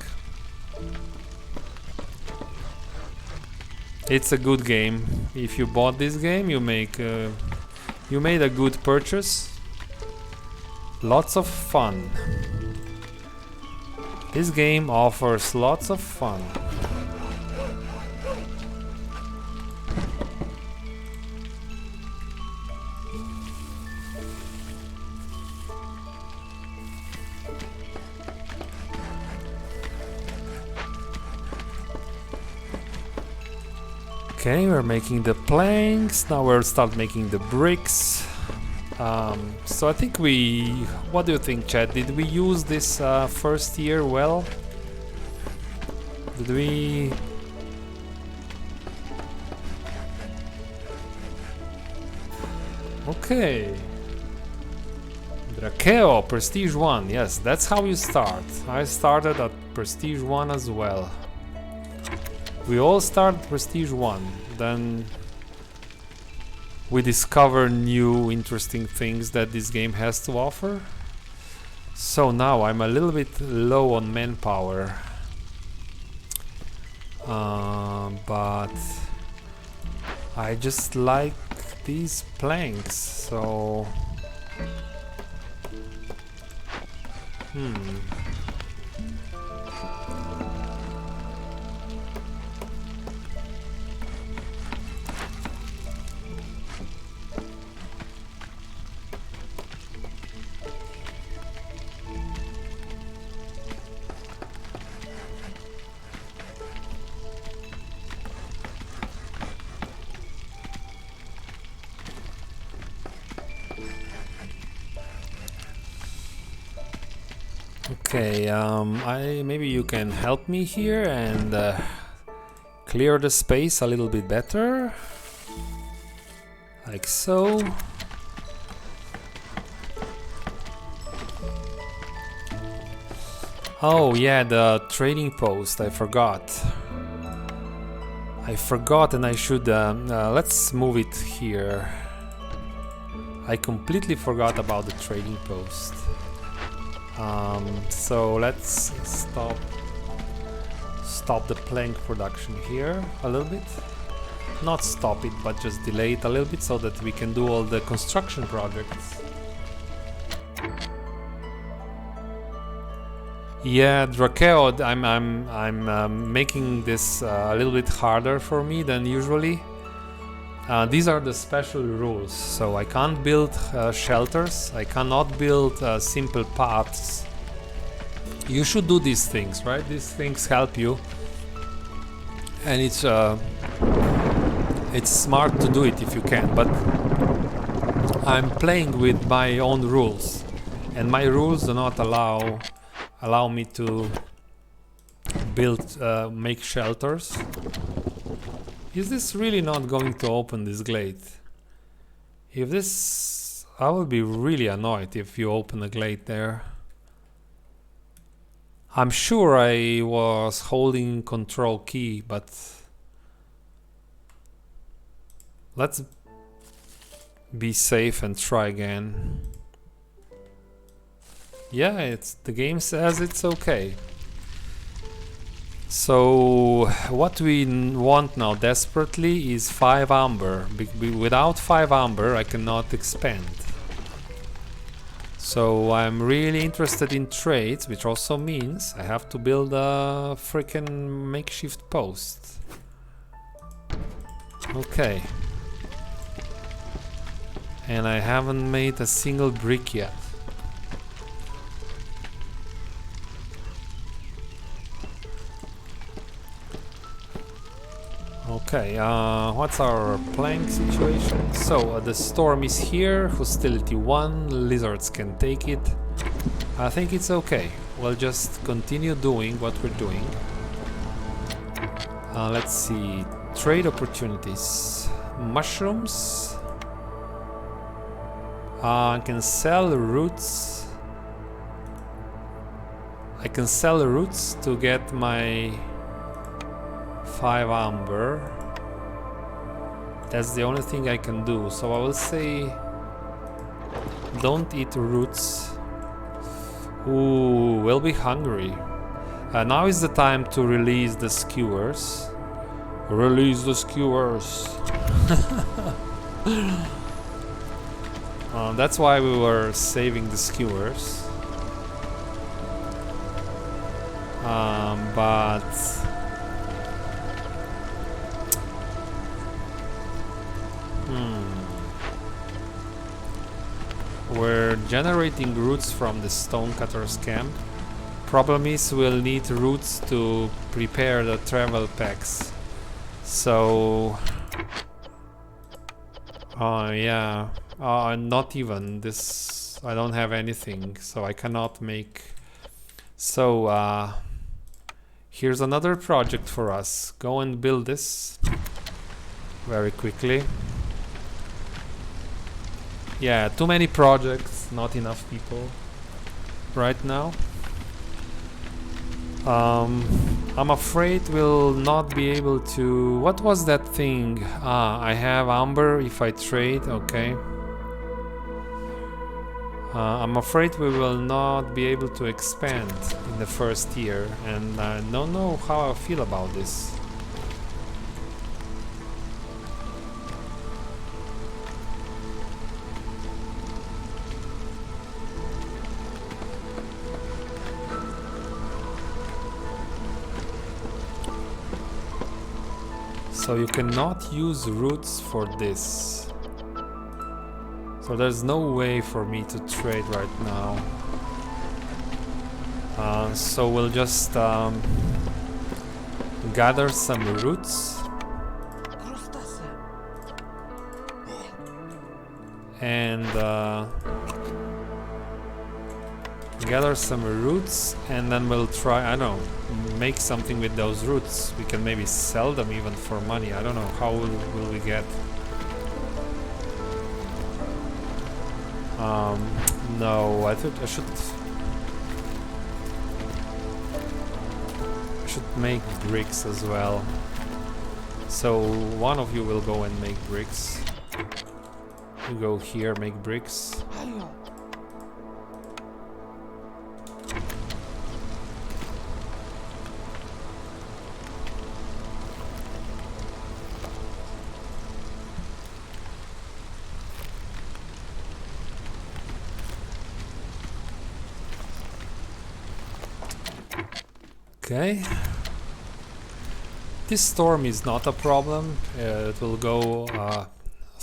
It's a good game. If you bought this game, you made a good purchase. Lots of fun. This game offers lots of fun. Okay, we're making the planks. Now we'll start making the bricks. So I think what do you think, Chad? Did we use this first year well? Did we? Okay. Drakeo, Prestige 1. Yes, that's how you start. I started at Prestige 1 as well. We all start Prestige 1, then we discover new interesting things that this game has to offer. So now I'm a little bit low on manpower, but I just like these planks, so okay, maybe you can help me here and clear the space a little bit better, like so. Oh yeah, the trading post, I forgot and I should, let's move it here. I completely forgot about the trading post. So let's stop the plank production here a little bit. Not stop it, but just delay it a little bit so that we can do all the construction projects. Yeah, Drakeo, I'm making this a little bit harder for me than usually. These are the special rules. So I can't build shelters. I cannot build simple paths. You should do these things, right? These things help you, and it's smart to do it if you can. But I'm playing with my own rules, and my rules do not allow me to build make shelters. Is this really not going to open this glade? If this, I will be really annoyed if you open a glade there. I'm sure I was holding control key, but let's be safe and try again. Yeah, the game says it's okay. So what we want now desperately is 5 amber. Without 5 amber I cannot expand. So I'm really interested in trades, which also means I have to build a freaking makeshift post. Okay. And I haven't made a single brick yet. Okay, what's our plank situation? So the storm is here, hostility 1, lizards can take it. I think it's okay. We'll just continue doing what we're doing. Let's see, trade opportunities. Mushrooms. I can sell roots. I can sell roots to get my 5 amber. That's the only thing I can do. So I will say don't eat roots. Ooh, we'll be hungry. Now is the time to release the skewers. Release the skewers. That's why we were saving the skewers. But we're generating roots from the stonecutter's camp. Problem is we'll need roots to prepare the travel packs. So yeah, not even this. I don't have anything, so I cannot make. So here's another project for us. Go and build this very quickly. Yeah, too many projects, not enough people right now. I'm afraid we'll not be able to... What was that thing? I have amber if I trade, okay. I'm afraid we will not be able to expand in the first year, and I don't know how I feel about this. So you cannot use roots for this. So there's no way for me to trade right now. So we'll just gather some roots and gather some roots, and then we'll try, I don't know, make something with those roots. We can maybe sell them even for money. I don't know, how will we get? No, I thought I should make bricks as well. So one of you will go and make bricks. You go here, make bricks. Okay. This storm is not a problem. It will go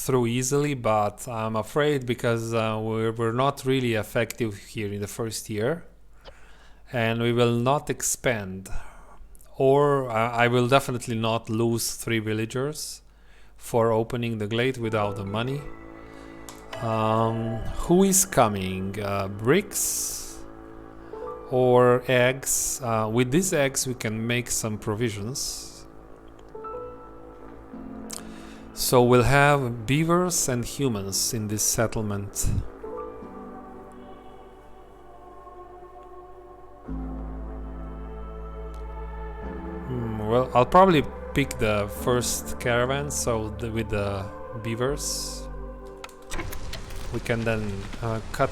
through easily, but I'm afraid because we're not really effective here in the first year, and we will not expand, or I will definitely not lose 3 villagers for opening the glade without the money. Who is coming? Bricks or eggs? With these eggs we can make some provisions. So we'll have beavers and humans in this settlement. Well, I'll probably pick the first caravan, so with the beavers we can then cut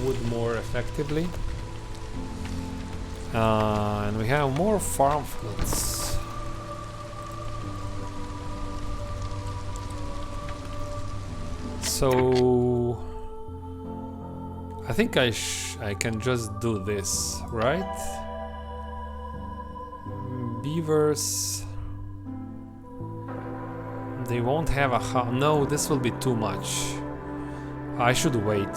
wood more effectively. And we have more farm floods. So I think I can just do this, right? Beavers, they won't have a no, this will be too much. I should wait,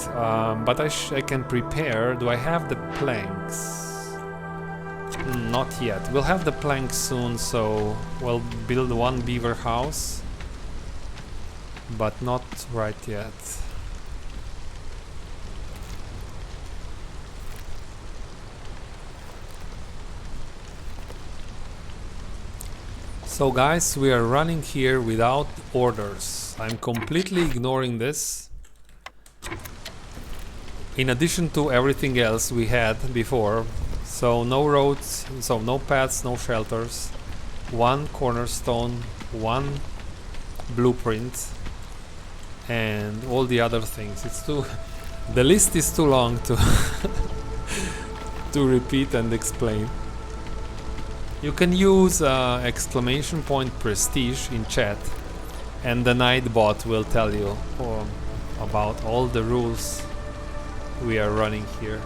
but I can prepare. Do I have the planks? Not yet. We'll have the planks soon, so we'll build 1 beaver house, but not right yet. So guys, we are running here without orders. I'm completely ignoring this. In addition to everything else we had before. So no roads, so no paths, no shelters. 1 cornerstone, 1 blueprint, and all the other things. It's too the list is too long to to repeat and explain. You can use exclamation point prestige in chat, and the Nightbot will tell you about all the rules we are running here.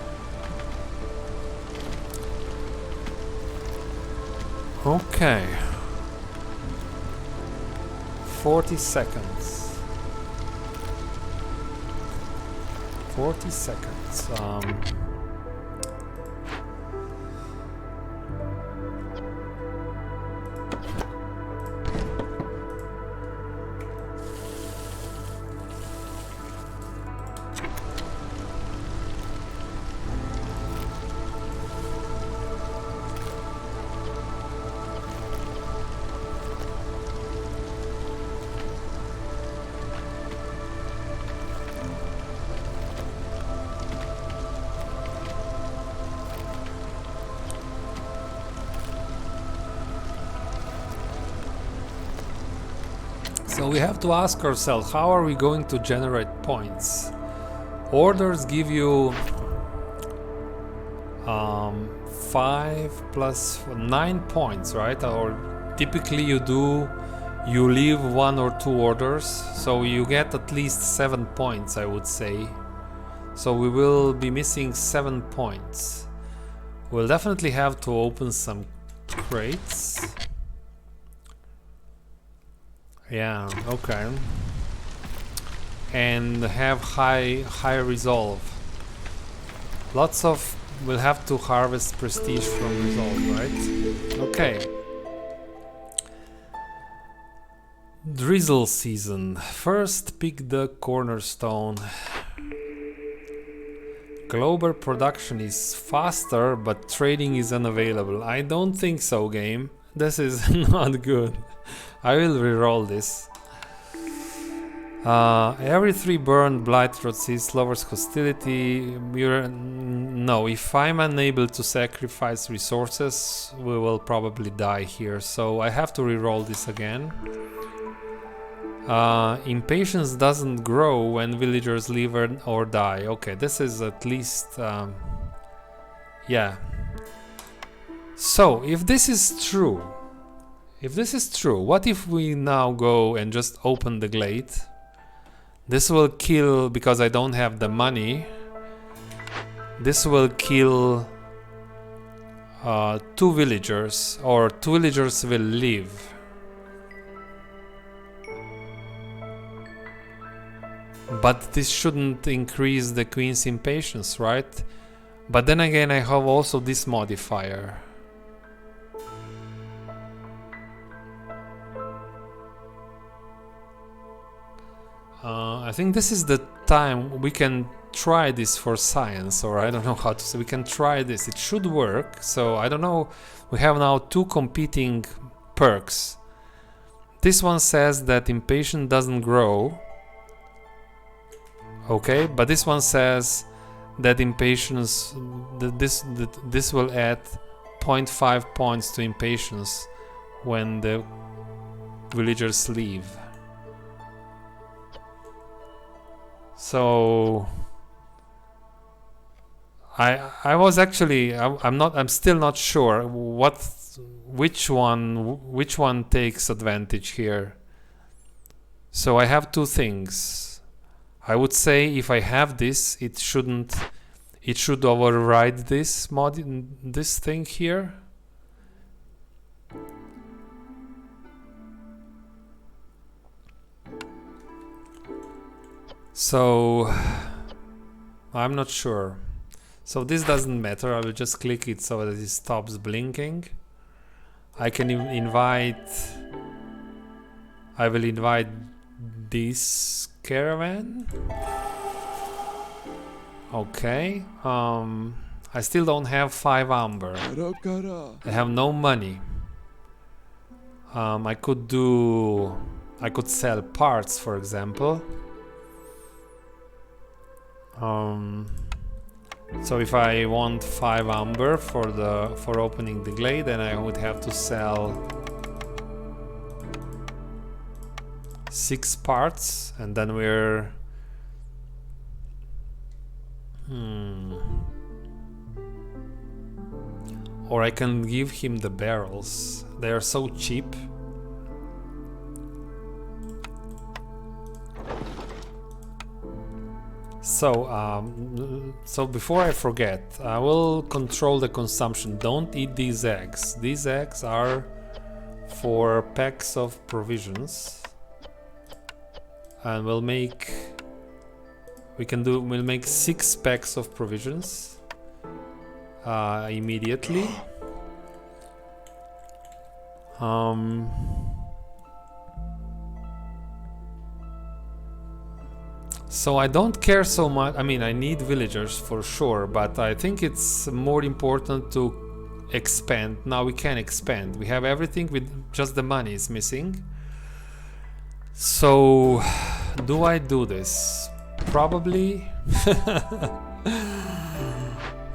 Okay. 40 seconds. 40 seconds. So we have to ask ourselves, how are we going to generate points? Orders give you 5 plus 9 points, right? Or typically you leave 1 or 2 orders, so you get at least 7 points, I would say. So we will be missing 7 points. We'll definitely have to open some crates. Yeah, okay. And have high resolve. Lots of we'll have to harvest prestige from resolve, right? Okay. Drizzle season. First pick the cornerstone. Global production is faster, but trading is unavailable. I don't think so, game. This is not good. I will reroll this. Every 3 burned blight rots lowers hostility. No, if I'm unable to sacrifice resources, we will probably die here. So I have to reroll this again. Impatience doesn't grow when villagers leave or die. Okay, this is at least... yeah. So, if this is true, what if we now go and just open the glade? This will kill, because I don't have the money, this will kill 2 villagers, or 2 villagers will leave. But this shouldn't increase the queen's impatience, right? But then again, I have also this modifier. I think this is the time we can try this for science, or I don't know how to say. We can try this. It should work. So I don't know. We have now two competing perks. This one says that impatience doesn't grow. Okay, but this one says that impatience, this will add 0.5 points to impatience when the villagers leave. So I was actually I'm still not sure which one takes advantage here. So I have two things. I would say if I have this, it should override this this thing here. So I'm not sure. So this doesn't matter. I will just click it so that it stops blinking. I can invite. I will invite this caravan. Okay. I still don't have 5 amber. I have no money. I could sell parts, for example. So if I want 5 amber for opening the glade, then I would have to sell 6 parts, and then we're or I can give him the barrels. They are so cheap. So before I forget, I will control the consumption. Don't eat these eggs. These eggs are for packs of provisions, and we'll make 6 packs of provisions immediately. So I don't care so much. I mean, I need villagers for sure, but I think it's more important to expand. Now we can expand. We have everything, with just the money is missing. So do I do this? Probably.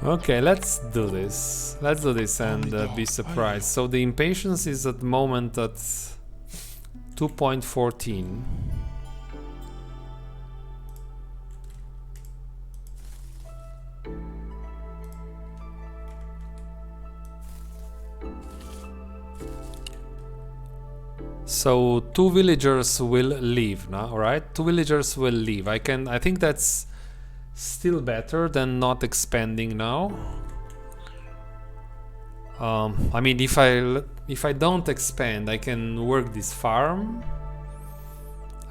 Okay, let's do this. Let's do this and be surprised. So the impatience is at the moment at 2.14. So 2 villagers will leave now, right? 2 villagers will leave. I think that's still better than not expanding now. I mean, if I don't expand, I can work this farm.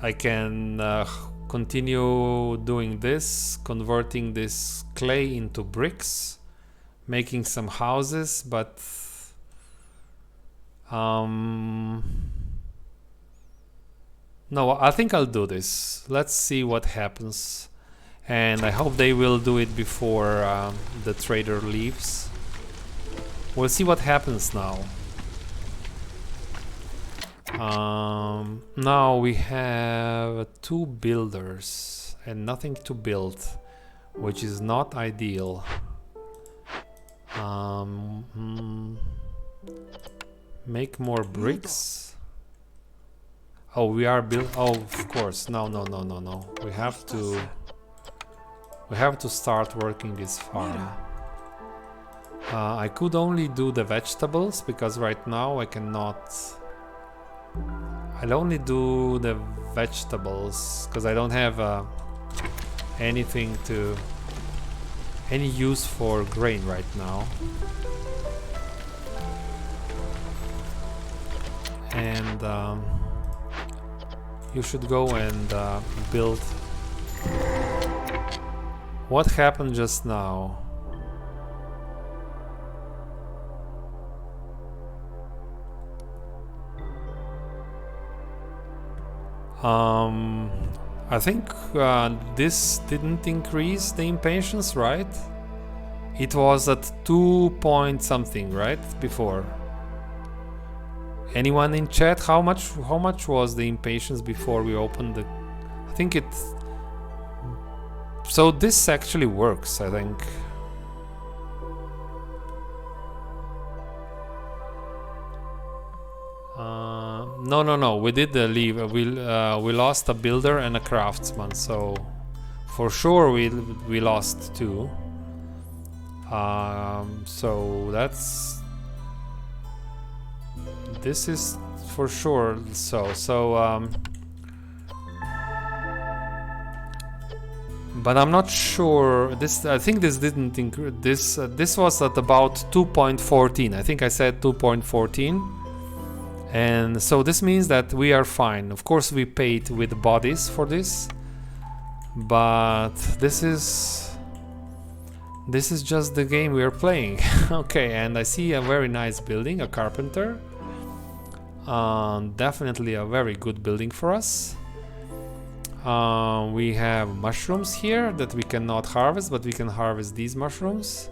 I can continue doing this, converting this clay into bricks, making some houses, but no, I think I'll do this. Let's see what happens. And I hope they will do it before the trader leaves. We'll see what happens now. Now we have 2 builders and nothing to build, which is not ideal. Make more bricks. Oh, we are oh, of course. No. We have to start working this farm. I could only do the vegetables because right now I cannot. I'll only do the vegetables because I don't have any use for grain right now. And you should go and build What happened just now? I think this didn't increase the impatience, right? It was at 2 point something, right? Before. Anyone in chat? How much was the impatience before we opened the... I think it... So this actually works, I think. No. We did leave. We lost a builder and a craftsman, so for sure we lost two. So that's... This is for sure so. But I'm not sure. This, I think this didn't include this. This was at about 2.14. I think I said 2.14. And so this means that we are fine. Of course we paid with bodies for this, but this is just the game we are playing. Okay, and I see a very nice building, a carpenter. Definitely a very good building for us. We have mushrooms here that we cannot harvest, but we can harvest these mushrooms.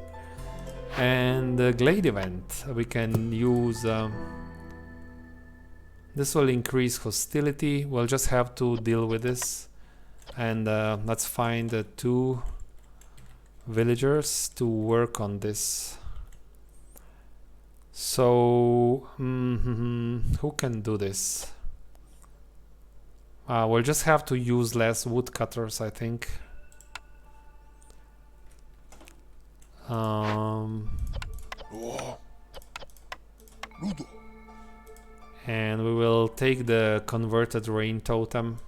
And the glade event, we can use... this will increase hostility. We'll just have to deal with this. And let's find 2 villagers to work on this. So, who can do this? We'll just have to use less woodcutters, I think. And we will take the converted rain totem.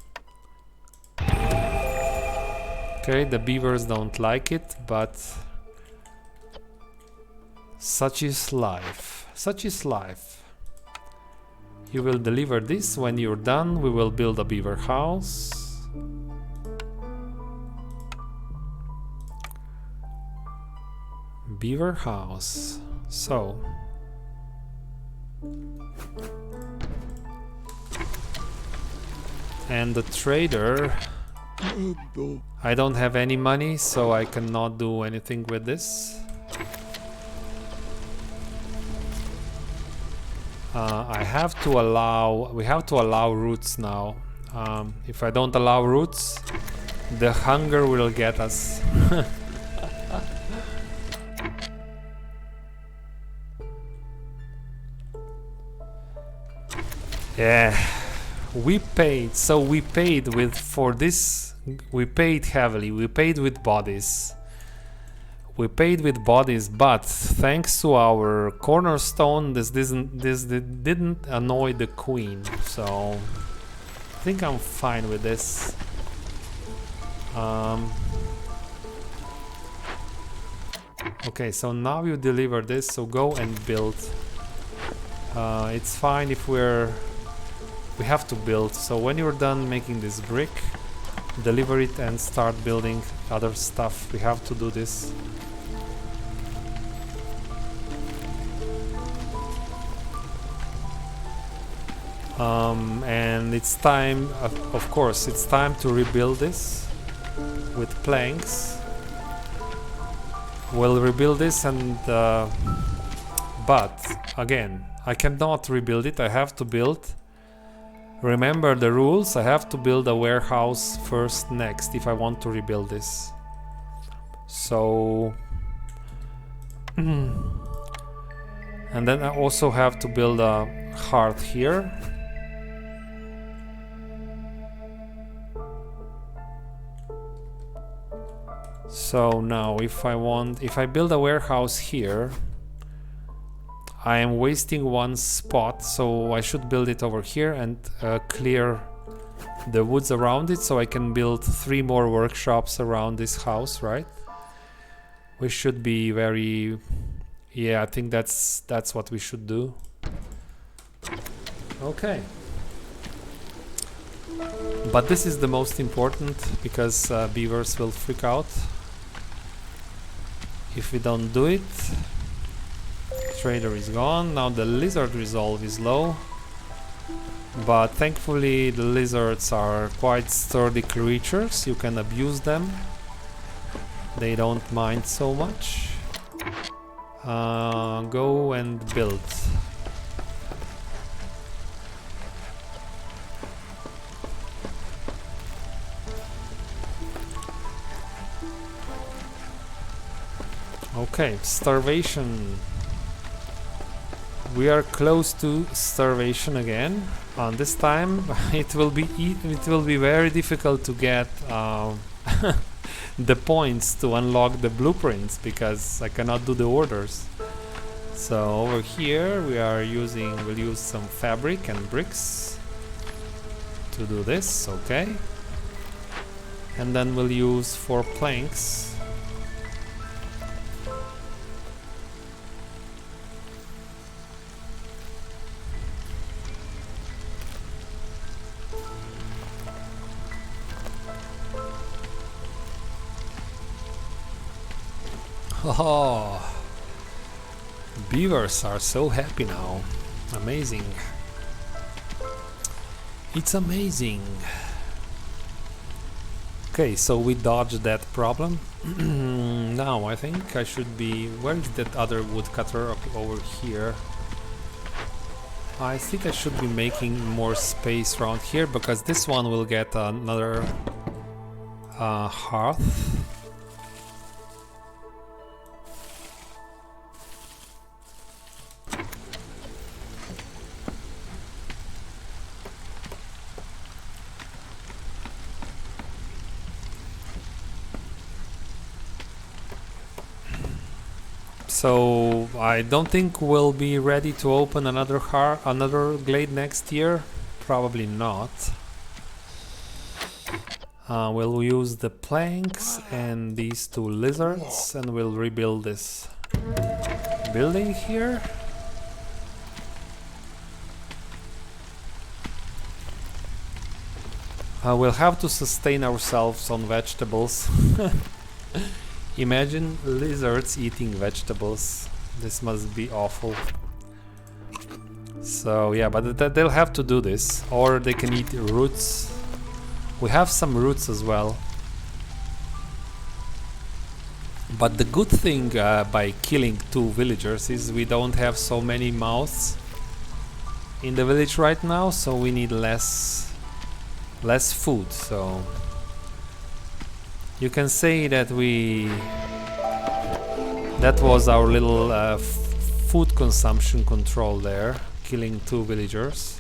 Okay, the beavers don't like it, but such is life. Such is life. You will deliver this. When you're done, we will build a beaver house. Beaver house. So. And the trader... I don't have any money, so I cannot do anything with this. I have to allow... We have to allow roots now. If I don't allow roots, the hunger will get us. Yeah, we paid. So we paid with... For this, we paid heavily. We paid with bodies. We paid with bodies, but thanks to our cornerstone, this didn't annoy the queen. So I think I'm fine with this. Okay, so now you deliver this. So go and build. It's fine if we have to build. So when you're done making this brick, deliver it and start building other stuff. We have to do this. And it's time, of course, it's time to rebuild this with planks. We'll rebuild this and but again, I cannot rebuild it. I have to build. Remember the rules. I have to build a warehouse first next if I want to rebuild this. So and then I also have to build a hearth here. So now if I build a warehouse here, I am wasting one spot, so I should build it over here and clear the woods around it, so I can build 3 more workshops around this house, right? We should be very... Yeah, I think that's what we should do. Okay. But this is the most important because beavers will freak out if we don't do it. Trader is gone. Now the lizard resolve is low, but thankfully the lizards are quite sturdy creatures. You can abuse them. They don't mind so much. Go and build. Okay, starvation. We are close to starvation again. This time it will be very difficult to get the points to unlock the blueprints because I cannot do the orders. So over here we'll use some fabric and bricks to do this, okay. And then we'll use 4 planks. Oh, beavers are so happy now. Amazing. It's amazing. Okay, so we dodged that problem. Now I think I should be... Where is that other woodcutter? Okay, over here. I think I should be making more space around here because this one will get another hearth. So I don't think we'll be ready to open another glade next year. Probably not. We'll use the planks and these 2 lizards and we'll rebuild this building here. We'll have to sustain ourselves on vegetables. Imagine lizards eating vegetables. This must be awful. So yeah, but they'll have to do this, or they can eat roots. We have some roots as well. But the good thing by killing 2 villagers is we don't have so many mouths in the village right now, so we need less food. So you can say that that was our little food consumption control there, killing 2 villagers.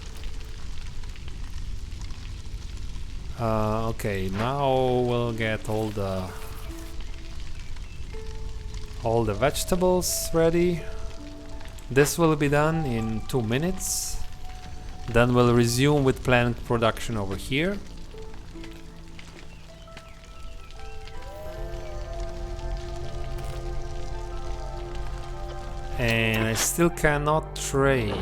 Okay, now we'll get all the vegetables ready. This will be done in 2 minutes. Then we'll resume with plant production over here. And I still cannot trade.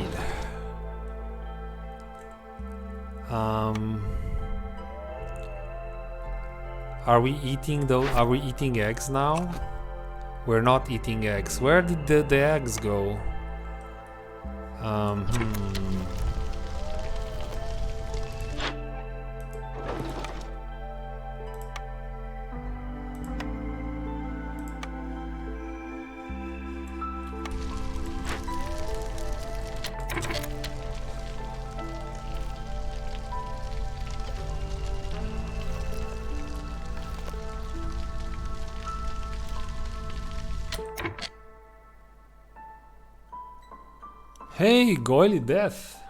Are we eating eggs now? We're not eating eggs. Where did the eggs go? Hey, Goily Death!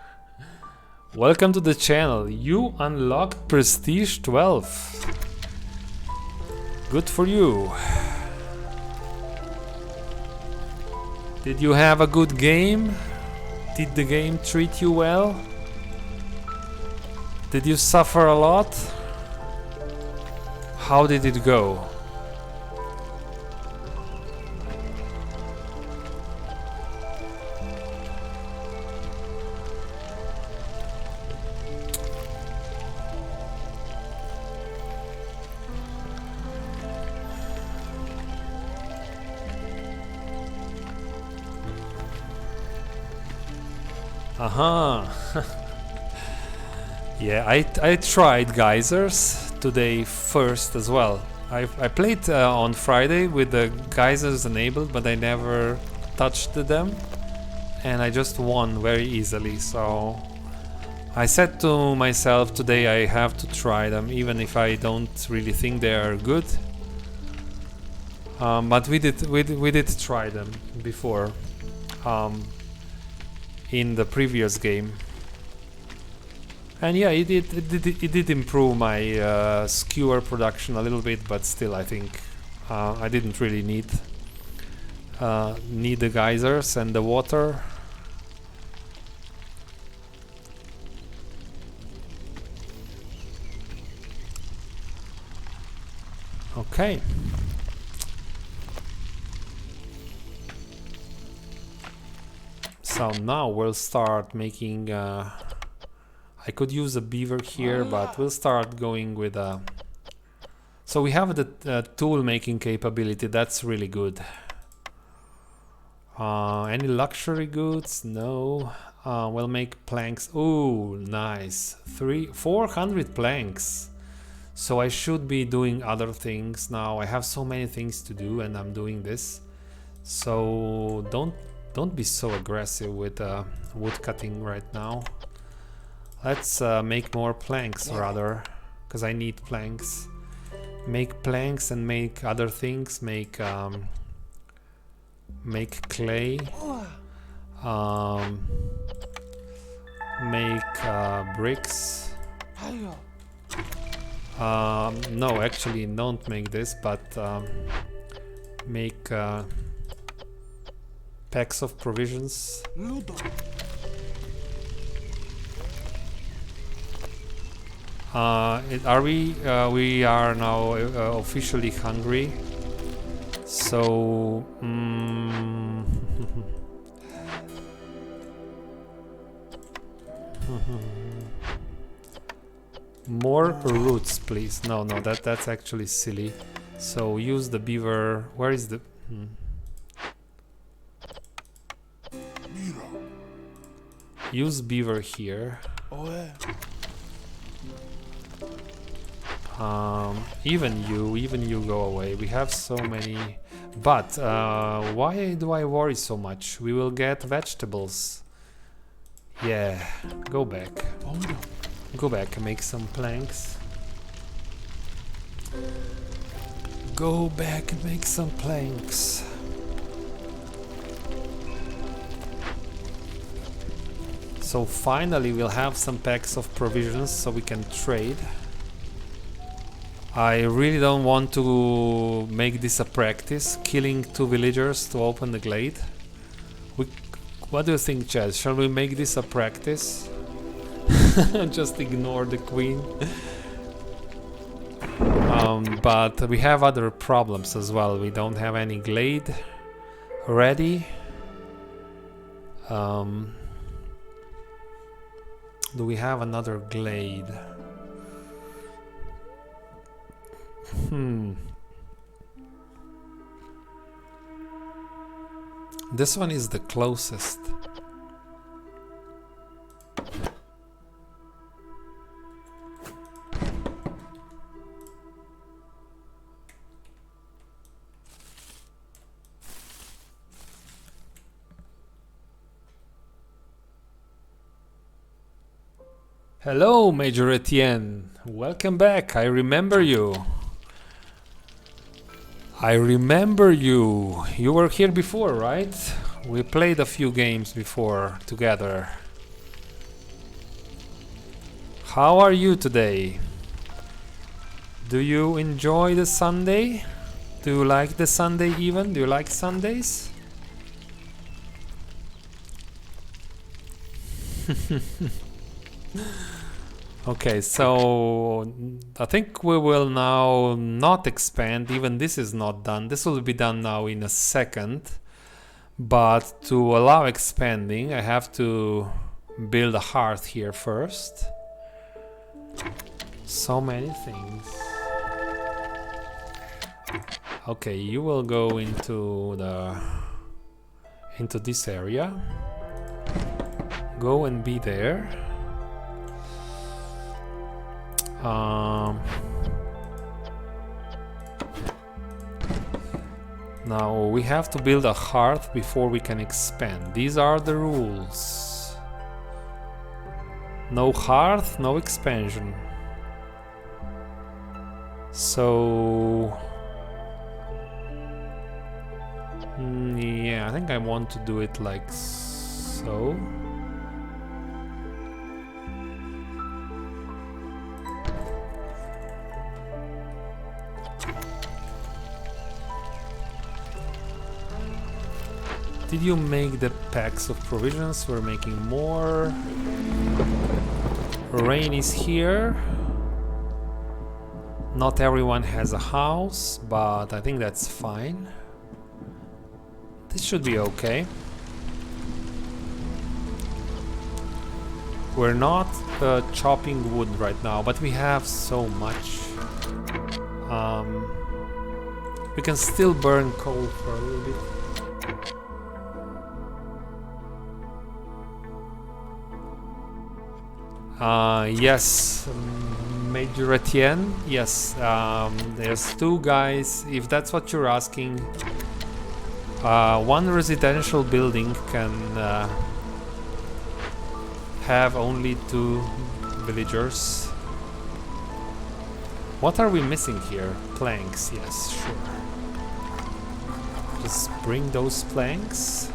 Welcome to the channel. You unlocked Prestige 12. Good for you. Did you have a good game? Did the game treat you well? Did you suffer a lot? How did it go? Uh-huh. Yeah, I tried geysers today first as well. I played on Friday with the geysers enabled, but I never touched them, and I just won very easily. So I said to myself today I have to try them, even if I don't really think they are good. But we did try them before in the previous game. And yeah, it did improve my skewer production a little bit, but still I think I didn't really need the geysers and the water. Okay. So now we'll start making I could use a beaver here, but we'll start going with a... So we have the tool making capability, that's really good. Any luxury goods? No. We'll make planks. Ooh, nice. 400 planks. So I should be doing other things now. I have so many things to do and I'm doing this. So don't be so aggressive with wood cutting right now. Let's make more planks rather, because I need planks. Make planks and make other things. Make clay. Make bricks. No, actually, don't make this, but make packs of provisions. We are now officially hungry, so more roots, please. No, that's actually silly. So use the beaver. Where is the? Use beaver here. Even you go away. We have so many, but why do I worry so much? We will get vegetables. Yeah, go back. Go back and make some planks. Go back and make some planks. So finally we'll have some packs of provisions so we can trade. I really don't want to make this a practice, killing 2 villagers to open the glade. What do you think, Chad? Shall we make this a practice? Just ignore the queen. But we have other problems as well. We don't have any glade ready. Do we have another glade? This one is the closest. Hello, Major Etienne. Welcome back. I remember you. I remember you. You were here before, right? We played a few games before together. How are you today? Do you enjoy the Sunday? Do you like the Sunday even? Do you like Sundays? Okay, so I think we will now not expand. Even this is not done. This will be done now in a second. But to allow expanding, I have to build a hearth here first. So many things. Okay, you will go into this area. go and be there. Now we have to build a hearth before we can expand. These are the rules. No hearth, no expansion. So yeah, I think I want to do it like so. Did you make the packs of provisions? We're making more. Rain is here. Not everyone has a house, but I think that's fine. This should be okay. We're not chopping wood right now, but we have so much. We can still burn coal for a little bit. Yes, Major Etienne. Yes, there's two guys. If that's what you're asking, one residential building can have only 2 villagers. What are we missing here? Planks. Yes, sure. Just bring those planks.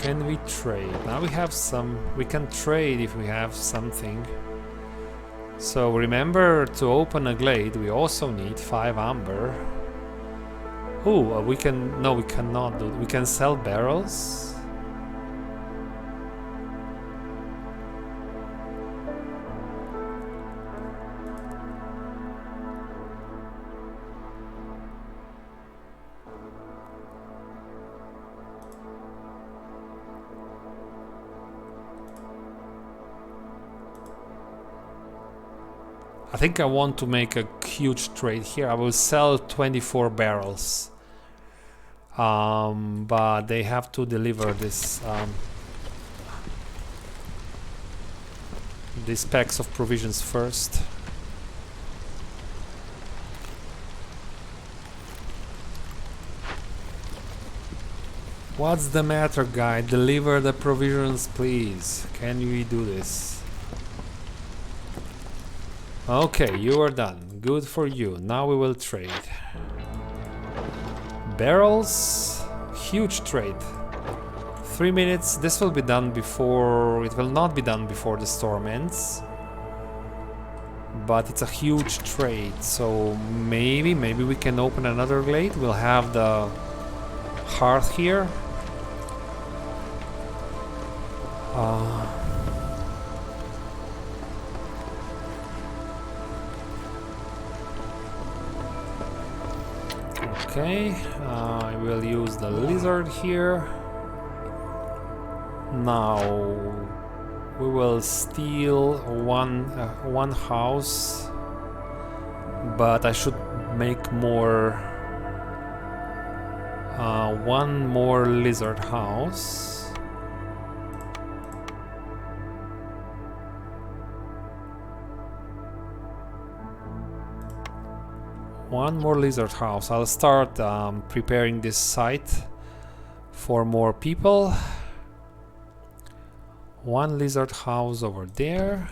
Can we trade? Now we have some. We can trade if we have something. So remember, to open a glade we also need 5 amber. Oh, we can. No, we cannot do. We can sell barrels. I think I want to make a huge trade here. I will sell 24 barrels. But they have to deliver this these packs of provisions first. What's the matter, guy? Deliver the provisions, please. Can we do this? Okay, you are done. Good for you. Now we will trade. Barrels. Huge trade. 3 minutes. This will be done before... It will not be done before the storm ends. But it's a huge trade. So maybe we can open another glade. We'll have the hearth here. Okay, I will use the lizard here. Now we will steal one house, but I should make more. One more lizard house. One more lizard house. I'll start preparing this site for more people. One lizard house over there.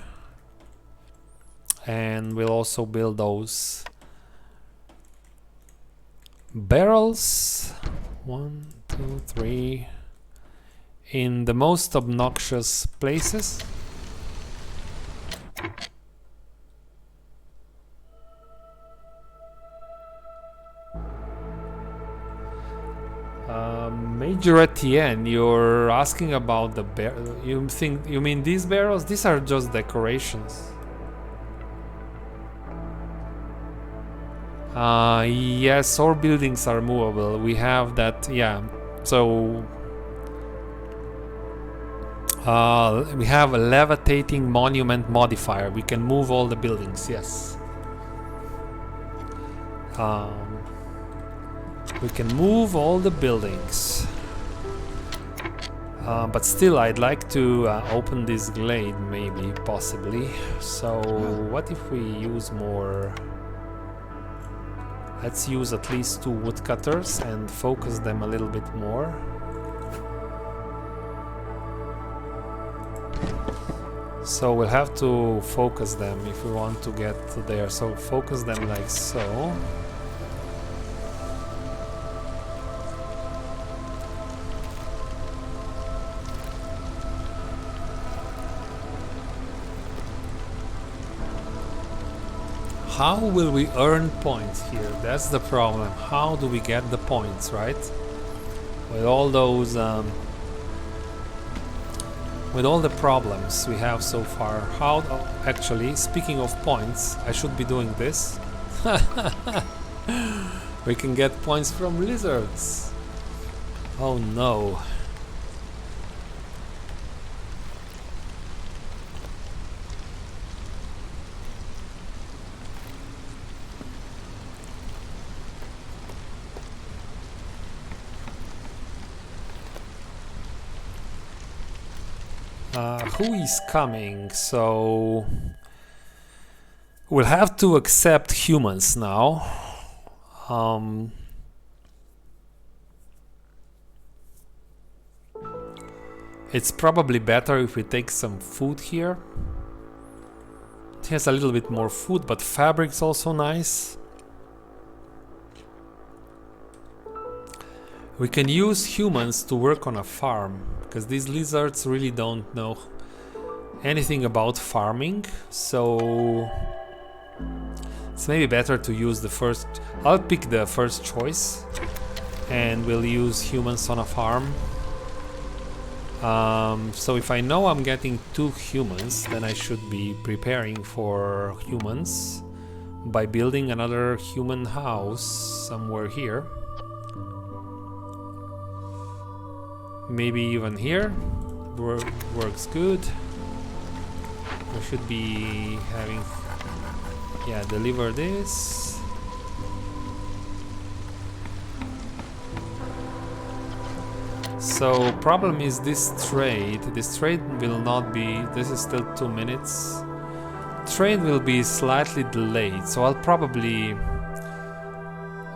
And we'll also build those barrels. 1, 2, 3. In the most obnoxious places. Major Etienne, you're asking about the you mean these barrels? These are just decorations. Yes, our buildings are movable. We have that, yeah. So We have a levitating monument modifier. We can move all the buildings, yes. We can move all the buildings. But still, I'd like to open this glade, maybe, possibly. So, what if we use more... Let's use at least 2 woodcutters and focus them a little bit more. So we'll have to focus them if we want to get there. So focus them like so. How will we earn points here? That's the problem. How do we get the points, right? With all those with all the problems we have so far. How actually, speaking of points, I should be doing this. We can get points from lizards. Oh no. Who is coming? So we'll have to accept humans now. It's probably better if we take some food here. It has a little bit more food, but fabric's also nice. We can use humans to work on a farm, because these lizards really don't know anything about farming, so it's maybe better to use the first... I'll pick the first choice and we'll use humans on a farm. So if I know I'm getting 2 humans, then I should be preparing for humans by building another human house somewhere here. Maybe even here. Works good. We should be having... Yeah, deliver this. So problem is this trade. This trade will not be... This is still 2 minutes. Trade will be slightly delayed, so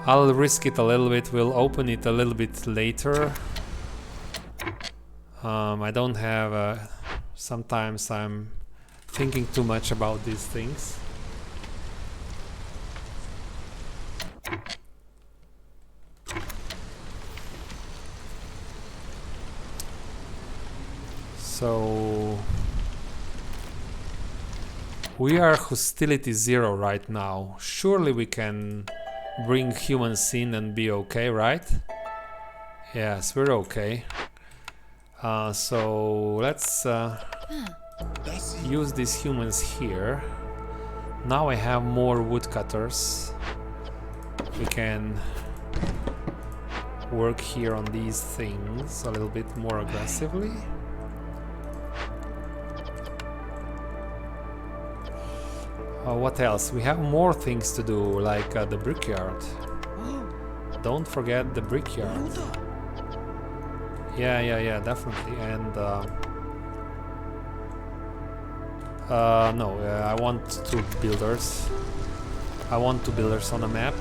I'll risk it a little bit. We'll open it a little bit later. I don't have... sometimes I'm thinking too much about these things. So we are hostility 0 right now. Surely we can bring humans in and be okay, right? Yes, we're okay. So let's use these humans here. Now I have more woodcutters. We can work here on these things a little bit more aggressively. What else? We have more things to do, like the brickyard. Don't forget the brickyard. Yeah, definitely. And no, I want 2 builders. I want 2 builders on a map.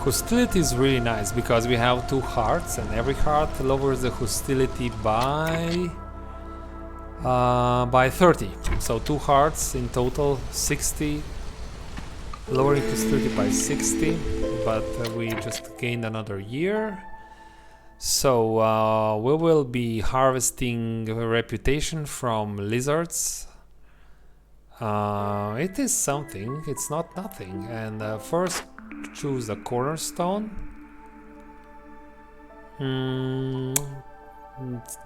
Hostility is really nice because we have 2 hearts, and every heart lowers the hostility by 30. So 2 hearts in total, 60, lowering hostility by 60. But we just gained another year. So we will be harvesting reputation from lizards. It is something, it's not nothing. And first choose a cornerstone.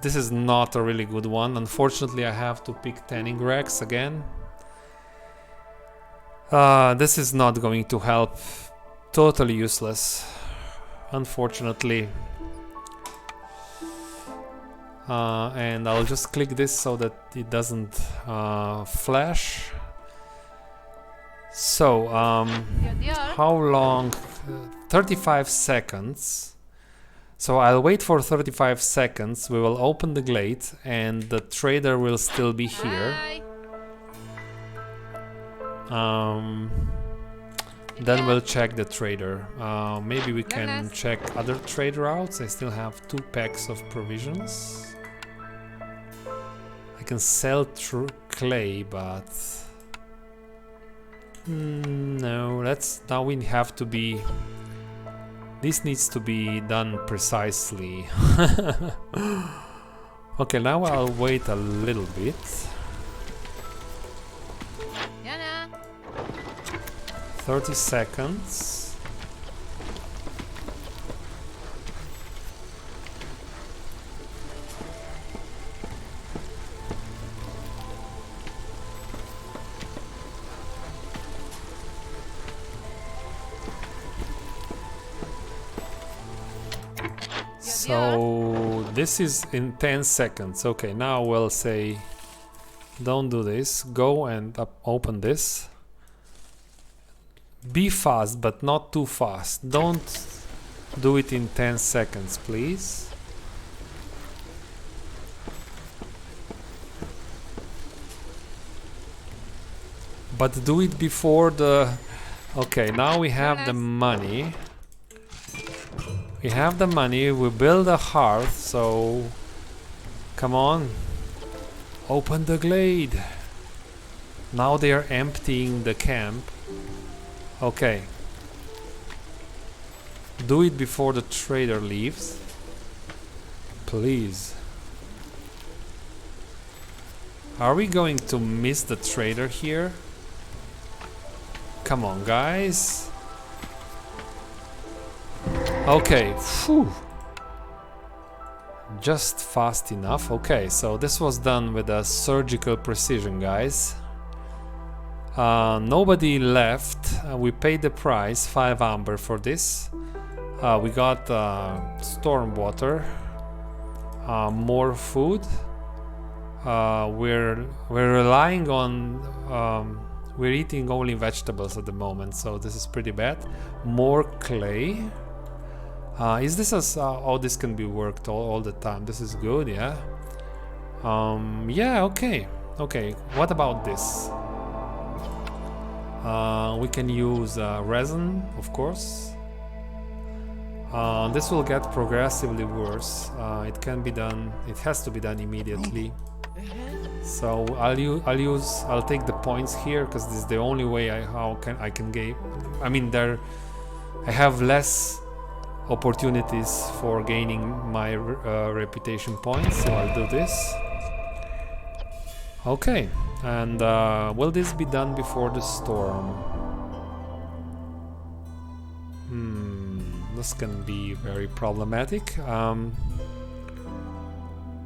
This is not a really good one. Unfortunately, I have to pick tanning racks again. This is not going to help. Totally useless, unfortunately. And I'll just click this so that it doesn't flash. So, how long? 35 seconds. So I'll wait for 35 seconds. We will open the glade and the trader will still be here. Then we'll check the trader. Maybe we can check other trade routes. I still have 2 packs of provisions. I can sell clay, but no. Now we have to be. This needs to be done precisely. Okay, now I'll wait a little bit. 30 seconds. So this is in 10 seconds. Okay, now we'll say don't do this. Go and open this. Be fast, but not too fast. Don't do it in 10 seconds, please. But do it before the... Okay, now we have the money. We have the money, we build a hearth, so... Come on. Open the glade. Now they are emptying the camp. Okay. Do it before the trader leaves. Please. Are we going to miss the trader here? Come on, guys. Okay. Phew. Just fast enough. Okay, so this was done with a surgical precision, guys. Nobody left. We paid the price, 5 amber for this. We got storm water, more food. We're relying on we're eating only vegetables at the moment, so this is pretty bad. More clay. Is this as oh, this can be worked all the time. This is good, yeah. Yeah, okay. Okay, what about this? We can use resin, of course. This will get progressively worse. It can be done. It has to be done immediately. So I'll take the points here because this is the only way I can gain. I mean, I have less opportunities for gaining my reputation points, so I'll do this. Okay, and will this be done before the storm? This can be very problematic.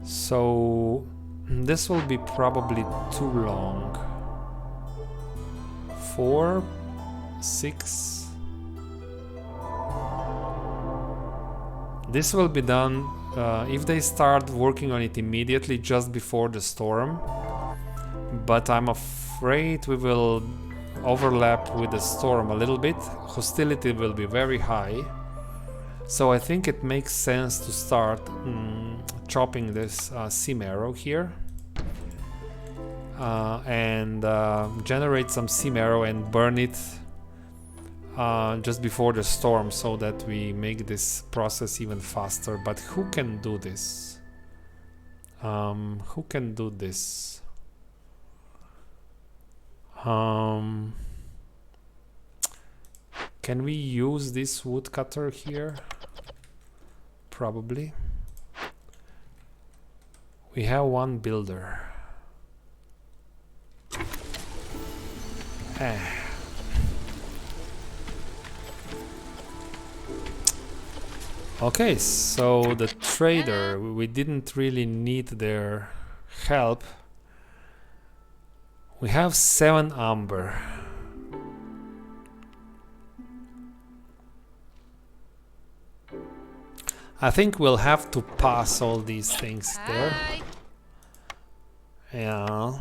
So this will be probably too long. 4, 6. This will be done if they start working on it immediately just before the storm. But I'm afraid we will overlap with the storm a little bit. Hostility will be very high. So I think it makes sense to start chopping this sea marrow here. And generate some sea marrow and burn it just before the storm, so that we make this process even faster. But who can do this? Who can do this? Can we use this woodcutter here? Probably. We have one builder. Okay, so the trader, we didn't really need their help. We have 7 amber. I think we'll have to pass all these things there. Yeah.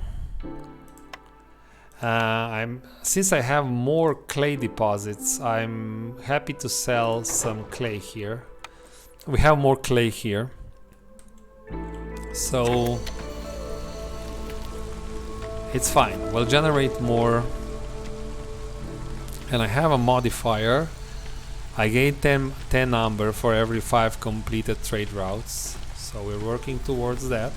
Since I have more clay deposits, I'm happy to sell some clay here. We have more clay here, so it's fine. We'll generate more, and I have a modifier. I gain 10 amber for every 5 completed trade routes, so we're working towards that.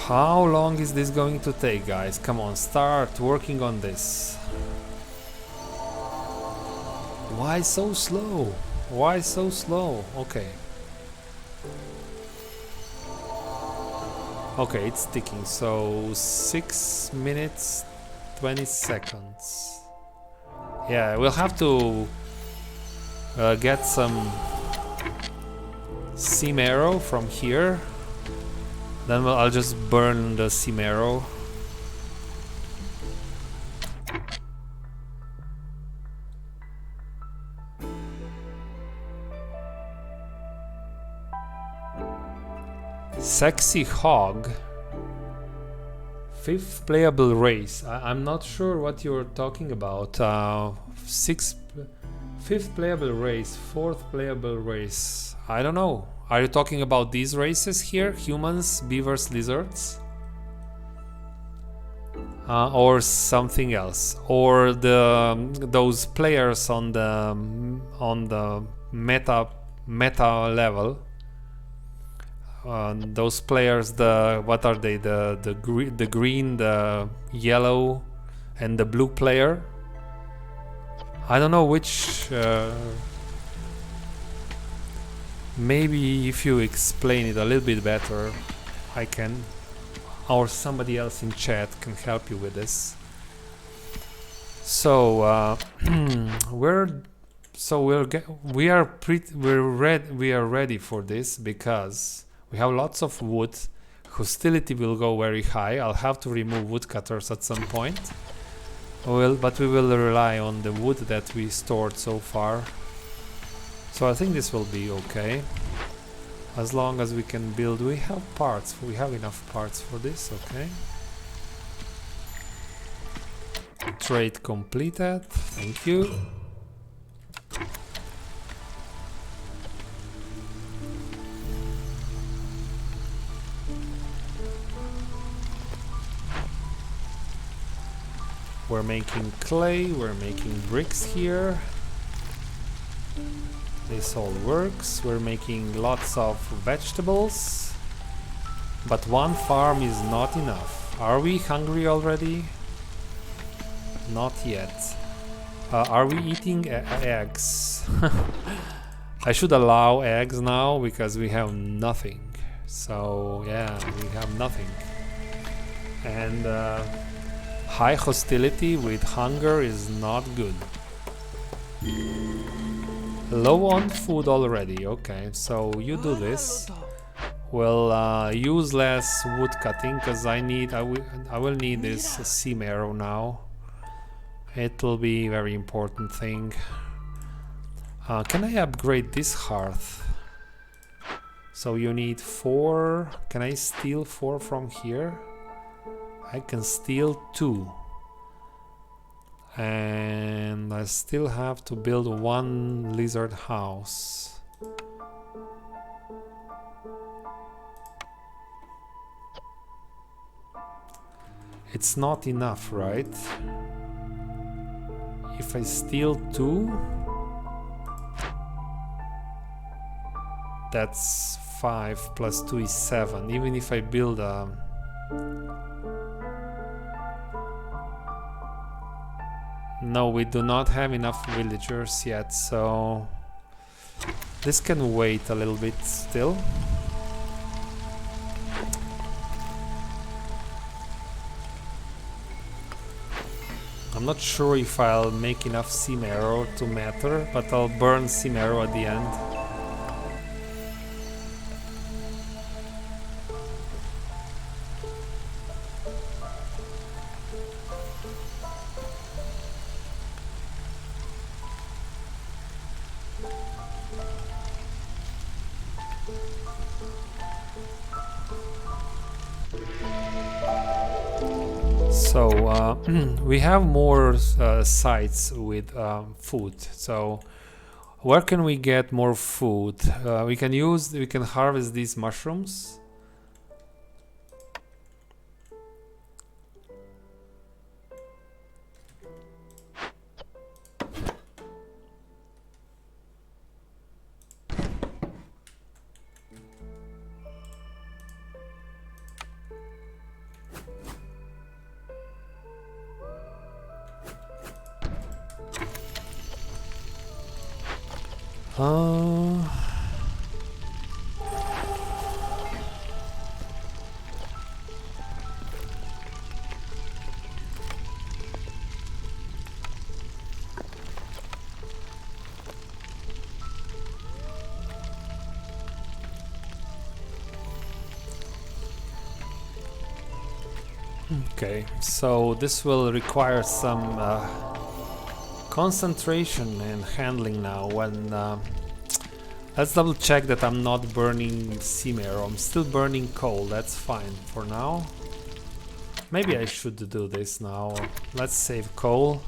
How long is this going to take, guys? Come on, start working on this. Why so slow? Why so slow? Okay. Okay, it's ticking. So 6 minutes, 20 seconds. Yeah, we'll have to get some seam arrow from here. Then I'll just burn the seam arrow. Sexy hog. 5th playable race. I'm not sure what you're talking about. 5th playable race, 4th playable race. I don't know. Are you talking about these races here? Humans, beavers, lizards? Or something else? Or those players on the meta level? Those players, what are they? The green, the yellow, and the blue player. I don't know which. Maybe if you explain it a little bit better, I can, or somebody else in chat can help you with this. So we are ready for this because we have lots of wood. Hostility will go very high. I'll have to remove woodcutters at some point. But we will rely on the wood that we stored so far. So I think this will be okay. As long as we can build. We have parts. We have enough parts for this. Okay. Trade completed. Thank you. We're making clay, we're making bricks here. This all works. We're making lots of vegetables. But one farm is not enough. Are we hungry already? Not yet. Are we eating eggs? I should allow eggs now because we have nothing. So yeah, we have nothing. And high hostility with hunger is not good. Low on food already. Okay, so you do this. We'll use less wood cutting because I will need this seam arrow now. It will be a very important thing. Can I upgrade this hearth? So you need 4. Can I steal 4 from here? I can steal 2. And I still have to build one lizard house. It's not enough, right? If I steal 2, that's 5 plus 2 is 7. Even if I build a... No, we do not have enough villagers yet, so this can wait a little bit still. I'm not sure if I'll make enough seam arrow to matter, but I'll burn seam arrow at the end. So we have more sites with food. So where can we get more food? We can harvest these mushrooms. Okay, so this will require some concentration and handling now. When let's double check that I'm not burning seam arrow. I'm still burning coal. That's fine for now. Maybe I should do this now. Let's save coal.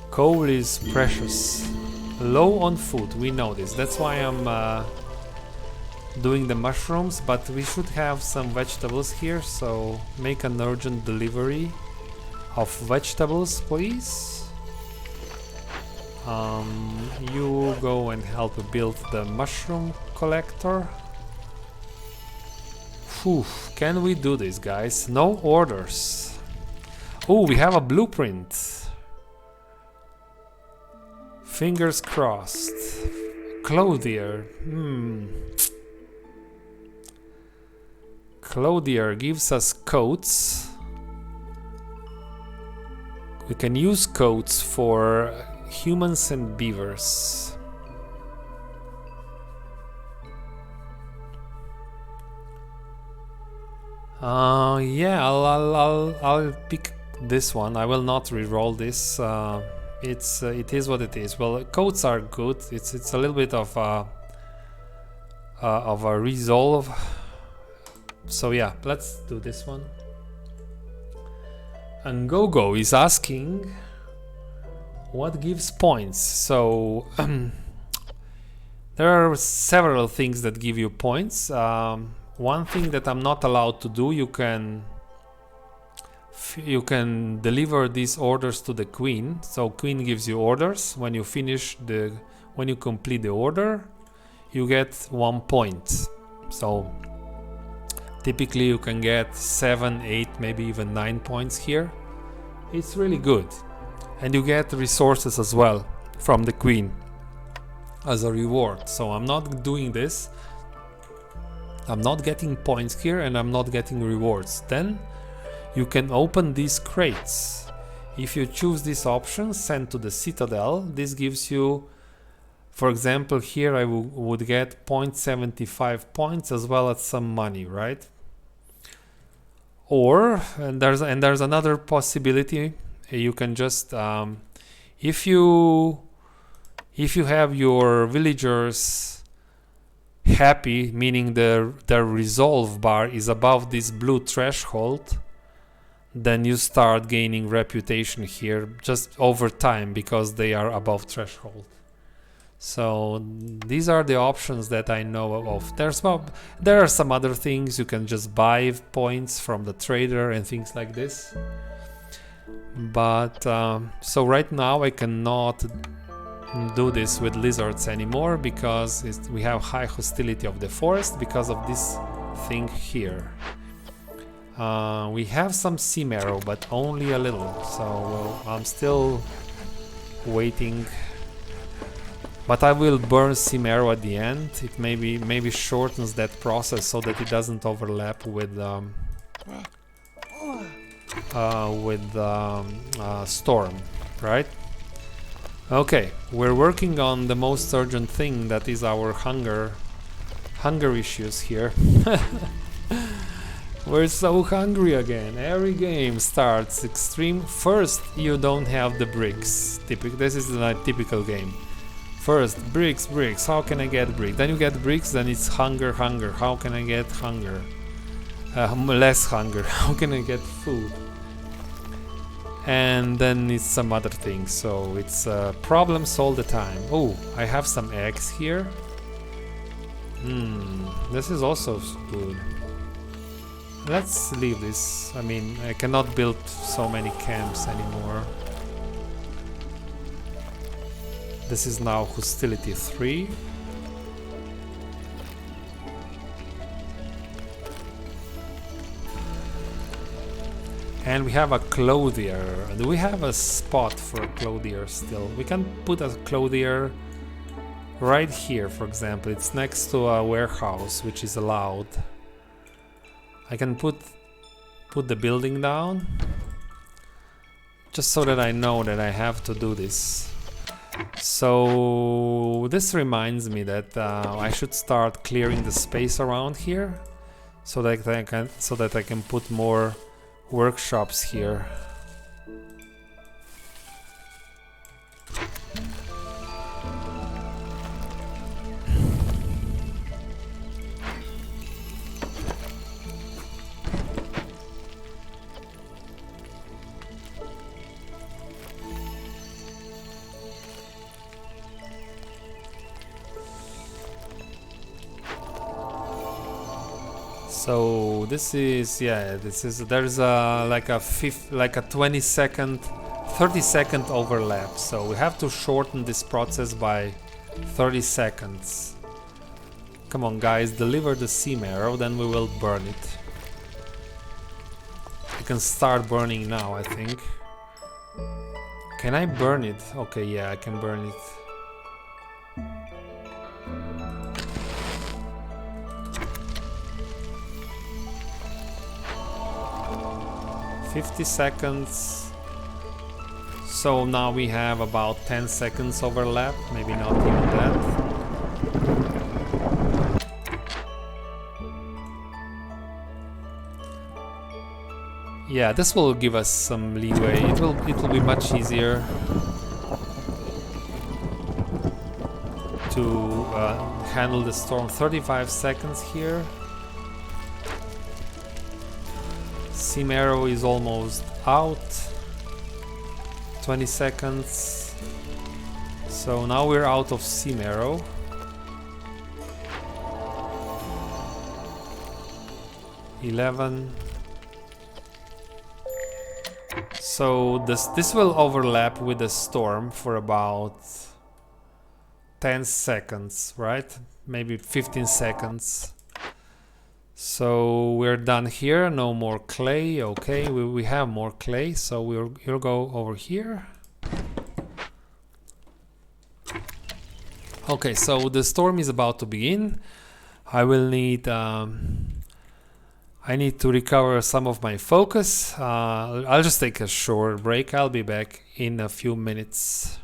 Coal is precious. Low on food, we know this. That's why I'm doing the mushrooms, but we should have some vegetables here, so make an urgent delivery of vegetables, please. You go and help build the mushroom collector. Phew, can we do this, guys? No orders. Oh, we have a blueprint. Fingers crossed. Clothier. Clothier gives us coats. We can use coats for humans and beavers. Yeah, I'll pick this one. I will not re-roll this. It is what it is. Well, coats are good. It's a little bit of a resolve. So yeah, let's do this one. And Gogo is asking what gives points. So there are several things that give you points. One thing that I'm not allowed to do, you can deliver these orders to the queen. So queen gives you orders. When you complete the order, you get 1 point. So typically you can get 7, 8, maybe even 9 points here. It's really good. And you get resources as well from the queen as a reward. So I'm not doing this. I'm not getting points here and I'm not getting rewards. Then you can open these crates. If you choose this option, send to the citadel, this gives you, for example, here I would get 0.75 points as well as some money, right? Or, and there's another possibility. You can just, if you have your villagers happy, meaning their resolve bar is above this blue threshold, then you start gaining reputation here just over time because they are above threshold. So these are the options that I know of. There are some other things. You can just buy points from the trader and things like this. But so right now I cannot do this with lizards anymore because we have high hostility of the forest because of this thing here. We have some sea marrow, but only a little. So I'm still waiting. But I will burn sea marrow at the end. It maybe shortens that process so that it doesn't overlap with storm, right? Okay, we're working on the most urgent thing, that is our hunger issues here. We're so hungry again. Every game starts extreme. First, you don't have the bricks. This is a typical game. First, bricks. How can I get bricks? Then you get bricks. Then it's hunger. How can I get hunger? Less hunger. How can I get food? And then it's some other things. So it's problems all the time. Oh, I have some eggs here. This is also good. Let's leave this. I mean, I cannot build so many camps anymore. This is now hostility 3. And we have a clothier. Do we have a spot for a clothier still? We can put a clothier right here, for example. It's next to a warehouse, which is allowed. I can put the building down just so that I know that I have to do this. So this reminds me that I should start clearing the space around here so that I can put more workshops here. So there's like a 20 second, 30 second overlap. So we have to shorten this process by 30 seconds. Come on guys, deliver the sea marrow, then we will burn it. I can start burning now, I think. Can I burn it? Okay, yeah, I can burn it. $50. So now we have about 10 seconds overlap, maybe not even that. Yeah, this will give us some leeway. It will be much easier to handle the storm. 35 seconds here. Sea marrow is almost out. 20 seconds. So now we're out of sea marrow. $11. So this will overlap with the storm for about 10 seconds, right? Maybe 15 seconds. So we're done here, no more clay. Okay, we have more clay, so we'll go over here. Okay, so the storm is about to begin. I will need I need to recover some of my focus. I'll just take a short break. I'll be back in a few minutes.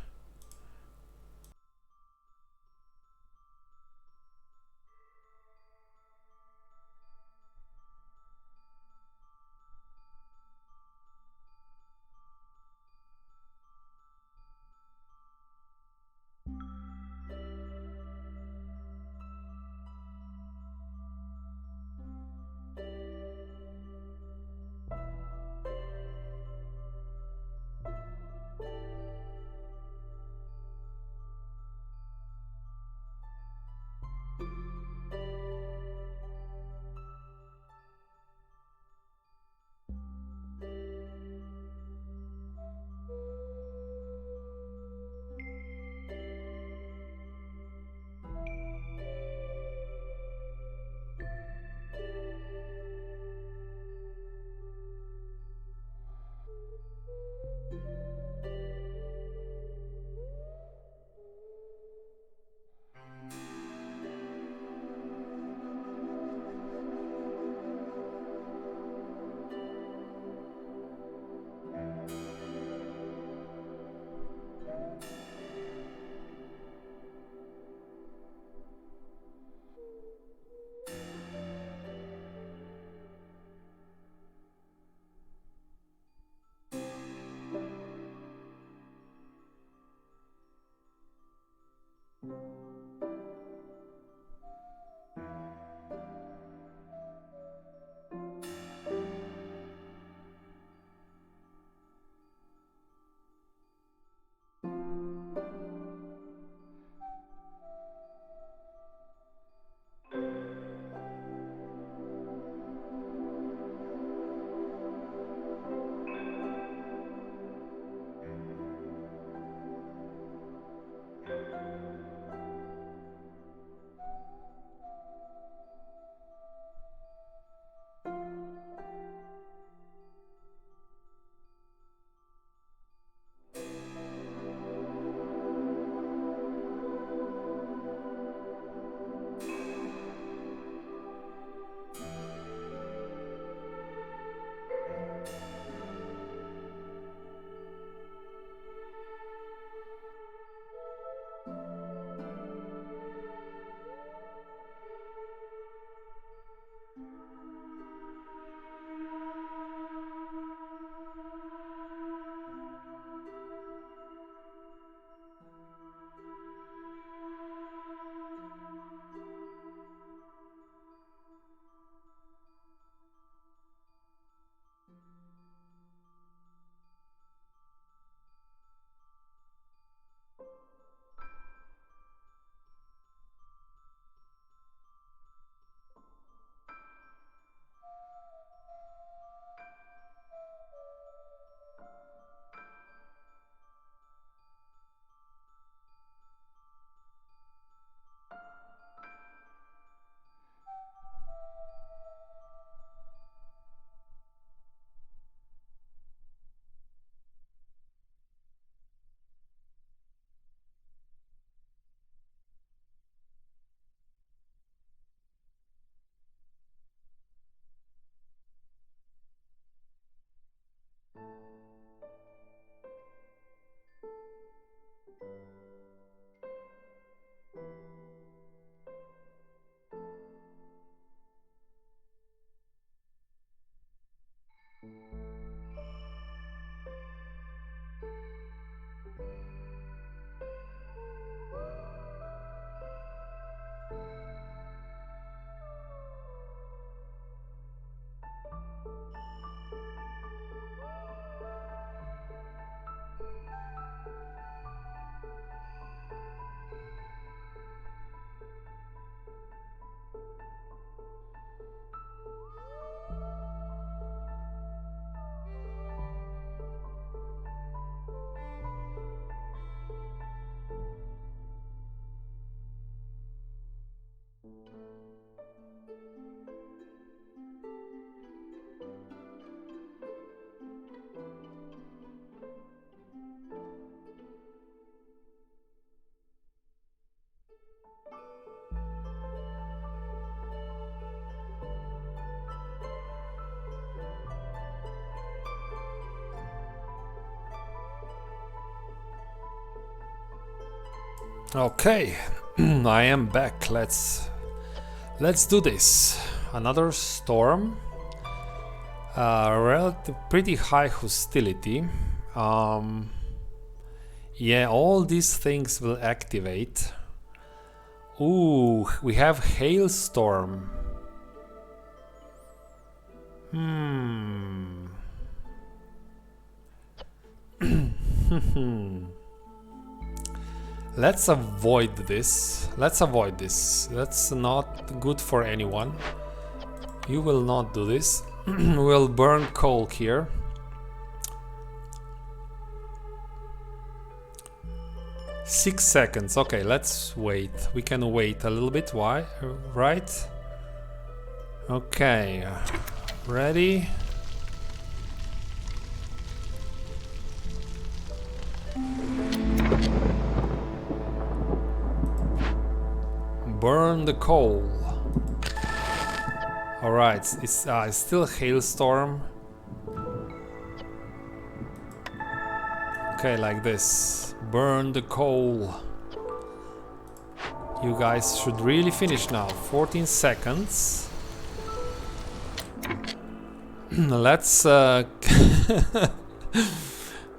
Okay, I am back. Let's do this. Another storm. Relative pretty high hostility. Yeah, all these things will activate. Ooh, we have hailstorm. Let's avoid this. Let's avoid this. That's not good for anyone. You will not do this. We'll burn coal here. Six seconds. Okay, let's wait. We can wait a little bit. Why? Right? Okay. Ready? Burn the coal. Alright, it's still hailstorm. Okay, like this. Burn the coal. You guys should really finish now. 14 seconds. Let's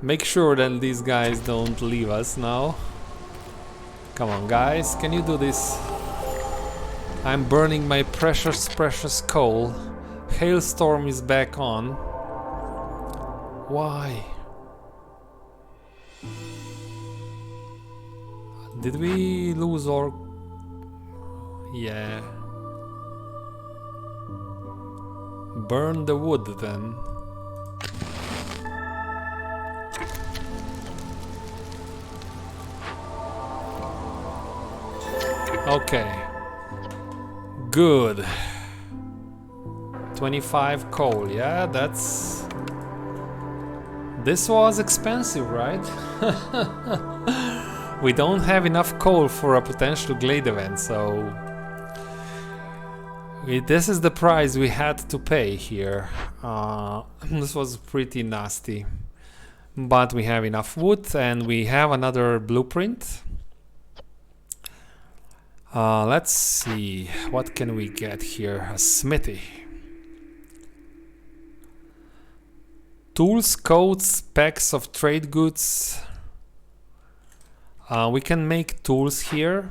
make sure that these guys don't leave us now. Come on, guys, can you do this? I'm burning my precious coal. Hailstorm is back on. Why? Did we lose our... Yeah. Burn the wood then. Okay. Good. 25 coal, yeah, that's... This was expensive, right? We don't have enough coal for a potential glade event, so... This is the price we had to pay here. This was pretty nasty. But we have enough wood and we have another blueprint. Let's see, what can we get here? A smithy. Tools, coats, packs of trade goods. We can make tools here.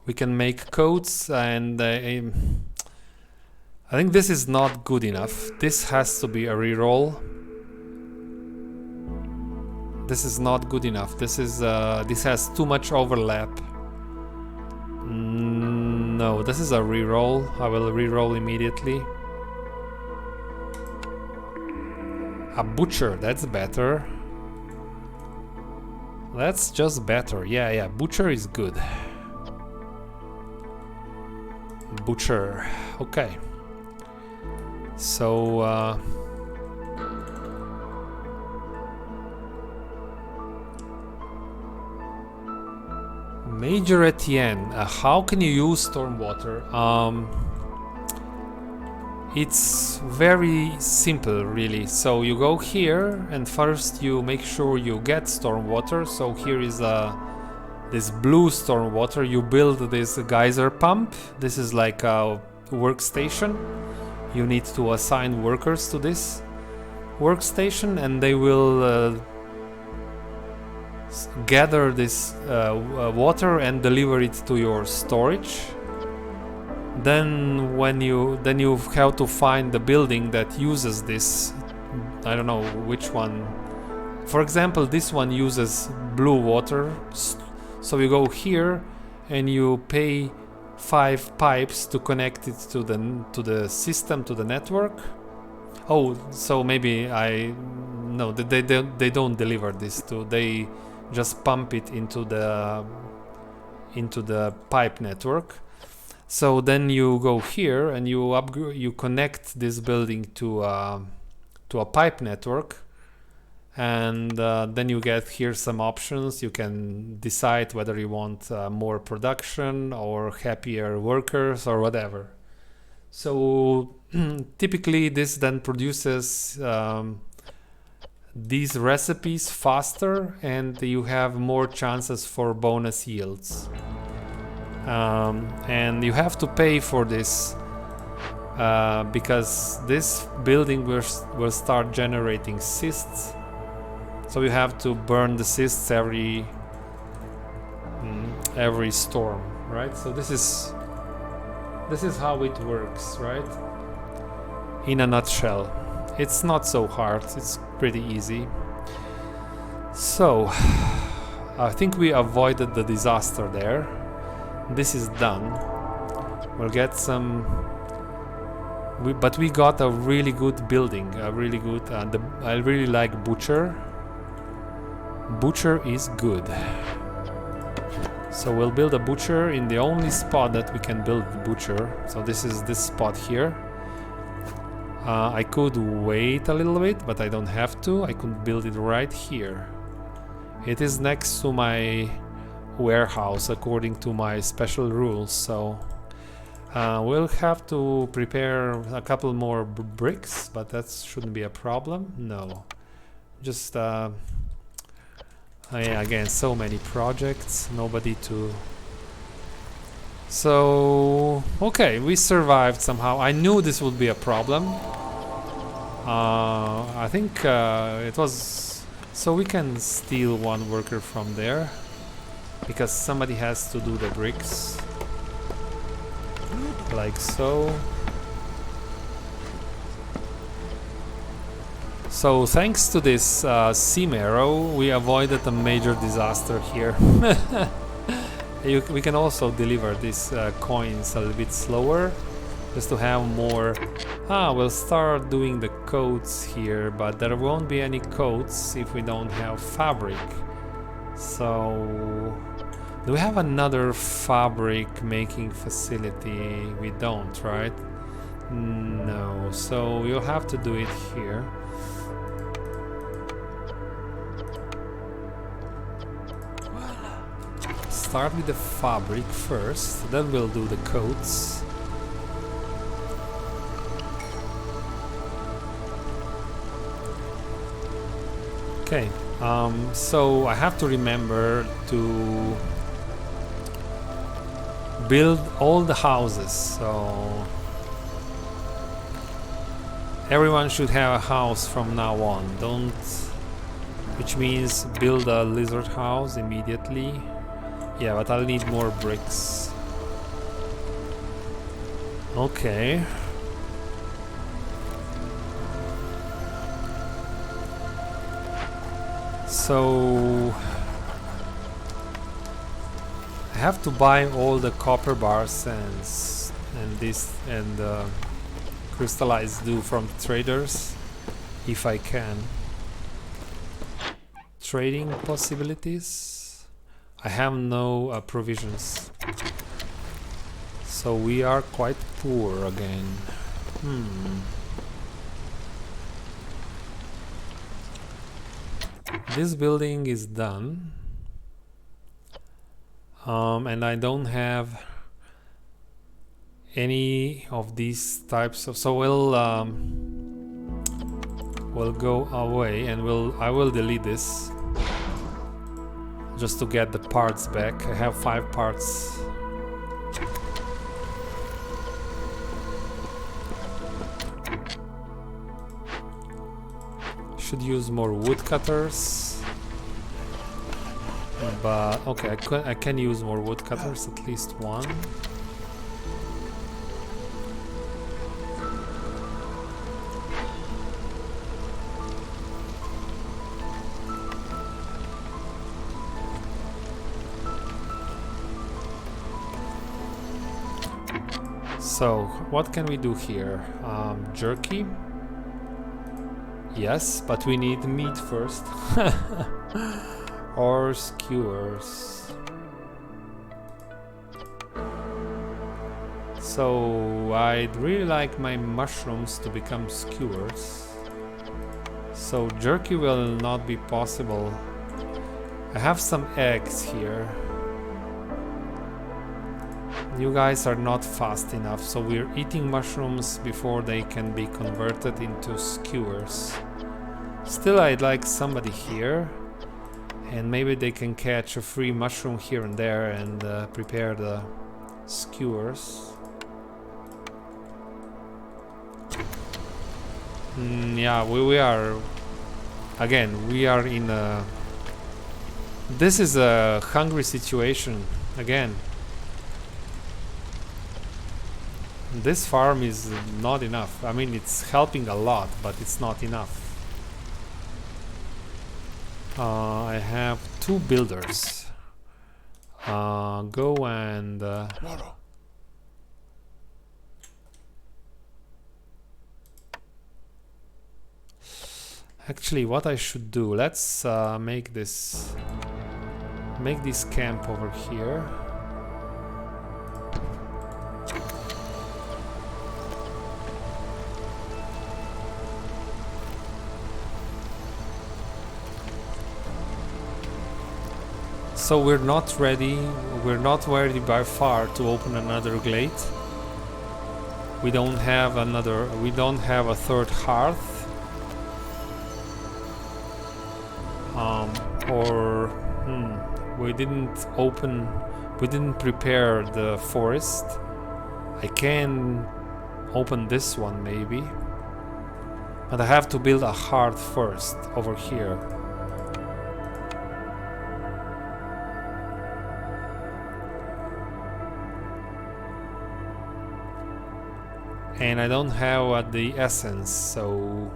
We can make coats, and I think this is not good enough. This has to be a reroll. This is not good enough. This has too much overlap. No, this is a reroll. I will reroll immediately. A butcher, that's better. That's just better. Yeah, butcher is good. Butcher. Okay. So Major Etienne, how can you use stormwater? It's very simple, really. So you go here and first you make sure you get stormwater. So here is this blue stormwater. You build this geyser pump. This is like a workstation. You need to assign workers to this workstation and they will gather this water and deliver it to your storage. Then you have to find the building that uses this. I don't know which one. For example, this one uses blue water. So you go here and you pay 5 pipes to connect it to the system, to the network. Oh, so maybe no, they don't deliver this to. They just pump it into the pipe network. So then you go here and you connect this building to a pipe network, and then you get here some options. You can decide whether you want more production or happier workers or whatever. So typically this then produces these recipes faster, and you have more chances for bonus yields. And you have to pay for this because this building will start generating cysts. So you have to burn the cysts every storm, right? So this is how it works, right? In a nutshell. It's not so hard, it's pretty easy. So I think we avoided the disaster there. This is done. We'll get some, but we got a really good building, a really good, I really like Butcher. Butcher is good. So we'll build a Butcher in the only spot that we can build the Butcher. So this is this spot here. I could wait a little bit, but I don't have to. I could build it right here. It is next to my warehouse according to my special rules, so we'll have to prepare a couple more bricks, but that shouldn't be a problem. No, just yeah, again, so many projects, nobody to. So okay, we survived somehow. I knew this would be a problem. I think it was, so we can steal one worker from there because somebody has to do the bricks, like so. So thanks to this seam arrow, we avoided a major disaster here. We can also deliver these coins a little bit slower, just to have more. We'll start doing the coats here, but there won't be any coats if we don't have fabric. So do we have another fabric making facility? We don't, right? No, so we'll have to do it here. Start with the fabric first, then we'll do the coats. Okay, so I have to remember to build all the houses, so everyone should have a house from now on, which means build a lizard house immediately. Yeah, but I'll need more bricks. Okay. So I have to buy all the copper bars and crystallized dew from the traders if I can. Trading possibilities. I have no provisions, so we are quite poor again. This building is done, and I don't have any of these types of. So we'll go away, and I will delete this. Just to get the parts back. I have 5 parts. Should use more woodcutters. But okay, I can use more woodcutters, at least one. So, what can we do here? Jerky? Yes, but we need meat first. Or skewers. So, I'd really like my mushrooms to become skewers. So, jerky will not be possible. I have some eggs here. You guys are not fast enough, so we're eating mushrooms before they can be converted into skewers. Still, I'd like somebody here, and maybe they can catch a free mushroom here and there and prepare the skewers. Yeah, we are again. We are in a. This is a hungry situation again. This farm is not enough. I mean, it's helping a lot, but it's not enough. I have 2 builders. Go and Moro. actually, what I should do? Let's make this camp over here. So we're not ready by far to open another glade. We don't have a third hearth. We didn't prepare the forest. I can open this one maybe. But I have to build a hearth first over here. And I don't have the essence, so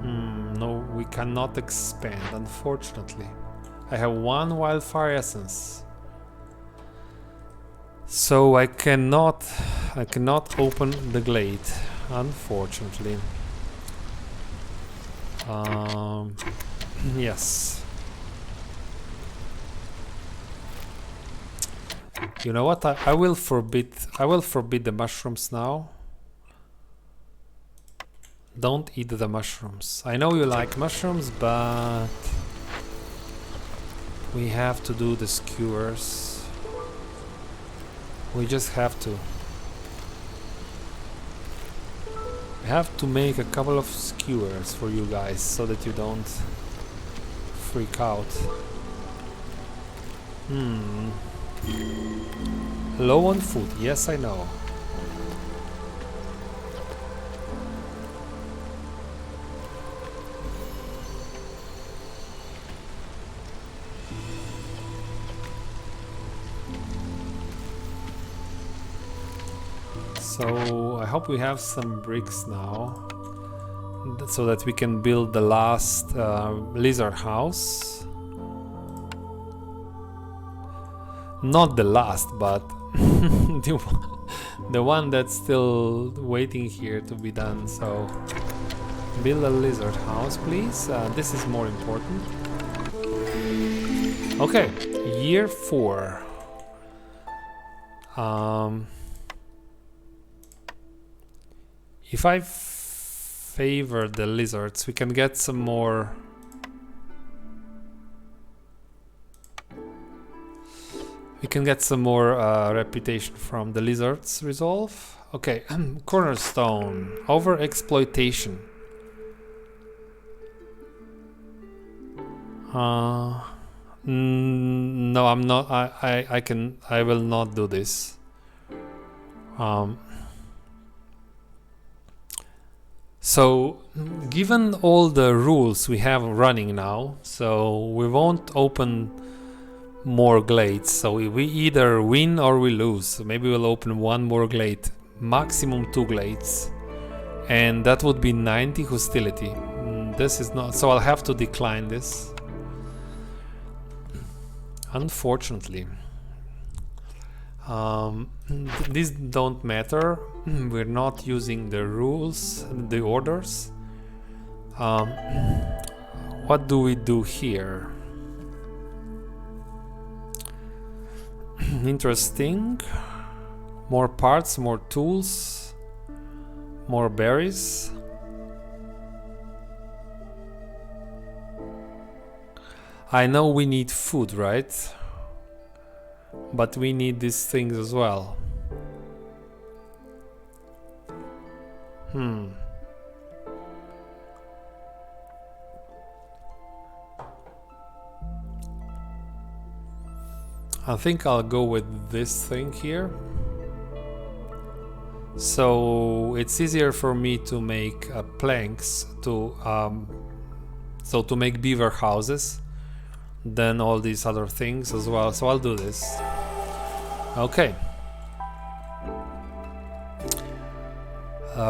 no, we cannot expand, unfortunately. I have 1 wildfire essence, so I cannot open the glade, unfortunately. Yes. You know what? I will forbid the mushrooms now. Don't eat the mushrooms. I know you like mushrooms, but we have to do the skewers. We just have to. We have to make a couple of skewers for you guys so that you don't freak out. Low on food, yes, I know. So I hope we have some bricks now, so that we can build the last lizard house. Not the last, but the one that's still waiting here to be done. So build a lizard house, please. This is more important. Okay, year 4. If I favor the lizards, we can get some more. We can get some more reputation from the lizards resolve. Okay, cornerstone, over exploitation. No, I'm not. I will not do this. So, given all the rules we have running now, so we won't open more glades. So we either win or we lose. So maybe we'll open 1 more glade, maximum 2 glades, and that would be 90 hostility. This is not. So I'll have to decline this. Unfortunately. These don't matter. We're not using the rules, the orders. What do we do here? Interesting. More parts, more tools, more berries. I know we need food, right? But we need these things as well. I think I'll go with this thing here. So it's easier for me to make planks to to make beaver houses than all these other things as well. So I'll do this. Okay.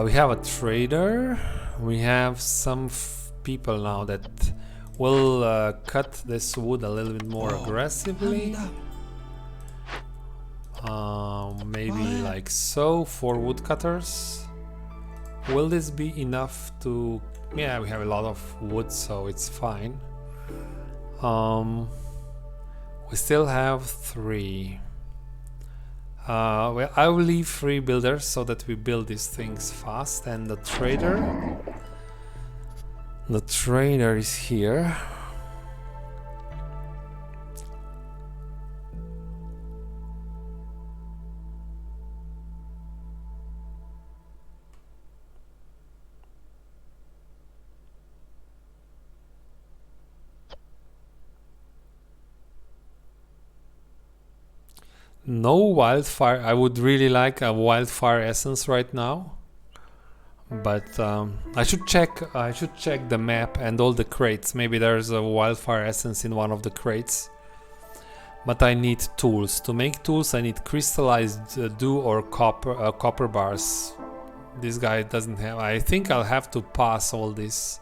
We have a trader. We have some people now that will cut this wood a little bit more aggressively. Maybe like so, 4 woodcutters. Will this be enough to... Yeah, we have a lot of wood, so it's fine. We still have 3. Well, I will leave 3 builders so that we build these things fast. And the trader is here. No wildfire. I would really like a wildfire essence right now, but I should check. I should check the map and all the crates. Maybe there's a wildfire essence in one of the crates. But I need tools. To make tools, I need crystallized dew or copper bars. This guy doesn't have. I think I'll have to pass all this.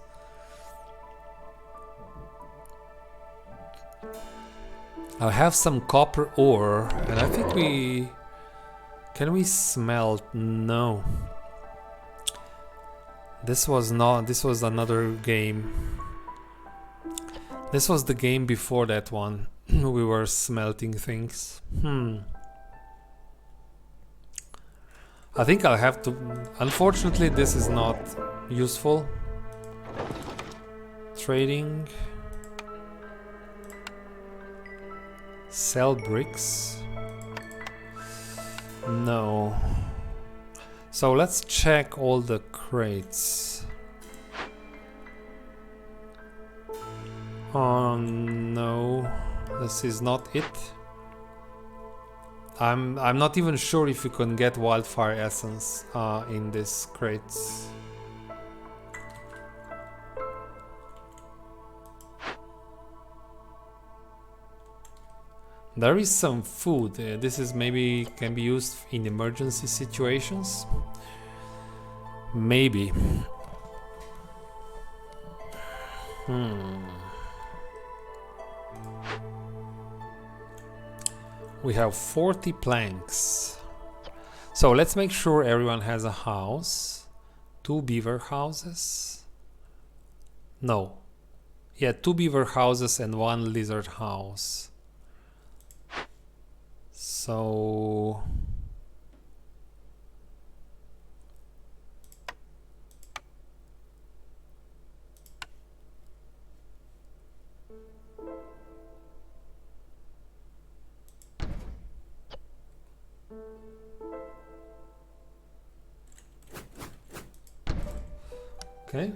I have some copper ore, and I think we... Can we smelt? No. This was not... This was another game. This was the game before that one. We were smelting things. I think I'll have to... Unfortunately, this is not useful. Trading... Sell bricks? No. So let's check all the crates. Oh no, this is not it. I'm not even sure if you can get wildfire essence in these crates. There is some food. This is maybe can be used in emergency situations. Maybe. We have 40 planks. So let's make sure everyone has a house. 2 beaver houses. No. Yeah, 2 beaver houses and 1 lizard house. So okay.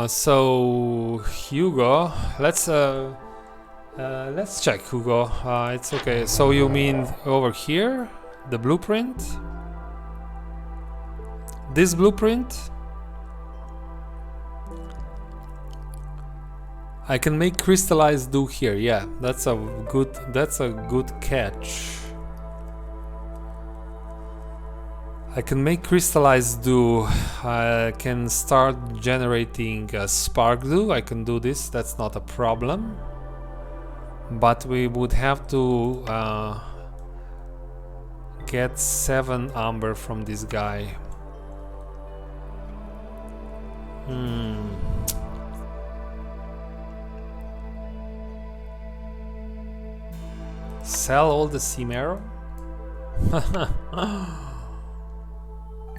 So Hugo, let's check Hugo. It's okay. So you mean over here, the blueprint? This blueprint? I can make crystallized dew here. Yeah, that's a good catch. I can make crystallized dew. I can start generating spark dew. I can do this. That's not a problem. But we would have to get 7 amber from this guy. Sell all the sea marrow?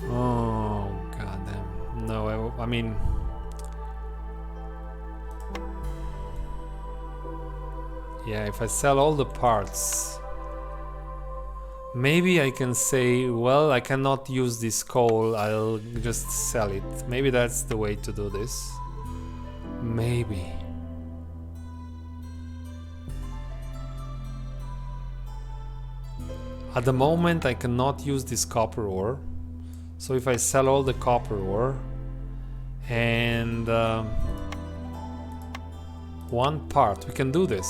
Oh, goddamn. No, I mean... Yeah, if I sell all the parts... Maybe I can say, well, I cannot use this coal, I'll just sell it. Maybe that's the way to do this. Maybe. At the moment I cannot use this copper ore. So if I sell all the copper ore and one part, we can do this.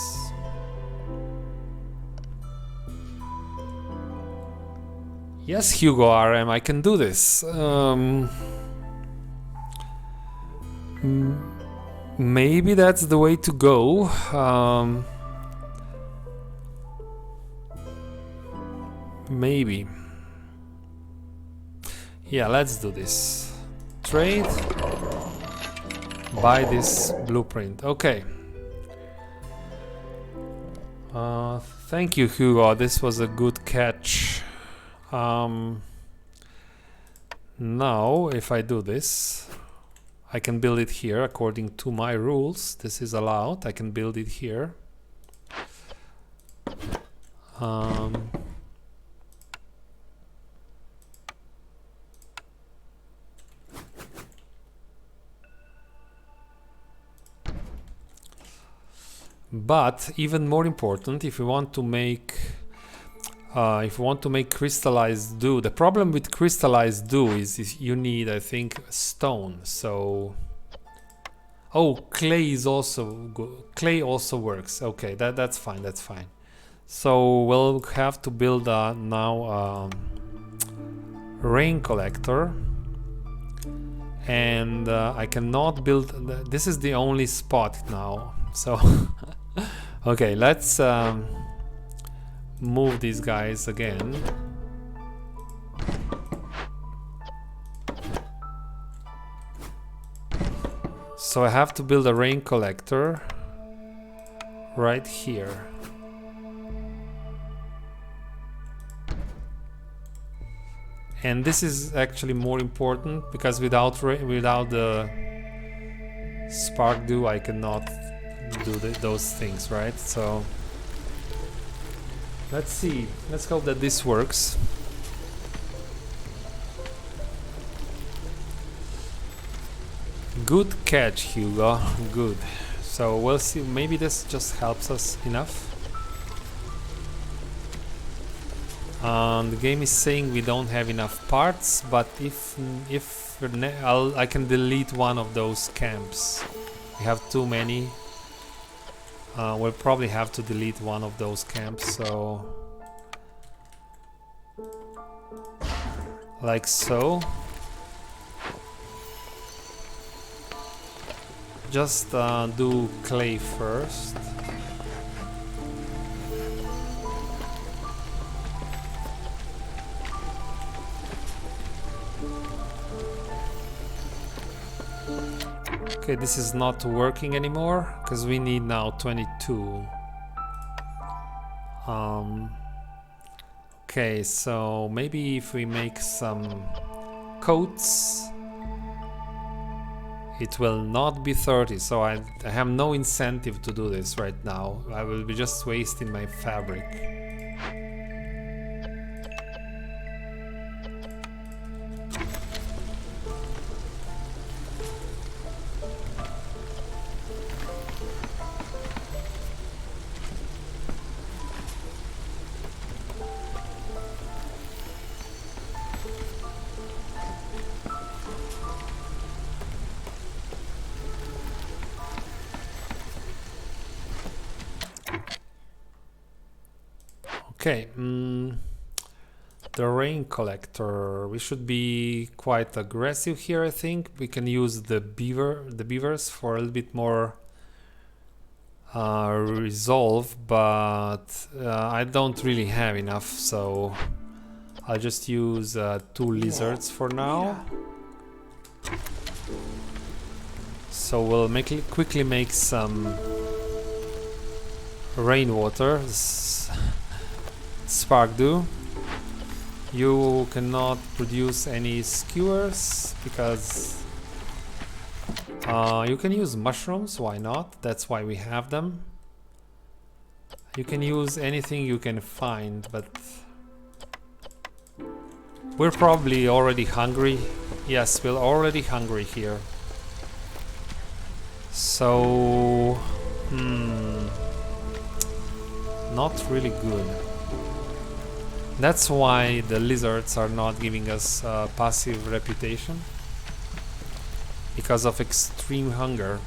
Yes, Hugo RM, I can do this. Maybe that's the way to go. Maybe. Yeah, let's do this. Trade. Buy this blueprint. Okay. Thank you, Hugo. This was a good catch. Now, if I do this, I can build it here according to my rules. This is allowed. I can build it here. But even more important, if you want to make crystallized dew, the problem with crystallized dew is you need, I think, stone. So, oh, clay is also good. Clay also works. Okay, that's fine. That's fine. So we'll have to build now rain collector, and I cannot build. This is the only spot now. So, okay, let's move these guys again. So I have to build a rain collector right here. And this is actually more important because without the spark dew I cannot do those things, right? So let's see. Let's hope that this works. Good catch, Hugo. Good. So we'll see. Maybe this just helps us enough. The game is saying we don't have enough parts, but I can delete one of those camps. We have too many. We'll probably have to delete one of those camps, so like so. Just do clay first. Okay, this is not working anymore because we need now 22. Okay, so maybe if we make some coats, it will not be 30. So I have no incentive to do this right now. I will be just wasting my fabric. Okay, the rain collector. We should be quite aggressive here. I think we can use the beavers for a little bit more resolve, but I don't really have enough, so I'll just use 2 lizards for now. So we'll quickly make some rainwater. Spark dew. You cannot produce any skewers because you can use mushrooms. Why not? That's why we have them. You can use anything you can find, but We're probably already hungry. Yes, we're already hungry here. So, not really good. That's why the lizards are not giving us passive reputation. Because of extreme hunger.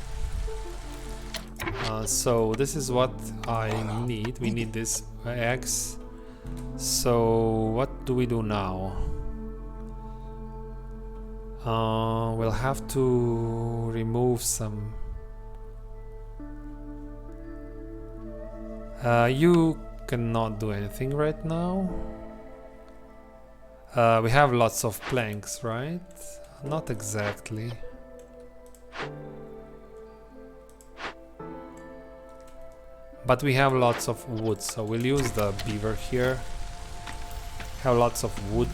So this is what I need. We need these eggs. So what do we do now? We'll have to remove some. You cannot do anything right now. We have lots of planks, right? Not exactly. But we have lots of wood, so we'll use the beaver here. Have lots of wood.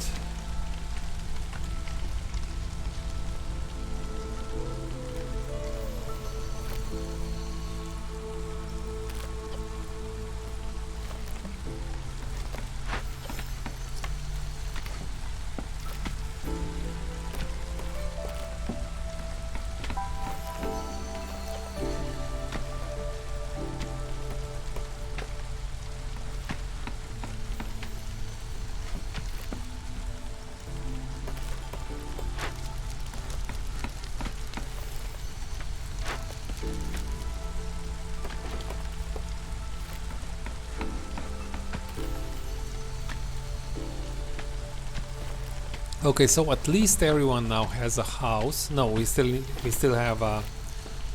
Okay, so at least everyone now has a house. No, we still have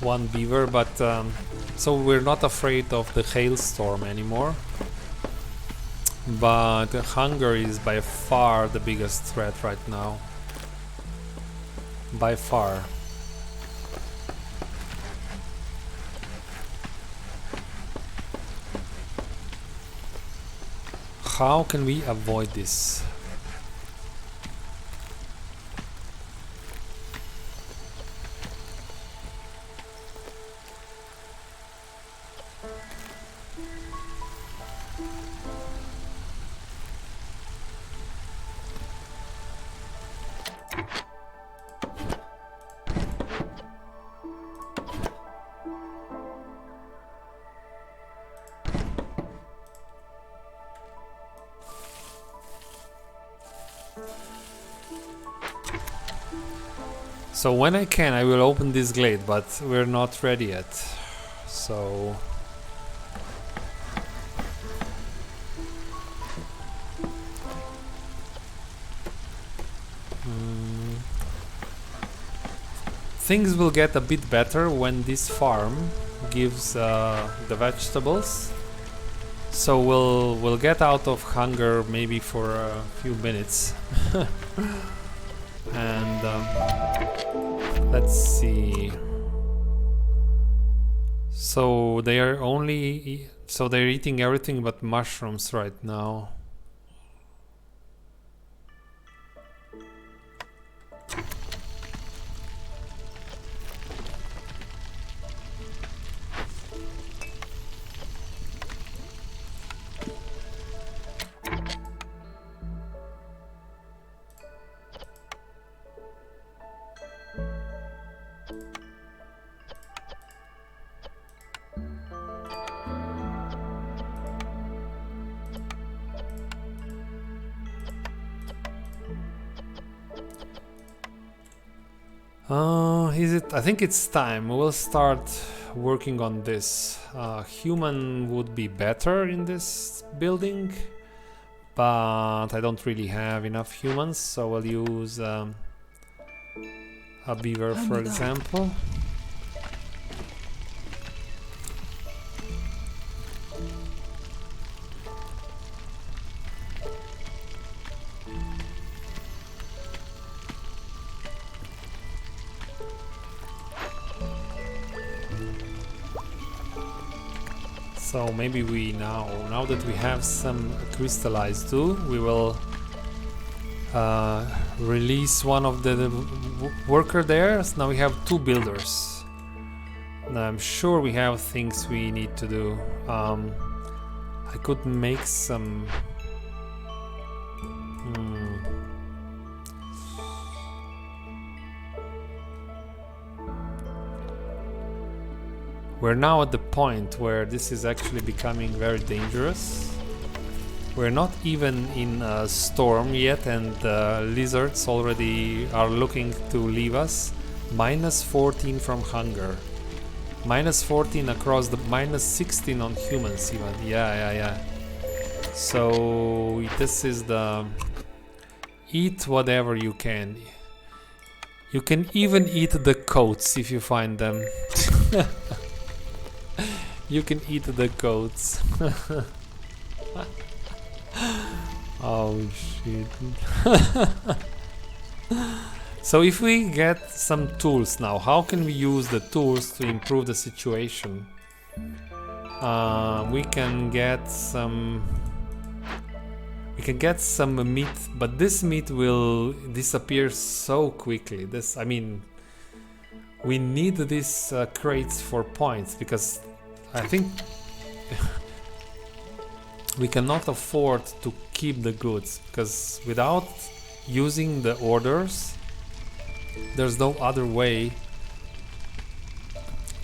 one beaver, but so we're not afraid of the hailstorm anymore. But hunger is by far the biggest threat right now. By far. How can we avoid this? So when I can, I will open this glade, but we're not ready yet. So things will get a bit better when this farm gives the vegetables. So we'll get out of hunger maybe for a few minutes. And let's see. So they're eating everything but mushrooms right now. I think it's time. We'll start working on this. Human would be better in this building, but I don't really have enough humans, so I'll use a beaver, for example. So maybe we now that we have some crystallized too, we will release one of the worker there. So now we have 2 builders. Now I'm sure we have things we need to do. I could make some. We're now at the point where this is actually becoming very dangerous. We're not even in a storm yet, and the lizards already are looking to leave us. Minus 14 from hunger. Minus 14 across the minus 16 on humans even. Yeah. So this is the eat whatever you can. You can even eat the coats if you find them. You can eat the coats. Oh shit. So if we get some tools now, how can we use the tools to improve the situation? We can get some meat, but this meat will disappear so quickly. I mean, we need these crates for points, because I think we cannot afford to keep the goods, because without using the orders, there's no other way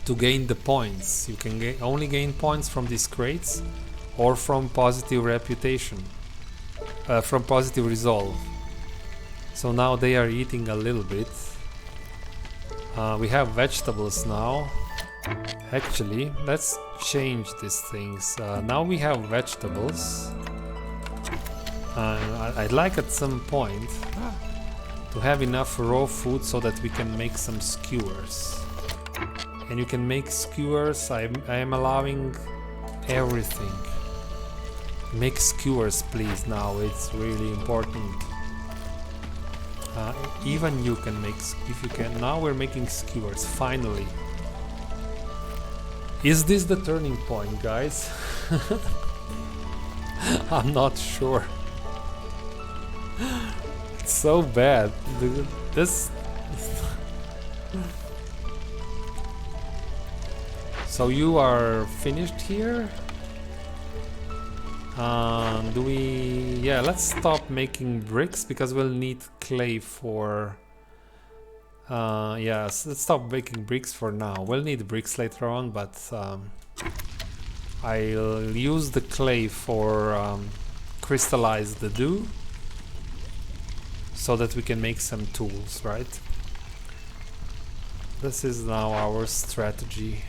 to gain the points. You can only gain points from these crates or from positive reputation, from positive resolve. So now they are eating a little bit. We have vegetables now. Actually, let's change these things. Now we have vegetables. I'd like at some point to have enough raw food so that we can make some skewers. And you can make skewers. I am allowing everything. Make skewers, please. Now it's really important. Even you can make, if you can. Now we're making skewers, finally. Is this the turning point, guys? I'm not sure. It's so bad. This. So you are finished here? Do we... Yeah, let's stop making bricks because we'll need clay for... yes, let's stop making bricks for now. We'll need bricks later on, but I'll use the clay for crystallize the dew so that we can make some tools, right? This is now our strategy.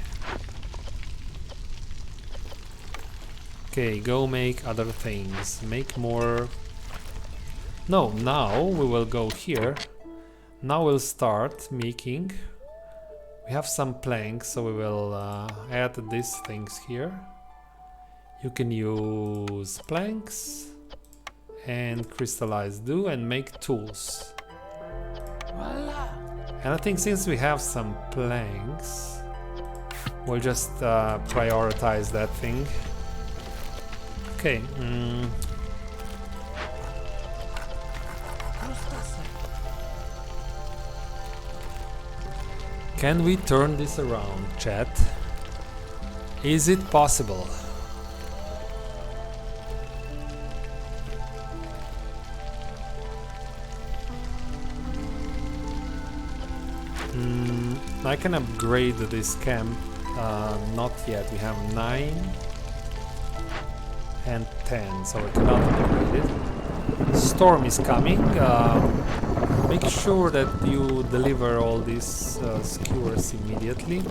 Okay, go make other things. Make more... No, now we will go here. Now we'll start making. We have some planks, so we will add these things here. You can use planks and crystallize dew and make tools. Voila. And I think since we have some planks, we'll just prioritize that thing. Okay. Can we turn this around, chat? Is it possible? I can upgrade this camp. Not yet. We have 9 and 10, so I cannot upgrade it. Storm is coming. Make sure that you deliver all these skewers immediately.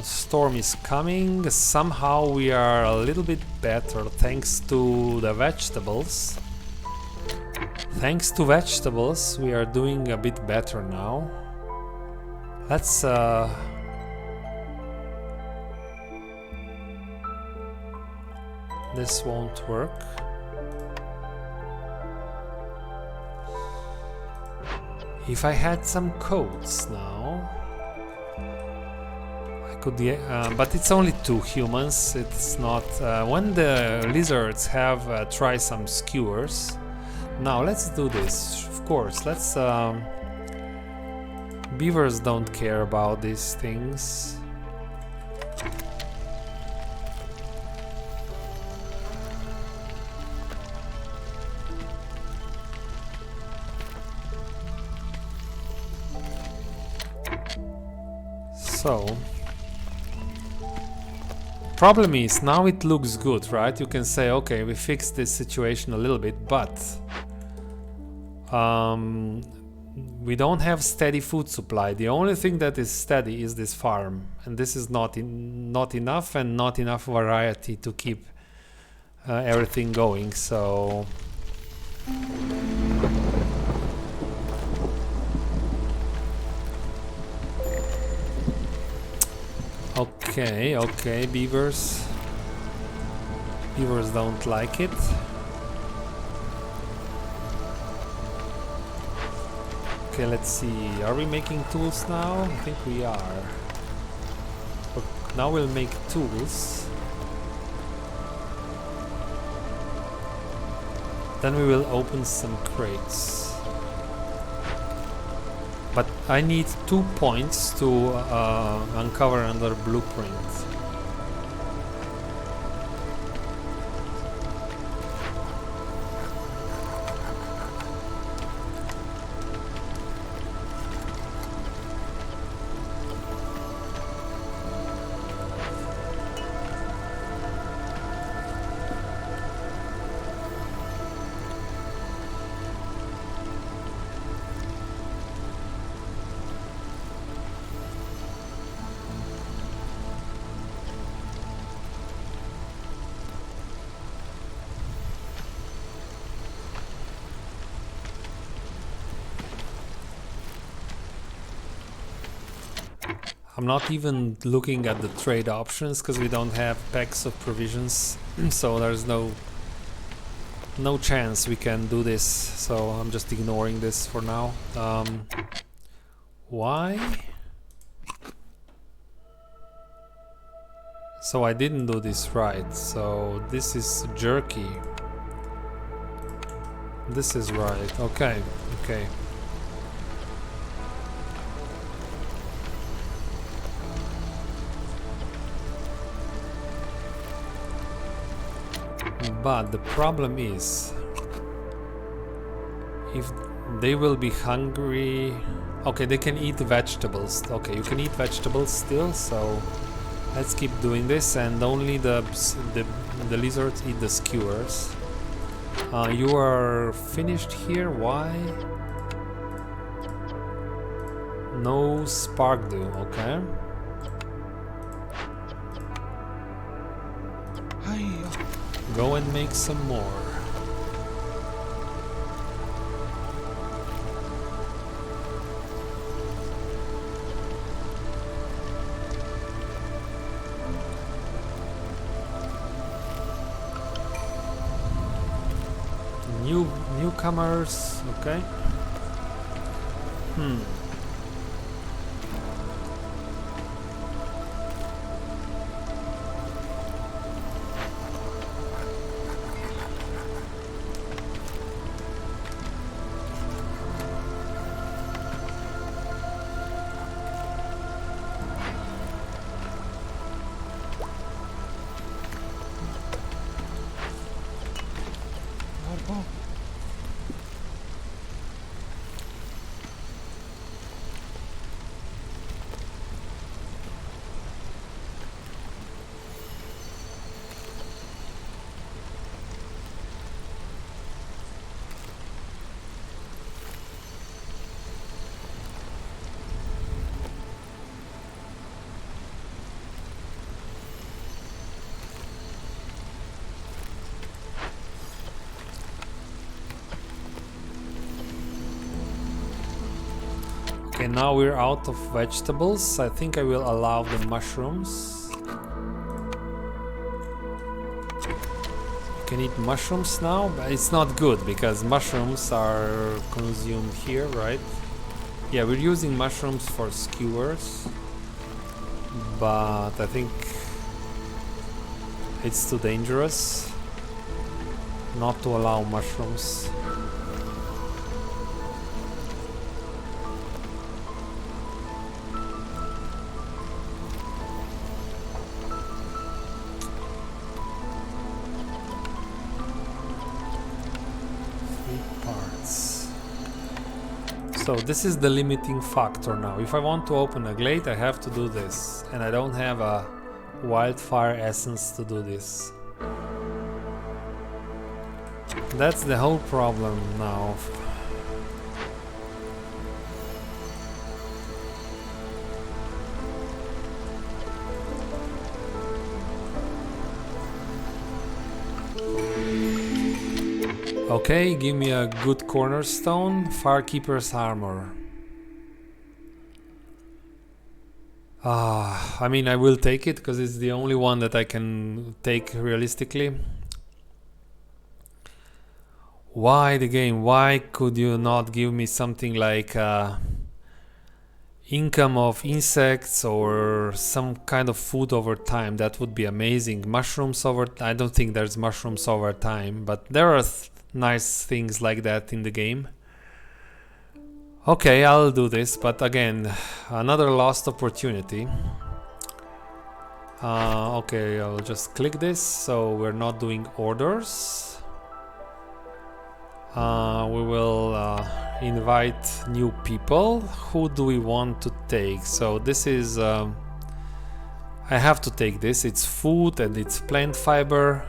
Storm is coming. Somehow we are a little bit better thanks to the vegetables. Thanks to vegetables, we are doing a bit better now. Let's this won't work. If I had some coats now, I could, but it's only 2 humans. It's not. When the lizards have try some skewers. Now let's do this. Of course, let's. Beavers don't care about these things. So problem is now it looks good, right? You can say, okay, we fixed this situation a little bit, but we don't have steady food supply. The only thing that is steady is this farm, and this is not enough, and not enough variety to keep everything going. So okay, beavers don't like it. Okay, let's see, are we making tools now? I think we are. Now we'll make tools. Then we will open some crates. But I need 2 points to uncover another blueprint. I'm not even looking at the trade options because we don't have packs of provisions, so there's no chance we can do this, so I'm just ignoring this for now. Why? So I didn't do this right, so this is jerky. This is right, okay. But the problem is, if they will be hungry... Okay, they can eat vegetables. Okay, you can eat vegetables still, so let's keep doing this. And only the lizards eat the skewers. You are finished here, why? No spark dew, okay. Go and make some more. Newcomers, okay. Okay, now we're out of vegetables. I think I will allow the mushrooms. You can eat mushrooms now, but it's not good because mushrooms are consumed here, right? Yeah, we're using mushrooms for skewers, but I think it's too dangerous not to allow mushrooms. So this is the limiting factor now. If I want to open a glade, I have to do this, and I don't have a wildfire essence to do this. That's the whole problem now. Okay, give me a good cornerstone, Firekeeper's armor. I mean, I will take it because it's the only one that I can take realistically. Why the game? Why could you not give me something like income of insects or some kind of food over time? That would be amazing. Mushrooms over... I don't think there's mushrooms over time, but there are nice things like that in the game. Okay, I'll do this, but again, another lost opportunity. Okay, I'll just click this, so we're not doing orders. We will invite new people. Who do we want to take? So this is... I have to take this. It's food and it's plant fiber.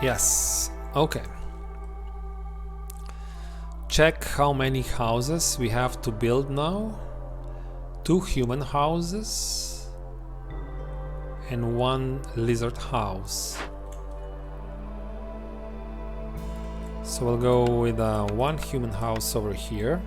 Yes, okay. Check how many houses we have to build now. 2 human houses and 1 lizard house. So we'll go with 1 human house over here.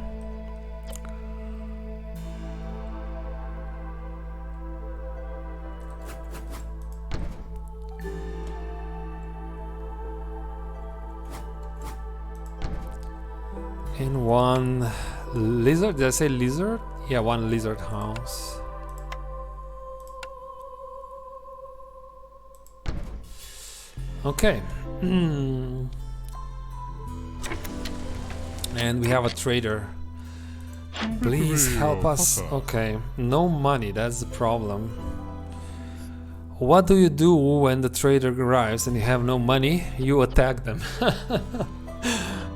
And 1 lizard, did I say lizard? Yeah, 1 lizard house. Okay. And we have a trader. Please help us. Okay, no money, that's the problem. What do you do when the trader arrives and you have no money? You attack them.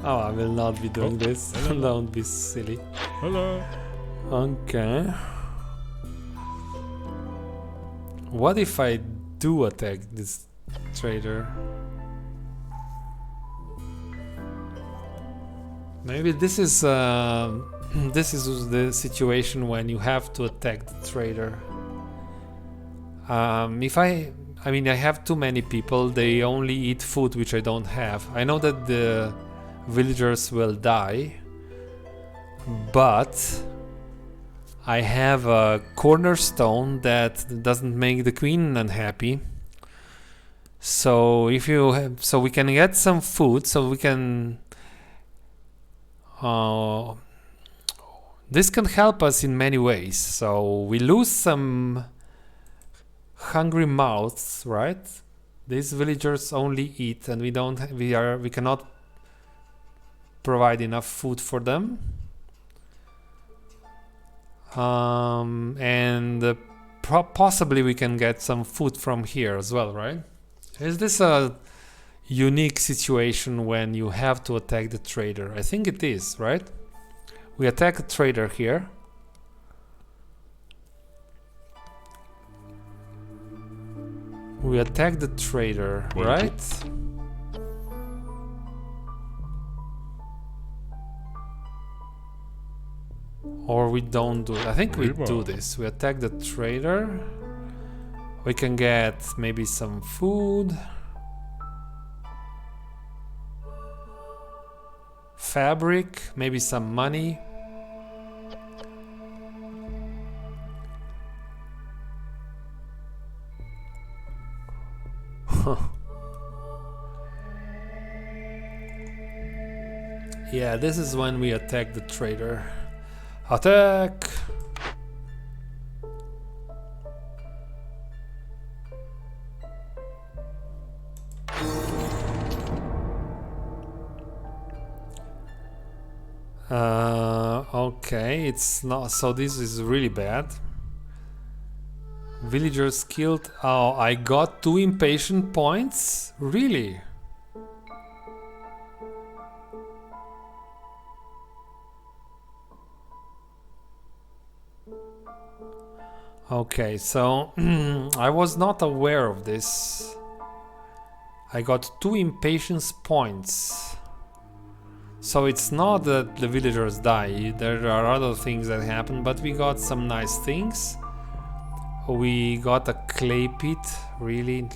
Oh, I will not be doing this. Don't be silly. Hello. Okay. What if I do attack this trader? Maybe this is the situation when you have to attack the trader. If I mean, I have too many people. They only eat food which I don't have. I know that the villagers will die, but I have a cornerstone that doesn't make the queen unhappy. So if you have, so we can get some food, so we can this can help us in many ways. So we lose some hungry mouths, right? These villagers only eat, and we cannot provide enough food for them. And possibly we can get some food from here as well, right? Is this a unique situation when you have to attack the trader? I think it is, right? We attack a trader here. We attack the trader, right? Or we don't do it. I think we do this. We attack the trader. We can get maybe some food. Fabric, maybe some money. Yeah, this is when we attack the trader. Attack! Okay, it's not, so this is really bad. Villagers killed. Oh, I got 2 impatient points? Really? Okay, so I was not aware of this. I got 2 impatience points. So it's not that the villagers die, there are other things that happen, but we got some nice things. We got a clay pit, really.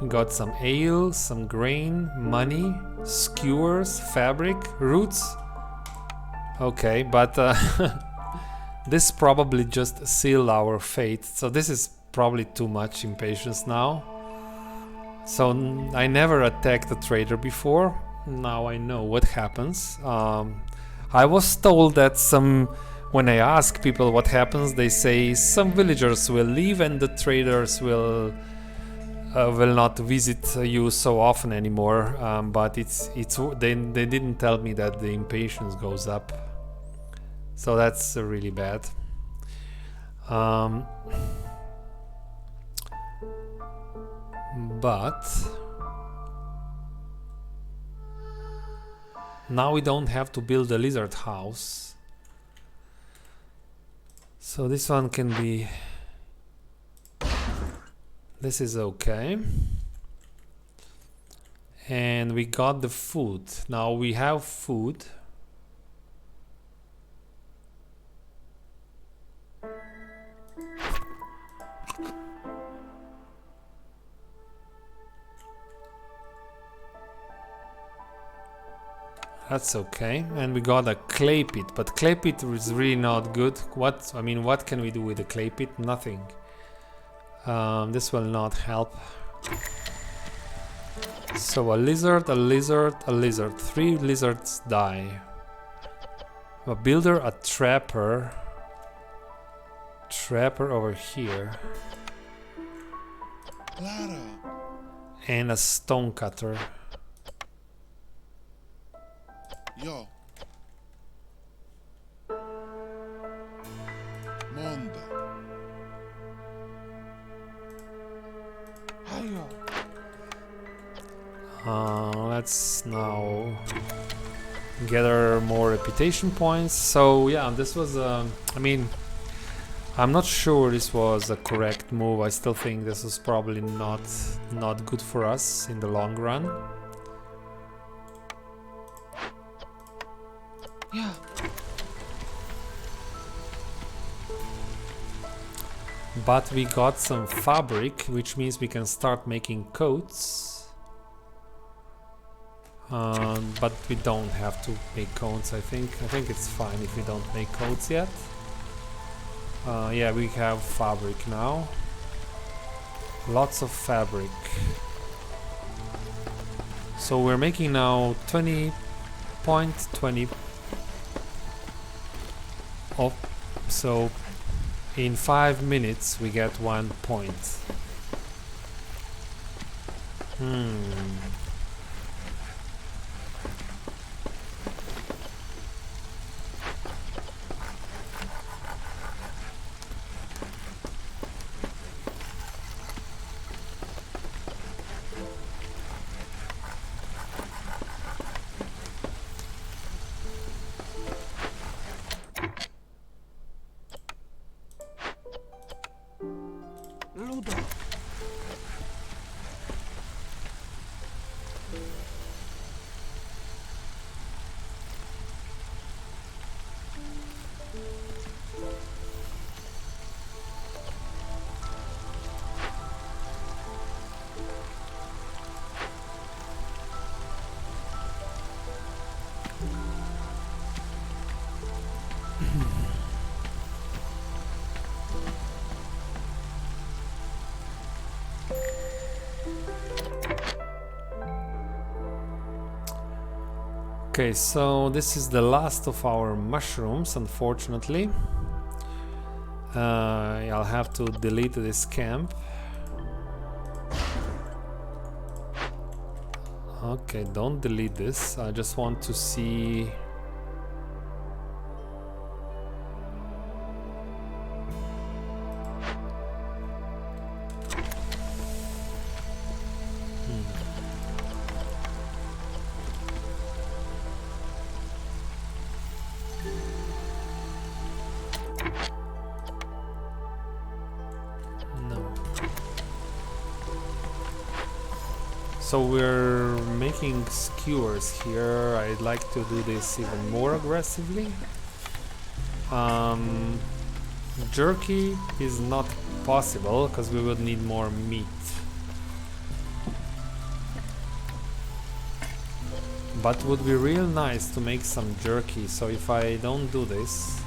We got some ale, some grain, money, skewers, fabric, roots. Okay, but this probably just sealed our fate. So this is probably too much impatience now. So I never attacked a trader before. Now I know what happens. I was told that when I ask people what happens, they say some villagers will leave and the traders will not visit you so often anymore. But they didn't tell me that the impatience goes up. So that's really bad. But now we don't have to build a lizard house. So this one can be... This is okay. And we got the food. Now we have food. That's okay. And we got a clay pit, but clay pit is really not good. What can we do with a clay pit? Nothing. This will not help. So a lizard, a lizard, a lizard. 3 lizards die. A builder, a trapper. Trapper over here. Ladder. And a stone cutter. Yo. Monde. Hiyo. Let's now gather more reputation points. So yeah, this was I'm not sure this was a correct move. I still think this is probably not good for us in the long run. Yeah. But we got some fabric, which means we can start making coats. But we don't have to make coats, I think. I think it's fine if we don't make coats yet. Yeah, we have fabric now. Lots of fabric. So we're making now 20.20. Oh, so in 5 minutes we get 1 point. Ludo. Okay, so this is the last of our mushrooms, unfortunately. I'll have to delete this camp. Okay, don't delete this. I just want to see... So we're making skewers here. I'd like to do this even more aggressively. Jerky is not possible because we would need more meat. But would be real nice to make some jerky, so if I don't do this,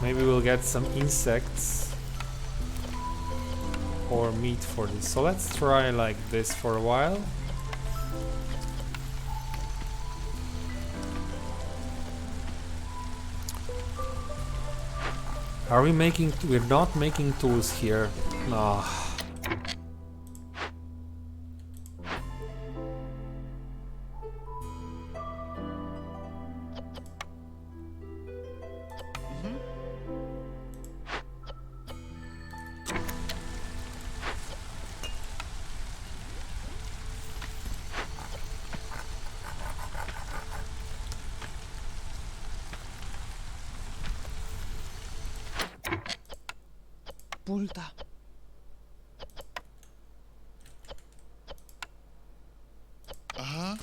maybe we'll get some insects or meat for this. So let's try like this for a while. Are we making... we're not making tools here. Ah. Pulta. Aha.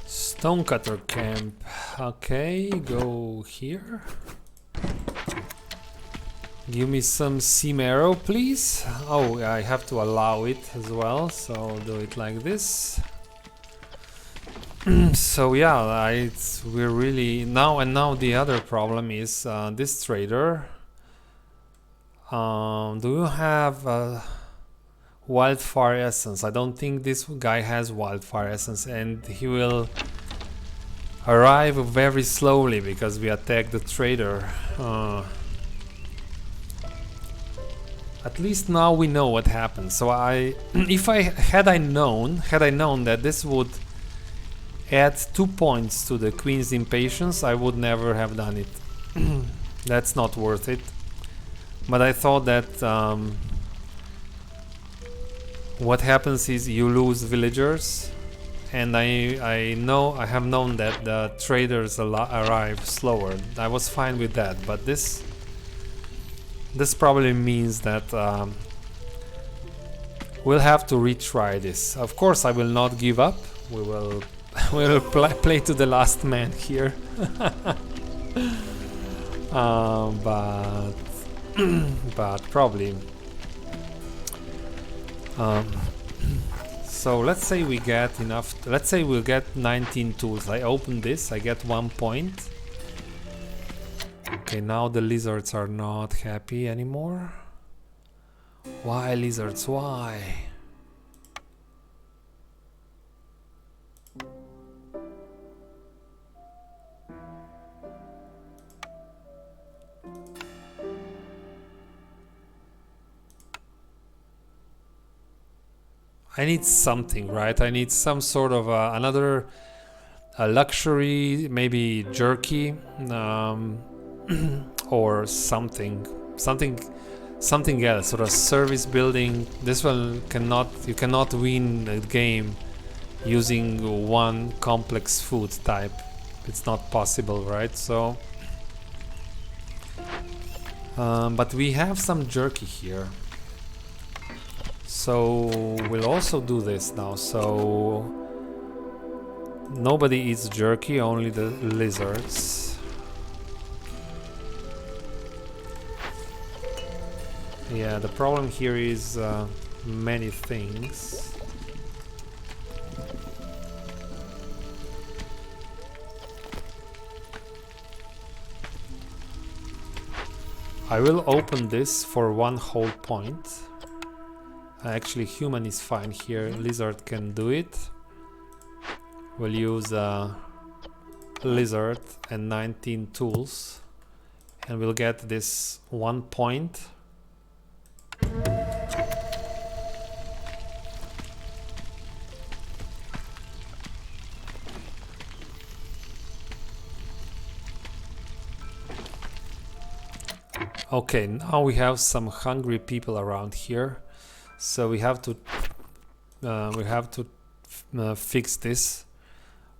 Stonecutter camp. Okay, go here. Give me some sea marrow, please. Oh, I have to allow it as well, so I'll do it like this. So yeah, we're really now the other problem is this trader. Do you have wildfire essence? I don't think this guy has wildfire essence, and he will arrive very slowly because we attack the trader. At least now we know what happened. So if I had known that this would add 2 points to the Queen's impatience, I would never have done it. That's not worth it. But I thought that what happens is you lose villagers, and I have known that the traders arrive slower. I was fine with that, but this probably means that we'll have to retry this. Of course, I will not give up. We will play to the last man here. But probably. So let's say we get enough. Let's say we'll get 19 tools. I open this, I get 1 point. Okay, now the lizards are not happy anymore. Why lizards? Why? I need something, right? I need some sort of another luxury, maybe jerky, or something else, sort of service building. This one you cannot win a game using one complex food type. It's not possible, right? So But we have some jerky here. So we'll also do this now. So nobody eats jerky, only the lizards. Yeah, the problem here is many things. I will open this for one whole point. Actually, human is fine here. Lizard can do it. We'll use lizard and 19 tools, and we'll get this 1 point. Okay, now we have some hungry people around here, so we have to fix this.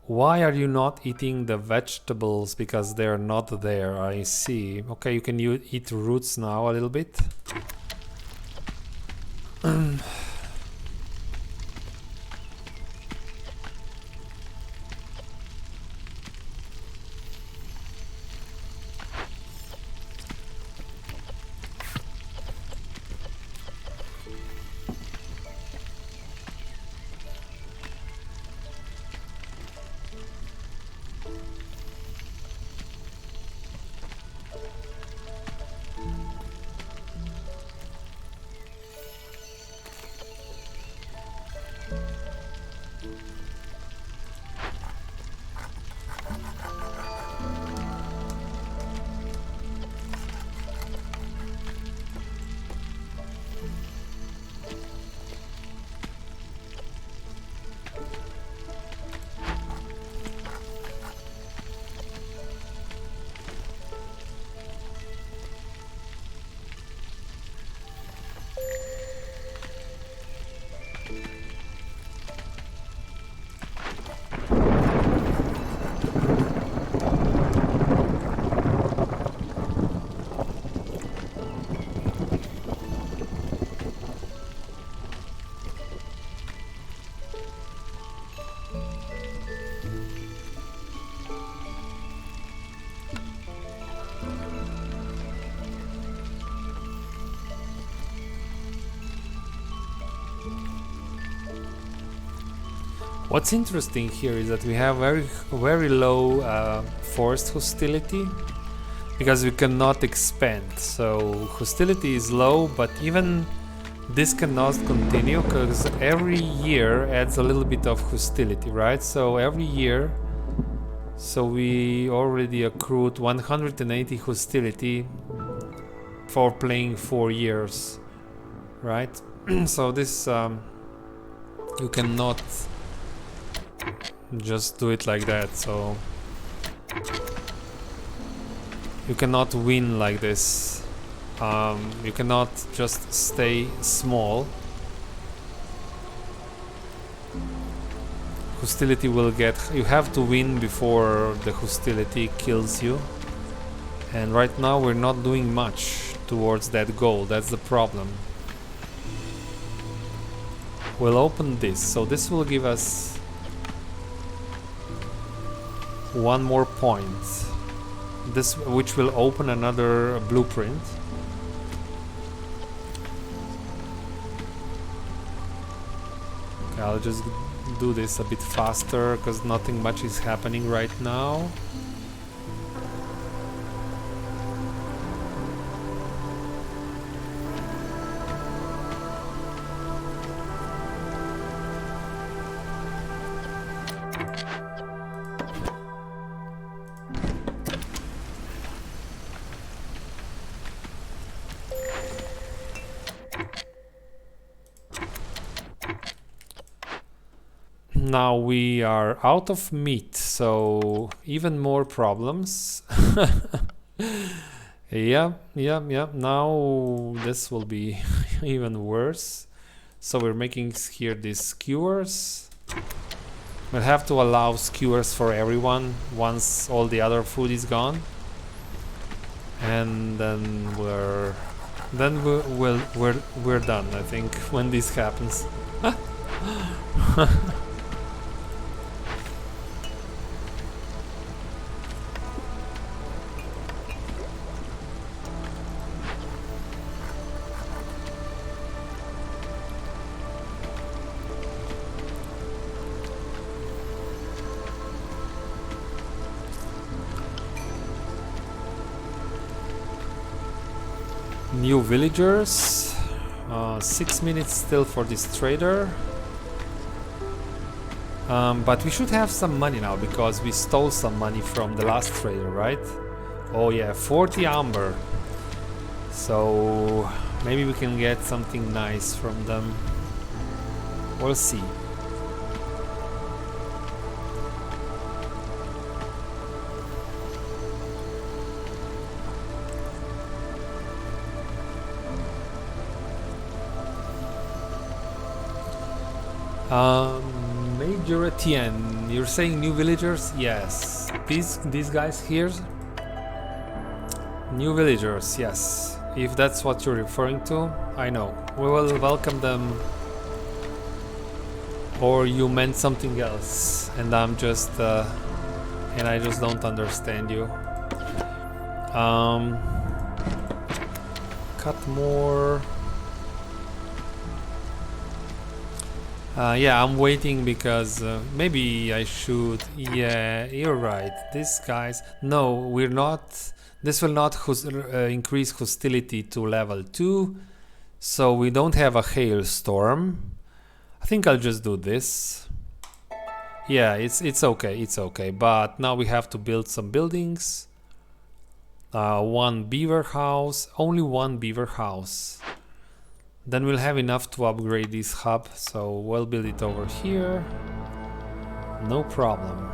Why are you not eating the vegetables? Because they're not there. I see. Okay, you can eat roots now a little bit. What's interesting here is that we have very low forest hostility, because we cannot expand. So hostility is low, but even this cannot continue because every year adds a little bit of hostility, right? So every year, so we already accrued 180 hostility for playing 4 years, right? So this you cannot just do it like that. So you cannot win like this. You cannot just stay small. Hostility will get... You have to win before the hostility kills you. And right now we're not doing much towards that goal. That's the problem. We'll open this. So this will give us 1 more point. This, which will open another blueprint. Okay, I'll just do this a bit faster because nothing much is happening right now. Now we are out of meat, so even more problems. Yeah. Now this will be even worse. So we're making here these skewers. We'll have to allow skewers for everyone once all the other food is gone. and then we're done, I think, when this happens. New villagers. 6 minutes still for this trader. But we should have some money now because we stole some money from the last trader, right? Oh yeah, 40 amber. So maybe we can get something nice from them. We'll see. Major Etienne, you're saying new villagers? Yes. These guys here? New villagers, yes. If that's what you're referring to, I know. We will welcome them. Or you meant something else, and I'm just and I just don't understand you. Cut more. Yeah, I'm waiting because maybe I should. Yeah, you're right. These guys. No, we're not. This will not increase hostility to level 2. So we don't have a hailstorm. I think I'll just do this. Yeah, it's okay. It's okay. But now we have to build some buildings. One beaver house. Only one beaver house. Then we'll have enough to upgrade this hub, so we'll build it over here. No problem.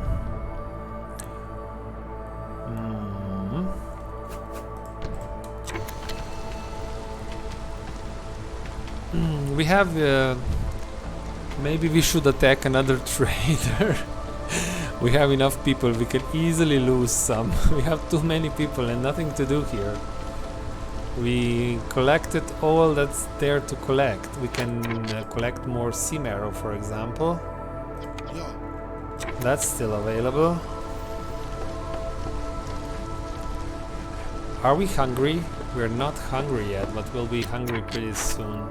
We have... maybe we should attack another trader. We have enough people, we can easily lose some. We have too many people and nothing to do here. We collected all that's there to collect. We can collect more sea marrow, for example. Yeah. That's still available. Are we hungry? We're not hungry yet, but we'll be hungry pretty soon.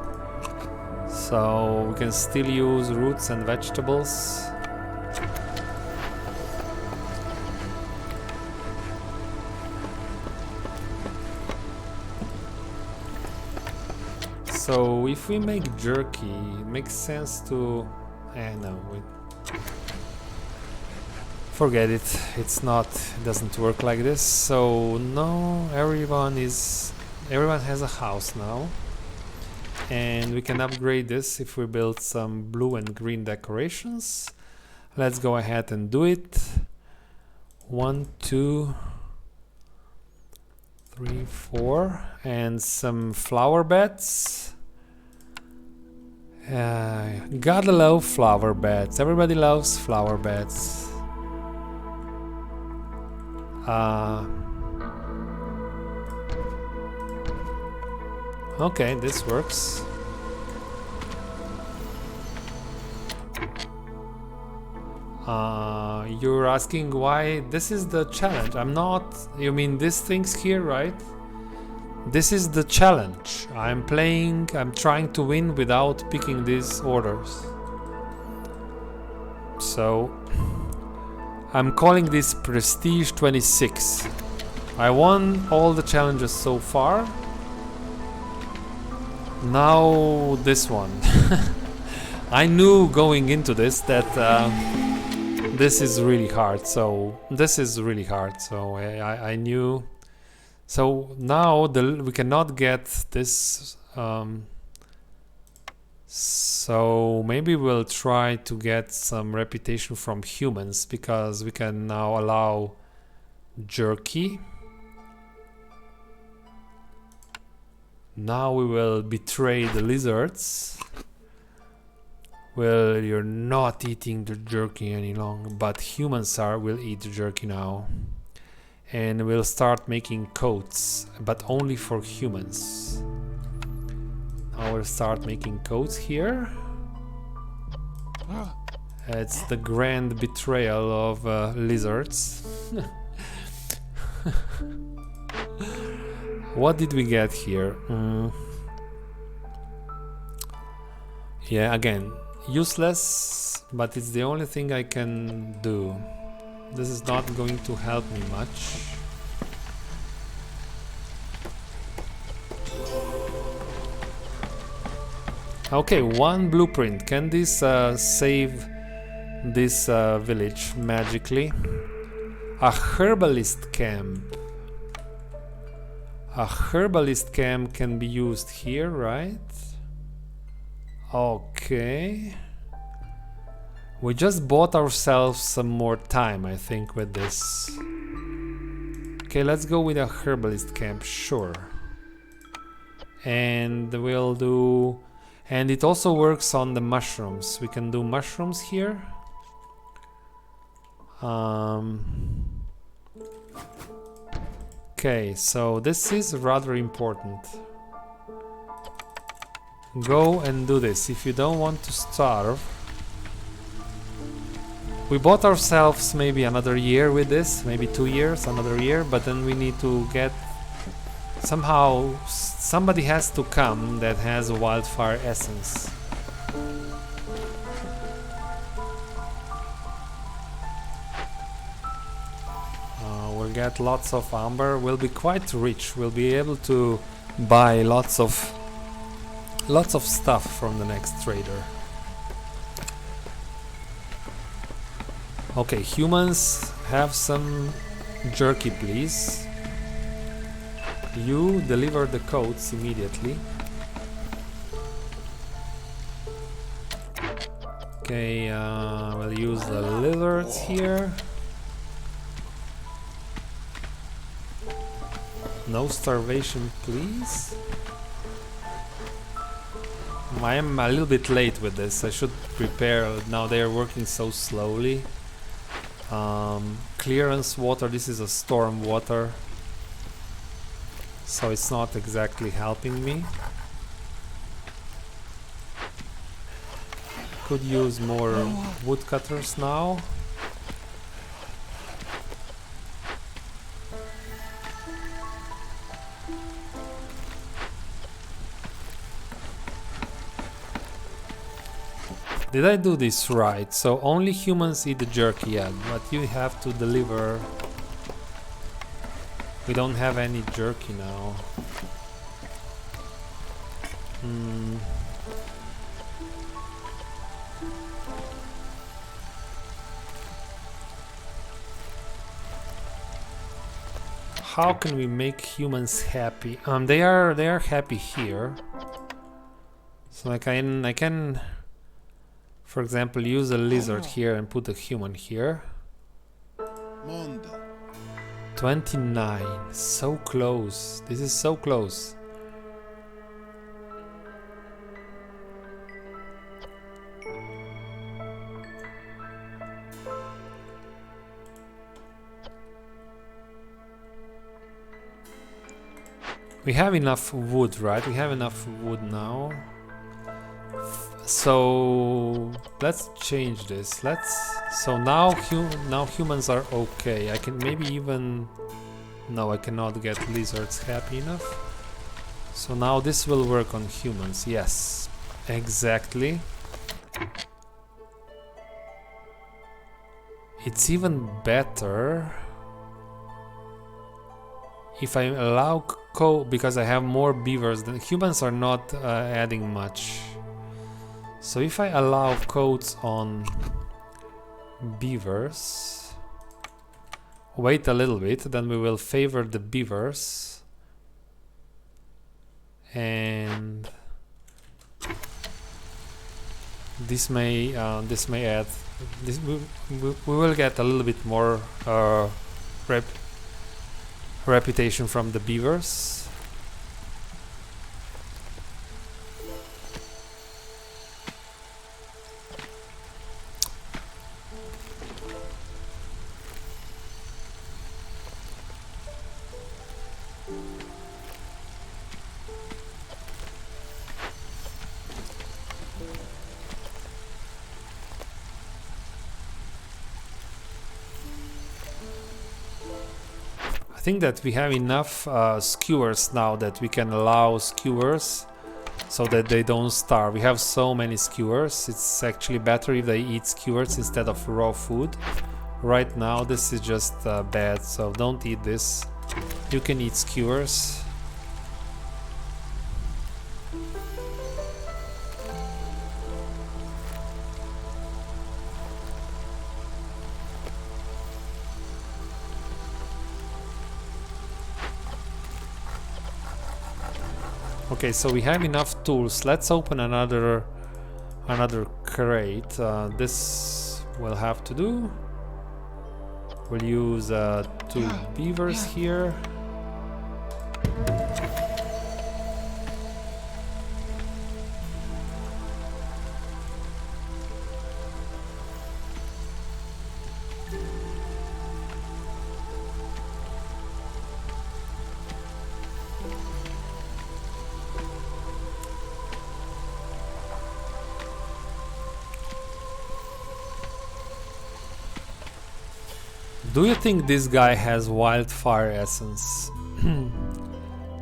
So we can still use roots and vegetables. So if we make jerky, it makes sense to... no, forget it. It's not, it doesn't work like this. So no, everyone has a house now. And we can upgrade this if we build some blue and green decorations. Let's go ahead and do it. 1, 2, 3, 4, and some flower beds. Gotta love flower beds. Everybody loves flower beds. Okay, this works. You're asking why this is the challenge. I'm not... You mean these things here, right? This is the challenge. I'm trying to win without picking these orders. So I'm calling this Prestige 26. I won all the challenges so far. Now this one. I knew going into this that this is really hard. So I knew. So now we cannot get this. So maybe we'll try to get some reputation from humans because we can now allow jerky. Now we will betray the lizards. Well, you're not eating the jerky any longer, but humans will eat the jerky now. and we'll start making coats, but only for humans. Now we'll start making coats here. It's the grand betrayal of lizards. What did we get here? Yeah, again, useless, but it's the only thing I can do. This is not going to help me much. Okay, one blueprint. Can this save this village magically? A herbalist camp. A herbalist camp can be used here, right? Okay. We just bought ourselves some more time, I think, with this. Okay, let's go with a herbalist camp, sure. And we'll do... And it also works on the mushrooms. We can do mushrooms here. Okay, so this is rather important. Go and do this if you don't want to starve. We bought ourselves maybe another year with this, maybe 2 years, another year, but then we need to get... Somehow, somebody has to come that has a wildfire essence. We'll get lots of amber. We'll be quite rich. We'll be able to buy lots of stuff from the next trader. Okay, humans, have some jerky, please. You deliver the coats immediately. Okay, we'll use the lizards here. No starvation, please. I am a little bit late with this. I should prepare. Now they are working so slowly. Clearance water. This is a storm water, so it's not exactly helping me. Could use more woodcutters now. Did I do this right? So only humans eat the jerky yet, but you have to deliver. We don't have any jerky now. How can we make humans happy? They are happy here. So I can, for example, use a lizard here and put a human here. 29, so close. This is so close. We have enough wood, right? We have enough wood now. So let's change this. So now humans are okay. I can maybe even... No, I cannot get lizards happy enough. So now this will work on humans. Yes, exactly. It's even better if I allow because I have more beavers. Than humans are not adding much. So if I allow coats on beavers, wait a little bit, then we will favor the beavers, and this may add this. We will get a little bit more reputation from the beavers. I think that we have enough skewers now that we can allow skewers so that they don't starve. We have so many skewers. It's actually better if they eat skewers instead of raw food. Right now this is just bad, so don't eat this. You can eat skewers. Okay, so we have enough tools. Let's open another crate. This will have to do. We'll use 2 beavers here. Do you think this guy has wildfire essence?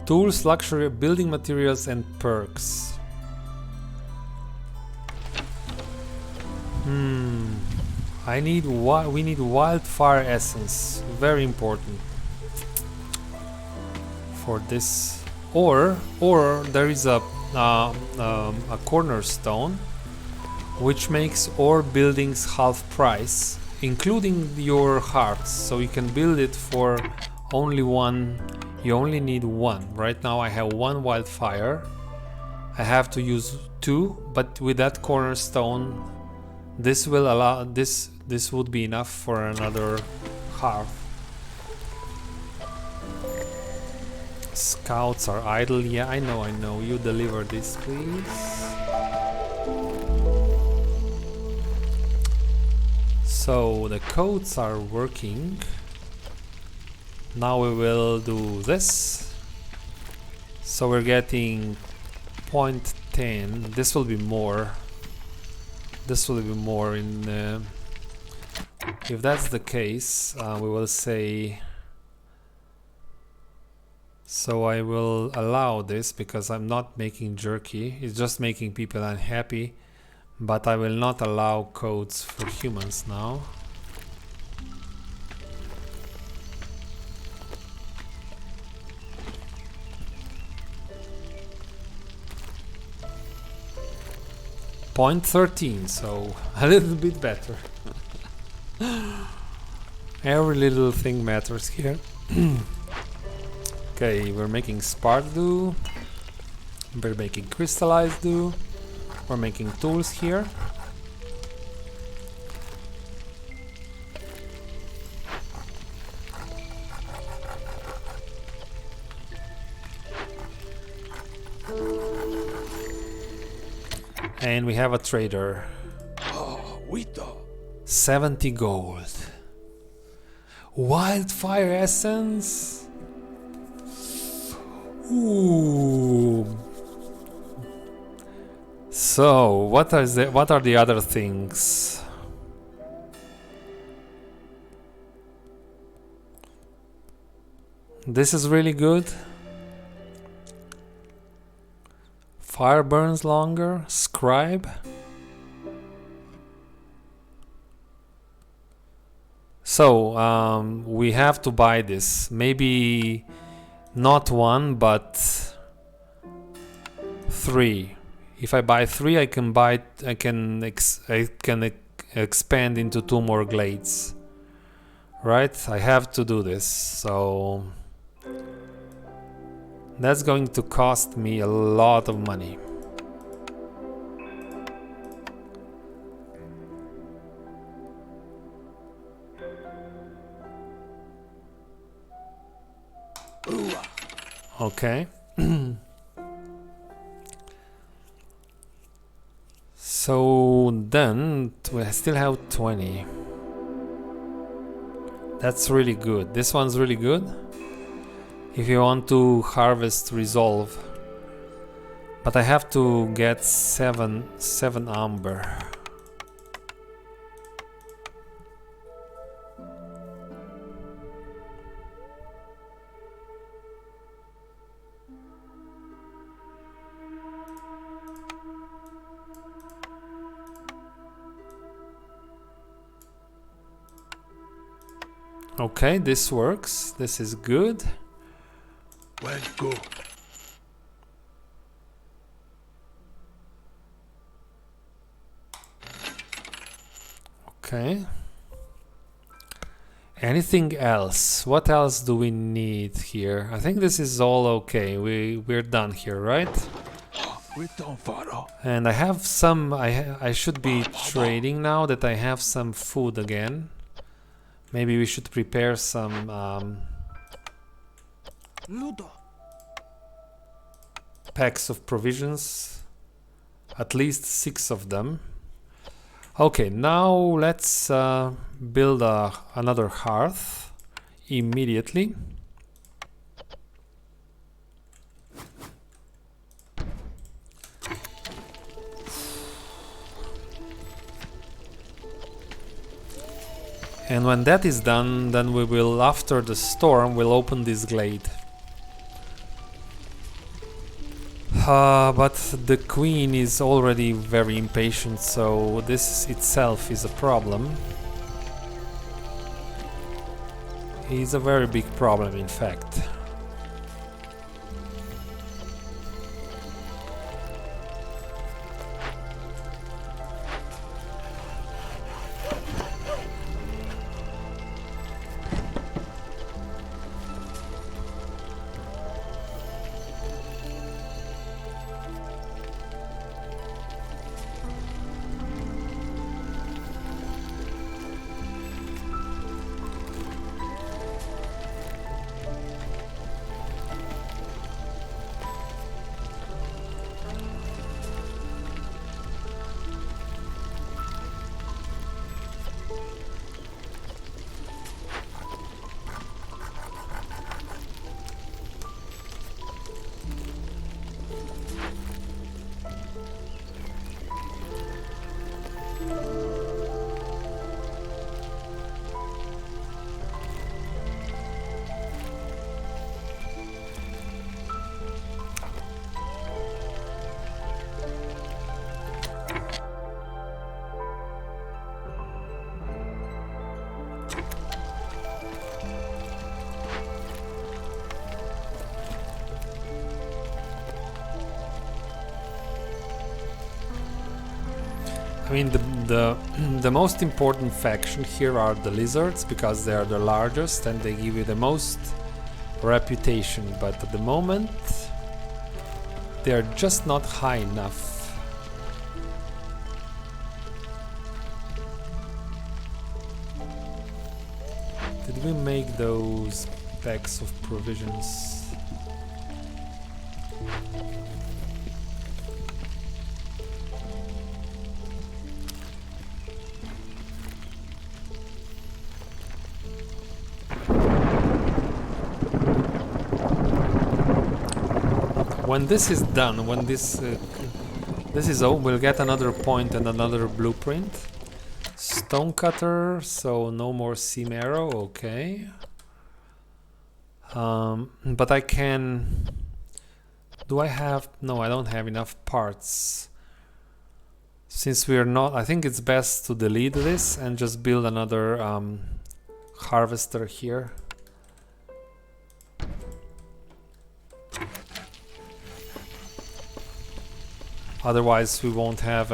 Tools, luxury, building materials and perks. We need wildfire essence. Very important for this. Or there is a cornerstone which makes all buildings half price, including your hearts, so you can build it for only one. You only need one. Right now I have 1 wildfire. I have to use 2, but with that cornerstone this will allow this would be enough for another hearth. Scouts are idle. Yeah, I know. You deliver this, please. So the codes are working. Now we will do this. So we're getting 0.10. This will be more. This will be more in. If that's the case, we will say. So I will allow this because I'm not making jerky. It's just making people unhappy. But I will not allow codes for humans now. Point 13, so a little bit better. Every little thing matters here. Okay, we're making spark dew. We're making crystallized dew. We're making tools here. And we have a trader. Oh, Wito. 70 gold. Wildfire essence. Ooh. So, what are the other things? This is really good. Fire burns longer. Scribe. So, we have to buy this. Maybe not 1, but 3. If I buy 3, I can expand into 2 more glades. Right? I have to do this. So that's going to cost me a lot of money. Okay. So then we still have 20. That's really good. This one's really good. If you want to harvest resolve. But I have to get 7 amber. Okay, this works. This is good. Well, go. Okay. Anything else? What else do we need here? I think this is all okay. We're done here, right? We're done, Father. And I have some. I should be trading now that I have some food again. Maybe we should prepare some Ludo. packs of provisions. At least 6 of them. Okay, now let's build another hearth immediately. And when that is done, then we will, after the storm, we'll open this glade. But the queen is already very impatient, so this itself is a problem. It's a very big problem, in fact. I mean, the most important faction here are the lizards, because they are the largest and they give you the most reputation, but at the moment they are just not high enough. Did we make those packs of provisions? When this is done, when this is over, we'll get another point and another blueprint. Stonecutter, so no more seam arrow, okay. But I can... Do I have... No, I don't have enough parts. Since we are not... I think it's best to delete this and just build another harvester here. Otherwise we won't have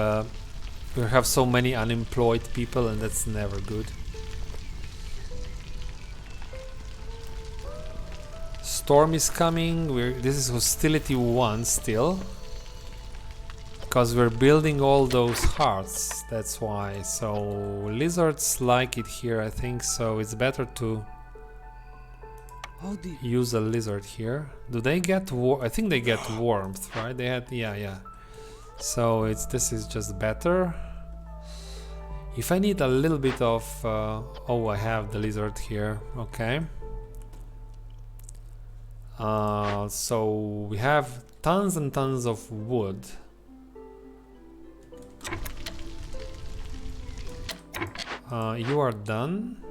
we'll have so many unemployed people, and that's never good. Storm is coming. This is hostility 1 still, because we're building all those hearts, that's why. So lizards like it here, I think, so it's better to use a lizard here. Do they get I think they get warmth, right? They had... yeah. So this is just better. If I need a little bit of oh, I have the lizard here, okay. So we have tons and tons of wood. You are done.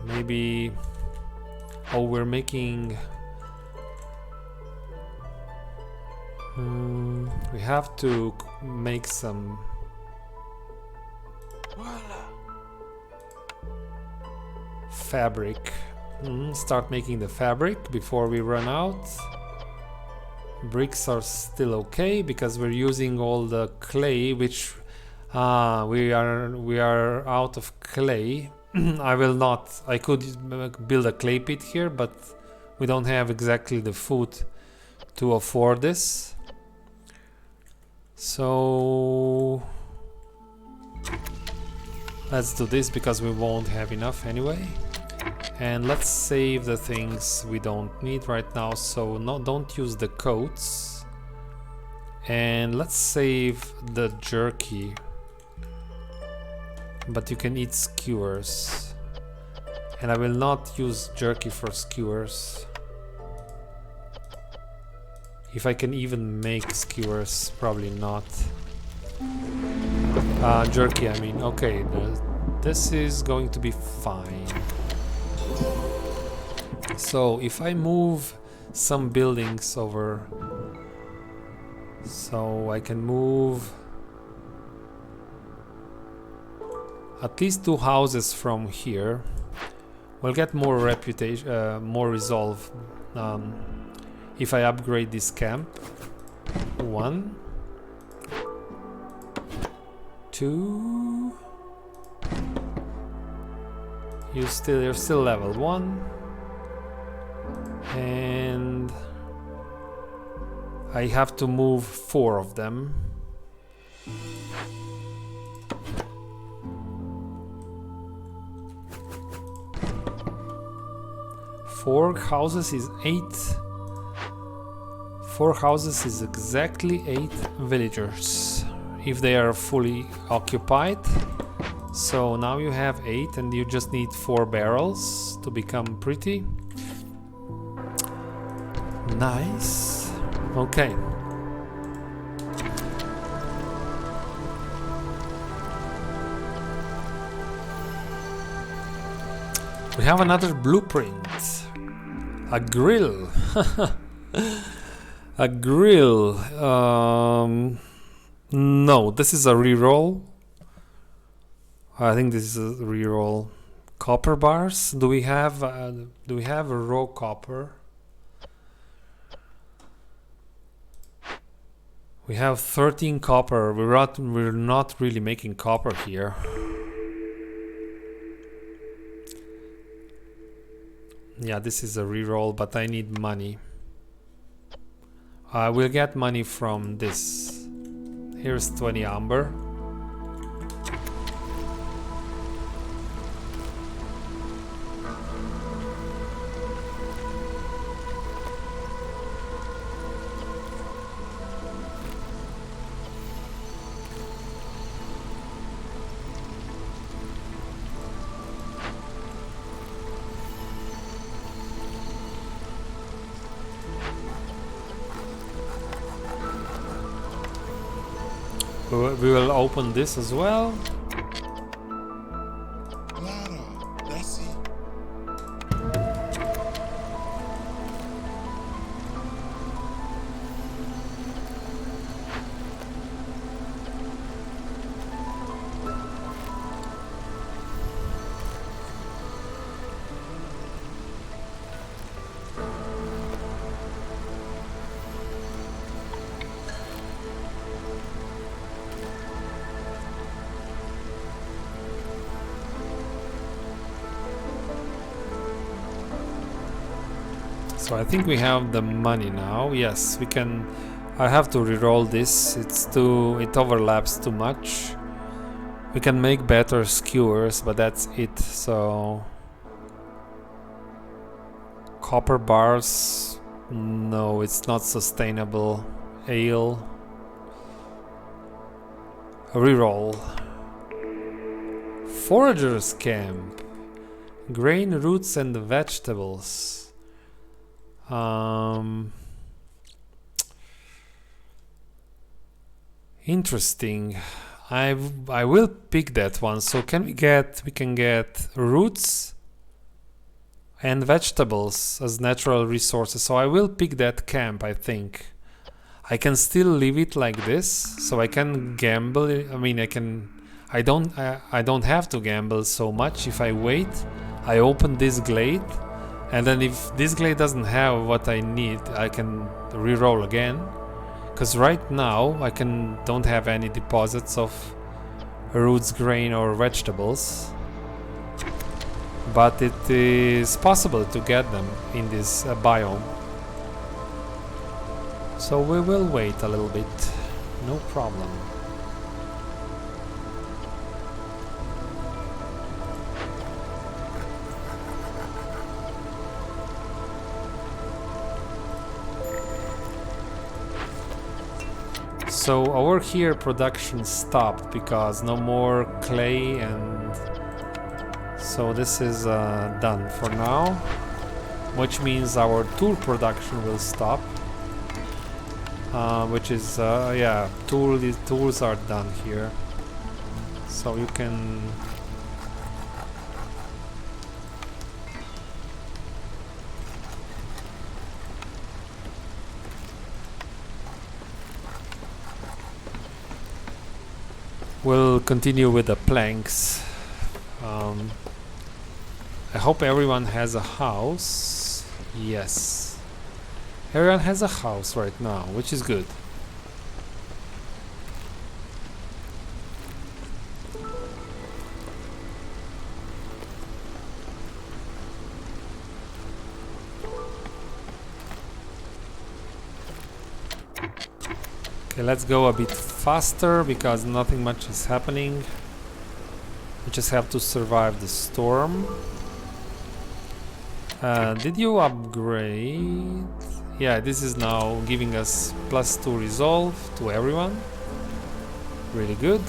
Maybe... Oh, we're making... we have to make some... Voila. Fabric. Start making the fabric before we run out. Bricks are still okay because we're using all the clay, which we are out of clay. I could build a clay pit here, but we don't have exactly the food to afford this. So let's do this because we won't have enough anyway. And let's save the things we don't need right now, so don't use the coats. And let's save the jerky, but you can eat skewers, and I will not use jerky for skewers. If I can even make skewers, probably not. Jerky, I mean. Okay, this is going to be fine. So if I move some buildings over, so I can move at least 2 houses from here, we'll get more reputation, more resolve if I upgrade this camp. 1, 2. You're still level 1, and I have to move 4 of them. Four houses is 8. 4 houses is exactly 8 villagers if they are fully occupied. So now you have 8 and you just need 4 barrels to become pretty. Nice. Okay. We have another blueprint. A grill. A grill. No, this is a reroll. I think this is a reroll. Copper bars. Do we have a raw copper? We have 13 copper. We're not really making copper here. Yeah, this is a reroll, but I need money. I will get money from this. Here's 20 amber. We will open this as well. Claro, that's it. So I think we have the money now. Yes, we can. I have to reroll this. It overlaps too much. We can make better skewers, but that's it. So copper bars. No, it's not sustainable. Ale. Reroll. Foragers camp. Grain, roots, and vegetables. Interesting. I will pick that one. So we can get roots and vegetables as natural resources. So I will pick that camp, I think. I can still leave it like this, so I can gamble. I mean, I I don't have to gamble so much. If I wait, I open this glade, and then if this glade doesn't have what I need, I can re-roll again. Because right now I don't have any deposits of roots, grain or vegetables, but it is possible to get them in this biome. So we will wait a little bit, no problem. So over here production stopped because no more clay, and so this is done for now, which means our tool production will stop, which is yeah, tools are done here, so you can we'll continue with the planks. I hope everyone has a house. Yes, everyone has a house right now, which is good. Okay, let's go a bit faster because nothing much is happening. We just have to survive the storm. Did you upgrade? Yeah, this is now giving us +2 resolve to everyone. Really good.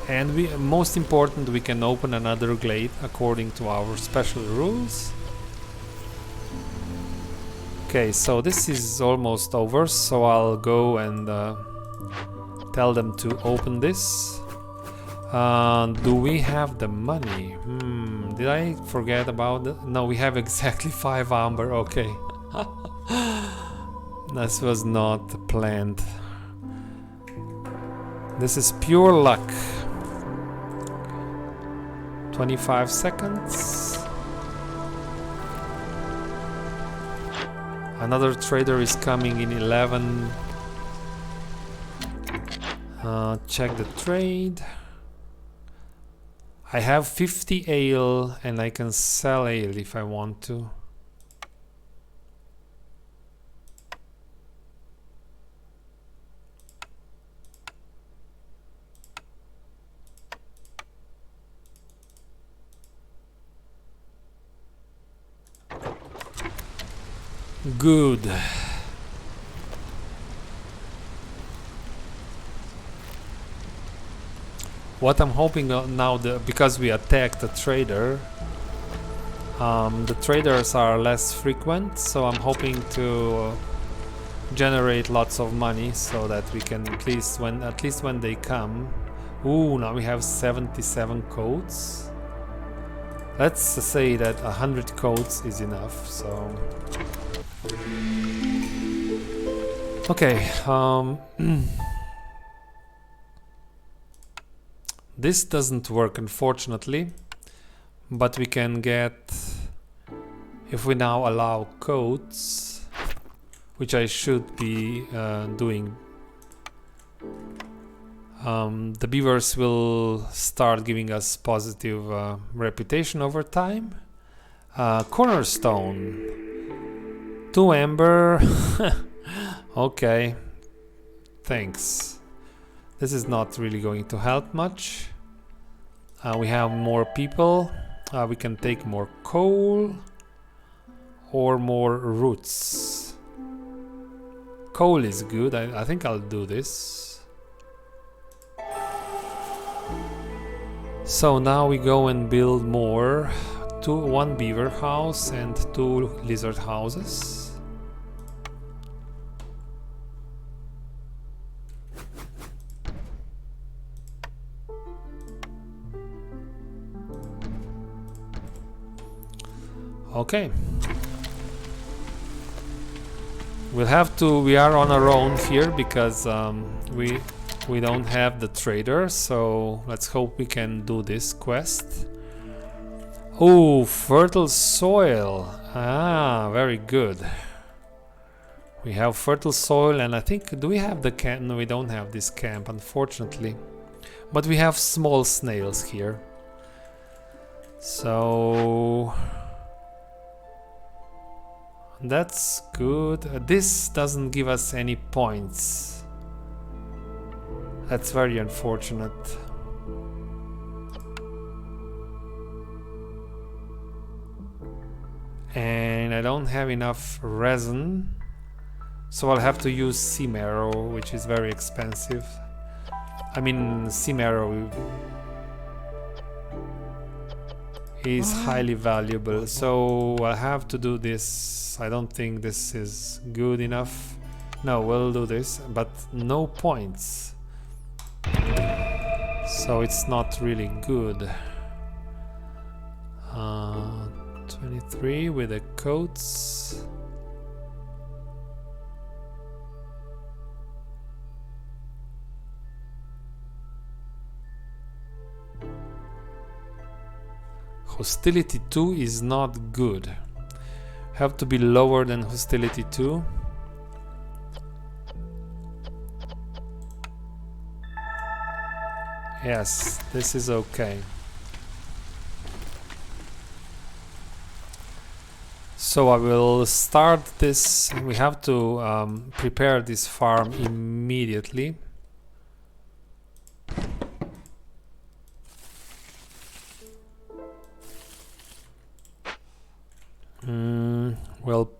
And most important, we can open another glade according to our special rules. Okay, so this is almost over, so I'll go and tell them to open this. Do we have the money? Did I forget about it? No, we have exactly 5 amber, okay. This was not planned. This is pure luck. 25 seconds. Another trader is coming in 11. Check the trade. I have 50 ale and I can sell ale if I want to. Good. What I'm hoping now, because we attacked the trader, the traders are less frequent, so I'm hoping to generate lots of money so that we can at least when they come. Ooh, now we have 77 coats. Let's say that 100 coats is enough. So okay. This doesn't work, unfortunately, but we can get, if we now allow coats, which I should be doing, the beavers will start giving us positive reputation over time. Cornerstone, 2 amber. Okay, thanks. This is not really going to help much. We have more people. We can take more coal or more roots. Coal is good. I think I'll do this. So now we go and build more. 1 beaver house and 2 lizard houses. Okay. We'll have to. We are on our own here because we we don't have the trader, so let's hope we can do this quest. Oh, fertile soil. Ah, very good. We have fertile soil, and I think, do we have the camp? No, we don't have this camp, unfortunately. But we have small snails here. So that's good. This doesn't give us any points. That's very unfortunate. And I don't have enough resin, so I'll have to use sea marrow, which is very expensive. I mean, sea marrow is highly valuable, so I'll have to do this. I don't think this is good enough. No, we'll do this, but no points. So it's not really good. 23 with the coats. Hostility 2 is not good. Have to be lower than hostility 2. Yes, this is okay. So I will start this. We have to prepare this farm immediately. Well,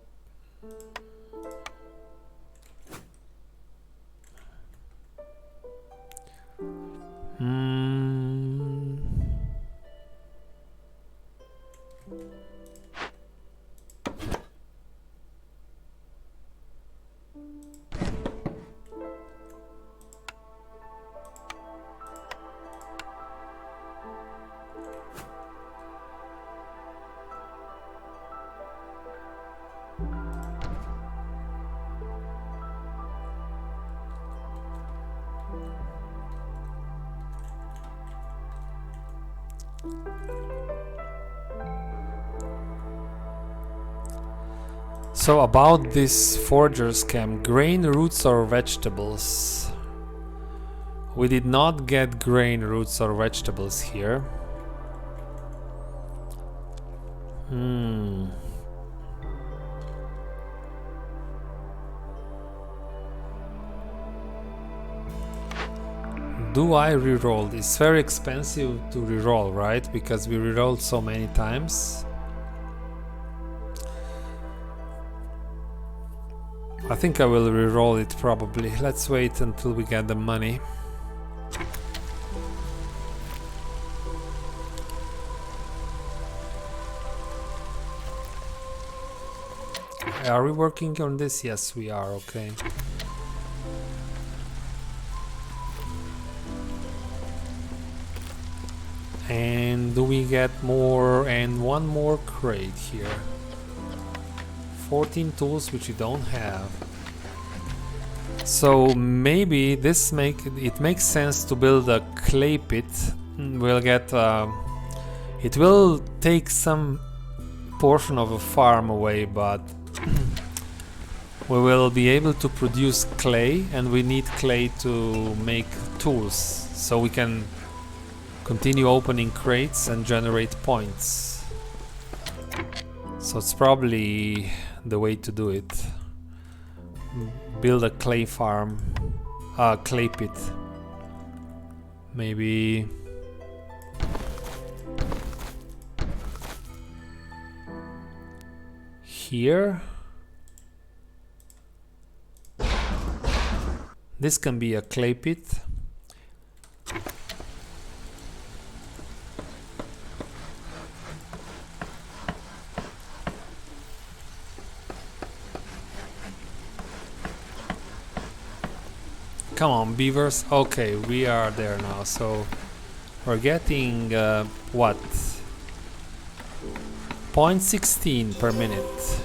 so about this foragers camp, grain, roots or vegetables? We did not get grain, roots or vegetables here. Do I reroll? It's very expensive to reroll, right? Because we rerolled so many times. I think I will reroll it probably. Let's wait until we get the money. Are we working on this? Yes, we are. Okay. And do we get more? And one more crate here. 14 tools, which we don't have. So maybe this makes sense to build a clay pit. We'll get it will take some portion of a farm away, but we will be able to produce clay, and we need clay to make tools, so we can continue opening crates and generate points. So it's probably the way to do it. Build a clay farm, clay pit. Maybe here. This can be a clay pit. Come on, beavers. Okay, we are there now. So we're getting what? 0.16 per minute.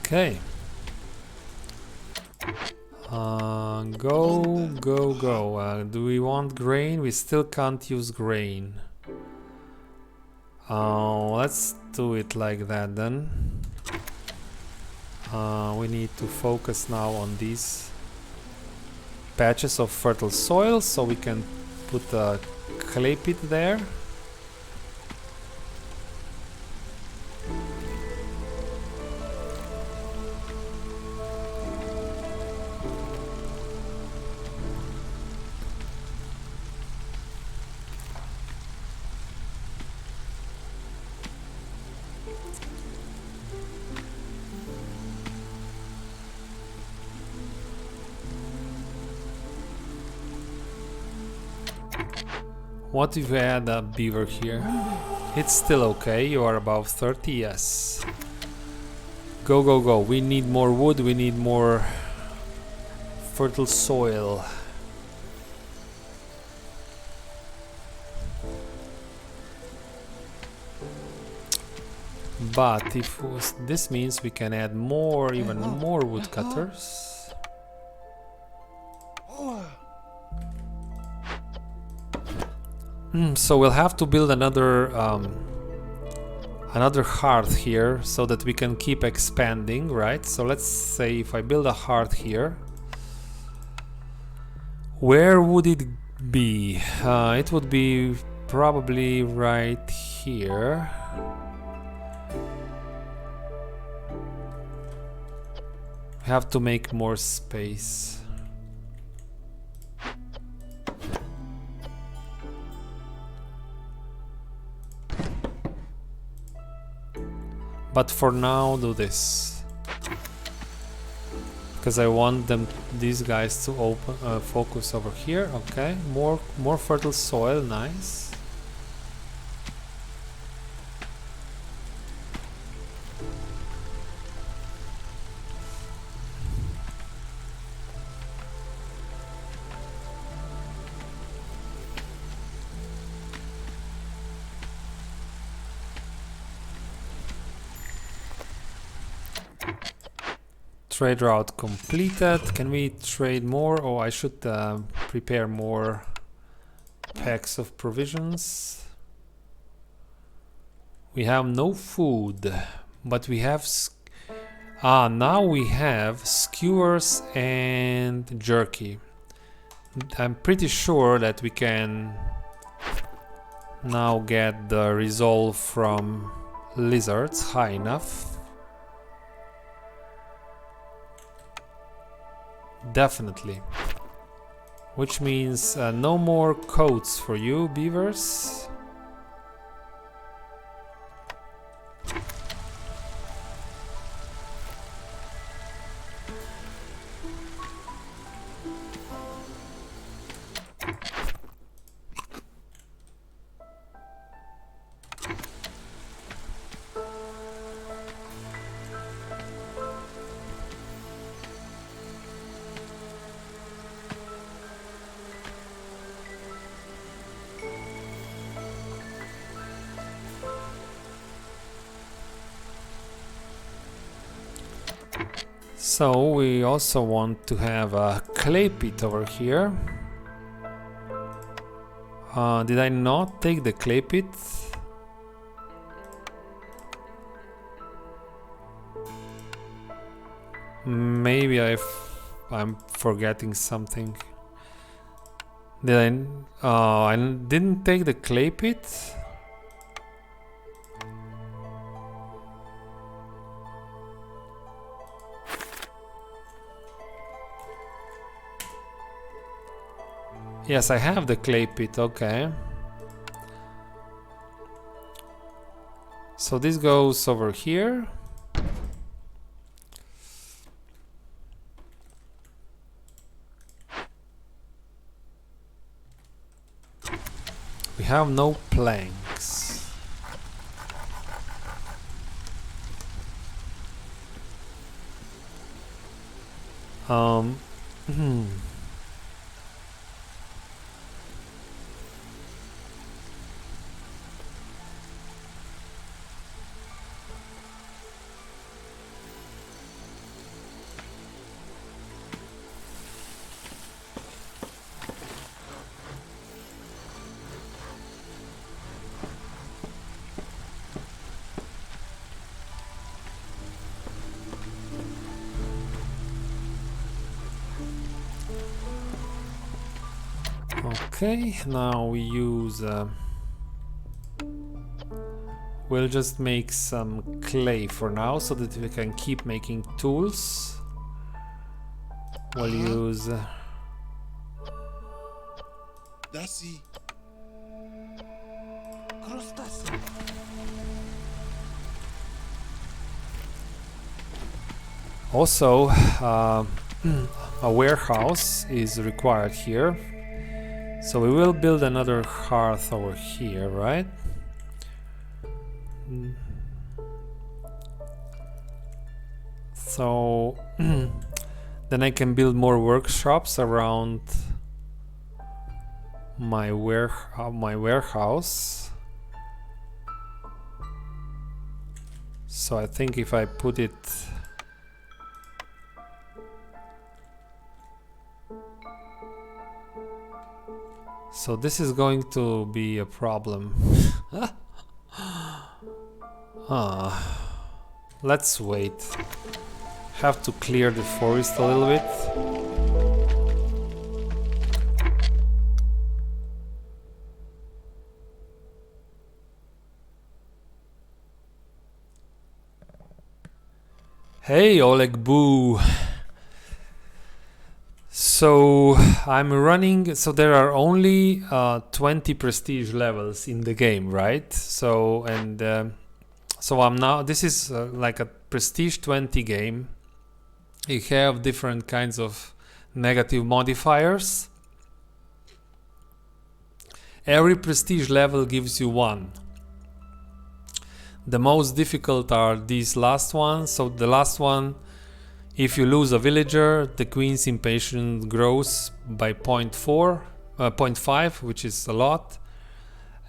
Okay. Go. Do we want grain? We still can't use grain. Let's do it like that then. We need to focus now on these patches of fertile soil, so we can put a clay pit there. What if we add a beaver here? It's still okay, you are above 30, yes. Go. We need more wood, we need more fertile soil. But if this means we can add more, even more woodcutters. So we'll have to build another hearth here so that we can keep expanding, right? So let's say if I build a hearth here, where would it be? It would be probably right here. We have to make more space. But for now, do this, because I want these guys to focus over here. Okay, more fertile soil, nice. Trade route completed. Can we trade more? Oh, I should prepare more packs of provisions. We have no food, but we have now we have skewers and jerky. I'm pretty sure that we can now get the resolve from lizards high enough. Definitely. Which means no more coats for you, beavers. So we also want to have a clay pit over here. Did I not take the clay pit? Maybe I'm forgetting something. Did I didn't take the clay pit? Yes, I have the clay pit, okay. So this goes over here. We have no planks. Okay, now we use we'll just make some clay for now so that we can keep making tools. We'll use That's it. also a warehouse is required here. So we will build another hearth over here, right? So then I can build more workshops around my warehouse. So I think if I put it so this is going to be a problem. Let's wait. Have to clear the forest a little bit. Hey Oleg Boo. So I'm running, so there are only 20 prestige levels in the game, right? So so I'm now, this is like a prestige 20 game. You have different kinds of negative modifiers. Every prestige level gives you one. The most difficult are these last ones. So the last one, if you lose a villager, the queen's impatience grows by 0.5, which is a lot.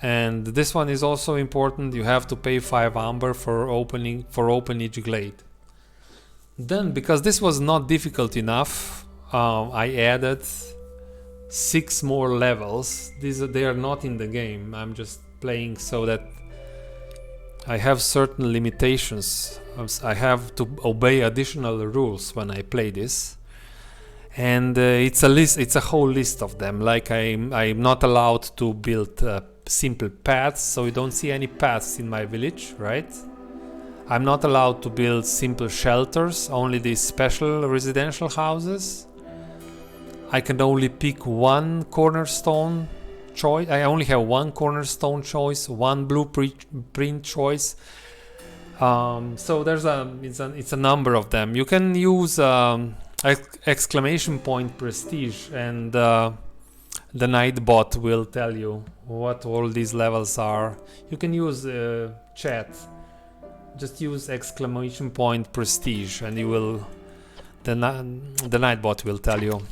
And this one is also important. You have to pay 5 amber for open each glade. Then, because this was not difficult enough, I added 6 more levels. They are not in the game. I'm just playing so that I have certain limitations. I have to obey additional rules when I play this, and it's a list. It's a whole list of them. Like I'm not allowed to build simple paths, so you don't see any paths in my village, right? I'm not allowed to build simple shelters, only these special residential houses. I can only pick one cornerstone choice. I only have one cornerstone choice, one blueprint choice. So there's it's a number of them. You can use exclamation point prestige, and the Nightbot will tell you what all these levels are. You can use chat. Just use exclamation point prestige, and you will. The Nightbot will tell you.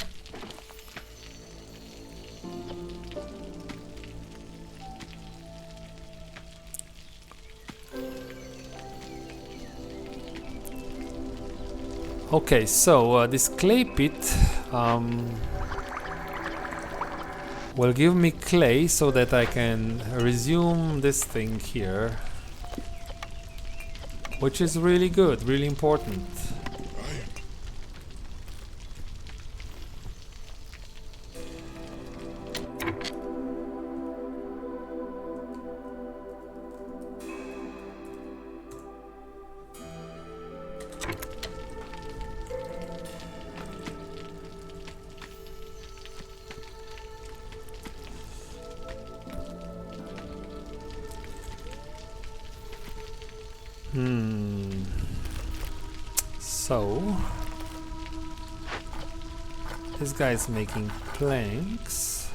Okay, so this clay pit will give me clay so that I can resume this thing here, which is really good, really important. So this guy is making planks.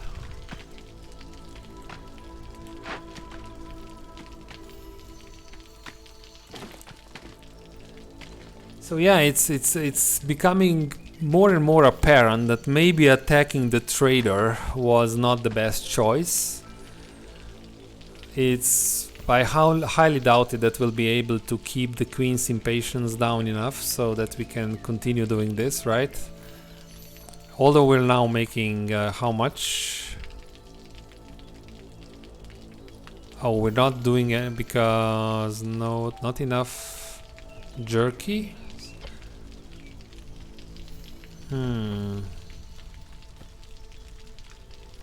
So yeah, it's becoming more and more apparent that maybe attacking the trader was not the best choice. I highly doubted that we'll be able to keep the queen's impatience down enough so that we can continue doing this, right? Although we're now making how much? Oh, we're not doing it because not enough jerky.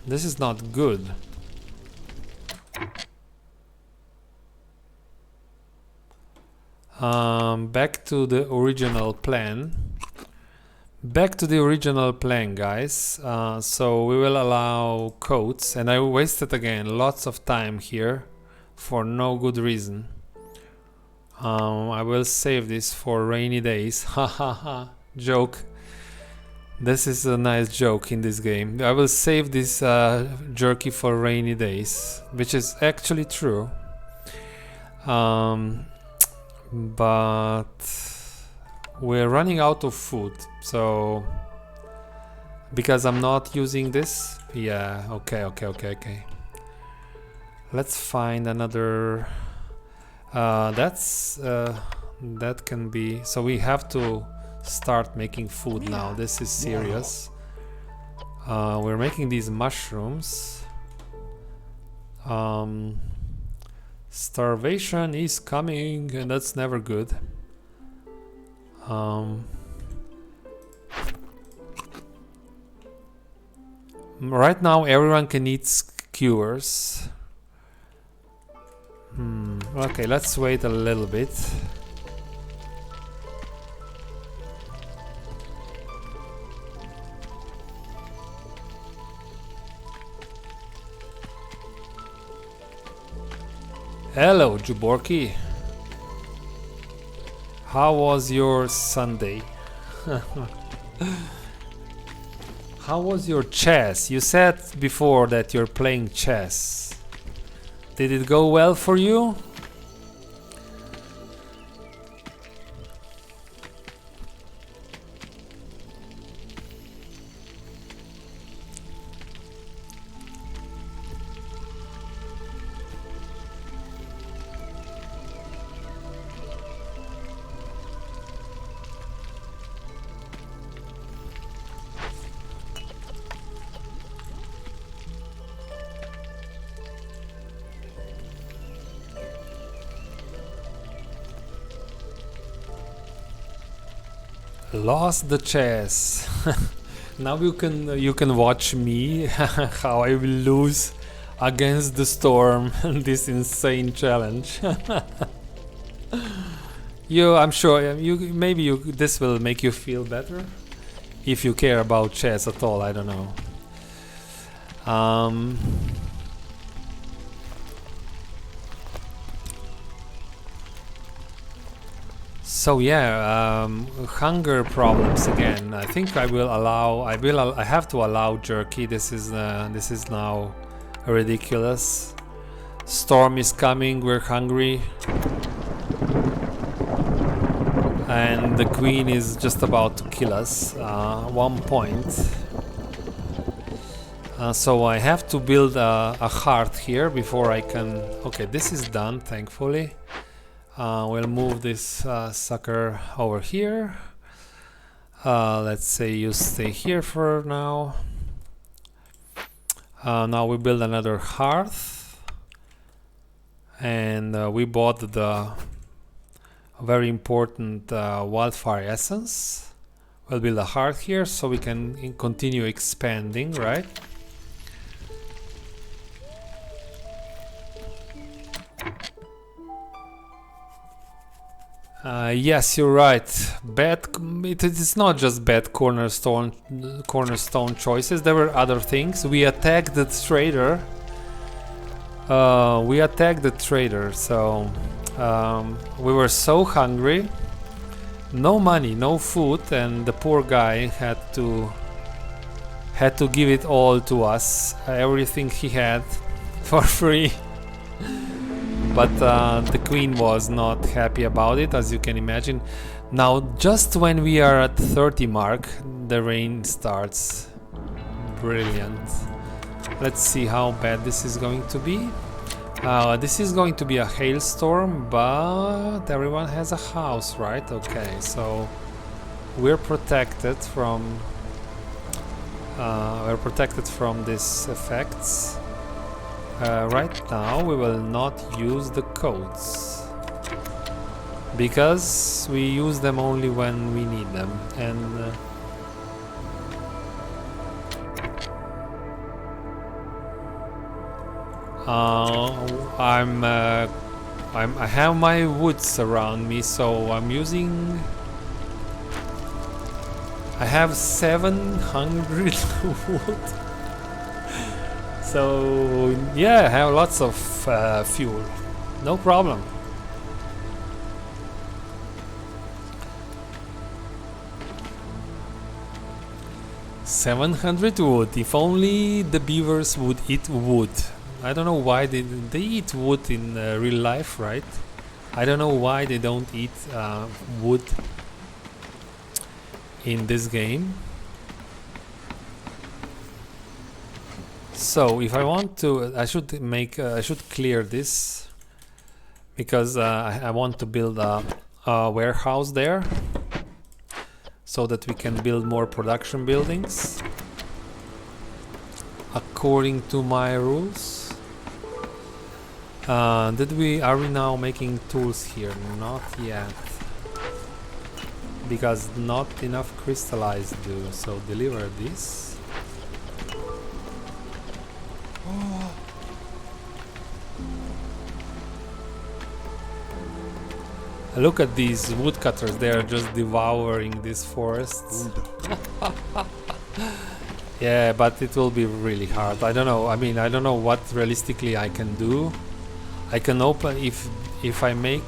This is not good. Back to the original plan. Back to the original plan, guys. So we will allow coats, and I wasted again lots of time here for no good reason. I will save this for rainy days. Ha ha ha. Joke. This is a nice joke in this game. I will save this jerky for rainy days, which is actually true. But we're running out of food, so because I'm not using this. Yeah, okay. Let's find another. That can be. So we have to start making food now. This is serious. We're making these mushrooms. Starvation is coming, and that's never good. Right now everyone can eat skewers. Okay, let's wait a little bit. Hello, Juborki. How was your Sunday? How was your chess? You said before that you're playing chess. Did it go well for you? Lost the chess. Now you can watch me how I will lose against the storm this insane challenge. I'm sure this will make you feel better if you care about chess at all. I don't know. So yeah, hunger problems again. I think I have to allow jerky. This is now ridiculous. Storm is coming. We're hungry, and the queen is just about to kill us. 1 point. So I have to build a heart here before I can. Okay, this is done, thankfully. We'll move this sucker over here. Let's say you stay here for now. Now we build another hearth, and we bought the very important wildfire essence. We'll build a hearth here so we can continue expanding, right? Yes, you're right. It's not just bad cornerstone choices. There were other things. We attacked the trader. So we were so hungry, no money, no food, and the poor guy had to give it all to us, everything he had, for free. But the queen was not happy about it, as you can imagine. Now, just when we are at 30 mark, the rain starts. Brilliant. Let's see how bad this is going to be. This is going to be a hailstorm, but everyone has a house, right? Okay, so we're protected from these effects. Right now we will not use the codes because we use them only when we need them, and I have my woods around me, so I'm using. I have 700 wood. So yeah, I have lots of fuel. No problem. $700 wood. If only the beavers would eat wood. I don't know why they eat wood in real life, right? I don't know why they don't eat wood in this game. So if I want to, I should make, I should clear this because I want to build a warehouse there, so that we can build more production buildings according to my rules. Are we now making tools here? Not yet, because not enough crystallized do. So deliver this. Look at these woodcutters, they are just devouring these forests. Yeah, but it will be really hard. I don't know, I mean, I don't know what realistically I can do. I can open, if I make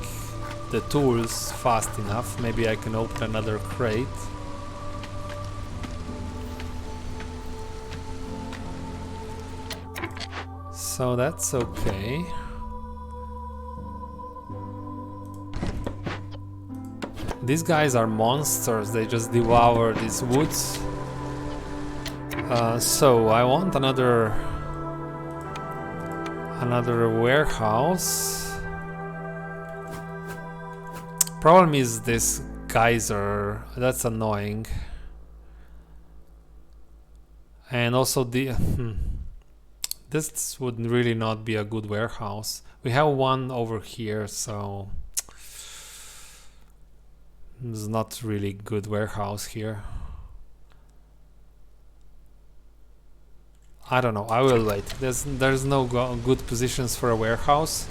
the tools fast enough, maybe I can open another crate. So that's okay. These guys are monsters, they just devour these woods. So I want another warehouse. Problem is this geyser, that's annoying. And also the this would really not be a good warehouse. We have one over here, so it's not really good warehouse here. I don't know, I will wait. There's no good positions for a warehouse,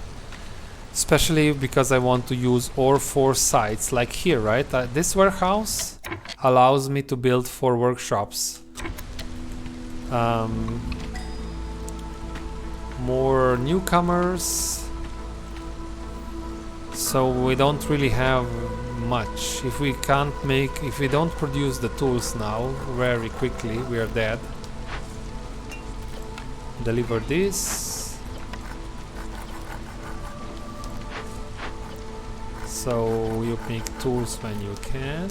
especially because I want to use all 4 sites, like here, right? This warehouse allows me to build 4 workshops. More newcomers, so we don't really have much. If we don't produce the tools now very quickly, we are dead. Deliver this. So you make tools when you can.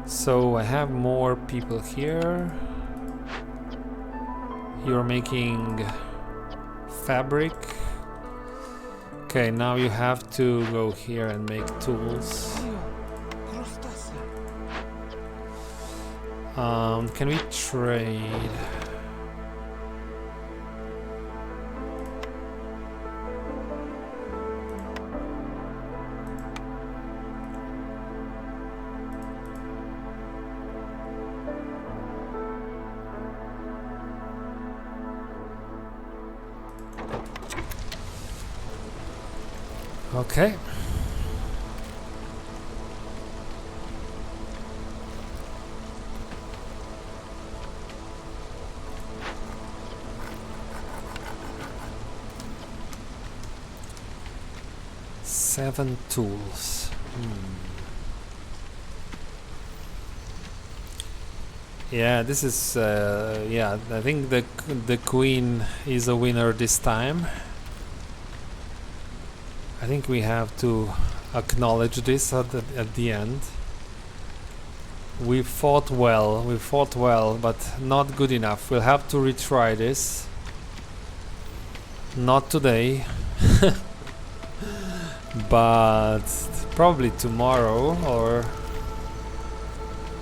So I have more people here. You're making fabric. Okay, now you have to go here and make tools. Can we trade? Okay. Seven tools. Yeah, this is yeah, I think the queen is a winner this time. I think we have to acknowledge this at the end. We fought well, but not good enough. We'll have to retry this. Not today, but probably tomorrow or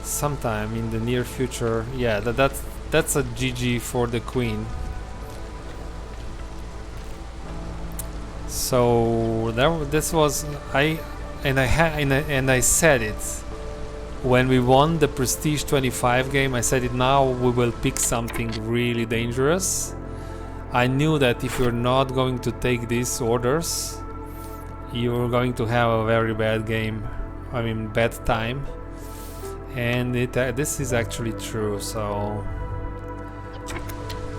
sometime in the near future. Yeah, that's a GG for the queen. So this was I said it when we won the Prestige 25 game. I said it. Now we will pick something really dangerous. I knew that if you're not going to take these orders, you're going to have a very bad game. I mean, bad time. And this is actually true. So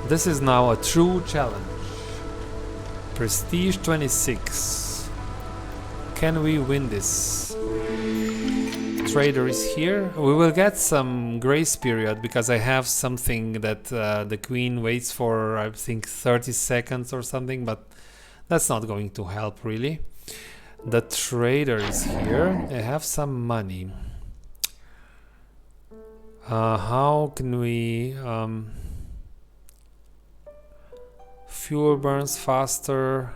this is now a true challenge. Prestige 26. Can we win this? Trader is here. We will get some grace period because I have something that the queen waits for, I think 30 seconds or something, but that's not going to help really. The trader is here. I have some money. How can we... fuel burns faster.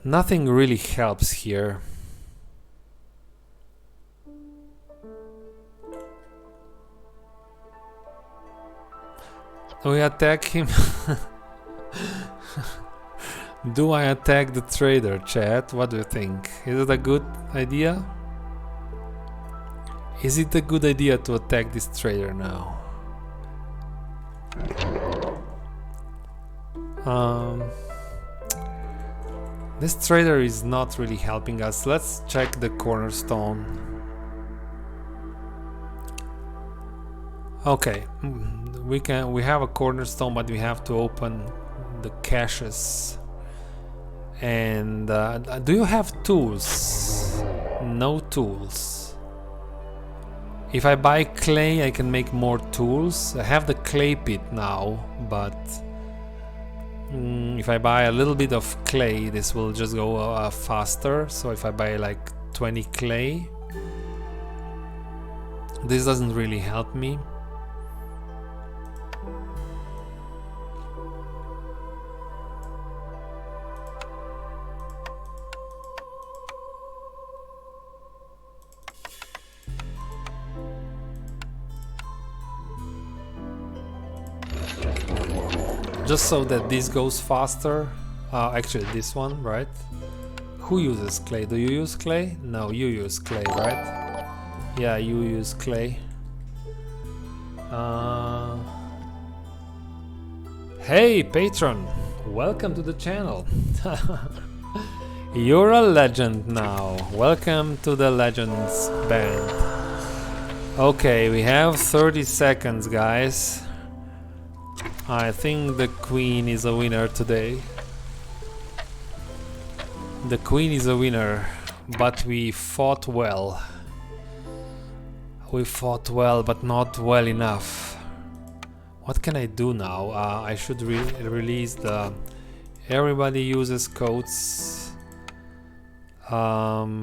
Nothing really helps here. We attack him. Do I attack the trader, chat? What do you think? Is it a good idea? Is it a good idea to attack this trader now? This trader is not really helping us. Let's check the cornerstone. Okay, we have a cornerstone, but we have to open the caches. And do you have tools? No tools. If I buy clay, I can make more tools. I have the clay pit now, but if I buy a little bit of clay, this will just go faster. So if I buy like 20 clay, this doesn't really help me. Just so that this goes faster. Actually this one, right? Who uses clay? Do you use clay? No, you use clay, right? Yeah, you use clay. Hey patron, welcome to the channel. You're a legend now. Welcome to the Legends band. Okay, we have 30 seconds, guys. I think the queen is a winner today. The queen is a winner, but we fought well. We fought well, but not well enough. What can I do now? I should release the... Everybody uses codes. Well,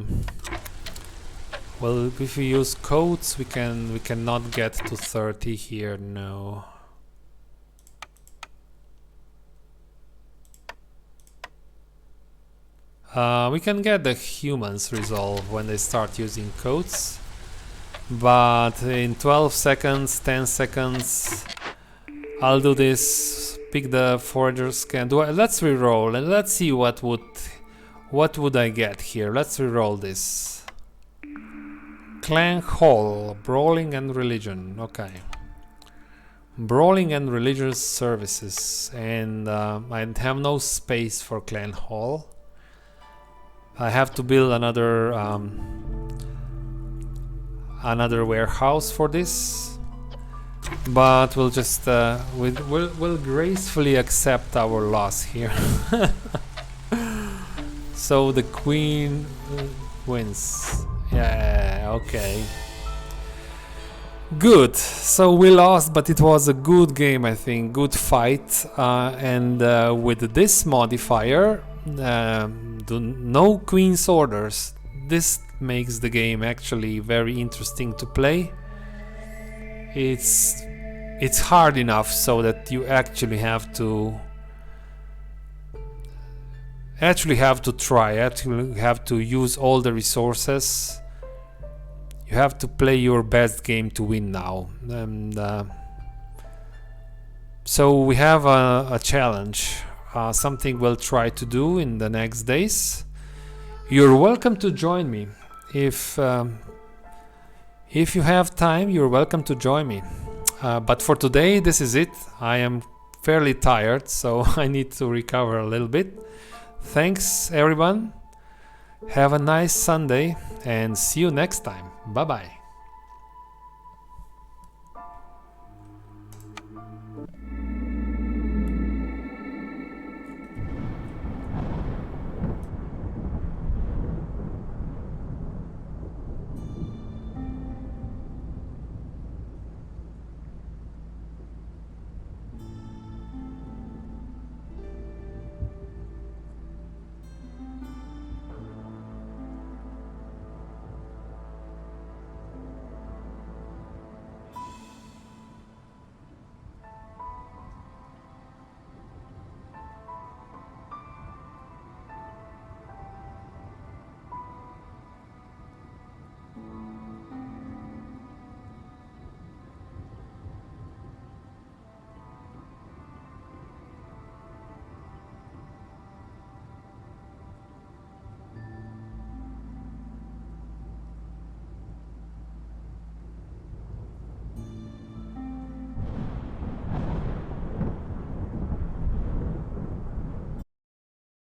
if we use codes, we cannot get to 30 here. No. We can get the humans resolve when they start using codes, but in 12 seconds, 10 seconds, I'll do this. Pick the forager scan. Let's reroll and let's see what would I get here. Let's reroll this. Clan Hall, Brawling and Religion. Okay. Brawling and Religious Services, and I have no space for Clan Hall. I have to build another warehouse for this, but we'll just we'll gracefully accept our loss here. So the queen wins. Yeah, okay. Good. So we lost, but it was a good game, I think. Good fight, and with this modifier. No queen's orders. This makes the game actually very interesting to play. It's hard enough so that you actually have to try. You actually have to use all the resources. You have to play your best game to win now. And So we have a challenge, something we'll try to do in the next days. You're welcome to join me. If you have time, you're welcome to join me. But for today, this is it. I am fairly tired, so I need to recover a little bit. Thanks, everyone. Have a nice Sunday and see you next time. Bye bye.